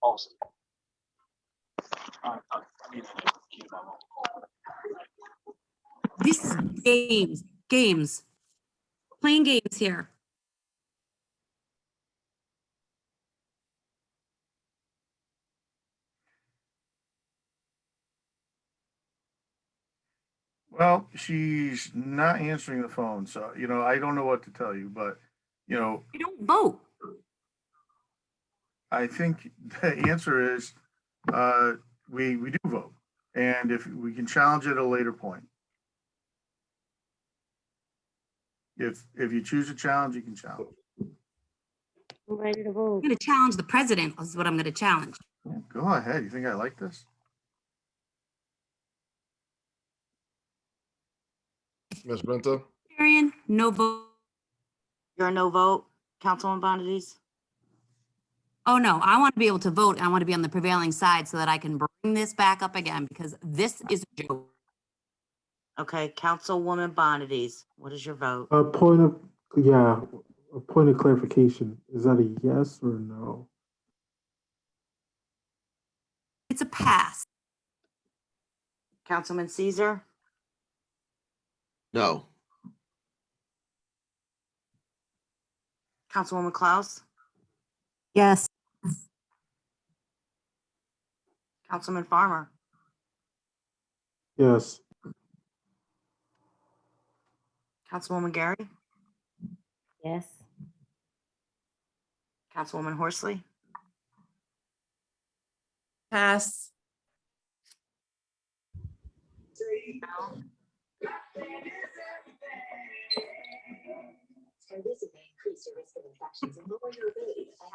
Austin. This is games. Playing games here. Well, she's not answering the phone, so, you know, I don't know what to tell you, but, you know, You don't vote. I think the answer is, we do vote. And if we can challenge it at a later point. If you choose a challenge, you can challenge. I'm ready to I'm vote. going to challenge the president is what I'm going to challenge. Go ahead. You think I like this? Ms. Brenta? Marion, no vote. You're a no vote, Councilwoman Bonadies? Oh, no, I want to be able to vote. I want to be on the prevailing side so that I can bring this back up again because this is a joke. Okay, Councilwoman Bonadies, what is your vote? A point of clarification. Is that a yes or no? It's a pass. Councilman Caesar? No. Councilwoman Klaus? Yes. Councilman Farmer? Yes. Councilwoman Gary? Yes. Councilwoman Horsley? Pass.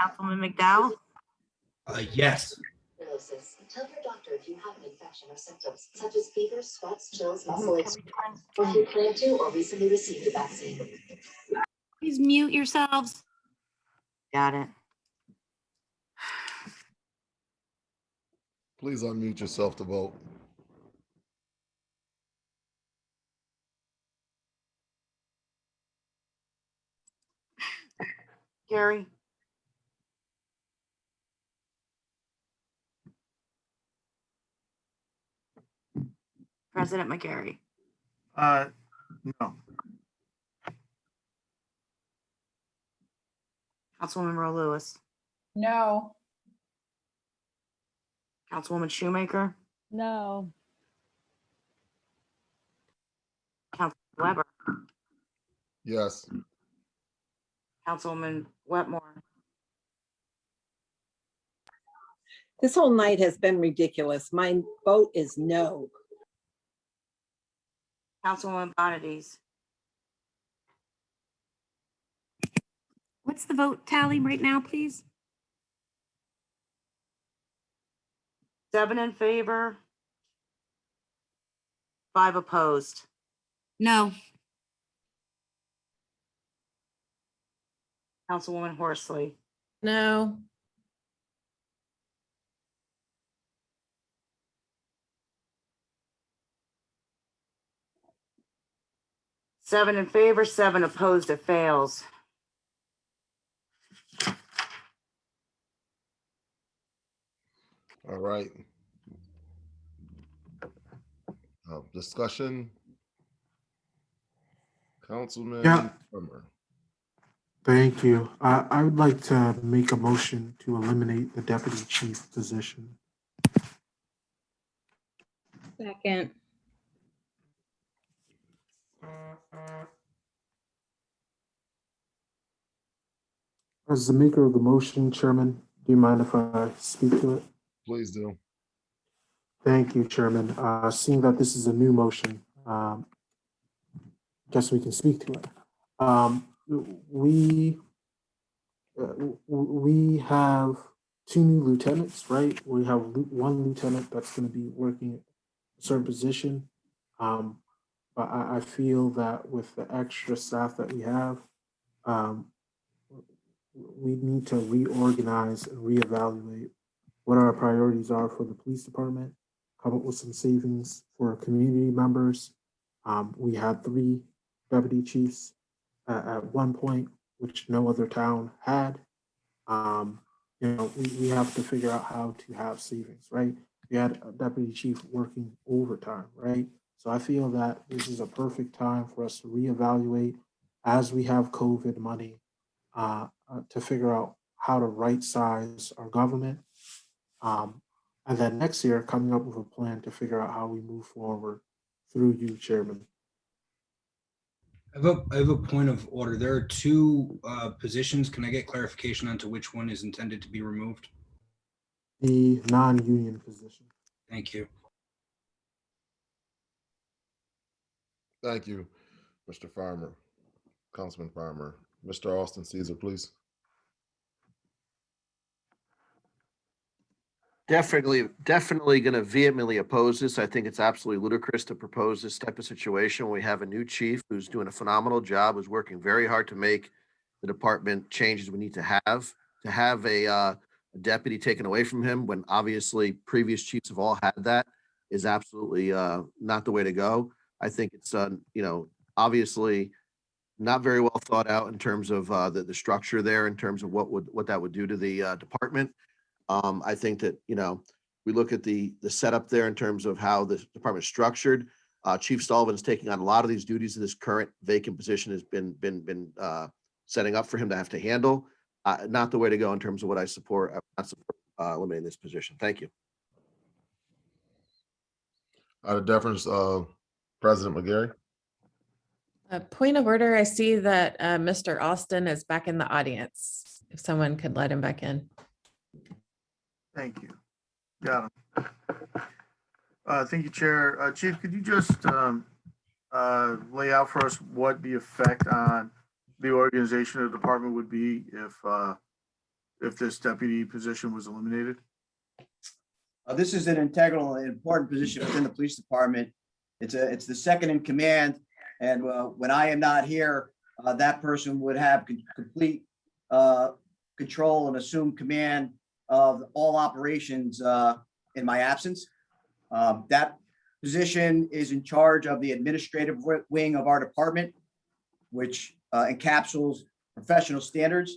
Councilwoman McDowell? Yes. Tell your doctor if you have an infection or symptoms such as fever, sweats, chills, muscle aches, or if you plan to or recently received a vaccine. Please mute yourselves. Got it. Please unmute yourself to vote. Gary? President McGarry? No. Councilwoman Rowe Lewis? No. Councilwoman Shoemaker? No. Councilman Weber? Yes. Councilwoman Wetmore? This whole night has been ridiculous. My vote is no. Councilwoman Bonadies. What's the vote tally right now, please? 7 in favor, 5 opposed. No. Councilwoman Horsley. No. Seven in favor, 7 opposed. It fails. All right. Discussion. Councilman Yeah. Summer. Thank you. I would like to make a motion to eliminate the deputy chief position. Second. As the maker of the motion, Chairman, do you mind if I speak to it? Please do. Thank you, Chairman. Seeing that this is a new motion, guess we can speak to it. We have 2 new lieutenants, right? We have one lieutenant that's going to be working a certain position. But I feel that with the extra staff that we have, we need to reorganize and reevaluate what our priorities are for the police department, come up with some savings for community members. We had 3 deputy chiefs at one point, which no other town had. We have to figure out how to have savings, right? We had a deputy chief working overtime, right? So I feel that this is a perfect time for us to reevaluate as we have COVID money to figure out how to right size our government. And then next year, coming up with a plan to figure out how we move forward through you, Chairman. I have a point of order. There are 2 positions. Can I get clarification onto which one is intended to be removed? The non-union position. Thank you. Thank you, Mr. Farmer, Councilman Farmer. Mr. Austin Caesar, please. Definitely going to vehemently oppose this. I think it's absolutely ludicrous to propose this type of situation when we have a new chief who's doing a phenomenal job, who's working very hard to make the department changes we need to have. To have a deputy taken away from him when obviously previous chiefs have all had that is absolutely not the way to go. I think it's obviously not very well thought out in terms of the structure there, in terms of what that would do to the department. I think that, we look at the setup there in terms of how the department is structured. Chief Sullivan is taking on a lot of these duties that this current vacant position has been setting up for him to have to handle. Not the way to go in terms of what I support. I would not support eliminating this position. Thank you. Out of deference, President McGarry. A point of order, I see that Mr. Austin is back in the audience. If someone could let him back in. Thank you. Got him. Thank you, Chair. Chief, could you just lay out for us what the effect on the organization of the department would be if this deputy position was eliminated? This is an integral and important position within the police department. It's the second in command, and when I am not here, that person would have complete control and assume command of all operations in my absence. That position is in charge of the administrative wing of our department, which encapsulates professional standards,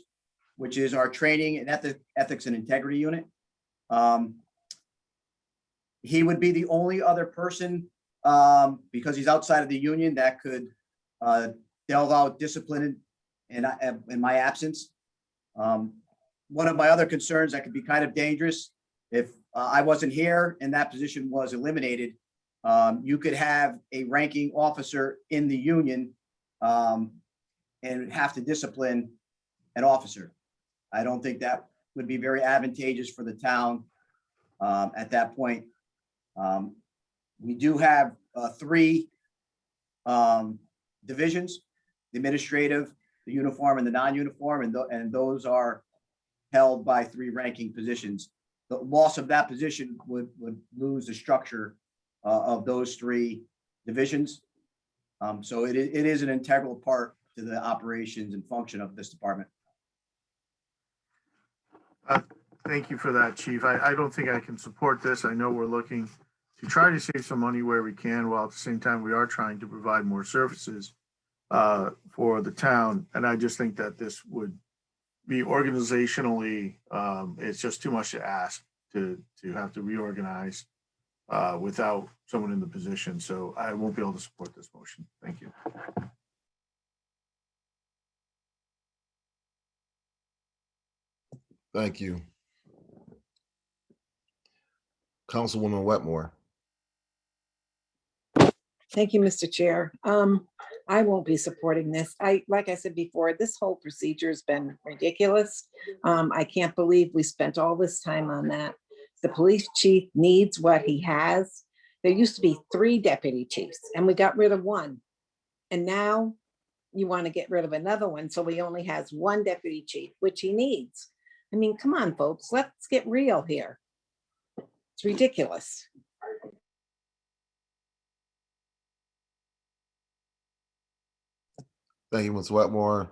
which is our training and ethics and integrity unit. He would be the only other person, because he's outside of the union, that could delve out discipline in my absence. One of my other concerns that could be kind of dangerous, if I wasn't here and that position was eliminated, you could have a ranking officer in the union and have to discipline an officer. I don't think that would be very advantageous for the town at that point. We do have 3 divisions, the administrative, the uniform, and the non-uniform, and those are held by 3 ranking positions. The loss of that position would lose the structure of those 3 divisions. So it is an integral part to the operations and function of this department. Thank you for that, Chief. I don't think I can support this. I know we're looking to try to save some money where we can, while at the same time we are trying to provide more services for the town. And I just think that this would be organizationally, it's just too much to ask to have to reorganize without someone in the position. So I won't be able to support this motion. Thank you. Thank you. Councilwoman Wetmore. Thank you, Mr. Chair. I won't be supporting this. Like I said before, this whole procedure has been ridiculous. I can't believe we spent all this time on that. The police chief needs what he has. There used to be 3 deputy chiefs and we got rid of 1. And now you want to get rid of another one. So he only has 1 deputy chief, which he needs. I mean, come on, folks, let's get real here. It's ridiculous. Thank you, Ms. Wetmore.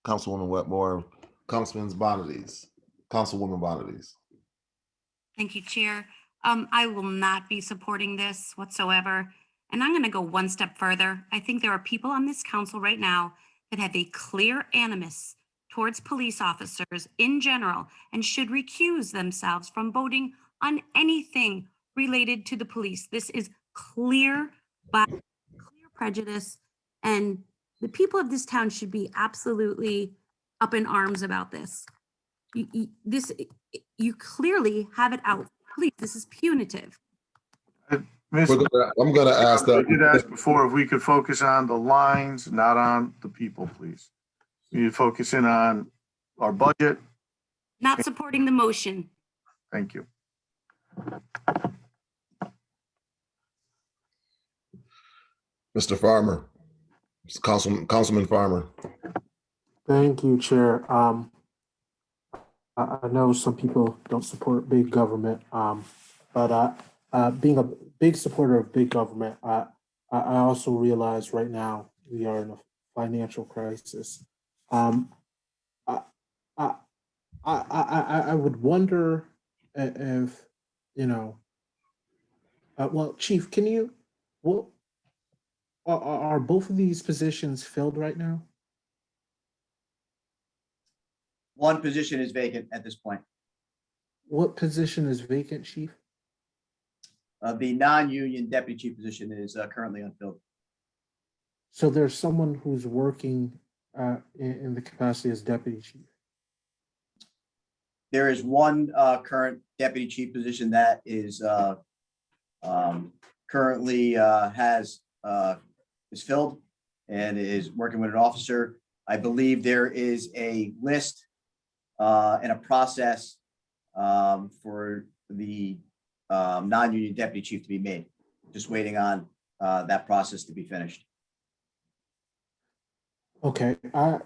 Councilwoman Wetmore. Councilman Bonadies. Councilwoman Bonadies. Thank you, Chair. I will not be supporting this whatsoever. And I'm going to go one step further. I think there are people on this council right now that have a clear animus towards police officers in general and should recuse themselves from voting on anything related to the police. This is clear prejudice, and the people of this town should be absolutely up in arms about this. You clearly have it out. Please, this is punitive. I'm going to ask that. I did ask before if we could focus on the lines, not on the people, please. We need to focus in on our budget. Not supporting the motion. Thank you. Mr. Farmer. Councilman Farmer. Thank you, Chair. I know some people don't support big government, but being a big supporter of big government, I also realize right now we are in a financial crisis. I would wonder if, well, Chief, are both of these positions filled right now? 1 position is vacant at this point. What position is vacant, Chief? The non-union deputy chief position is currently unfilled. So there's someone who's working in the capacity as deputy chief. There is 1 current deputy chief position that is currently is filled and is working with an officer. I believe there is a list and a process for the non-union deputy chief to be made. Just waiting on that process to be finished. Okay, under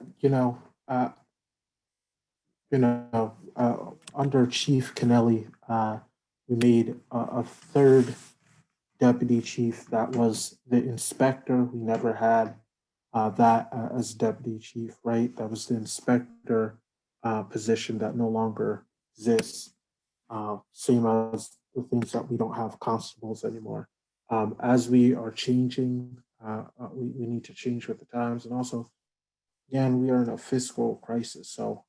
Chief Kennelly, we made a 3rd deputy chief that was the inspector. We never had that as deputy chief, right? That was the inspector position that no longer exists. Same as the things that we don't have constables anymore. As we are changing, we need to change with the times. And also, again, we are in a fiscal crisis. So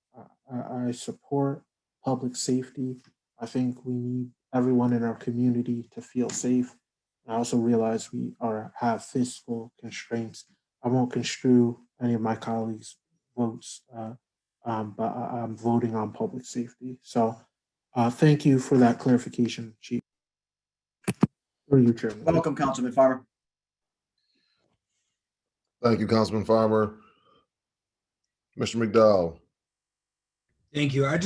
I support public safety. I think we need everyone in our community to feel safe. I also realize we have fiscal constraints. I won't construe any of my colleagues' votes, but I'm voting on public safety. So thank you for that clarification, Chief. Or you, Chairman. Welcome, Councilman Farmer. Thank you, Councilman Farmer. Mr. McDowell. Thank you. I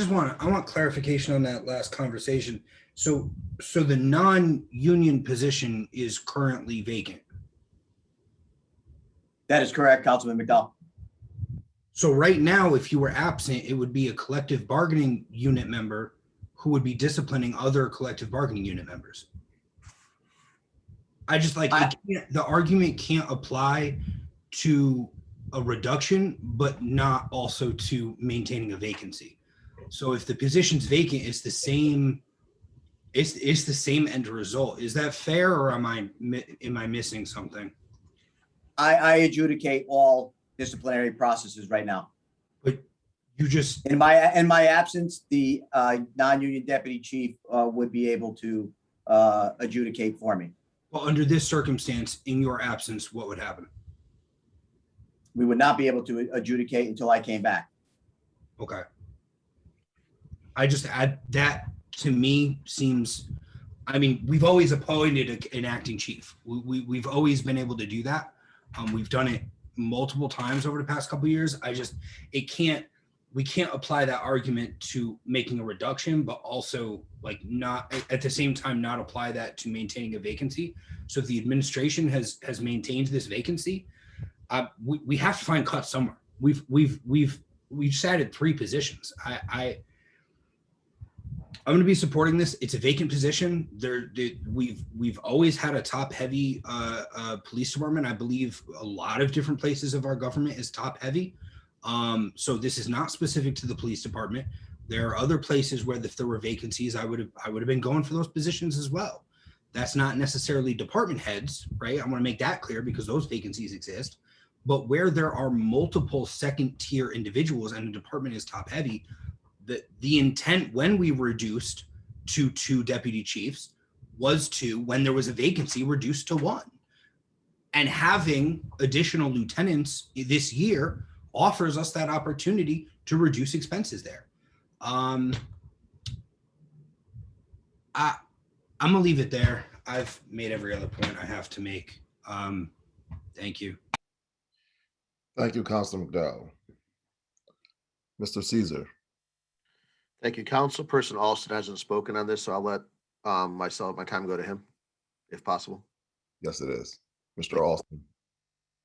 want clarification on that last conversation. So the non-union position is currently vacant. That is correct, Councilman McDowell. So right now, if you were absent, it would be a collective bargaining unit member who would be disciplining other collective bargaining unit members. I just like, the argument can't apply to a reduction, but not also to maintaining a vacancy. So if the position's vacant, it's the same, it's the same end result. Is that fair, or am I missing something? I adjudicate all disciplinary processes right now. But you just, in my absence, the non-union deputy chief would be able to adjudicate for me. Well, under this circumstance, in your absence, what would happen? We would not be able to adjudicate until I came back. Okay. I just add that, to me, seems, I mean, we've always appointed an acting chief. We've always been able to do that. We've done it multiple times over the past couple of years. We can't apply that argument to making a reduction, but also like not at the same time, not apply that to maintaining a vacancy. So if the administration has maintained this vacancy, we have to find cuts somewhere. We've just added 3 positions. I'm going to be supporting this. It's a vacant position. We've always had a top heavy police department. I believe a lot of different places of our government is top heavy. So this is not specific to the police department. There are other places where if there were vacancies, I would have been going for those positions as well. That's not necessarily department heads, right? I want to make that clear because those vacancies exist. But where there are multiple second tier individuals and the department is top heavy, the intent when we reduced to 2 deputy chiefs was to, when there was a vacancy, reduce to 1. And having additional lieutenants this year offers us that opportunity to reduce expenses there. I'm gonna leave it there. I've made every other point I have to make. Thank you. Thank you, Councilor McDowell. Mr. Caesar. Thank you. Councilperson Alston hasn't spoken on this, so I'll let my time go to him, if possible. Yes, it is. Mr. Alston.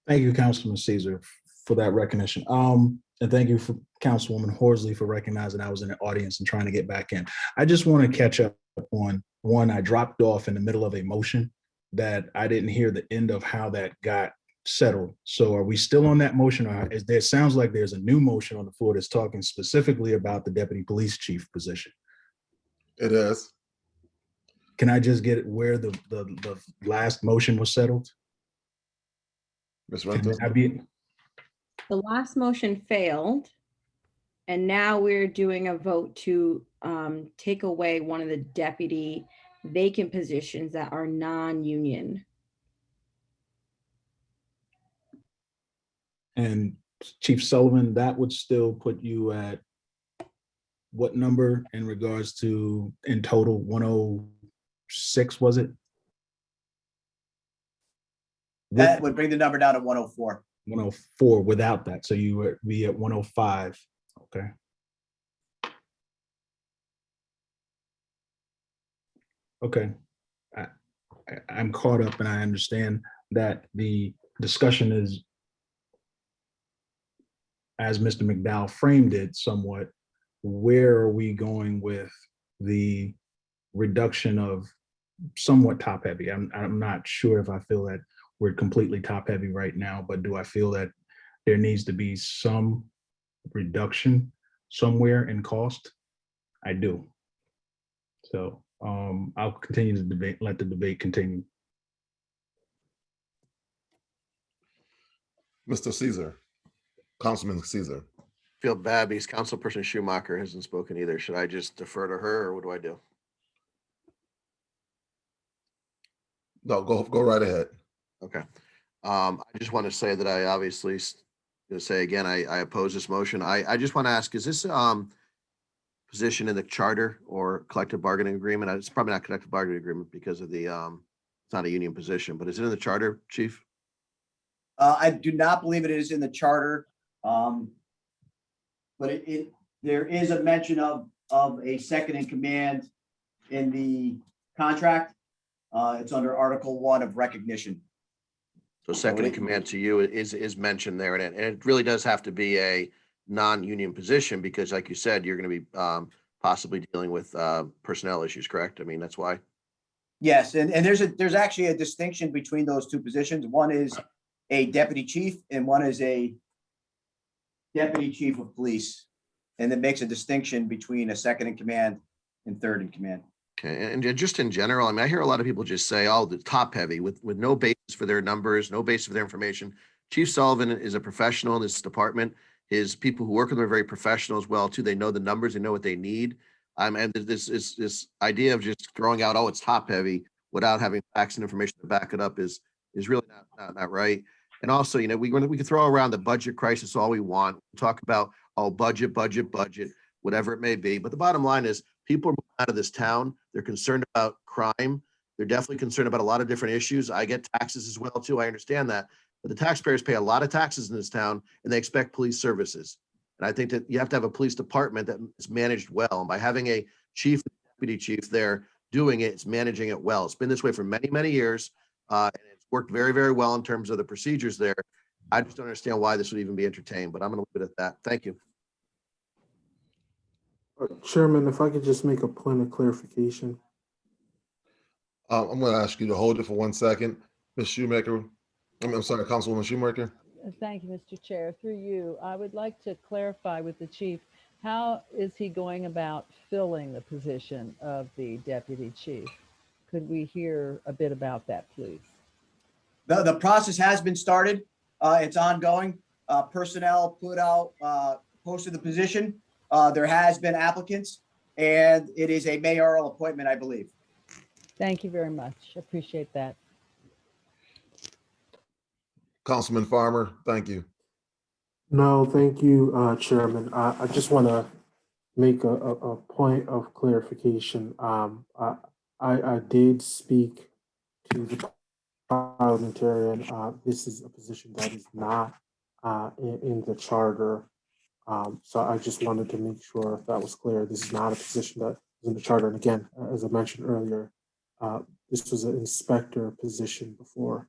Thank you, Councilman Caesar, for that recognition. And thank you for Councilwoman Horsley for recognizing I was in the audience and trying to get back in. I just want to catch up on one. I dropped off in the middle of a motion that I didn't hear the end of how that got settled. So are we still on that motion? Or it sounds like there's a new motion on the floor that's talking specifically about the deputy police chief position. It is. Can I just get where the last motion was settled? Ms. Rentas? The last motion failed. And now we're doing a vote to take away one of the deputy vacant positions that are non-union. And Chief Sullivan, that would still put you at what number in regards to, in total, 106, was it? That would bring the number down to 104. 104 without that. So you would be at 105. Okay. Okay. I'm caught up and I understand that the discussion is, as Mr. McDowell framed it somewhat, where are we going with the reduction of somewhat top heavy? I'm not sure if I feel that we're completely top heavy right now, but do I feel that there needs to be some reduction somewhere in cost? I do. So I'll continue the debate, let the debate continue. Mr. Caesar, Councilman Caesar. Feel bad because Councilperson Schumacher hasn't spoken either. Should I just defer to her or what do I do? No, go right ahead. Okay. I just want to say that I obviously say again, I oppose this motion. I just want to ask, is this position in the charter or collective bargaining agreement? It's probably not collective bargaining agreement because of the it's not a union position, but is it in the charter, Chief? I do not believe it is in the charter, but there is a mention of a second in command in the contract. It's under Article 1 of recognition. So second in command to you is mentioned there, and it really does have to be a non-union position because, like you said, you're going to be possibly dealing with personnel issues. Correct? I mean, that's why. Yes, and there's actually a distinction between those two positions. One is a deputy chief and one is a deputy chief of police. And it makes a distinction between a second in command and third in command. Okay, and just in general, I mean, I hear a lot of people just say, "Oh, the top heavy," with no basis for their numbers, no basis for their information. Chief Sullivan is a professional in this department. His people who work with him are very professional as well too. They know the numbers, they know what they need. And this idea of just throwing out, "Oh, it's top heavy," without having facts and information to back it up is really not right. And also, you know, we can throw around the budget crisis all we want. Talk about, oh, budget, whatever it may be. But the bottom line is people are moving out of this town. They're concerned about crime. They're definitely concerned about a lot of different issues. I get taxes as well too. I understand that. But the taxpayers pay a lot of taxes in this town and they expect police services. And I think that you have to have a police department that is managed well. And by having a chief and deputy chief there doing it, it's managing it well. It's been this way for many, many years. And it's worked very, very well in terms of the procedures there. I just don't understand why this would even be entertained, but I'm going to leave it at that. Thank you. Chairman, if I could just make a point of clarification. I'm going to ask you to hold it for 1 second. Ms. Shoemaker, I'm sorry, Councilwoman Shoemaker. Thank you, Mr. Chair. Through you, I would like to clarify with the chief, how is he going about filling the position of the deputy chief? Could we hear a bit about that, please? The process has been started. It's ongoing. Personnel put out, posted the position. There has been applicants and it is a mayoral appointment, I believe. Thank you very much. Appreciate that. Councilman Farmer, thank you. No, thank you, Chairman. I just want to make a point of clarification. I did speak to the parliamentarian. This is a position that is not in the charter. So I just wanted to make sure that was clear. This is not a position that is in the charter. And again, as I mentioned earlier, this was an inspector position before.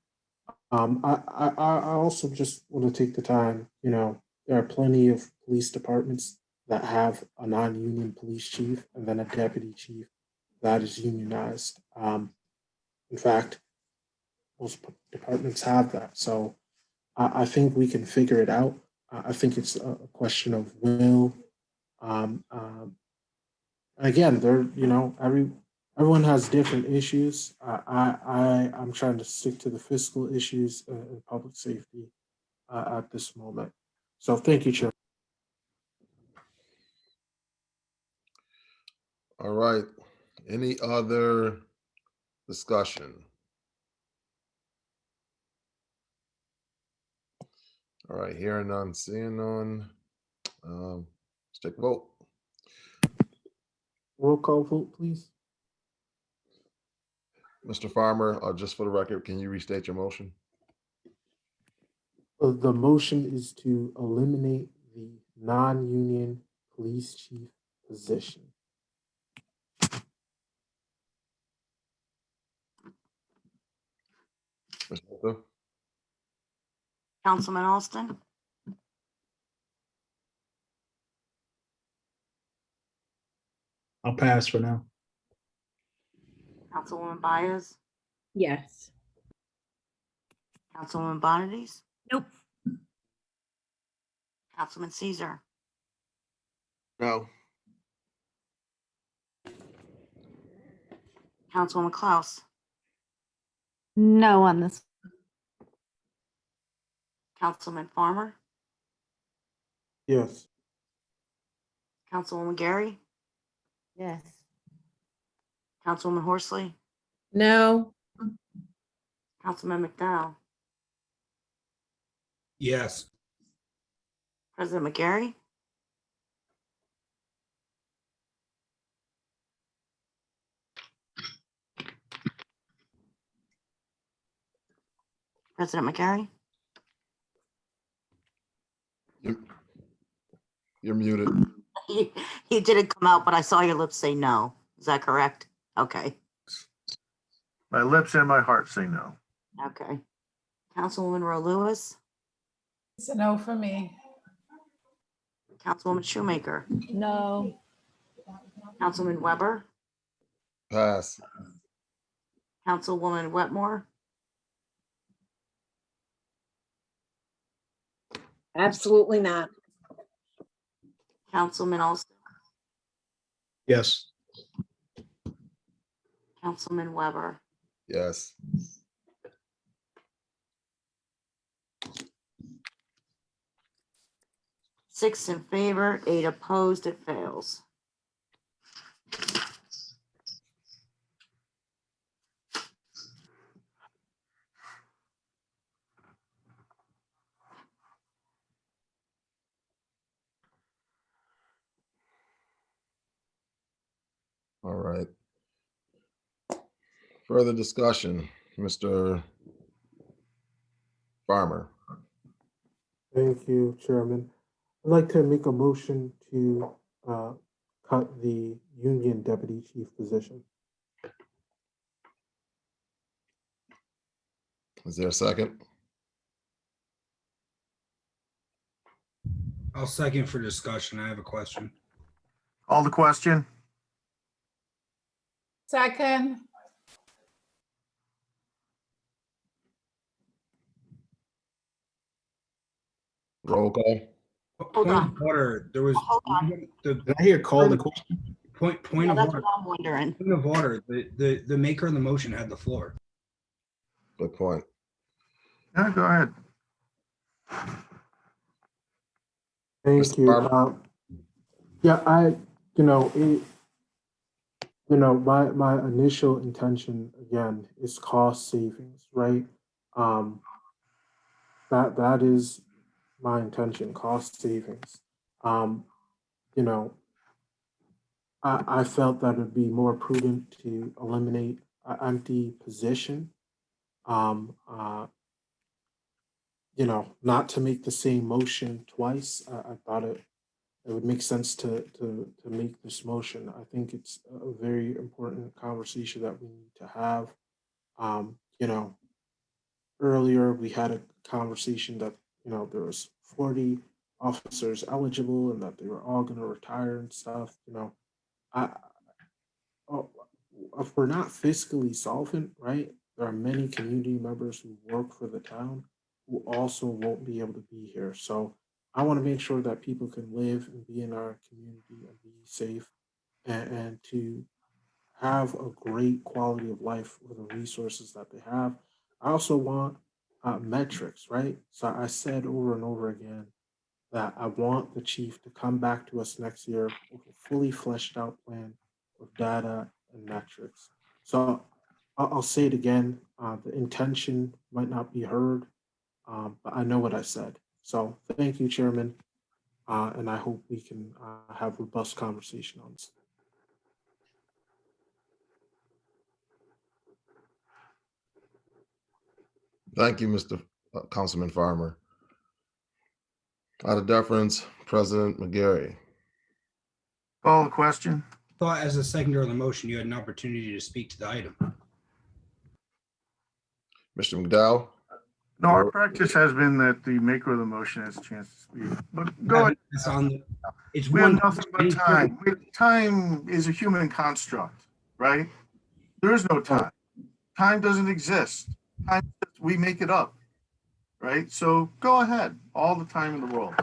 I also just want to take the time, you know, there are plenty of police departments that have a non-union police chief and then a deputy chief that is unionized. In fact, most departments have that. So I think we can figure it out. I think it's a question of will. Again, there, you know, everyone has different issues. I'm trying to stick to the fiscal issues and public safety at this moment. So thank you, Chair. All right. Any other discussion? All right, hearing none, seeing none. Let's take a vote. Roll call vote, please. Mr. Farmer, just for the record, can you restate your motion? The motion is to eliminate the non-union police chief position. Ms. Walker? Councilman Alston, I'll pass for now. Councilwoman Baez, Yes. Councilwoman Bonadies, Nope. Councilman Caesar, No. Councilwoman Klaus, No on this. Councilman Farmer, Yes. Councilwoman Gary, Yes. Councilwoman Horsley, No. Councilman McDowell, Yes. President McGarry, President McGarry, You're muted. he didn't come out, but I saw your lips say no. Is that correct? Okay, My lips and my heart say no. okay. Councilwoman Rowe Lewis, It's a no for me. Councilwoman Shoemaker, No. Councilman Weber, Pass. Councilwoman Wetmore, Absolutely not. Councilman Olson, Yes. Councilman Weber. Yes. Six in favor, 8 opposed, it fails. All right. Further discussion, Mr. Farmer. Thank you, Chairman. I'd like to make a motion to cut the union deputy chief position. Is there a second? I'll second for discussion. I have a question. Call the question. Second. Roll call. Hold Point on. of order. There was Hold on. Did I hear call the question? point Yeah, of that's order. what I'm wondering. Point of order. The maker of the motion had the floor. Good point. Yeah, go ahead. Thank Mr. you. Farmer? Yeah, my initial intention again is cost savings, right? That is my intention, cost savings. I felt that it'd be more prudent to eliminate an empty position. Not to make the same motion twice. I thought it would make sense to make this motion. I think it's a very important conversation that we need to have. Earlier we had a conversation that, there was 40 officers eligible and that they were all gonna retire and stuff, I, oh, if we're not fiscally solvent, right, there are many community members who work for the town who also won't be able to be here. So I want to make sure that people can live and be in our community and be safe and to have a great quality of life with the resources that they have. I also want metrics, right? So I said over and over again that I want the chief to come back to us next year with a fully fleshed out plan with data and metrics. So I'll say it again, the intention might not be heard, but I know what I said. So thank you, Chairman, and I hope we can have robust conversation on this. Thank you, Mr. Councilman Farmer. Out of deference, President McGarry. Call the question. Thought as a seconder on the motion, you had an opportunity to speak to the item. Mr. McDowell? No, our practice has been that the maker of the motion has a chance to speak. But go ahead. It's We have one. nothing but time. Time is a human construct, right? There is no time. Time doesn't exist. Time, we make it up, right? So go ahead, all the time in the world.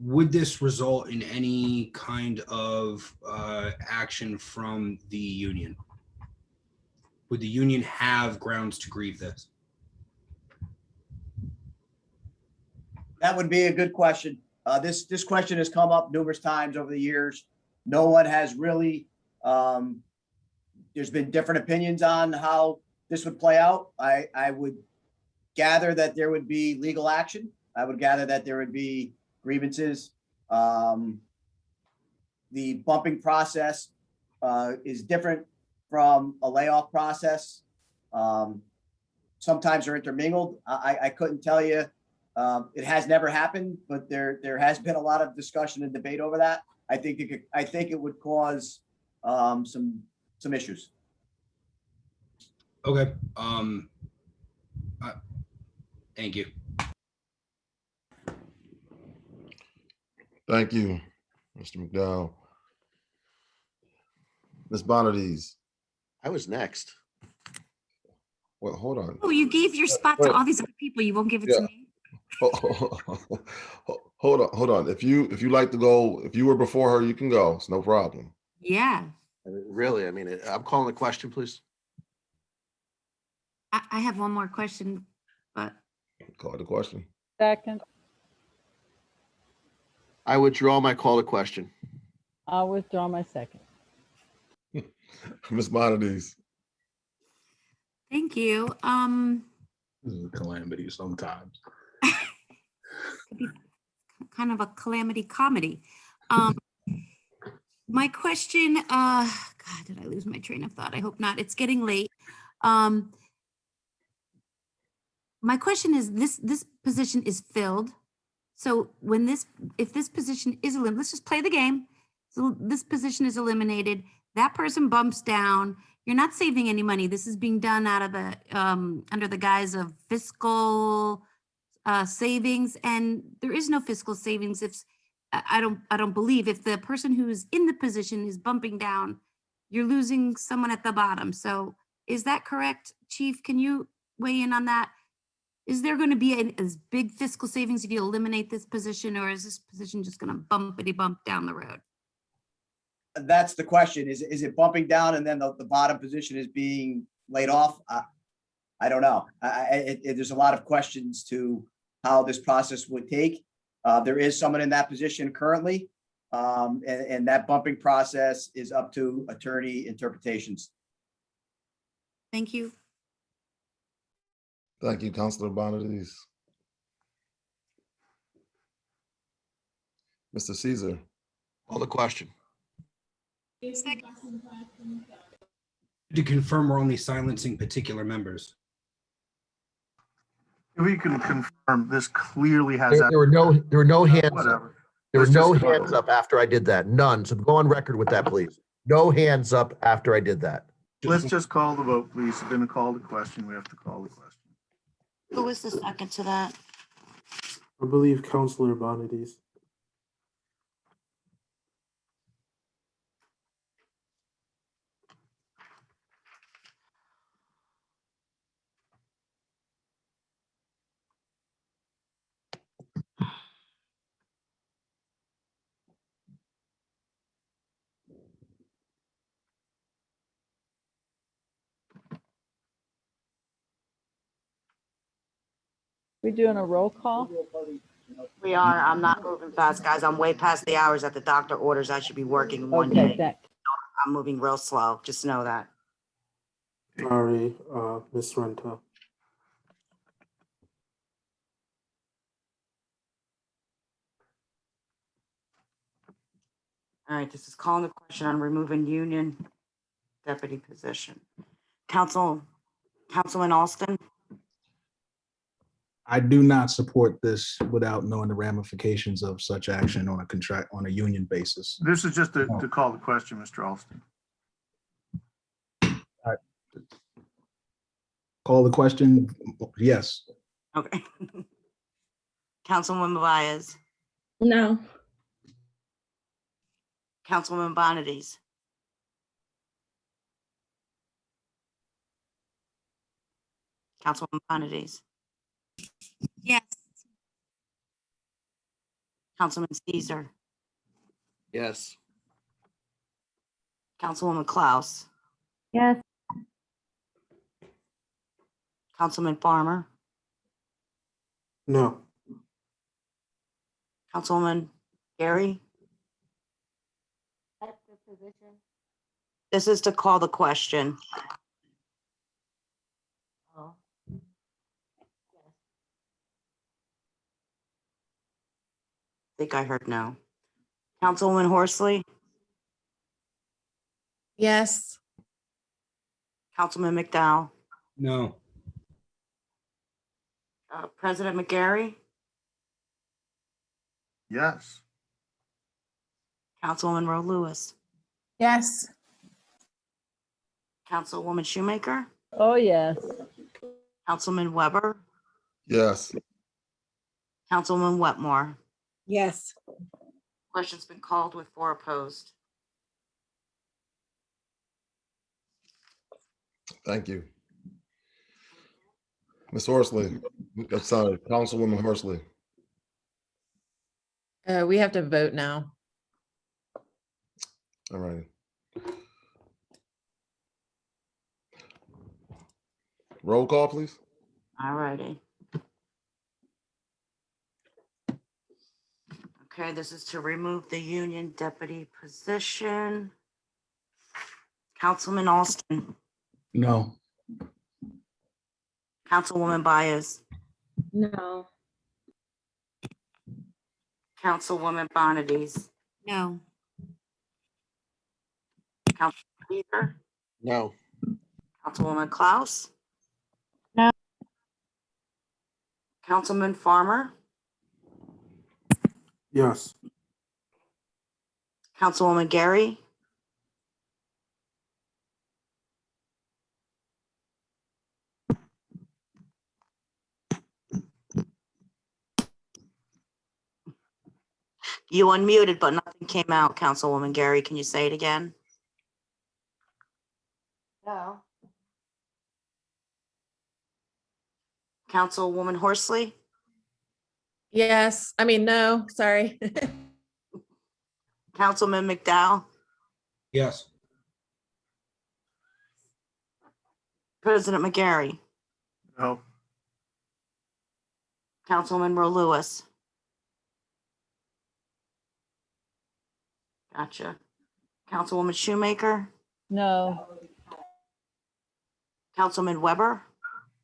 Would this result in any kind of action from the union? Would the union have grounds to grieve this? That would be a good question. This question has come up numerous times over the years. No one has really, there's been different opinions on how this would play out. I would gather that there would be legal action. I would gather that there would be grievances. The bumping process is different from a layoff process. Sometimes they're intermingled. I couldn't tell you. It has never happened, but there has been a lot of discussion and debate over that. I think it would cause some issues. Okay. Thank you. Thank you, Mr. McDowell. Ms. Bonadies. I was next. Well, hold on. Oh, you gave your spot to all these other people. You won't give it to me? Hold on. If you like to go, if you were before her, you can go. It's no problem. Yeah. Really, I mean, I'm calling the question, please. I have one more question, but Call the question. Second, I withdraw my call to question. I'll withdraw my second. Ms. Bonadies. thank you. This is a calamity sometimes. Could be kind of a calamity comedy. My question, God, did I lose my train of thought? I hope not. It's getting late. My question is, this position is filled. So if this position is eliminated, let's just play the game. So this position is eliminated, that person bumps down. You're not saving any money. This is being done out of the, under the guise of fiscal savings, and there is no fiscal savings if, I don't believe if the person who's in the position is bumping down, you're losing someone at the bottom. So is that correct, Chief? Can you weigh in on that? Is there going to be a big fiscal savings if you eliminate this position, or is this position just going to bumpity bump down the road? That's the question. Is it bumping down and then the bottom position is being laid off? I don't know. There's a lot of questions to how this process would take. There is someone in that position currently, and that bumping process is up to attorney interpretations. Thank you. Thank you, Councilor Bonadies. Mr. Caesar. Call the question. To confirm, we're only silencing particular members. We can confirm this clearly has. There were no hands up. Whatever. There were Let's no just go. hands up after I did that. None. So go on record with that, please. No hands up after I did that. Let's just call the vote, please. It's been a call to question. We have to call the question. Who was the second to that? I believe Councilor Bonadies. We doing a roll call? We are. I'm not moving fast, guys. I'm way past the hours that the doctor orders I should be working in one Okay, day. I'm moving real slow. Just know that. Sorry, Ms. Renta. All right, this is calling the question on removing union deputy position. Councilman Alston? I do not support this without knowing the ramifications of such action on a contract, on a union basis. This is just to call the question, Mr. Alston. Call the question, yes. Okay. Councilwoman Baez? No. Councilwoman Bonadies? Councilwoman Bonadies? Yes. Councilman Caesar? Yes. Councilwoman Klaus? Yes. Councilman Farmer? No. Councilwoman Gary? This is to call the question. Oh. I think I heard no. Councilwoman Horsley? Yes. Councilman McDowell? No. President McGarry? Yes. Councilwoman Rowe Lewis? Yes. Councilwoman Shoemaker? Oh, yes. Councilman Weber, Yes. Councilwoman Wetmore. Yes. Question's been called with 4 opposed. Thank you. Ms. Horsley, I'm sorry, Councilwoman Horsley. We have to vote now. All right. Roll call, please. All righty. Okay, this is to remove the union deputy position. Councilman Alston, No. Councilwoman Baez, No. Councilwoman Bonadies, No. Councilman Peter, No. Councilwoman Klaus. No. Councilman Farmer, Yes. Councilwoman Gary, you unmuted, but nothing came out, Councilwoman Gary. Can you say it again? No. Councilwoman Horsley, Yes, I mean, no, sorry. Councilman McDowell, Yes. President McGarry, No. Councilman Roe Lewis. Gotcha. Councilwoman Shoemaker, No. Councilman Weber,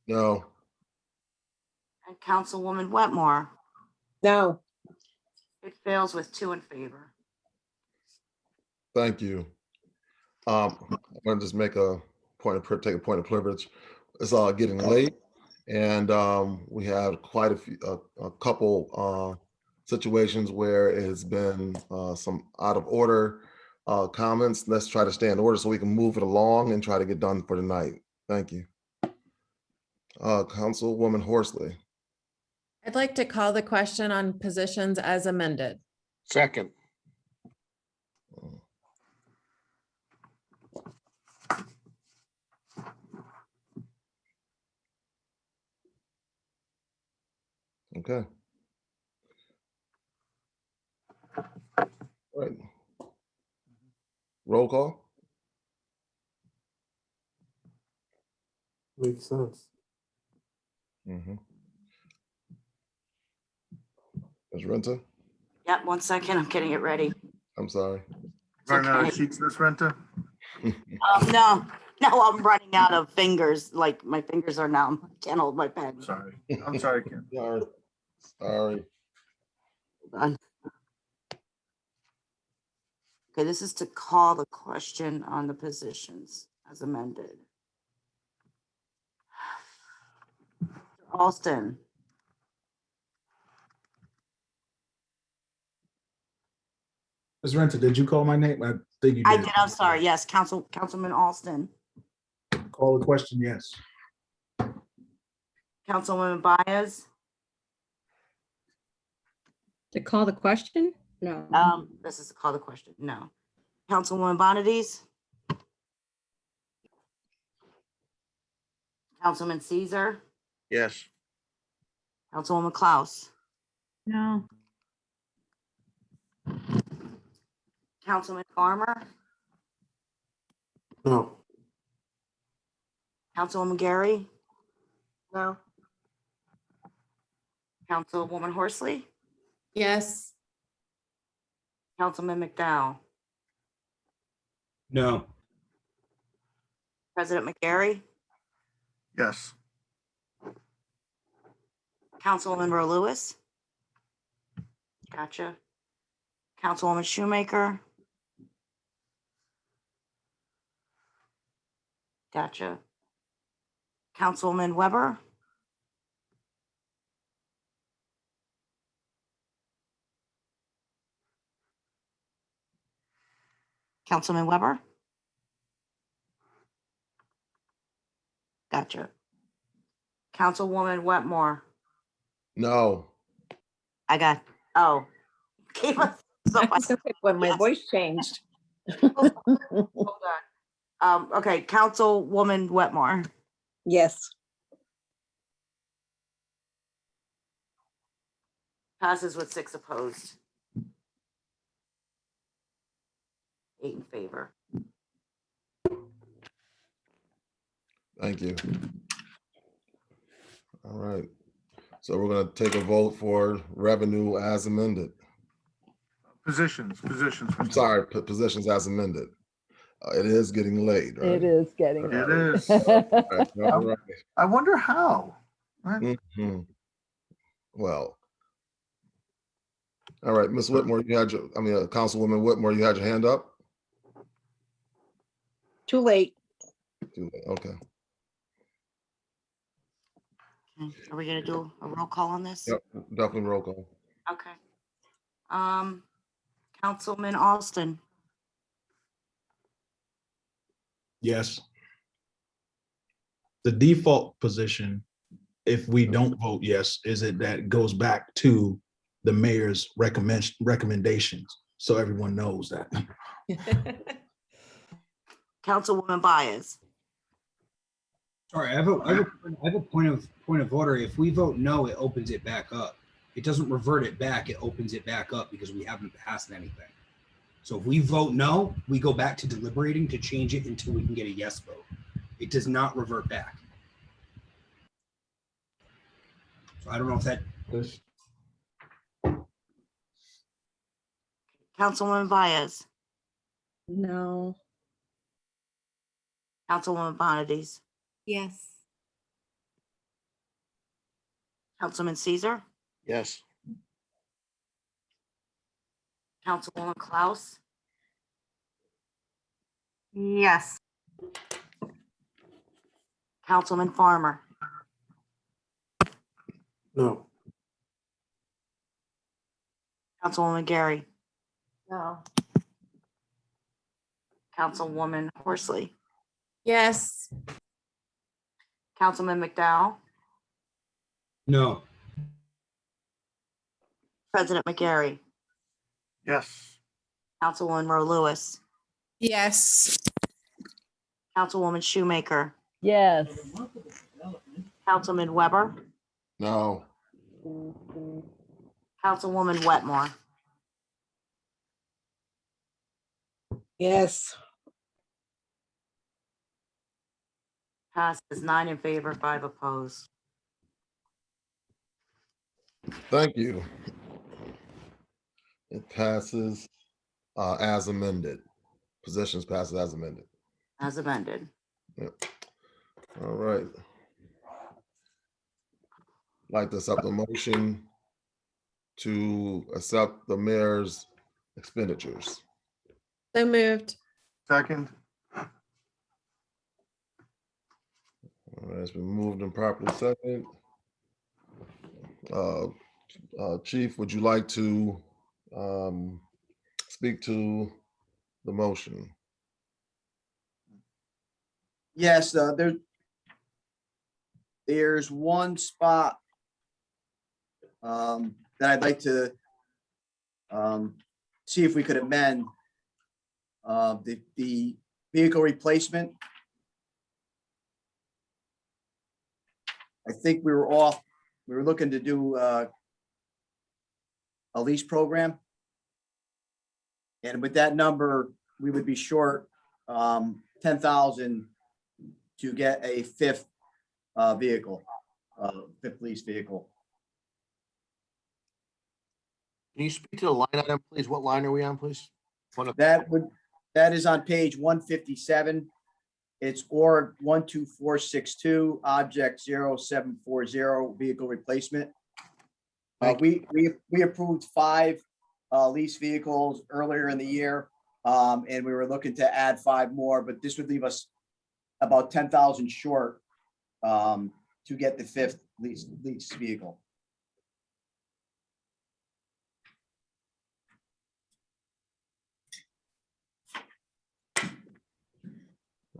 No. and Councilwoman Wetmore. No. It fails with 2 in favor. Thank you. I'm gonna just make a take a point of privilege. It's getting late, and we have quite a couple situations where it has been some out of order comments. Let's try to stay in order so we can move it along and try to get done for tonight. Thank you. Councilwoman Horsley. I'd like to call the question on positions as amended. Second. Okay. All right. Roll call. Makes sense. Ms. Renta, Yep, 1 second, I'm getting it ready. I'm sorry. Run out okay. of sheets, Ms. Renta? No, I'm running out of fingers. Like my fingers are numb. I can't hold my pen. Sorry. I'm sorry, Ken. Sorry. Hold on. Okay, this is to call the question on the positions as amended. Alston, Ms. Renta, did you call my name? I think you I did. did, I'm sorry. Yes, Councilman Alston, Call the question, yes. Councilwoman Baez. To call the question? No. This is to call the question. No. Councilwoman Bonadies. Councilman Caesar, Yes. Councilwoman Klaus, No. Councilman Farmer, No. Councilwoman Gary, No. Councilwoman Horsley, Yes. Councilman McDowell, No. President McGarry, Yes. Councilwoman Roe Lewis. Gotcha. Councilwoman Shoemaker. Gotcha. Councilman Weber. Councilman Weber. Gotcha. Councilwoman Wetmore, No. I got, oh. Keep us- so I- When my Yes. voice changed. Hold on. Okay, Councilwoman Wetmore, Yes. passes with 6 opposed. 8 in favor. Thank you. All right. So we're going to take a vote for revenue as amended. Positions. I'm sorry, positions as amended. It is getting late, right? It is getting. It late. is. All right. I wonder how. Mhm. Well, all right, Ms. Whitmore, you had your, Councilwoman Whitmore, you had your hand up? Too late. Too late, okay. Okay, are we gonna do a roll call on this? Yep, definitely roll call. Okay. Councilman Alston, Yes. The default position, if we don't vote yes, is it that goes back to the mayor's recommendations, so everyone knows that. Councilwoman Baez, Sorry, I have a point of order. If we vote no, it opens it back up. It doesn't revert it back. It opens it back up because we haven't passed anything. So if we vote no, we go back to deliberating to change it until we can get a yes vote. It does not revert back. So I don't know if that. Councilwoman Baez, No. Councilwoman Bonadies, Yes. Councilman Caesar, Yes. Councilwoman Klaus. Yes. Councilman Farmer, No. Councilwoman Gary, No. Councilwoman Horsley, Yes. Councilman McDowell, No. President McGarry, Yes. Councilwoman Rowe Lewis, Yes. Councilwoman Shoemaker, Yes. Councilman Weber, No. Councilwoman Wetmore. Yes. Passes 9 in favor, 5 opposed. Thank you. It passes as amended. Positions passes as amended. As amended. Yep. All right. Like to accept the motion to accept the mayor's expenditures. So moved. Second. All right, it's been moved and properly second. Chief, would you like to speak to the motion? Yes, there's one spot that I'd like to see if we could amend the vehicle replacement. I think we were looking to do a lease program. And with that number, we would be short 10,000 to get a fifth vehicle, fifth lease vehicle. Can you speak to the line item, please? What line are we on, please? That is on page 157. It's org 12462, object 0740, vehicle replacement. We approved 5 lease vehicles earlier in the year, and we were looking to add 5 more, but this would leave us about 10,000 short to get the fifth lease vehicle.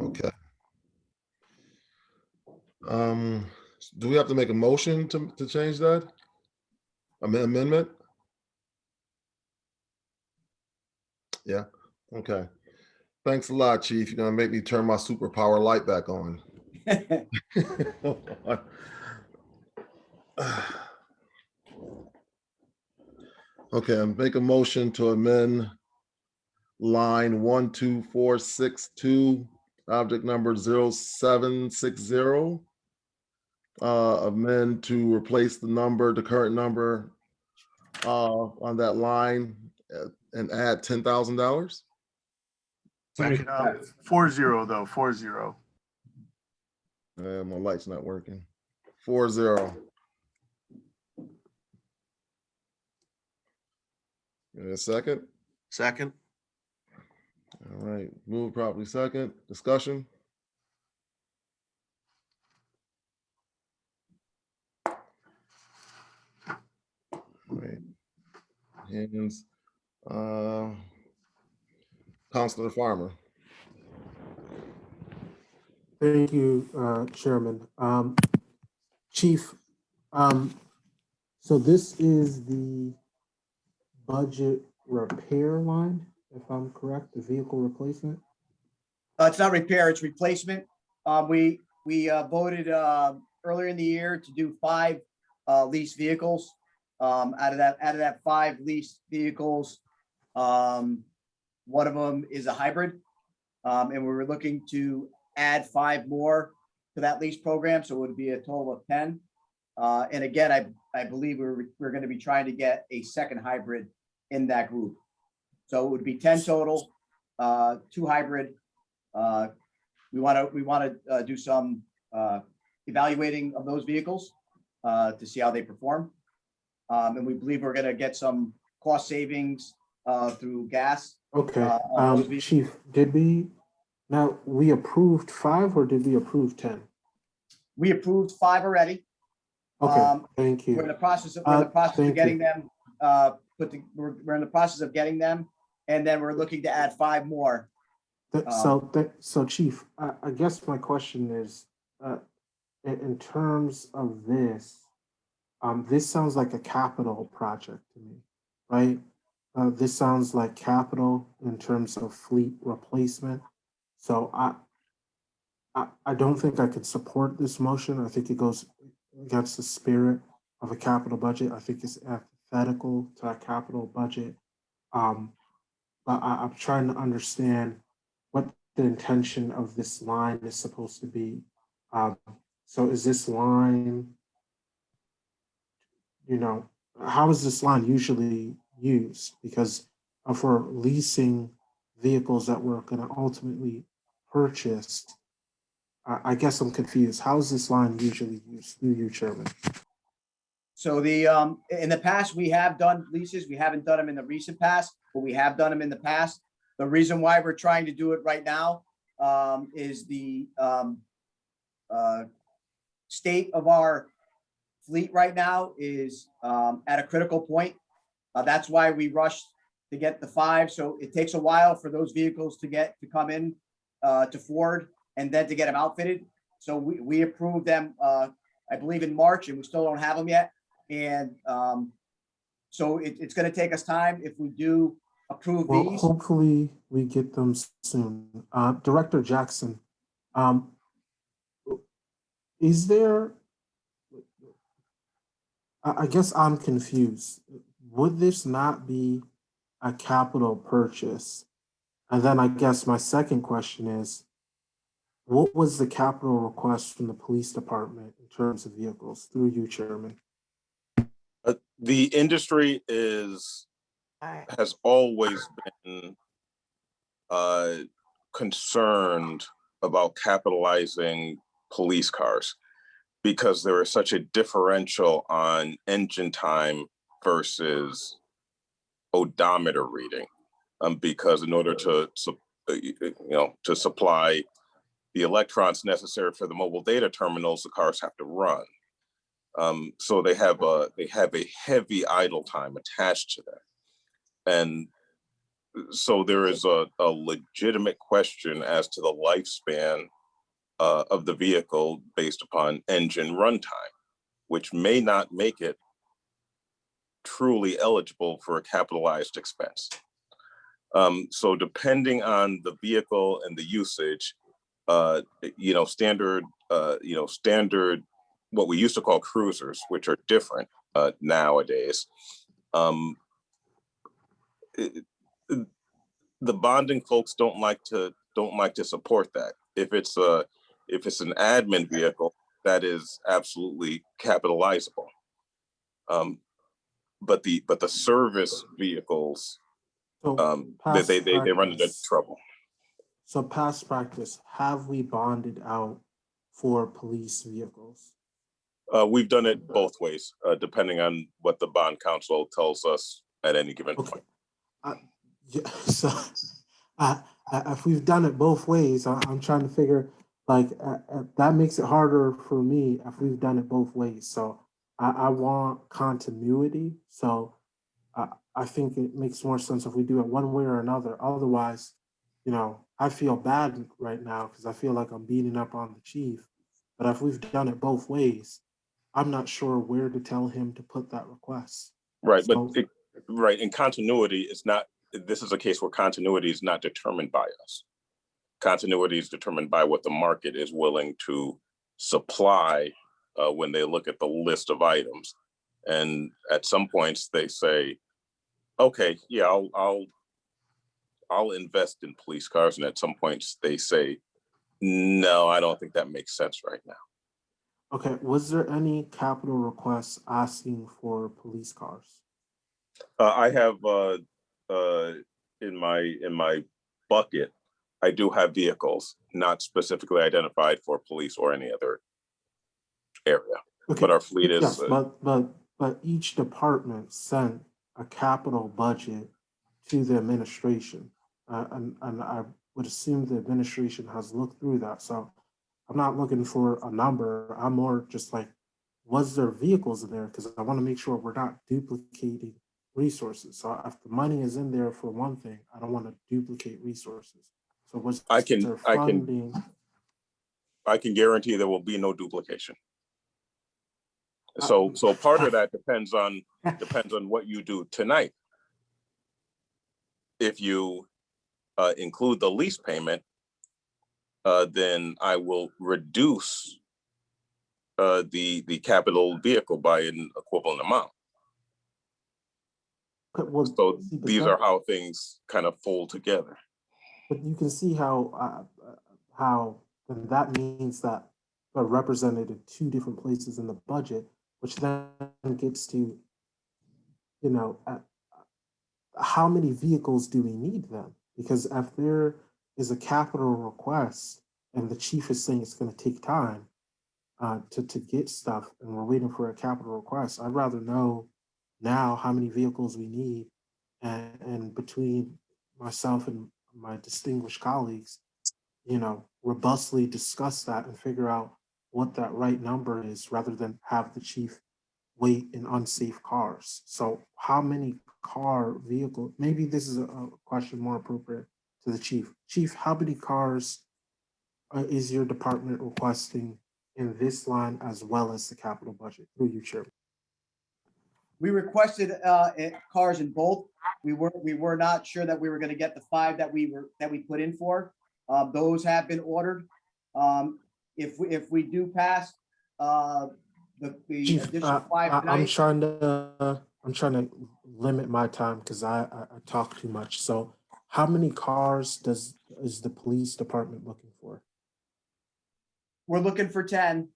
Okay. Do we have to make a motion to change that? Amendment? Yeah, okay. Thanks a lot, Chief. You're gonna make me turn my superpower light back on. Okay, I make a motion to amend line 12462, object number 0760. Amend to replace the current number on that line and add $10,000. Second, 4-0 though, 4-0. My light's not working. 4-0. Give me a second. Second. All right, move properly second. Discussion. Right. Hands. Counselor Farmer. Thank you, Chairman. Chief, so this is the budget repair line, if I'm correct, the vehicle replacement? It's not repair, it's replacement. We voted earlier in the year to do 5 leased vehicles. Out of that 5 leased vehicles, one of them is a hybrid. And we were looking to add 5 more to that lease program, so it would be a total of 10. And again, I believe we're going to be trying to get a second hybrid in that group. So it would be 10 total, 2 hybrid. We want to do some evaluating of those vehicles to see how they perform. And we believe we're going to get some cost savings through gas. Okay, Chief, we approved 5 or did we approve 10? We approved 5 already. Okay, thank you. We're in the process of getting them. We're in the process of getting them, and then we're looking to add 5 more. So Chief, I guess my question is, in terms of this sounds like a capital project to me, right? This sounds like capital in terms of fleet replacement. So I don't think I could support this motion. I think it goes against the spirit of a capital budget. I think it's antithetical to a capital budget. But I'm trying to understand what the intention of this line is supposed to be. So is this line, how is this line usually used? Because if we're leasing vehicles that we're going to ultimately purchase, I guess I'm confused. How is this line usually used through you, Chairman? So in the past, we have done leases. We haven't done them in the recent past, but we have done them in the past. The reason why we're trying to do it right now is the state of our fleet right now is at a critical point. That's why we rushed to get the 5. So it takes a while for those vehicles to come in to Ford and then to get them outfitted. So we approved them, I believe in March, and we still don't have them yet. And so it's going to take us time if we do approve these. Hopefully we get them soon. Director Jackson, is there, I guess I'm confused. Would this not be a capital purchase? And then I guess my second question is, what was the capital request from the police department in terms of vehicles through you, Chairman? The industry has always been concerned about capitalizing police cars because there is such a differential on engine time versus odometer reading. Because in order to supply the electrons necessary for the mobile data terminals, the cars have to run. So they have a heavy idle time attached to that. And so there is a legitimate question as to the lifespan of the vehicle based upon engine runtime, which may not make it truly eligible for a capitalized expense. So depending on the vehicle and the usage, standard, what we used to call cruisers, which are different nowadays. The bonding folks don't like to support that. If it's an admin vehicle, that is absolutely capitalizable. But the service vehicles, they run into trouble. So past practice, have we bonded out for police vehicles? We've done it both ways, depending on what the bond counsel tells us at any given point. Yeah, so if we've done it both ways, I'm trying to figure, like, that makes it harder for me if we've done it both ways. So I want continuity. So I think it makes more sense if we do it one way or another. Otherwise, I feel bad right now because I feel like I'm beating up on the chief. But if we've done it both ways, I'm not sure where to tell him to put that request. Right, so, but and continuity is not, this is a case where continuity is not determined by us. Continuity is determined by what the market is willing to supply when they look at the list of items. And at some points they say, okay, yeah, I'll invest in police cars. And at some points they say, no, I don't think that makes sense right now. Okay, was there any capital requests asking for police cars? I have in my bucket, I do have vehicles not specifically identified for police or any other area. Okay. But our fleet is. Yes, but each department sent a capital budget to the administration, and I would assume the administration has looked through that. So I'm not looking for a number. I'm more just like, was there vehicles in there? Because I want to make sure we're not duplicating resources. So if the money is in there for one thing, I don't want to duplicate resources. So I can guarantee there will be no duplication. So part of that depends on what you do tonight. If you include the lease payment, then I will reduce the capital vehicle by an equivalent amount. Well, so these are how things kind of fold together. But you can see how that means that they're represented in two different places in the budget, which then gets to, how many vehicles do we need then? Because if there is a capital request and the chief is saying it's going to take time to get stuff and we're waiting for a capital request, I'd rather know now how many vehicles we need, and between myself and my distinguished colleagues, robustly discuss that and figure out what that right number is rather than have the chief wait in unsafe cars. So how many vehicle, maybe this is a question more appropriate to the chief. Chief, how many cars is your department requesting in this line as well as the capital budget? Through you, Chair. We requested cars in both. We were not sure that we were going to get the 5 that we put in for. Those have been ordered. If we do pass the Chief, additional 5 tonight, I'm trying to limit my time because I talk too much. So how many cars is the police department looking for? we're looking for 10.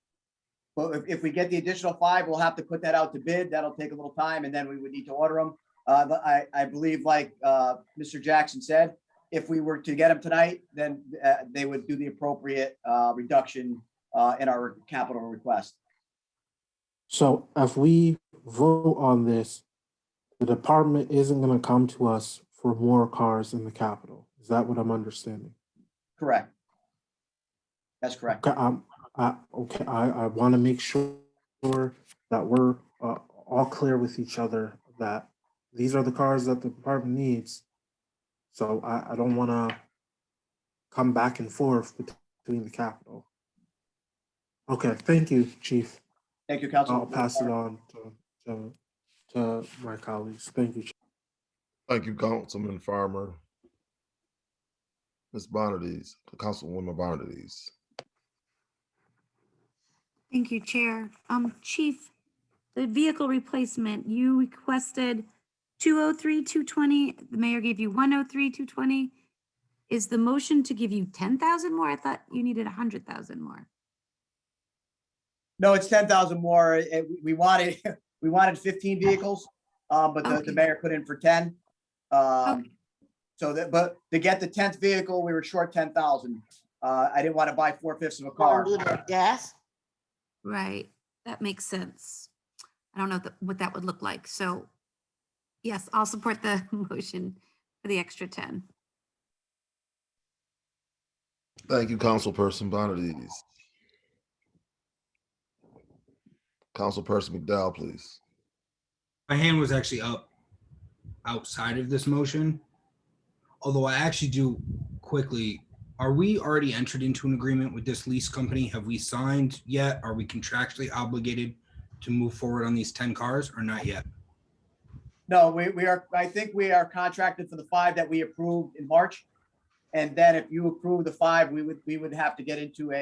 But if we get the additional 5, we'll have to put that out to bid. That'll take a little time, and then we would need to order them. I believe, like Mr. Jackson said, if we were to get them tonight, then they would do the appropriate reduction in our capital request. So if we vote on this, the department isn't going to come to us for more cars in the capital. Is that what I'm understanding? Correct. That's correct. Okay, I want to make sure that we're all clear with each other that these are the cars that the department needs. So I don't want to come back and forth between the capital. Okay, thank you, Chief. Thank you, Council. I'll pass it on to my colleagues. Thank you, Chief. Thank you, Councilman Farmer. Ms. Bonadies, Councilwoman Bonadies. Thank you, Chair. Chief, the vehicle replacement, you requested 203, 220. The mayor gave you 103, 220. Is the motion to give you 10,000 more? I thought you needed 100,000 more. No, it's 10,000 more. We wanted, we wanted 15 vehicles, but the Okay. mayor put in for 10. So that, but to get the 10th vehicle, we were short 10,000. I didn't want to buy 4/5 of a car. Gas? Right, that makes sense. I don't know what that would look like. So yes, I'll support the motion for the extra 10. Thank you, Councilperson Bonadies. Councilperson McDowell, please. My hand was actually up outside of this motion. Although I actually do quickly, are we already entered into an agreement with this lease company? Have we signed yet? Are we contractually obligated to move forward on these 10 cars or not yet? No, we are, I think we are contracted for the 5 that we approved in March. And then if you approve the 5, we would have to get into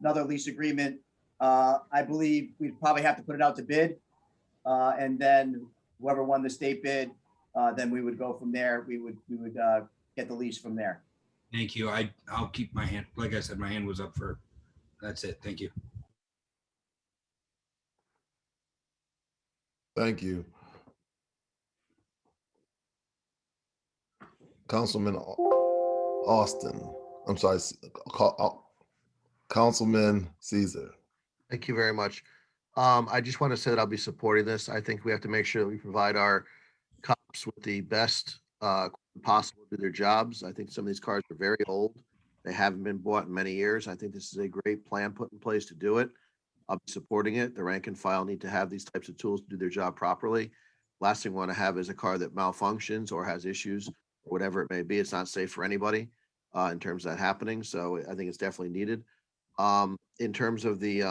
another lease agreement. I believe we'd probably have to put it out to bid. And then whoever won the state bid, then we would go from there. We would get the lease from there. Thank you. I'll keep my hand, like I said, my hand was up for, that's it. Thank you. Thank you. Councilman Austin. I'm sorry, Councilman Caesar. Thank you very much. I just want to say that I'll be supporting this. I think we have to make sure that we provide our cops with the best possible to do their jobs. I think some of these cars are very old. They haven't been bought in many years. I think this is a great plan put in place to do it. I'll be supporting it. The rank and file need to have these types of tools to do their job properly. Last thing we want to have is a car that malfunctions or has issues, or whatever it may be. It's not safe for anybody in terms of that happening. So I think it's definitely needed. In terms of the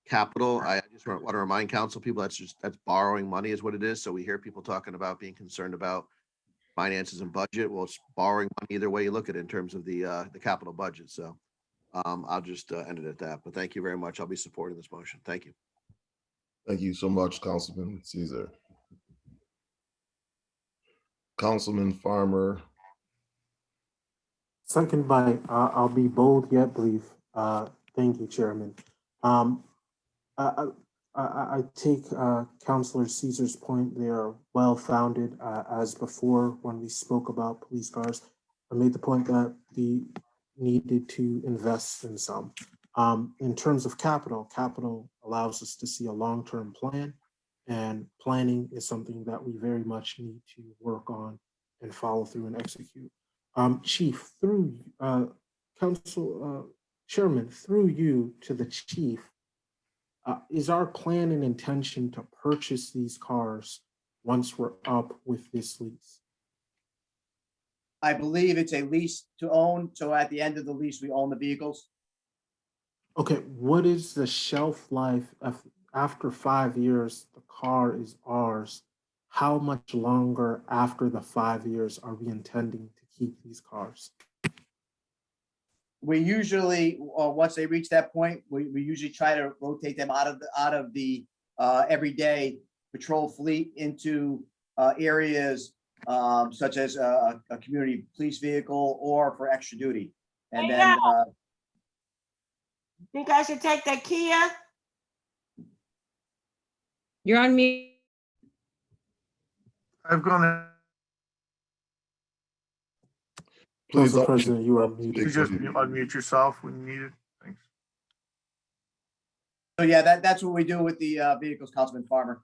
capital, I just want to remind council people that's borrowing money is what it is. So we hear people talking about being concerned about finances and budget. Well, it's borrowing money either way you look at it in terms of the capital budget. So I'll just end it at that. But thank you very much. I'll be supporting this motion. Thank you. Thank you so much, Councilman Caesar. Councilman Farmer. Second by, I'll be bold yet brief. Thank you, Chairman. I take Councilor Caesar's point. They are well-founded. As before, when we spoke about police cars, I made the point that we needed to invest in some. In terms of capital allows us to see a long-term plan, and planning is something that we very much need to work on and follow through and execute. Chief, through Council Chairman, through you to the chief, is our plan and intention to purchase these cars once we're up with this lease? I believe it's a lease to own. So at the end of the lease, we own the vehicles. Okay, what is the shelf life after 5 years, the car is ours? How much longer after the 5 years are we intending to keep these cars? We usually, once they reach that point, we usually try to rotate them out of the everyday patrol fleet into areas such as a community police vehicle or for extra duty. And then Think I should take that Kia? You're on mute. I've gone. Please, Council President, you are muted. You just unmute yourself when you need it. Thanks. so yeah, that's what we do with the vehicles, Councilman Farmer.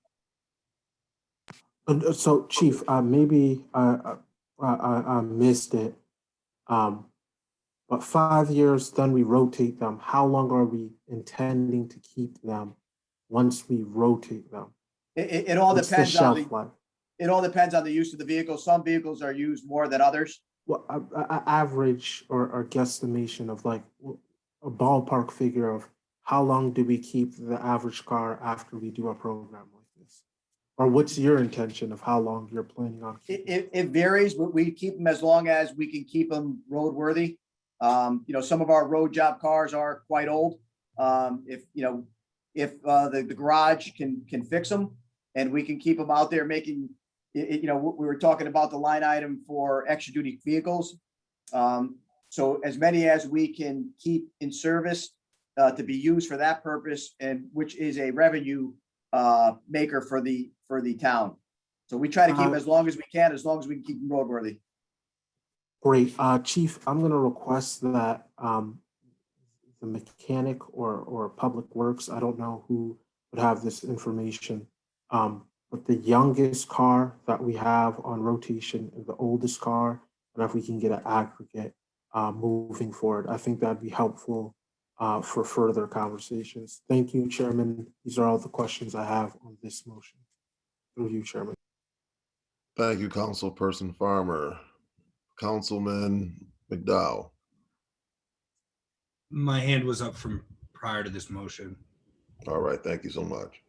So Chief, maybe I missed it. But 5 years, then we rotate them. How long are we intending to keep them once we rotate them? It all What's depends the on shelf life? it all depends on the use of the vehicle. Some vehicles are used more than others. Well, average or guesstimation of like a ballpark figure of how long do we keep the average car after we do a program like this? Or what's your intention of how long you're planning on keeping? It varies, but we keep them as long as we can keep them roadworthy. Some of our road job cars are quite old. If the garage can fix them and we can keep them out there making, we were talking about the line item for extra duty vehicles. So as many as we can keep in service to be used for that purpose, and which is a revenue maker for the town. So we try to keep them as long as we can keep them roadworthy. Great. Chief, I'm going to request that the mechanic or Public Works, I don't know who would have this information, but the youngest car that we have on rotation and the oldest car, and if we can get an aggregate moving forward, I think that'd be helpful for further conversations. Thank you, Chairman. These are all the questions I have on this motion. Through you, Chairman. Thank you, Councilperson Farmer. Councilman McDowell. My hand was up from prior to this motion. All right, thank you so much.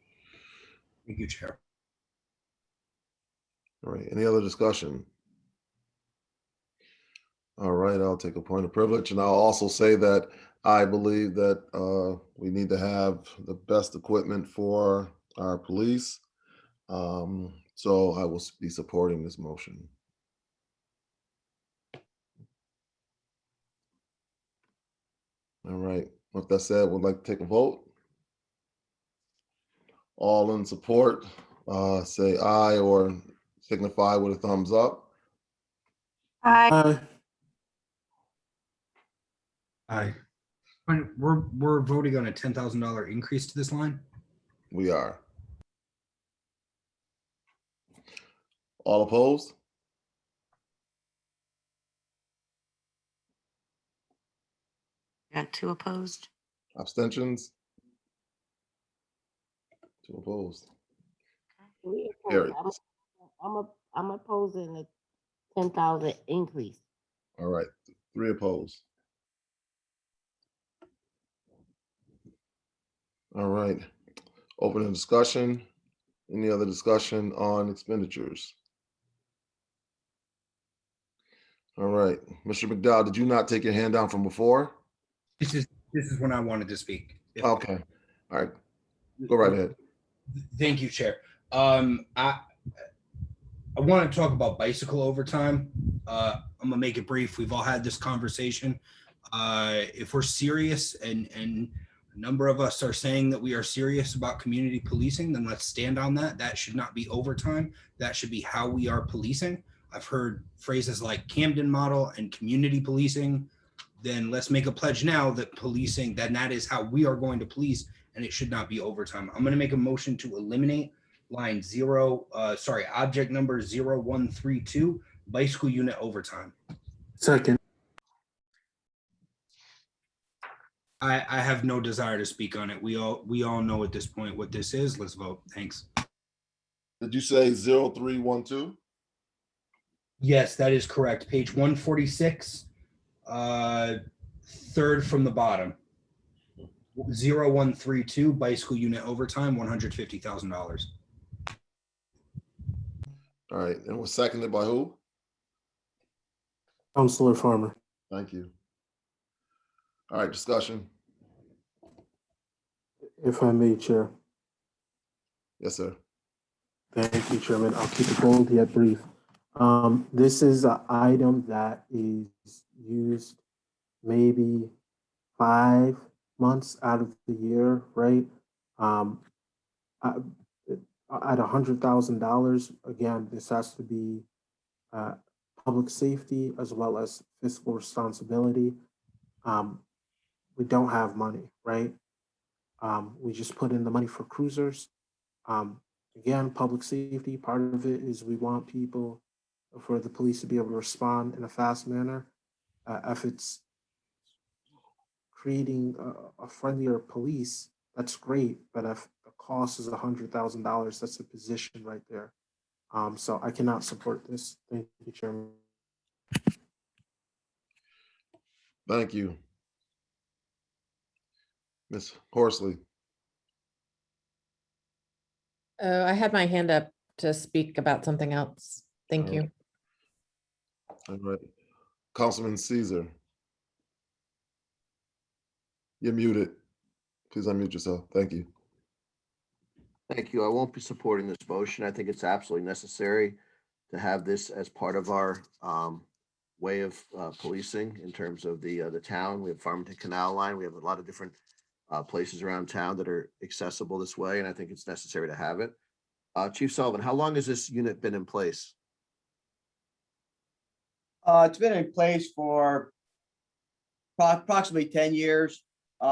Thank you, Chair. All right, any other discussion? All right, I'll take a point of privilege, and I'll also say that I believe that we need to have the best equipment for our police. So I will be supporting this motion. All right, with that said, would like to take a vote. All in support, say aye or signify with a thumbs up. Aye. Aye. We're voting on a $10,000 increase to this line. We are. All opposed? Got 2 opposed. Abstentions? 2 opposed. We Carried. oppose. I'm opposing the 10,000 increase. All right, 3 opposed. All right, open a discussion. Any other discussion on expenditures? All right, Mr. McDowell, did you not take your hand down from before? This is when I wanted to speak. Okay, all right, go right ahead. Thank you, Chair. I want to talk about bicycle overtime. I'm gonna make it brief. We've all had this conversation. If we're serious, and a number of us are saying that we are serious about community policing, then let's stand on that. That should not be overtime. That should be how we are policing. I've heard phrases like Hamden model and community policing. Then let's make a pledge now that policing, that is how we are going to police, and it should not be overtime. I'm going to make a motion to eliminate line object number 0132, bicycle unit overtime. Second. I have no desire to speak on it. We all know at this point what this is. Let's vote. Thanks. Did you say 0312? Yes, that is correct. Page 146, third from the bottom. 0132, bicycle unit overtime, $150,000. All right, and was seconded by who? Councilor Farmer. Thank you. All right, discussion. If I may, Chair. Yes, sir. Thank you, Chairman. I'll keep it bold yet brief. This is an item that is used maybe 5 months out of the year, right? At $100,000, again, this has to be public safety as well as fiscal responsibility. We don't have money, right? We just put in the money for cruisers. Again, public safety, part of it is we want people, for the police to be able to respond in a fast manner. If it's creating a friendlier police, that's great. But if the cost is $100,000, that's a position right there. So I cannot support this. Thank you, Chairman. Thank you. Ms. Horsley. I had my hand up to speak about something else. Thank All you. right. All right. Councilman Caesar. You're muted. Please unmute yourself. Thank you. Thank you. I won't be supporting this motion. I think it's absolutely necessary to have this as part of our way of policing in terms of the town. We have Farmington Canal Line. We have a lot of different places around town that are accessible this way, and I think it's necessary to have it. Chief Sullivan, how long has this unit been in place? It's been in place for approximately 10 years.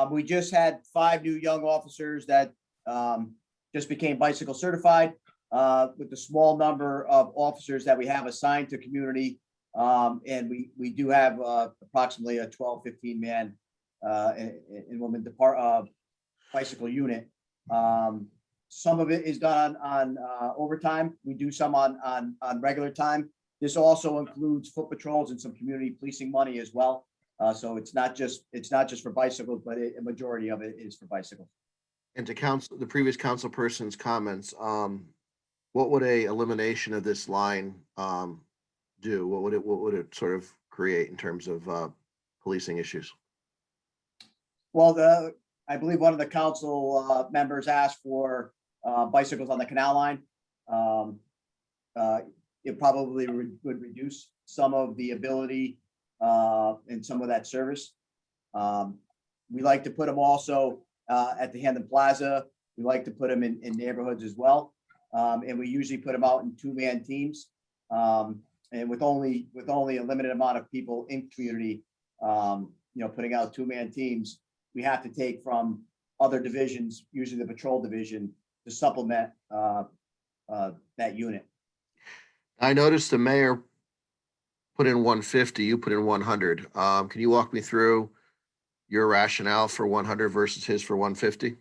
We just had 5 new young officers that just became bicycle certified with the small number of officers that we have assigned to community. And we do have approximately a 12, 15 man and woman bicycle unit. Some of it is done on overtime. We do some on regular time. This also includes foot patrols and some community policing money as well. So it's not just for bicycles, but a majority of it is for bicycles. And to the previous council person's comments, what would a elimination of this line do? What would it sort of create in terms of policing issues? Well, I believe one of the council members asked for bicycles on the canal line. It probably would reduce some of the ability and some of that service. We like to put them also at the Hamden Plaza. We like to put them in neighborhoods as well. And we usually put them out in 2-man teams. And with only a limited amount of people in community, putting out 2-man teams, we have to take from other divisions, usually the patrol division, to supplement that unit. I noticed the mayor put in 150, you put in 100. Can you walk me through your rationale for 100 versus his for 150?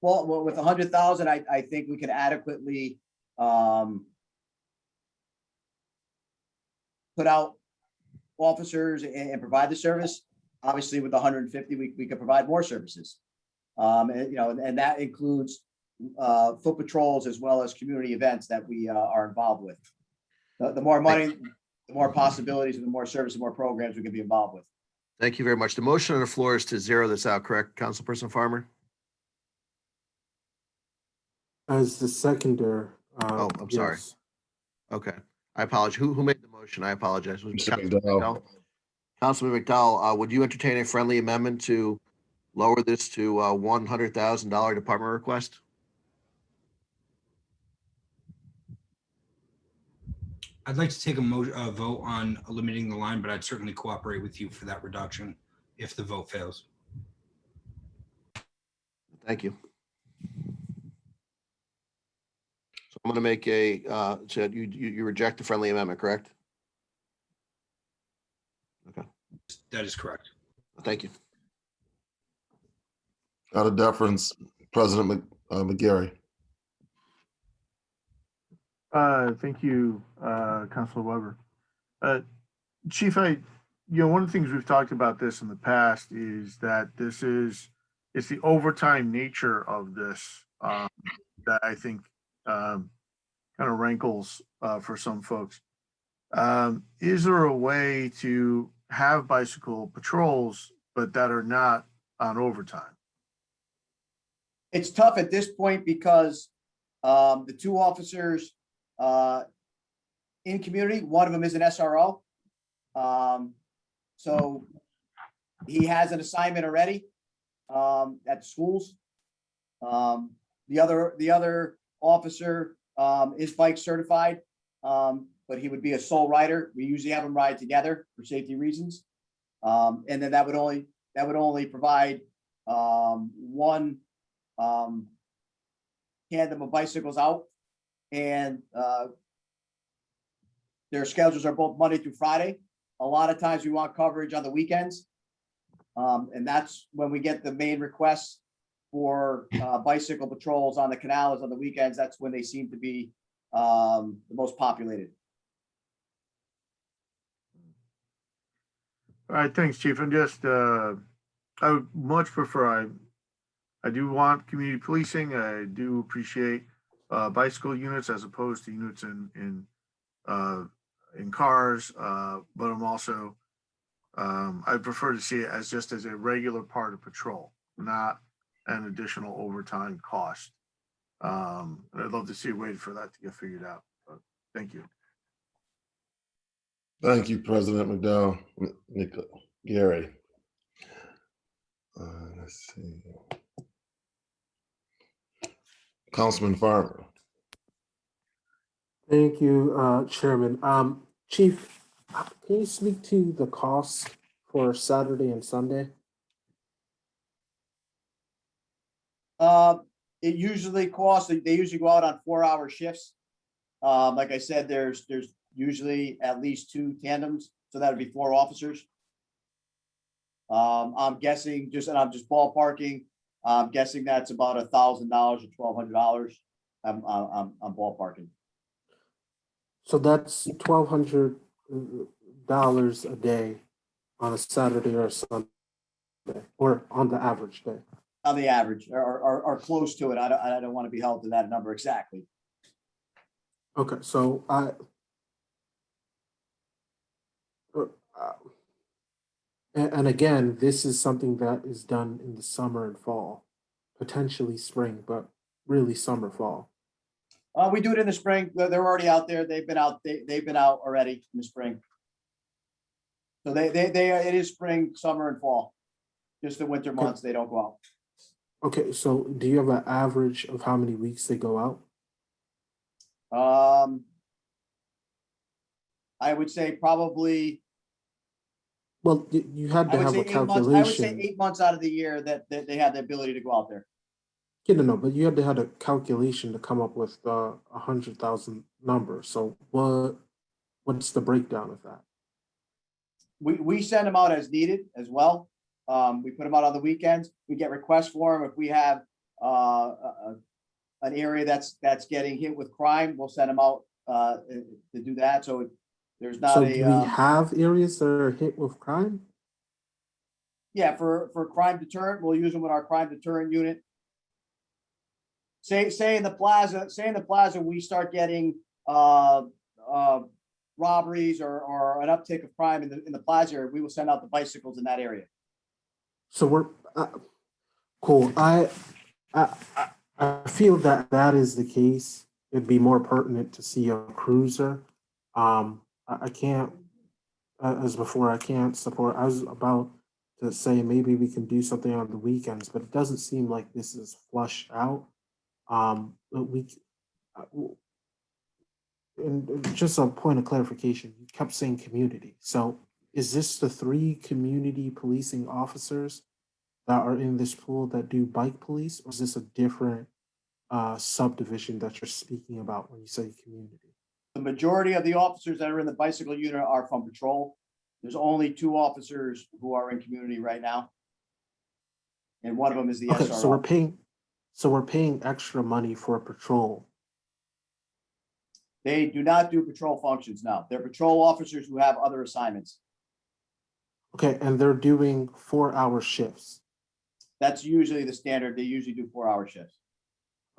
Well, with 100,000, I think we can adequately put out officers and provide the service. Obviously, with 150, we could provide more services. And that includes foot patrols as well as community events that we are involved with. The more money, the more possibilities, and the more service and more programs we can be involved with. Thank you very much. The motion on the floor is to zero this out, correct, Councilperson Farmer? As the seconder. Oh, I'm sorry. Yes. Okay, I apologize. Who made the motion? I apologize. Was it Mr. Councilman McDowell. Councilman McDowell, would you entertain a friendly amendment to lower this to $100,000 department request? I'd like to take a vote on eliminating the line, but I'd certainly cooperate with you for that reduction if the vote fails. Thank you. So I'm going to make so you reject the friendly amendment, correct? Okay. That is correct. Thank you. Out of deference, President McGarry. Thank you, Councilor Weber. Chief, one of the things we've talked about this in the past is that it's the overtime nature of this that I think kind of rankles for some folks. Is there a way to have bicycle patrols, but that are not on overtime? It's tough at this point because the 2 officers in community, one of them is an SRO. So he has an assignment already at the schools. The other officer is bike certified, but he would be a sole rider. We usually have them ride together for safety reasons. And then that would only provide 1 tandem of bicycles out, and their schedules are both Monday through Friday. A lot of times we want coverage on the weekends, and that's when we get the main requests for bicycle patrols on the canals on the weekends. That's when they seem to be the most populated. All right, thanks, Chief. And just I would much prefer, I do want community policing. I do appreciate bicycle units as opposed to units in cars. But I'm also, I prefer to see it as just as a regular part of patrol, not an additional overtime cost. And I'd love to see a way for that to get figured out. But thank you. Thank you, President McDowell. Gary. Let's see. Councilman Farmer. Thank you, Chairman. Chief, can you speak to the costs for Saturday and Sunday? It usually costs, they usually go out on 4-hour shifts. Like I said, there's usually at least 2 tandems, so that'd be 4 officers. I'm guessing and I'm just ballparking. I'm guessing that's about $1,000 or $1,200. I'm ballparking. So that's $1,200 a day on a Saturday or a Sunday, or on the average day. On the average, or close to it. I don't want to be held to that number exactly. Okay, so and again, this is something that is done in the summer and fall, potentially spring, but really summer, fall. We do it in the spring. They're already out there. They've been out. They've been out already in the spring. So it is spring, summer, and fall. Just the winter months they don't go out. Okay, so do you have an average of how many weeks they go out? I would say probably. Well, you had to have a 8 months. calculation. I would say 8 months out of the year that they have the ability to go out there. Yeah, no, but you had to have a calculation to come up with 100,000 number. So what's the breakdown of that? We send them out as needed as well. We put them out on the weekends. We get requests for them. If we have an area that's getting hit with crime, we'll send them out to do that. So there's not so do we have areas that are hit with crime? Yeah, for crime deterrent, we'll use them with our crime deterrent unit. Say in the plaza, we start getting robberies or an uptick of crime in the plaza area, we will send out the bicycles in that area. So we're cool. I feel that is the case. It'd be more pertinent to see a cruiser. I can't, as before, I can't support. I was about to say maybe we can do something on the weekends, but it doesn't seem like this is flushed out. And just a point of clarification, you kept saying community. So is this the 3 community policing officers that are in this pool that do bike police, or is this a different subdivision that you're speaking about when you say community? The majority of the officers that are in the bicycle unit are from patrol. There's only 2 officers who are in community right now. And one of them is the SRO. So we're paying extra money for patrol. They do not do patrol functions now. They're patrol officers who have other assignments. Okay, and they're doing 4-hour shifts. That's usually the standard. They usually do 4-hour shifts.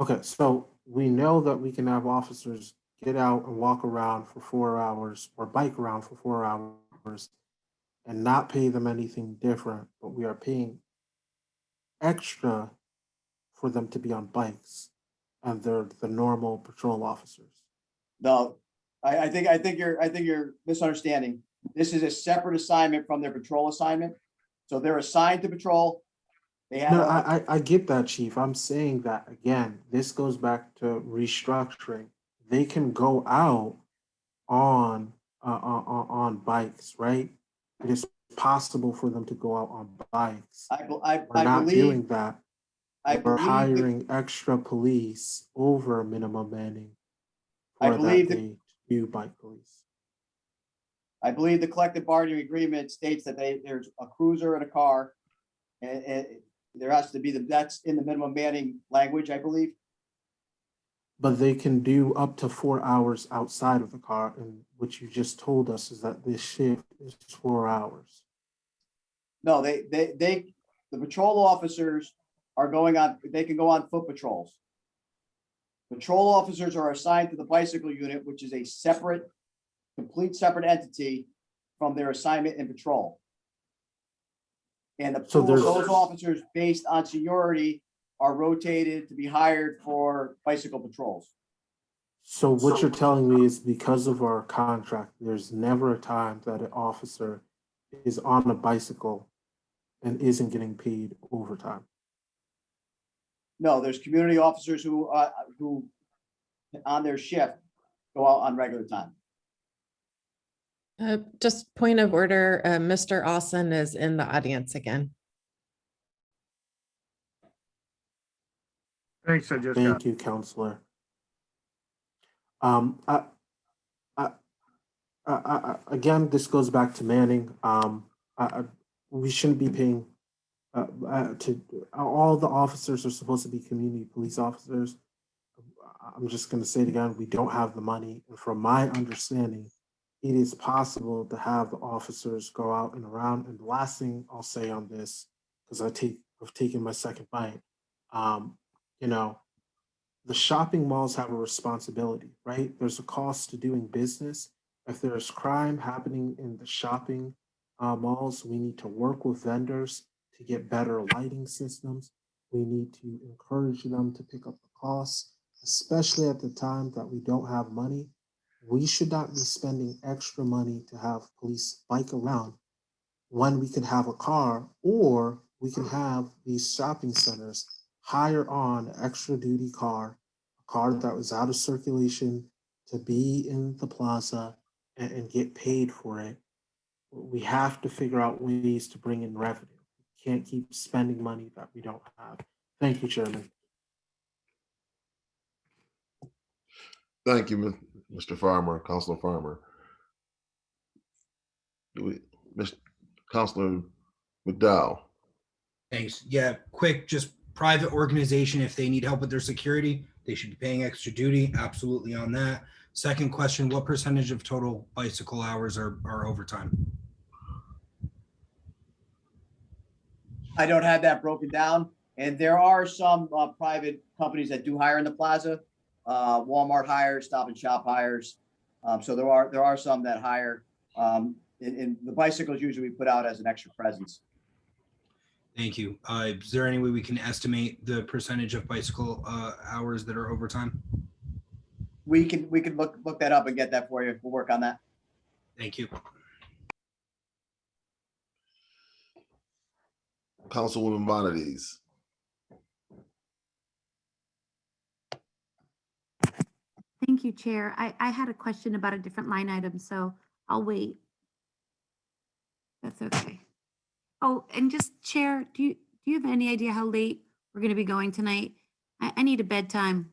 Okay, so we know that we can have officers get out and walk around for 4 hours or bike around for 4 hours and not pay them anything different, but we are paying extra for them to be on bikes, and they're the normal patrol officers. No, I think you're misunderstanding. This is a separate assignment from their patrol assignment. So they're assigned to patrol. They have. No, I get that, Chief. I'm saying that again. This goes back to restructuring. They can go out on bikes, right? It is possible for them to go out on bikes. We're not doing that. We're hiring extra police over minimum manning for that they do bike police. I believe the collective bargaining agreement states that there's a cruiser and a car, and there has to be that's in the minimum manning language, I believe. But they can do up to 4 hours outside of the car, and what you just told us is that this shift is 4 hours. No, the the patrol officers are going on, they can go on foot patrols. Patrol officers are assigned to the bicycle unit, which is a separate, complete separate entity from their assignment in patrol. And So those there's- officers, based on seniority, are rotated to be hired for bicycle patrols. So what you're telling me is because of our contract, there's never a time that an officer is on a bicycle and isn't getting paid overtime. No, there's community officers who on their shift go out on regular time. Just point of order, Mr. Austin is in the audience again. Thanks, I just got. Thank you, Counselor. Again, this goes back to Manning. We shouldn't be paying to all the officers are supposed to be community police officers. I'm just going to say it again. We don't have the money, and from my understanding, it is possible to have the officers go out and around. And the last thing I'll say on this, because I've taken my second bite. You know, the shopping malls have a responsibility, right? There's a cost to doing business. If there's crime happening in the shopping malls, we need to work with vendors to get better lighting systems. We need to encourage them to pick up the costs, especially at the time that we don't have money. We should not be spending extra money to have police bike around when we can have a car, or we can have these shopping centers hire on an extra duty car, a car that was out of circulation, to be in the plaza and get paid for it. We have to figure out ways to bring in revenue. We can't keep spending money that we don't have. Thank you, Chairman. Thank you, Mr. Farmer, Councilor Farmer. Mr. Councilor McDowell. Thanks. Yeah, quick, just private organization, if they need help with their security, they should be paying extra duty. Absolutely on that. Second question, what percentage of total bicycle hours are overtime? I don't have that broken down, and there are some private companies that do hire in the plaza. Walmart hires, Stop and Shop hires. So there are some that hire. And the bicycles usually we put out as an extra presence. Thank you. Is there any way we can estimate the percentage of bicycle hours that are overtime? We can look that up and get that for you. We'll work on that. Thank you. Councilwoman Bonadies. Thank you, Chair. I had a question about a different line item, so I'll wait. That's okay. Oh, and just Chair, do you have any idea how late we're going to be going tonight? I need a bedtime.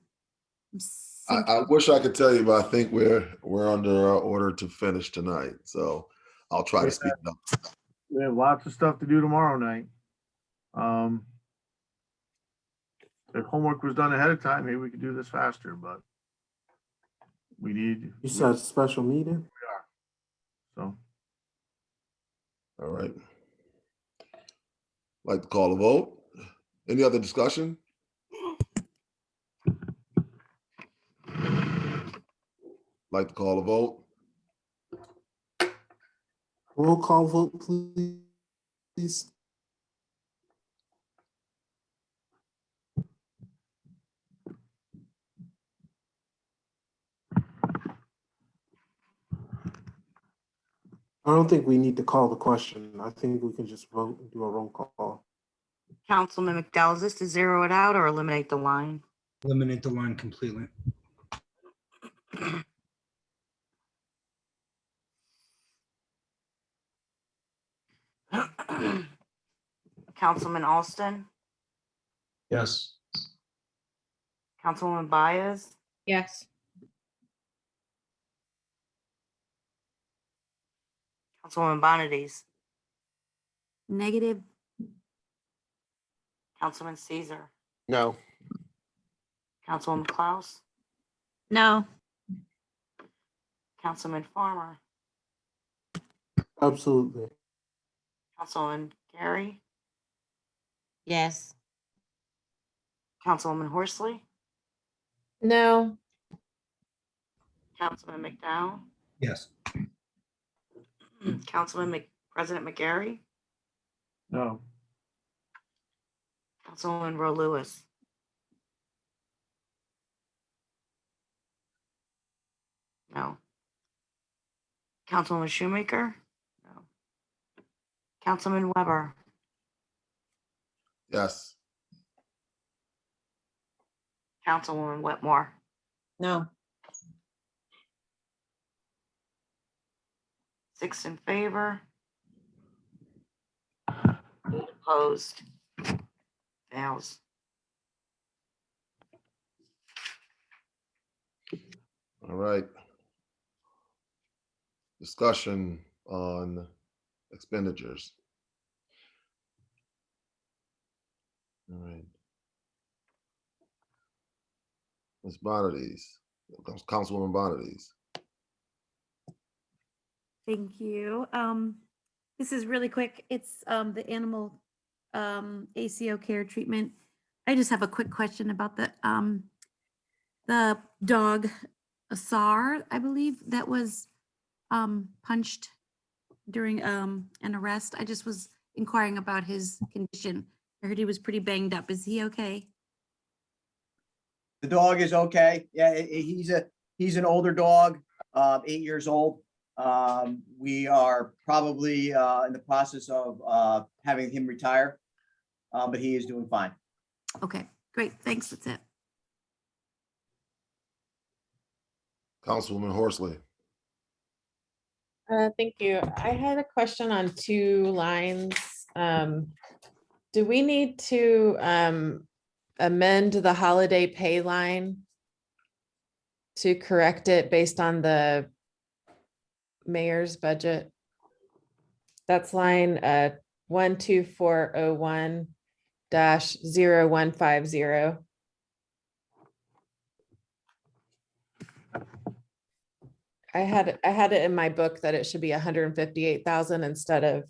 I wish I could tell you, but I think we're under our order to finish tonight. So I'll try to speak up. We have lots of stuff to do tomorrow night. If homework was done ahead of time, maybe we could do this faster, but we need. You said special meeting? So. All right. Like to call a vote. Any other discussion? Like to call a vote. Roll call vote, please. I don't think we need to call the question. I think we can just vote and do a roll call. Councilman McDowell, is this to zero it out or eliminate the line? Eliminate the line completely. Councilman Alston, Yes. Councilwoman Baez, Yes. Councilwoman Bonadies, Negative. Councilman Caesar, No. Councilwoman Klaus, No. Councilman Farmer, Absolutely. Councilman Gary, Yes. Councilwoman Horsley, No. Councilman McDowell, Yes. President McGarry, No. Councilwoman Rowe Lewis. No. Councilwoman Shoemaker? No. Councilman Weber? Yes. Councilwoman Whitmore? No. 6 in favor. 8 opposed. Fails. All right. Discussion on expenditures. All right. Ms. Bonadies, Councilwoman Bonadies. Thank you. This is really quick. It's the animal ACO care treatment. I just have a quick question about the dog Asar, I believe, that was punched during an arrest. I just was inquiring about his condition. I heard he was pretty banged up. Is he okay? The dog is okay. Yeah, he's an older dog, 8 years old. We are probably in the process of having him retire, but he is doing fine. Okay, great. Thanks. That's it. Councilwoman Horsley. Thank you. I had a question on 2 lines. Do we need to amend the holiday pay line to correct it based on the mayor's budget? That's line 12401-0150. I had it in my book that it should be 158,000 instead of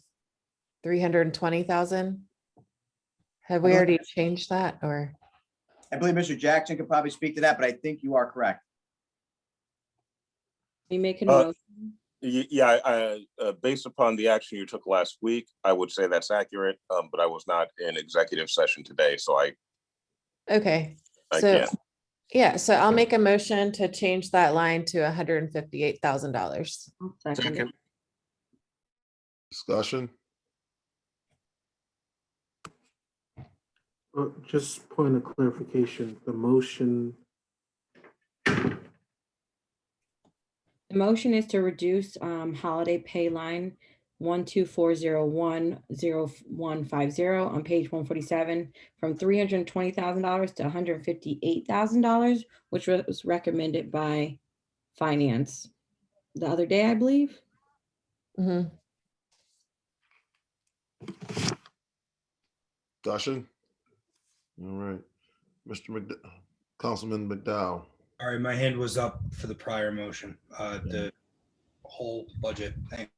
320,000. Have we already changed that, or? I believe Mr. Jackson could probably speak to that, but I think you are correct. You making a motion? Yeah, based upon the action you took last week, I would say that's accurate, but I was not in executive session today, so Okay, I so, can't. yeah, so I'll make a motion to change that line to $158,000. Second. Discussion. Just point of clarification, the motion, The motion is to reduce holiday pay line 12401-0150 on page 147 from $320,000 to $158,000, which was recommended by finance the other day, I believe. Mhm. Discussion. All right. Councilman McDowell. All right, my hand was up for the prior motion, the whole budget. Thank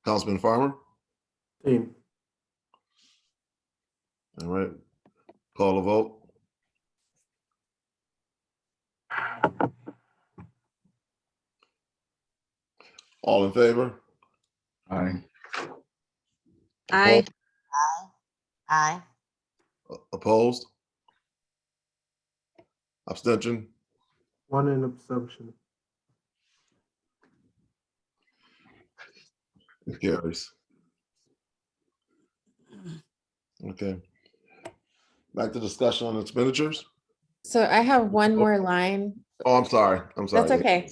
Councilman Farmer. same. All right. Call a vote. All in favor? Aye. Aye. Aye. Opposed? Abstention? One in abstention. It carries. Okay. Back to discussion on expenditures. So I have one more line. Oh, I'm sorry. That's okay.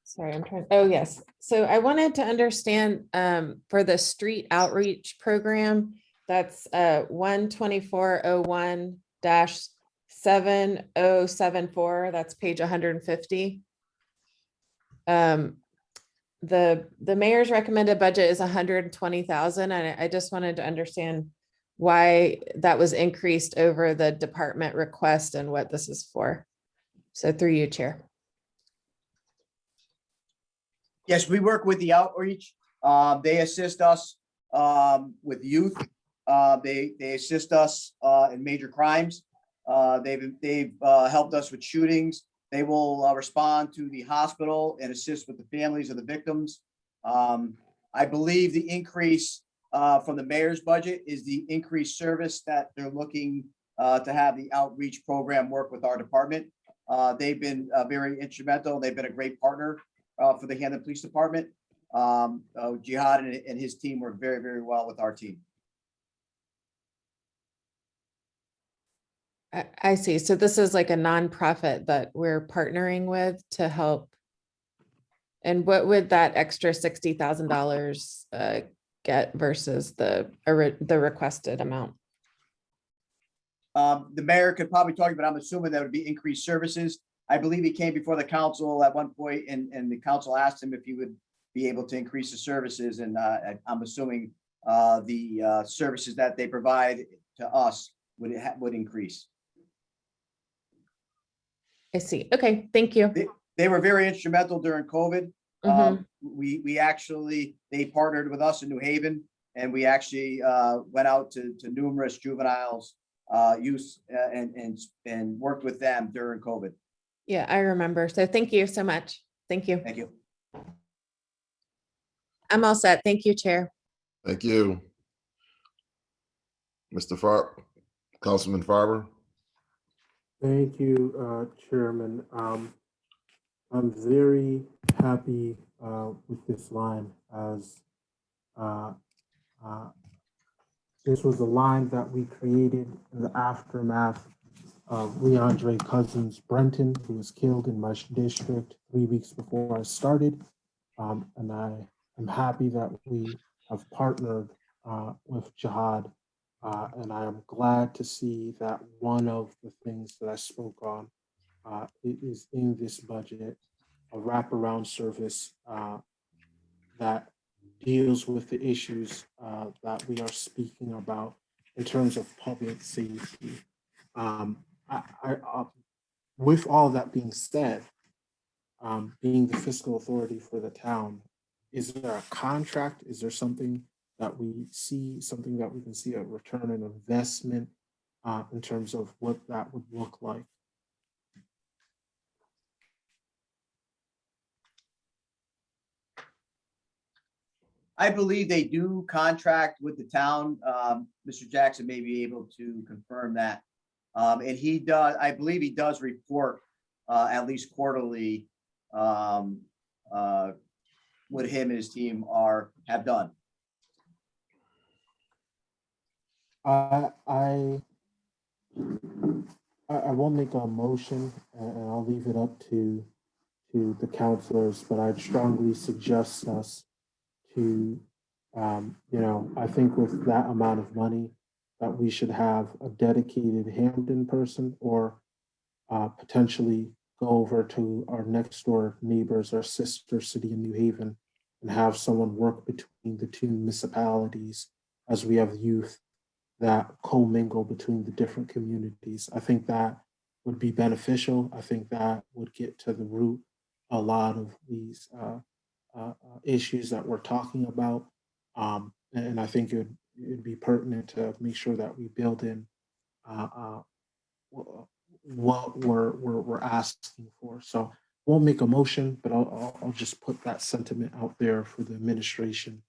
Sorry, I'm trying, oh, yes. So I wanted to understand for the street outreach program, that's 12401-7074, that's page 150. The mayor's recommended budget is 120,000, and I just wanted to understand why that was increased over the department request and what this is for. So through you, Chair. Yes, we work with the outreach. They assist us with youth. They assist us in major crimes. They've helped us with shootings. They will respond to the hospital and assist with the families of the victims. I believe the increase from the mayor's budget is the increased service that they're looking to have the outreach program work with our department. They've been very instrumental. They've been a great partner for the Hamden Police Department. Jihad and his team work very, very well with our team. I see. So this is like a nonprofit that we're partnering with to help. And what would that extra $60,000 get versus the requested amount? The mayor could probably talk, but I'm assuming that would be increased services. I believe he came before the council at one point, and the council asked him if he would be able to increase the services. And I'm assuming the services that they provide to us would increase. I see. Okay, thank you. They were very instrumental during COVID. Mhm. They partnered with us in New Haven, and we actually went out to numerous juveniles, youth, and worked with them during COVID. Yeah, I remember. So thank you so much. Thank you. Thank you. I'm all set. Thank you, Chair. Thank you. Mr. Councilman Farber. Thank you, Chairman. I'm very happy with this line, as this was a line that we created in the aftermath of Leandre Cousins Brenton, who was killed in my district 3 weeks before I started. And I am happy that we have partnered with Jihad. And I am glad to see that one of the things that I spoke on is in this budget, a wraparound service that deals with the issues that we are speaking about in terms of public safety. With all that being said, being the fiscal authority for the town, is there a contract? Is there something that we see, something that we can see a return on investment in terms of what that would look like? I believe they do contract with the town. Mr. Jackson may be able to confirm that. And he does, I believe he does report at least quarterly what him and his team have done. I won't make a motion, and I'll leave it up to the counselors, but I'd strongly suggest us to, I think with that amount of money, that we should have a dedicated Hamden person, or potentially go over to our next door neighbors, our sister city in New Haven, and have someone work between the two municipalities, as we have youth that commingle between the different communities. I think that would be beneficial. I think that would get to the root a lot of these issues that we're talking about. And I think it'd be pertinent to make sure that we build in what we're asking for. So won't make a motion, but I'll just put that sentiment out there for the administration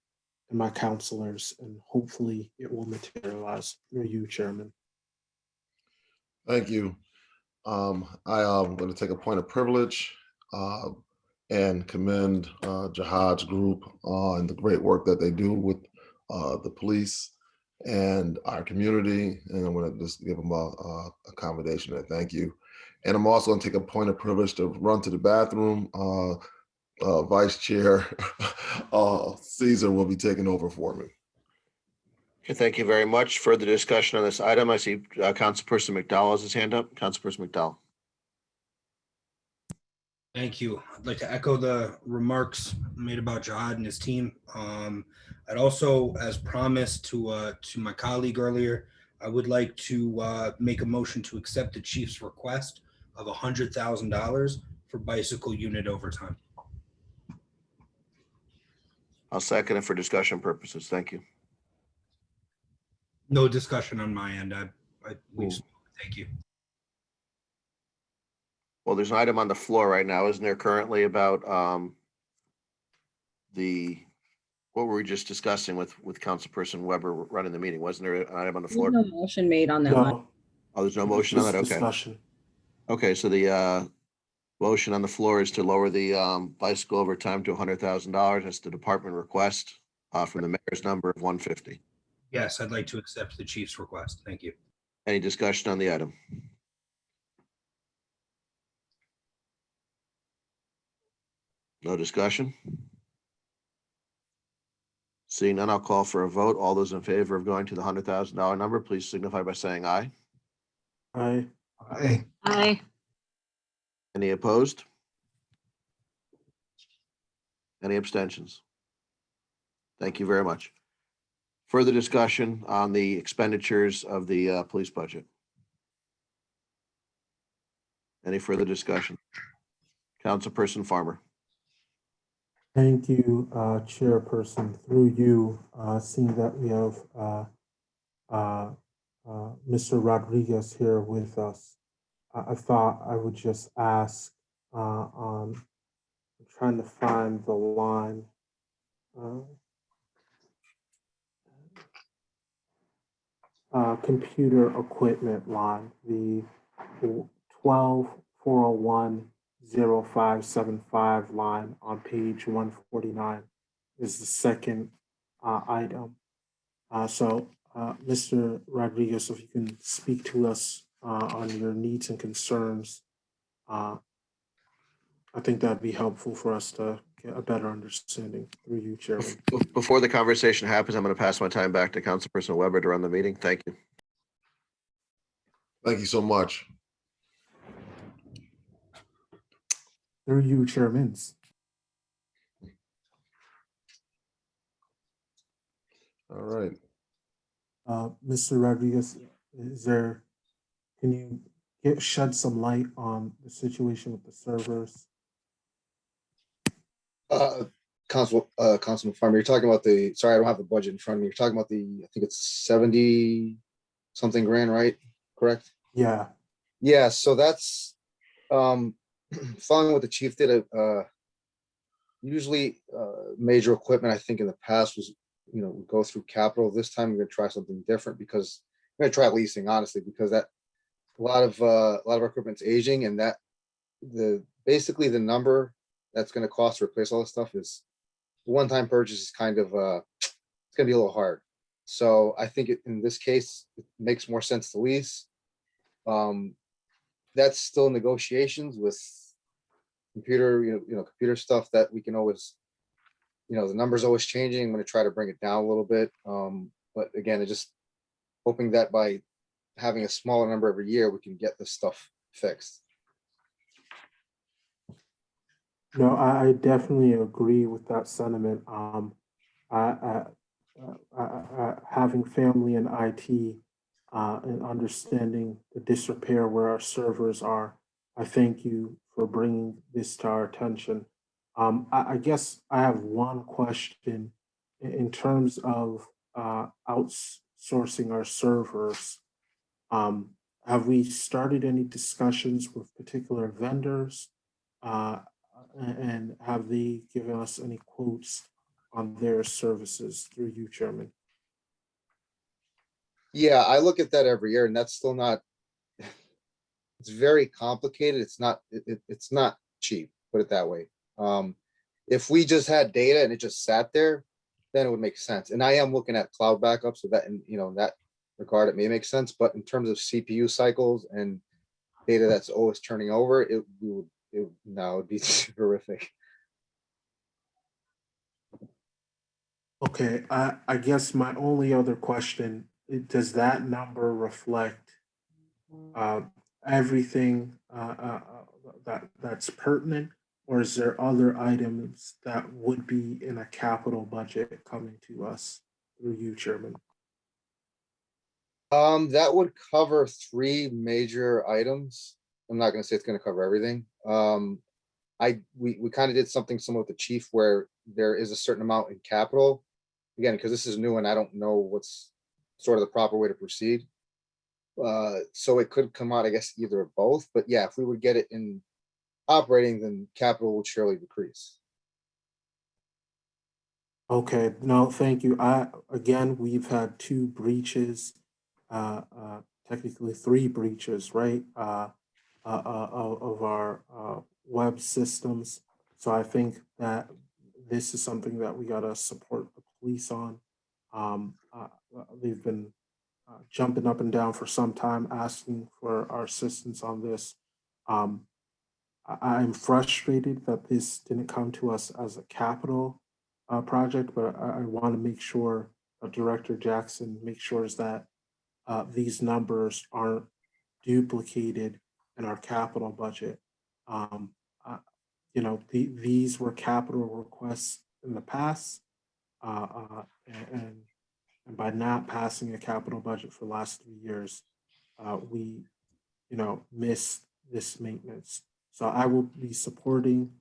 and my counselors, and hopefully it will materialize through you, Chairman. Thank you. I am going to take a point of privilege and commend Jihad's group and the great work that they do with the police and our community. And I'm going to just give them a accommodation and thank you. And I'm also going to take a point of privilege to run to the bathroom. Vice Chair Caesar will be taking over for me. Okay, thank you very much. Further discussion on this item. I see Councilperson McDowell has his hand up. Councilperson McDowell. Thank you. I'd like to echo the remarks made about Jihad and his team. I'd also, as promised to my colleague earlier, I would like to make a motion to accept the chief's request of $100,000 for bicycle unit overtime. I'll second it for discussion purposes. Thank you. No discussion on my end. Thank you. Well, there's an item on the floor right now, isn't there, currently about what were we just discussing with Councilperson Weber running the meeting? Wasn't there an item on the floor? There's no motion made on that line. Oh, there's no motion on that? Okay. Discussion. Okay, so the motion on the floor is to lower the bicycle overtime to $100,000. That's the department request from the mayor's number of 150. Yes, I'd like to accept the chief's request. Thank you. Any discussion on the item? No discussion? Seeing none, I'll call for a vote. All those in favor of going to the $100,000 number, please signify by saying aye. Aye. Aye. Aye. Any opposed? Any abstentions? Thank you very much. Further discussion on the expenditures of the police budget? Any further discussion? Councilperson Farmer. Thank you, Chairperson. Through you, seeing that we have Mr. Rodriguez here with us, I thought I would just ask, I'm trying to find the line. Computer equipment line, the 12-401-0575 line on page 149 is the second item. Mr. Rodriguez, if you can speak to us on your needs and concerns, I think that'd be helpful for us to get a better understanding through you, Chairman. Before the conversation happens, I'm going to pass my time back to Councilperson Weber to run the meeting. Thank you. Thank you so much. Through you, Chairmans. All right. Mr. Rodriguez, can you shed some light on the situation with the servers? Councilman Farmer, you're talking about sorry, I don't have the budget in front of me. You're talking about I think it's 70 something grand, right? Correct? Yeah. Yeah, so that's following what the chief did. Usually major equipment, I think in the past was, we go through capital. This time we're gonna try something different because we're gonna try leasing, honestly, because a lot of our equipment's aging, and basically the number that's gonna cost to replace all this stuff is one-time purchase is kind of it's gonna be a little hard. So I think in this case it makes more sense to lease. That's still negotiations with computer, computer stuff that we can always, the number's always changing. I'm going to try to bring it down a little bit. But again, it's just hoping that by having a smaller number every year, we can get this stuff fixed. No, I definitely agree with that sentiment. Having family in IT and understanding the disrepair where our servers are, I thank you for bringing this to our attention. I guess I have one question in terms of outsourcing our servers. Have we started any discussions with particular vendors? And have they given us any quotes on their services through you, Chairman? Yeah, I look at that every year, and that's still not, it's very complicated. It's not cheap, put it that way. If we just had data and it just sat there, then it would make sense. And I am looking at cloud backup, so that in that regard, it may make sense. But in terms of CPU cycles and data that's always turning over, it'd be horrific. Okay, I guess my only other question, does that number reflect everything that's pertinent, or is there other items that would be in a capital budget coming to us through you, Chairman? That would cover 3 major items. I'm not going to say it's going to cover everything. We kind of did something similar with the chief where there is a certain amount in capital. Again, because this is new and I don't know what's sort of the proper way to proceed. So it could come out, I guess, either of both, but yeah, if we would get it in operating, then capital would surely decrease. Okay, no, thank you. Again, we've had two breaches, technically three breaches, right? Of our web systems. So I think that this is something that we gotta support the police on. They've been jumping up and down for some time, asking for our assistance on this. I'm frustrated that this didn't come to us as a capital project, but I want to make sure Director Jackson makes sure that these numbers aren't duplicated in our capital budget. These were capital requests in the past, and by not passing a capital budget for the last 3 years, we, missed this maintenance. So I will be supporting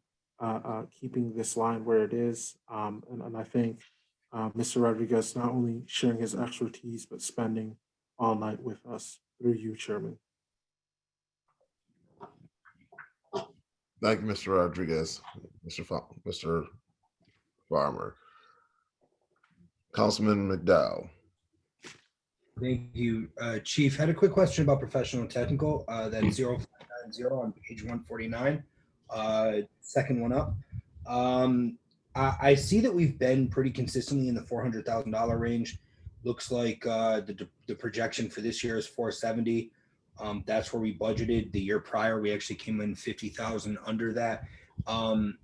keeping this line where it is. And I think Mr. Rodriguez not only sharing his expertise, but spending all night with us through you, Chairman. Thank you, Mr. Rodriguez, Mr. Farmer. Councilman McDowell. Thank you, Chief. Had a quick question about professional and technical. That 0590 on page 149, second one up. I see that we've been pretty consistently in the $400,000 range. Looks like the projection for this year is 470. That's where we budgeted. The year prior, we actually came in 50,000 under that. I'm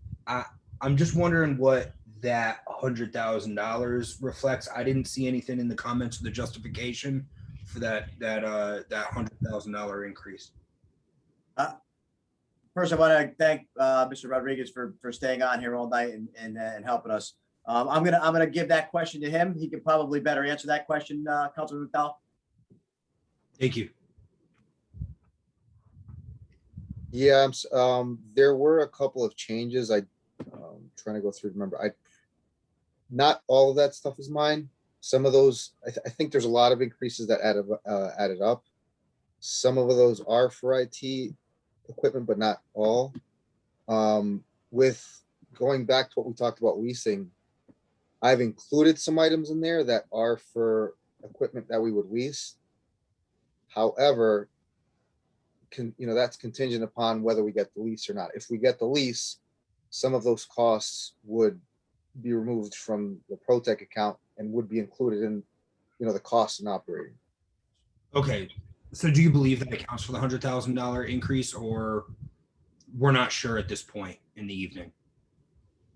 just wondering what that $100,000 reflects. I didn't see anything in the comments of the justification for that $100,000 increase. First, I want to thank Mr. Rodriguez for staying on here all night and helping us. I'm gonna give that question to him. He could probably better answer that question, Councilman McDowell. Thank you. Yeah, there were a couple of changes. Trying to go through, remember, not all of that stuff is mine. Some of those, I think there's a lot of increases that added up. Some of those are for IT equipment, but not all. With going back to what we talked about leasing, I've included some items in there that are for equipment that we would lease. However, that's contingent upon whether we get the lease or not. If we get the lease, some of those costs would be removed from the ProTech account and would be included in, the cost in operating. Okay, so do you believe that accounts for the $100,000 increase, or we're not sure at this point in the evening?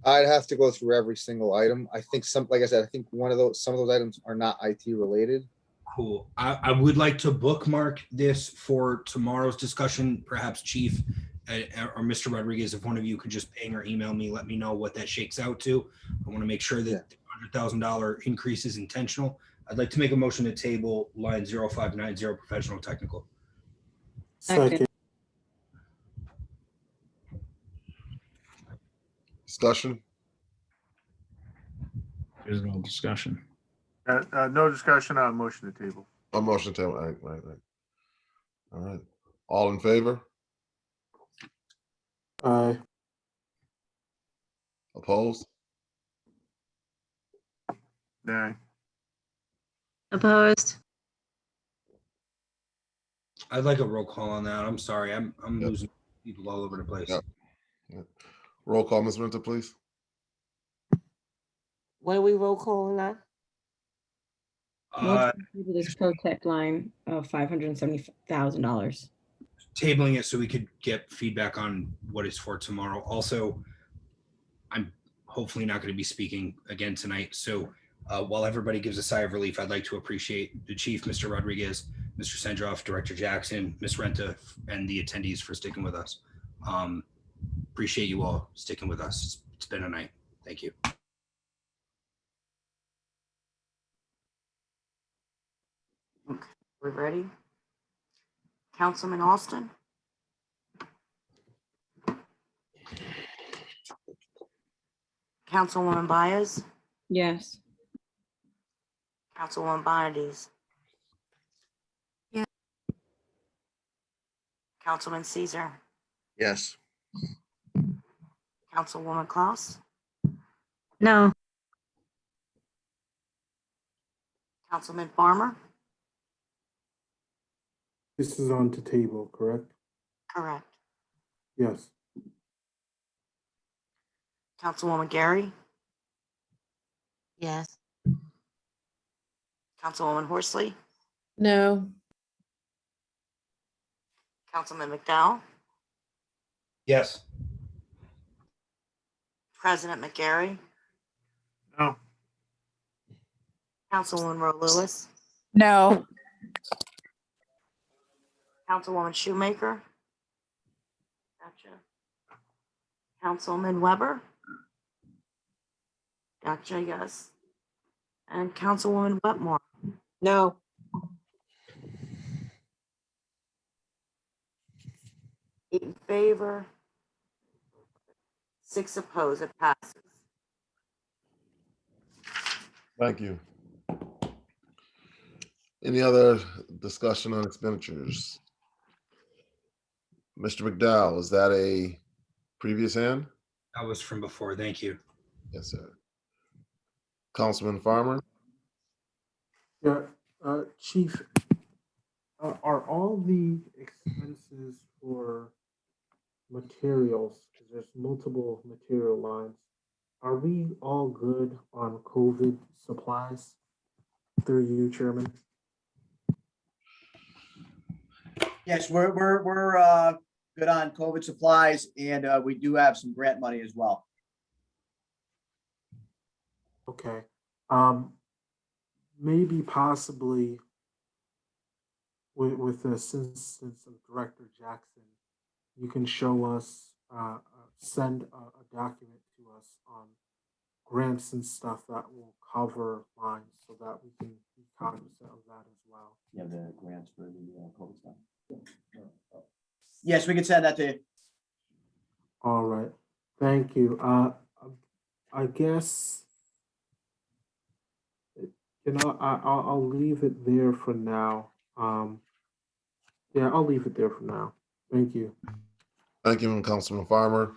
I'd have to go through every single item. I think like I said, I think some of those items are not IT related. Cool. I would like to bookmark this for tomorrow's discussion. Perhaps Chief or Mr. Rodriguez, if one of you could just ping or email me, let me know what that shakes out to. I want to make sure that the $100,000 increase is intentional. I'd like to make a motion to table line 0590 professional technical. Second. Discussion? There's no discussion. No discussion on motion to table. A motion to table. Right. All right. All in favor? Aye. Opposed? Nay. Opposed? I'd like a roll call on that. I'm sorry. I'm losing people all over the place. Yep. Roll call, Ms. Winter, please. What are we roll calling on? This ProTech line of $570,000. Tabling it so we could get feedback on what it's for tomorrow. Also, I'm hopefully not going to be speaking again tonight. So while everybody gives a sigh of relief, I'd like to appreciate the Chief, Mr. Rodriguez, Mr. Sendroff, Director Jackson, Ms. Renta, and the attendees for sticking with us. Appreciate you all sticking with us. It's been a night. Thank you. Okay, we're ready. Councilman Austin. Councilwoman Baez. Yes. Councilwoman Bonadies. Councilman Caesar, Yes. Councilwoman Klaus, No. Councilman Farmer, This is on to table, correct? correct. Yes. Councilwoman Gary, Yes. Councilwoman Horsley, No. Councilman McDowell, Yes. President McGarry, No. Councilwoman Rowe Lewis, No. Councilwoman Shoemaker. Gotcha. Councilman Weber. Gotcha, yes. And Councilwoman Wetmore. No. 8 in favor, 6 opposed, it passes. Thank you. Any other discussion on expenditures? Mr. McDowell, is that a previous hand? That was from before. Thank you. Yes, sir. Councilman Farmer? Yeah, Chief, are all the expenses for materials, because there's multiple material lines, are we all good on COVID supplies through you, Chairman? Yes, we're good on COVID supplies, and we do have some grant money as well. Okay. Maybe possibly with the assistance of Director Jackson, you can show us, send a document to us on grants and stuff that will cover lines so that we can be cognizant of that as well. Yeah, the grants for the COVID stuff. Yes, we can send that to you. All right, thank you. I guess, you know, I'll leave it there for now. Yeah, I'll leave it there for now. Thank you. Thank you, Councilman Farmer.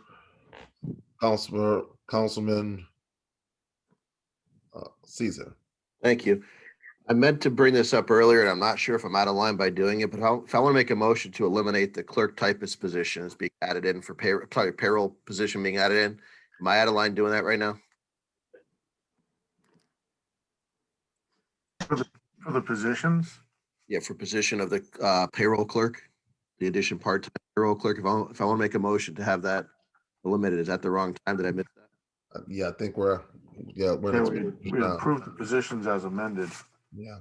Councilman Caesar. Thank you. I meant to bring this up earlier, and I'm not sure if I'm out of line by doing it, but if I want to make a motion to eliminate the clerk typist position as being added in for payroll position being added in, am I out of line doing that right now? For the positions? Yeah, for position of the payroll clerk, the addition part-time payroll clerk. If I want to make a motion to have that eliminated, is that the wrong time? Did I miss that? Yeah, I think we're We approved the positions as amended. Yeah.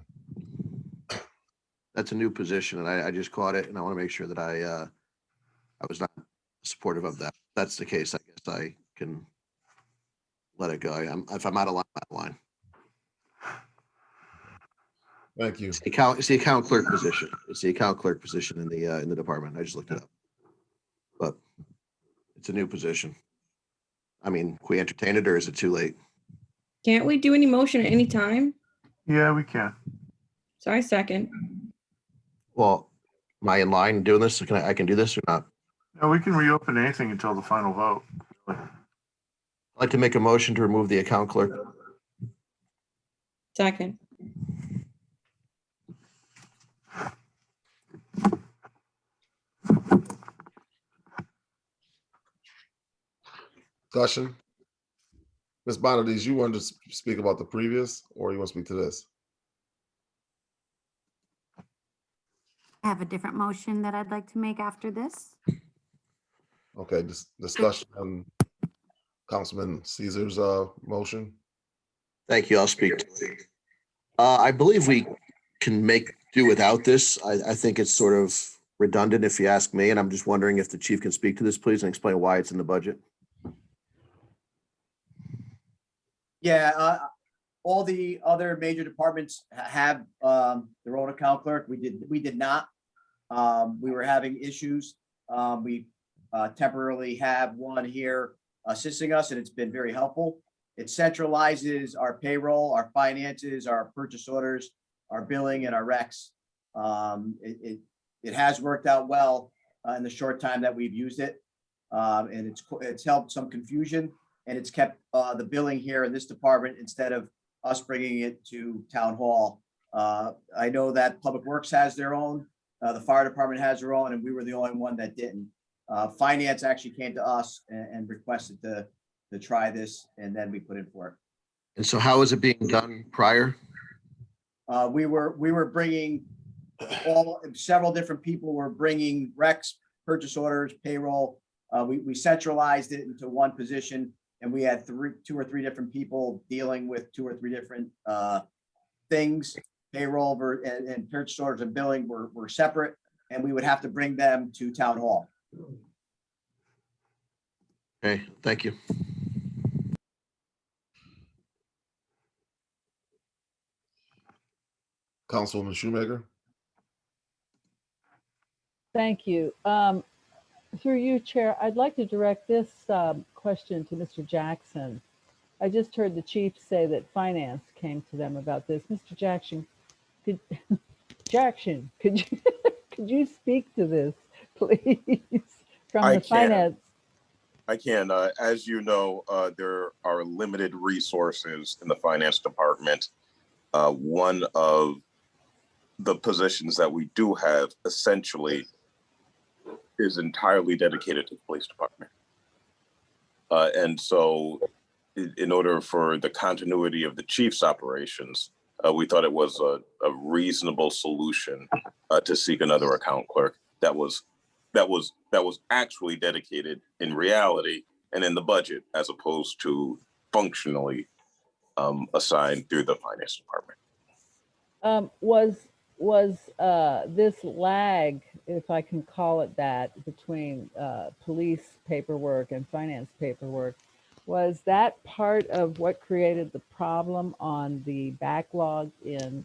That's a new position, and I just caught it, and I want to make sure that I was not supportive of that. If that's the case, I guess I can let it go. If I'm out of line, I'm out of line. Thank you. It's the account clerk position. It's the account clerk position in the department. I just looked it up. But it's a new position. I mean, can we entertain it, or is it too late? Can't we do any motion at any time? Yeah, we can. So I second. Well, am I in line doing this? So I can do this or not? No, we can reopen anything until the final vote. I'd like to make a motion to remove the account clerk. Second. Discussion. Ms. Bonadies, you wanted to speak about the previous, or you want to speak to this? I have a different motion that I'd like to make after this. Okay, discussion on Councilman Caesar's motion. Thank you. I'll speak to it. I believe we can make do without this. I think it's sort of redundant if you ask me, and I'm just wondering if the chief can speak to this, please, and explain why it's in the budget. Yeah, all the other major departments have their own account clerk. We did not. We were having issues. We temporarily have one here assisting us, and it's been very helpful. It centralizes our payroll, our finances, our purchase orders, our billing, and our recs. It has worked out well. in the short time that we've used it. And it's helped some confusion, and it's kept the billing here in this department instead of us bringing it to town hall. I know that Public Works has their own, the fire department has their own, and we were the only one that didn't. Finance actually came to us and requested to try this, and then we put in for it. And so how is it being done prior? We were bringing several different people were bringing recs, purchase orders, payroll. We centralized it into one position, and we had 2 or 3 different people dealing with 2 or 3 different things. Payroll and purchase orders and billing were separate, and we would have to bring them to town hall. Okay, thank you. Councilwoman Shoemaker. Thank you. Through you, Chair, I'd like to direct this question to Mr. Jackson. I just heard the chief say that finance came to them about this. Mr. Jackson, could you speak to this, please, from the finance? I can. As you know, there are limited resources in the finance department. One of the positions that we do have essentially is entirely dedicated to the police department. And so in order for the continuity of the chief's operations, we thought it was a reasonable solution to seek another account clerk that was actually dedicated in reality and in the budget, as opposed to functionally assigned through the finance department. Was this lag, if I can call it that, between police paperwork and finance paperwork, was that part of what created the problem on the backlog in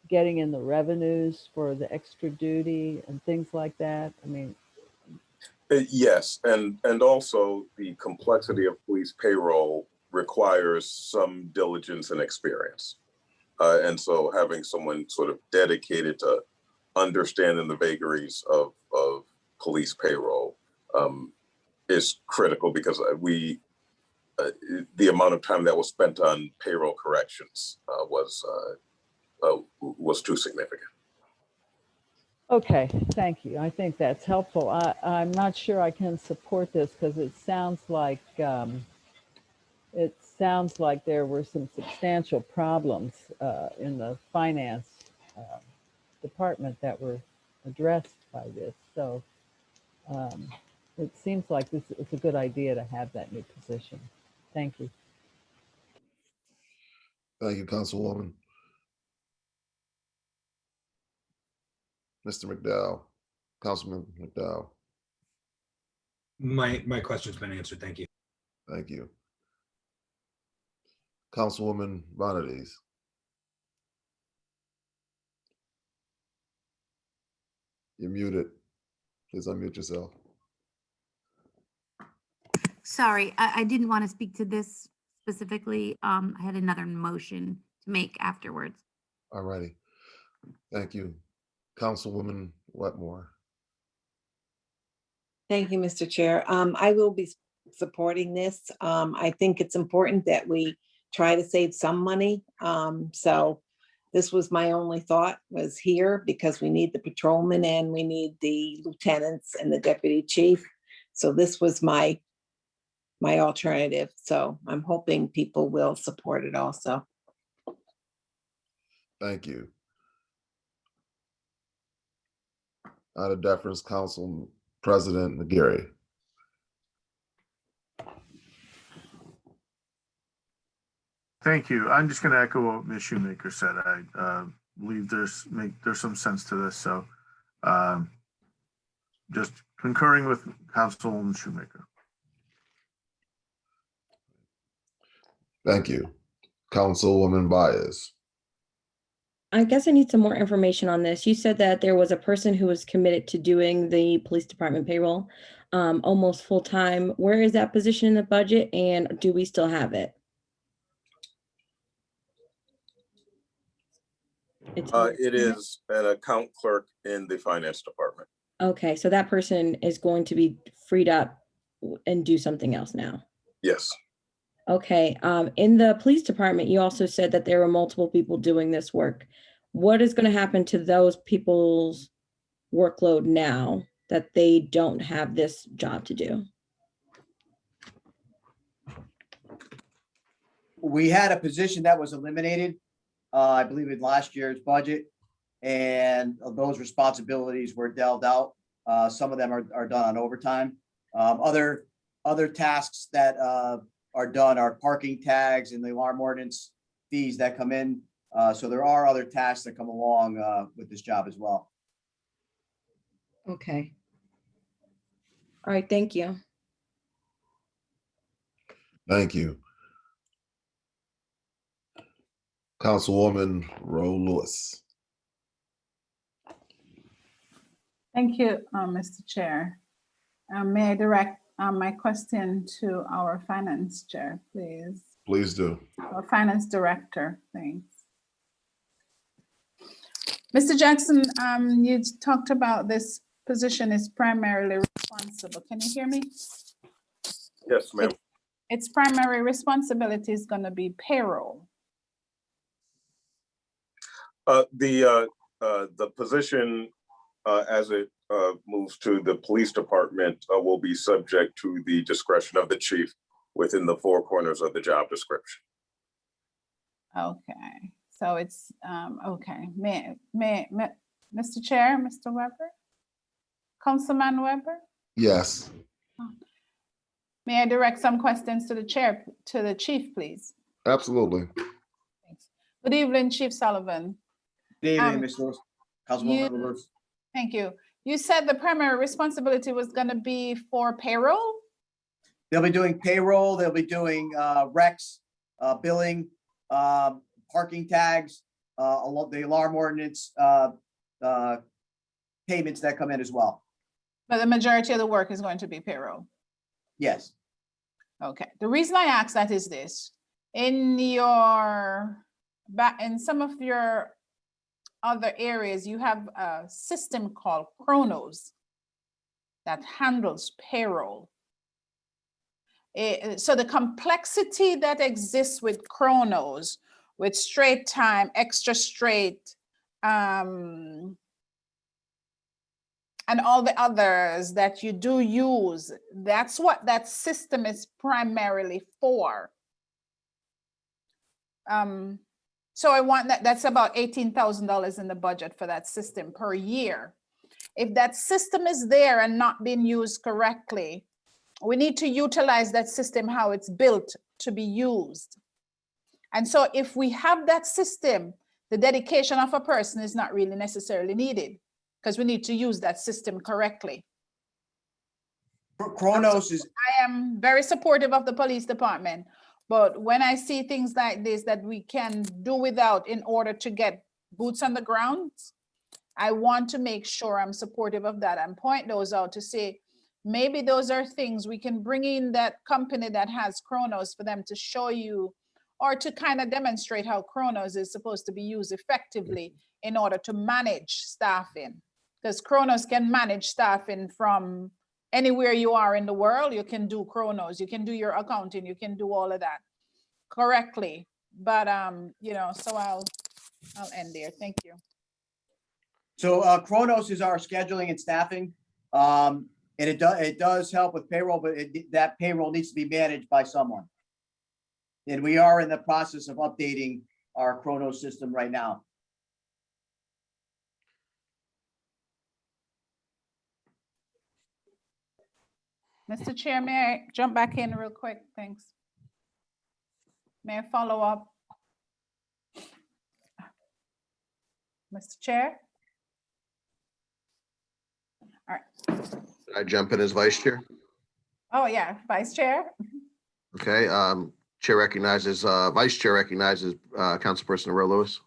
getting in the revenues for the extra duty and things like that? I mean, Yes, and also the complexity of police payroll requires some diligence and experience. And so having someone sort of dedicated to understanding the vagaries of police payroll is critical, because the amount of time that was spent on payroll corrections was too significant. okay, thank you. I think that's helpful. I'm not sure I can support this because it sounds like there were some substantial problems in the finance department that were addressed by this. So it seems like it's a good idea to have that new position. Thank you. Thank you, Councilwoman. Mr. McDowell, Councilman McDowell. My question's been answered. Thank you. Thank you. Councilwoman Bonadies. You're muted. Please unmute yourself. Sorry, I didn't want to speak to this specifically. I had another motion to make afterwards. All righty. Thank you. Councilwoman Wetmore. Thank you, Mr. Chair. I will be supporting this. I think it's important that we try to save some money. So this was my only thought, was here, because we need the patrolmen and we need the lieutenants and the deputy chief. So this was my alternative. So I'm hoping people will support it also. Thank you. Out of deference, Council President McGarry. Thank you. I'm just going to echo what Ms. Shoemaker said. I believe there's some sense to this. So just concurring with Councilwoman Shoemaker. Thank you. Councilwoman Baez. I guess I need some more information on this. You said that there was a person who was committed to doing the police department payroll almost full time. Where is that position in the budget, and do we still have it? It is an account clerk in the finance department. Okay, so that person is going to be freed up and do something else now. Yes. Okay, in the police department, you also said that there were multiple people doing this work. What is going to happen to those people's workload now that they don't have this job to do? We had a position that was eliminated, I believe in last year's budget. And those responsibilities were delved out. Some of them are done on overtime. Other tasks that are done are parking tags and the alarm ordinance fees that come in. So there are other tasks that come along with this job as well. Okay. All right, thank you. Thank you. Councilwoman Roe Lewis. Thank you, Mr. Chair. May I direct my question to our finance chair, please? Please do. Our finance director, thanks. Mr. Jackson, you talked about this position is primarily responsible. Can you hear me? Yes, ma'am. Its primary responsibility is going to be payroll. The position as it moves to the police department will be subject to the discretion of the chief within the four corners of the job description. Okay, so it's okay. Mr. Chair, Mr. Weber, Councilman Weber. Yes. May I direct some questions to the chair, to the chief, please? Absolutely. Thanks. Good evening, Chief Sullivan. Good evening, Ms. Lewis. Councilwoman Lewis. Thank you. You said the primary responsibility was going to be for payroll? They'll be doing payroll. They'll be doing recs, billing, parking tags, the alarm ordinance payments that come in as well. But the majority of the work is going to be payroll. Yes. Okay. The reason I ask that is this: in some of your other areas, you have a system called Chronos that handles payroll. So the complexity that exists with Chronos, with straight time, extra straight, and all the others that you do use, that's what that system is primarily for. So I want that's about $18,000 in the budget for that system per year. If that system is there and not being used correctly, we need to utilize that system how it's built to be used. And so if we have that system, the dedication of a person is not really necessarily needed, because we need to use that system correctly. Chronos is. I am very supportive of the police department, but when I see things like this that we can do without in order to get boots on the ground, I want to make sure I'm supportive of that and point those out to say, maybe those are things we can bring in that company that has Chronos for them to show you, or to kind of demonstrate how Chronos is supposed to be used effectively in order to manage staffing. Because Chronos can manage staffing from anywhere you are in the world. You can do Chronos, you can do your accounting, you can do all of that correctly. But so I'll end there. Thank you. So Chronos is our scheduling and staffing. And it does help with payroll, but that payroll needs to be managed by someone. And we are in the process of updating our Chronos system right now. Mr. Chair, may I jump back in real quick? Thanks. May I follow up? Mr. Chair? All right. Can I jump in as vice chair? Oh, yeah, Vice Chair. Okay, chair recognizes, vice chair recognizes, Councilperson Roe Lewis.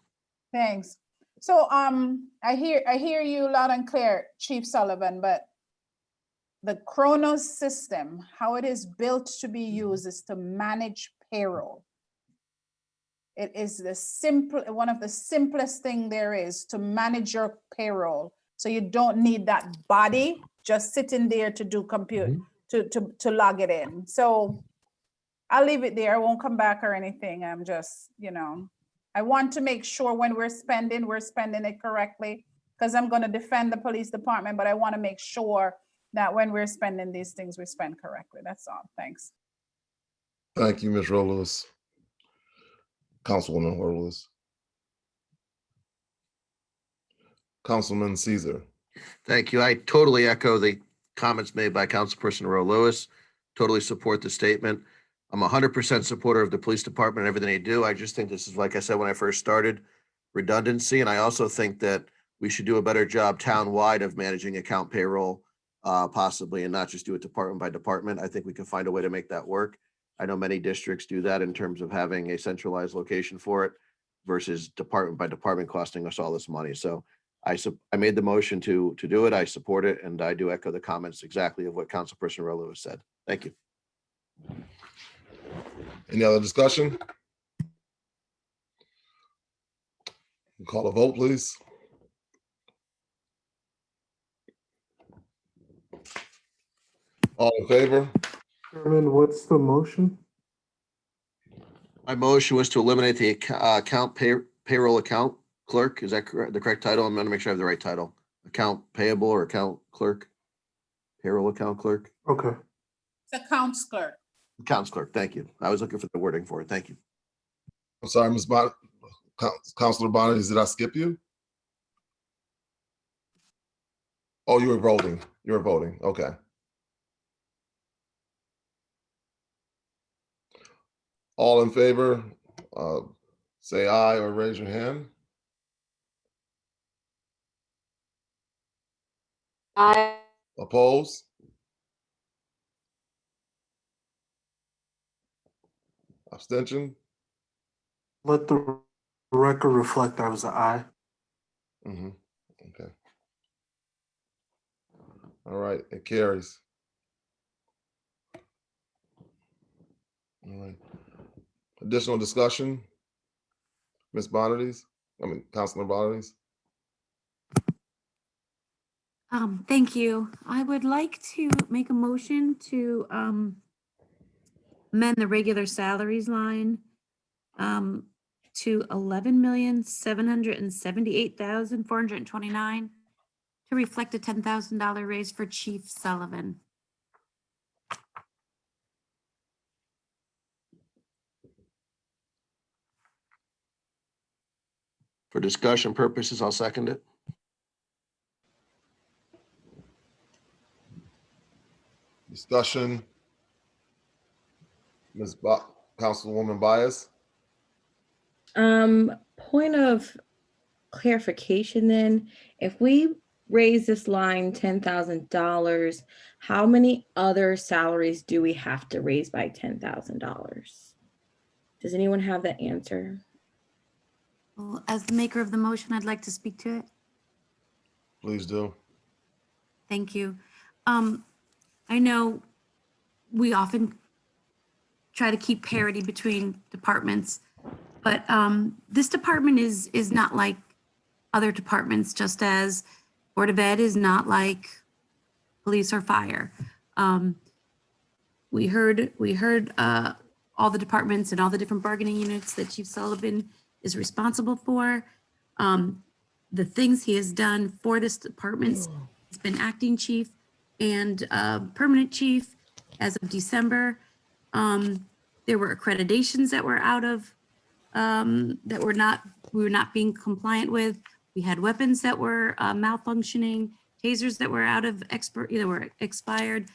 Thanks. So I hear you loud and clear, Chief Sullivan, but the Chronos system, how it is built to be used is to manage payroll. It is one of the simplest thing there is to manage your payroll So you don't need that body just sitting there to do compute, to log it in. So I'll leave it there. I won't come back or anything. I'm just, I want to make sure when we're spending it correctly, because I'm going to defend the police department, but I want to make sure that when we're spending these things, we spend correctly. That's all. Thanks. Thank you, Ms. Rolos. Councilwoman Rolos. Councilman Caesar. Thank you. I totally echo the comments made by Councilperson Roe Lewis. Totally support the statement. I'm 100% supporter of the police department and everything they do. I just think this is, like I said when I first started, redundancy. And I also think that we should do a better job town-wide of managing account payroll, possibly, and not just do it department by department. I think we can find a way to make that work. I know many districts do that in terms of having a centralized location for it versus department by department costing us all this money. So I made the motion to do it. I support it, and I do echo the comments exactly of what Councilperson Roe Lewis said. Thank you. Any other discussion? Call a vote, please. All in favor? Chairman, what's the motion? My motion was to eliminate the payroll account clerk. Is that correct? The correct title? I'm going to make sure I have the right title. Account payable or account clerk? Payroll account clerk? Okay. It's accounts clerk. Accounts clerk. Thank you. I was looking for the wording for it. Thank you. I'm sorry, Ms. Councilor Bonner, did I skip you? Oh, you were voting. You were voting. Okay. All in favor, say aye or raise your hand. Aye. Oppose? Abstention? Let the record reflect I was an aye. Okay. All right, it carries. All right. Additional discussion? Ms. Councilor Bonadies? Thank you. I would like to make a motion to amend the regular salaries line to 11,778,429 to reflect a $10,000 raise for Chief Sullivan. For discussion purposes, I'll second it. Discussion? Councilwoman Bias? Point of clarification then, if we raise this line $10,000, how many other salaries do we have to raise by $10,000? Does anyone have that answer? Well, as the maker of the motion, I'd like to speak to it. Please do. Thank you. I know we often try to keep parity between departments, but this department is not like other departments, just as Board of Ed is not like police or fire. We heard all the departments and all the different bargaining units that Chief Sullivan is responsible for. The things he has done for this department. He's been acting chief and permanent chief as of December. There were accreditations that were out of, that we were not being compliant with. We had weapons that were malfunctioning, tasers that were out of were expired.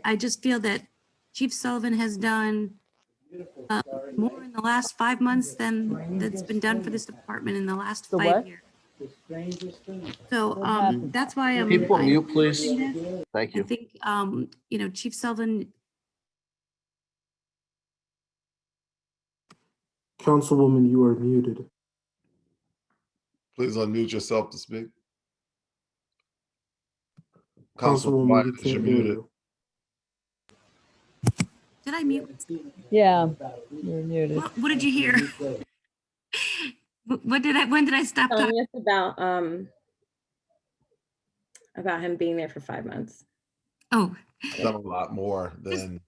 I just feel that Chief Sullivan has done more in the last 5 months than that's been done for this department in the last 5 years. So that's why I'm. People mute, please. Thank I you. think, Chief Sullivan. Councilwoman, you are muted. Please unmute yourself to speak. Councilwoman, we Bias, can't you're hear muted. you. Did I mute? Yeah, you're muted. What did you hear? When did I stop Telling talking? us about about him being there for 5 months. Oh, Done a lot more than. in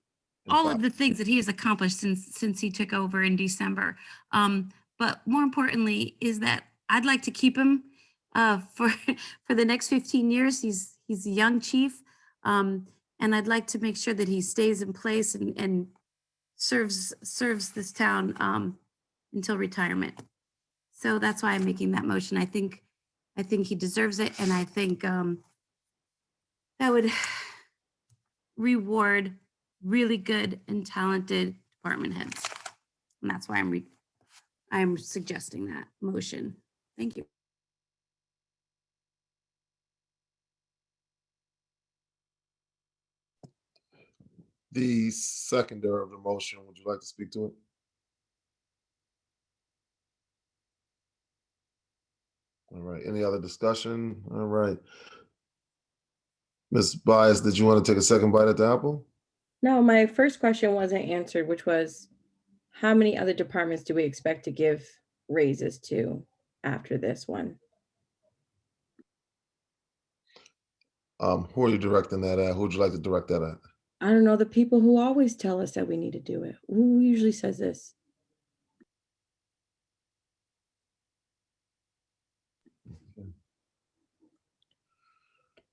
all fact- of the things that he has accomplished since he took over in December. But more importantly is that I'd like to keep him for for the next 15 years. He's a young chief, and I'd like to make sure that he stays in place and serves this town until retirement. So that's why I'm making that motion. I think he deserves it, and I think that would reward really good and talented department heads. And that's why I'm suggesting that motion. Thank you. The seconder of the motion, would you like to speak to it? All right, any other discussion? All right. Ms. Bias, did you want to take a second bite at the apple? No, my first question wasn't answered, which was how many other departments do we expect to give raises to after this one? Who are you directing that at? Who would you like to direct that at? I don't know, the people who always tell us that we need to do it. Who usually says this?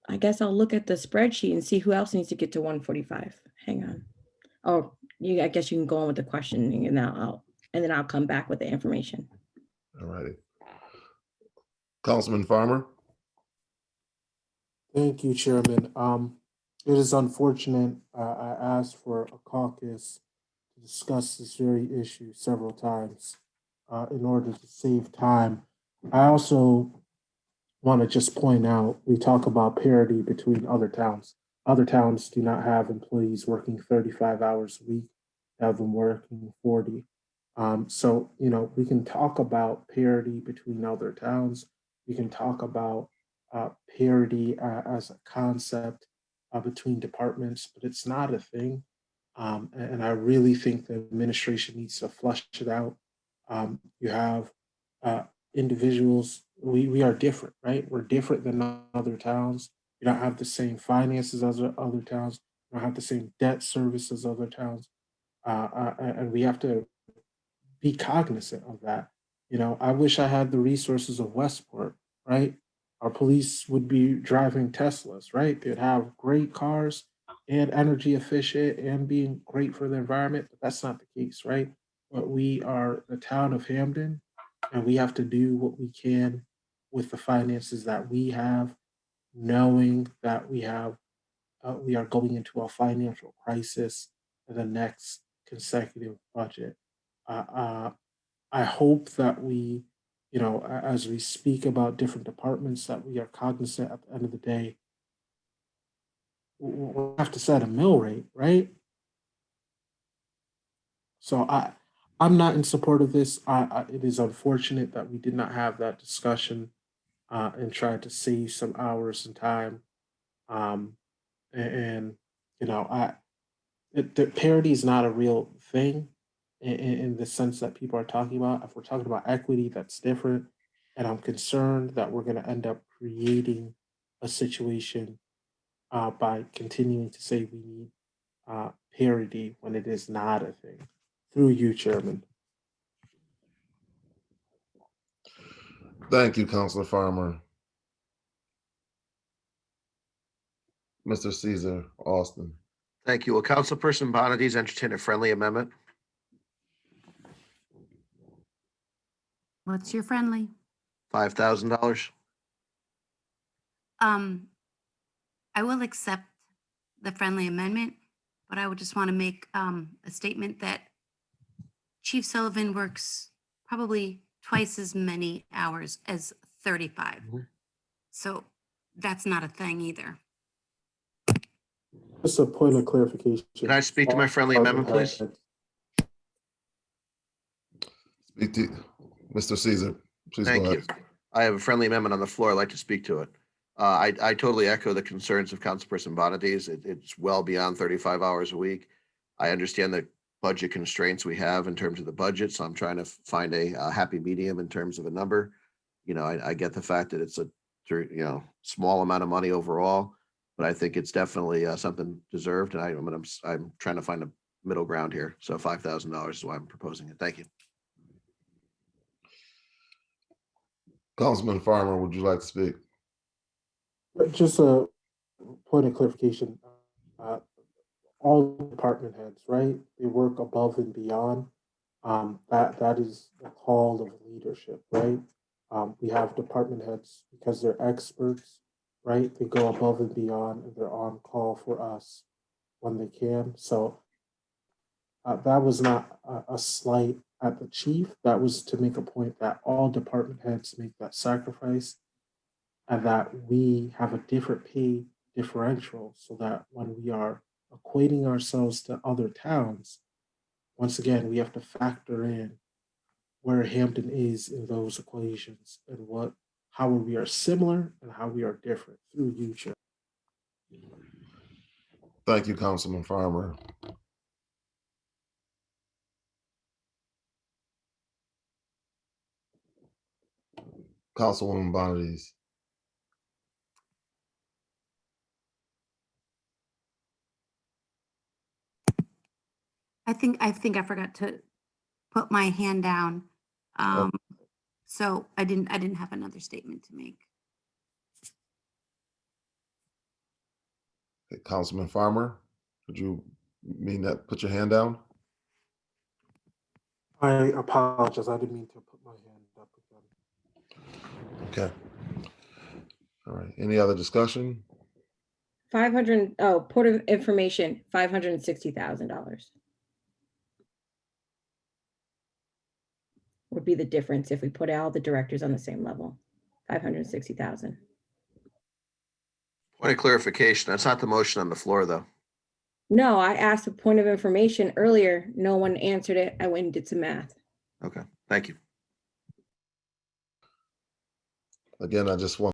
I guess I'll look at the spreadsheet and see who else needs to get to 145. Hang on. Oh, I guess you can go on with the questioning and then I'll come back with the information. All righty. Councilman Farmer? Thank you, Chairman. It is unfortunate. I asked for a caucus to discuss this very issue several times in order to save time. I also want to just point out, we talk about parity between other towns. Other towns do not have employees working 35 hours a week, have them working 40. So, we can talk about parity between other towns. We can talk about parity as a concept between departments, but it's not a thing. And I really think the administration needs to flush it out. You have individuals, we are different, right? We're different than other towns. We don't have the same finances as other towns. We don't have the same debt service as other towns. And we have to be cognizant of that. I wish I had the resources of Westport, right? Our police would be driving Teslas, right? They'd have great cars and energy efficient and being great for the environment, but that's not the case, right? But we are the town of Hamden, and we have to do what we can with the finances that we have, knowing that we are going into a financial crisis in the next consecutive budget. I hope that we, as we speak about different departments, that we are cognizant at the end of the day, we have to set a mill rate, right? So I'm not in support of this. It is unfortunate that we did not have that discussion and tried to save some hours and time. And the parity is not a real thing in the sense that people are talking about. If we're talking about equity, that's different. And I'm concerned that we're going to end up creating a situation by continuing to say we need parity when it is not a thing. Through you, Chairman. Thank you, Councilor Farmer. Mr. Caesar Austin. Thank you. Will Councilperson Bonadies entertain a friendly amendment? What's your friendly? $5,000. I will accept the friendly amendment, but I would just want to make a statement that Chief Sullivan works probably twice as many hours as 35. So that's not a thing either. Just a point of clarification. Can I speak to my friendly amendment, please? Speak to Mr. Caesar. Please go Thank ahead. you. I have a friendly amendment on the floor. I'd like to speak to it. I totally echo the concerns of Councilperson Bonadies. It's well beyond 35 hours a week. I understand the budget constraints we have in terms of the budget, so I'm trying to find a happy medium in terms of a number. I get the fact that it's a small amount of money overall, but I think it's definitely something deserved. And I'm trying to find a middle ground here. So $5,000 is why I'm proposing it. Thank you. Councilman Farmer, would you like to speak? Just a point of clarification. All department heads, right? They work above and beyond. That is the call of leadership, right? We have department heads because they're experts, right? They go above and beyond and they're on call for us when they can. So that was not a slight at the chief. That was to make a point that all department heads make that sacrifice and that we have a different pay differential so that when we are equating ourselves to other towns, once again, we have to factor in where Hamden is in those equations and how we are similar and how we are different through you, Chair. Thank you, Councilman Farmer. Councilwoman Bonadies. I think I forgot to put my hand down. So I didn't have another statement to make. Okay, Councilman Farmer, would you mean that put your hand down? I apologize. I didn't mean to put my hand up again. Okay. All right. Any other discussion? 500, oh, Port of Information, $560,000 would be the difference if we put all the directors on the same level. 560,000. Point of clarification. That's not the motion on the floor, though. No, I asked a point of information earlier. No one answered it. I went and did some math. Okay, thank you. Again, I just want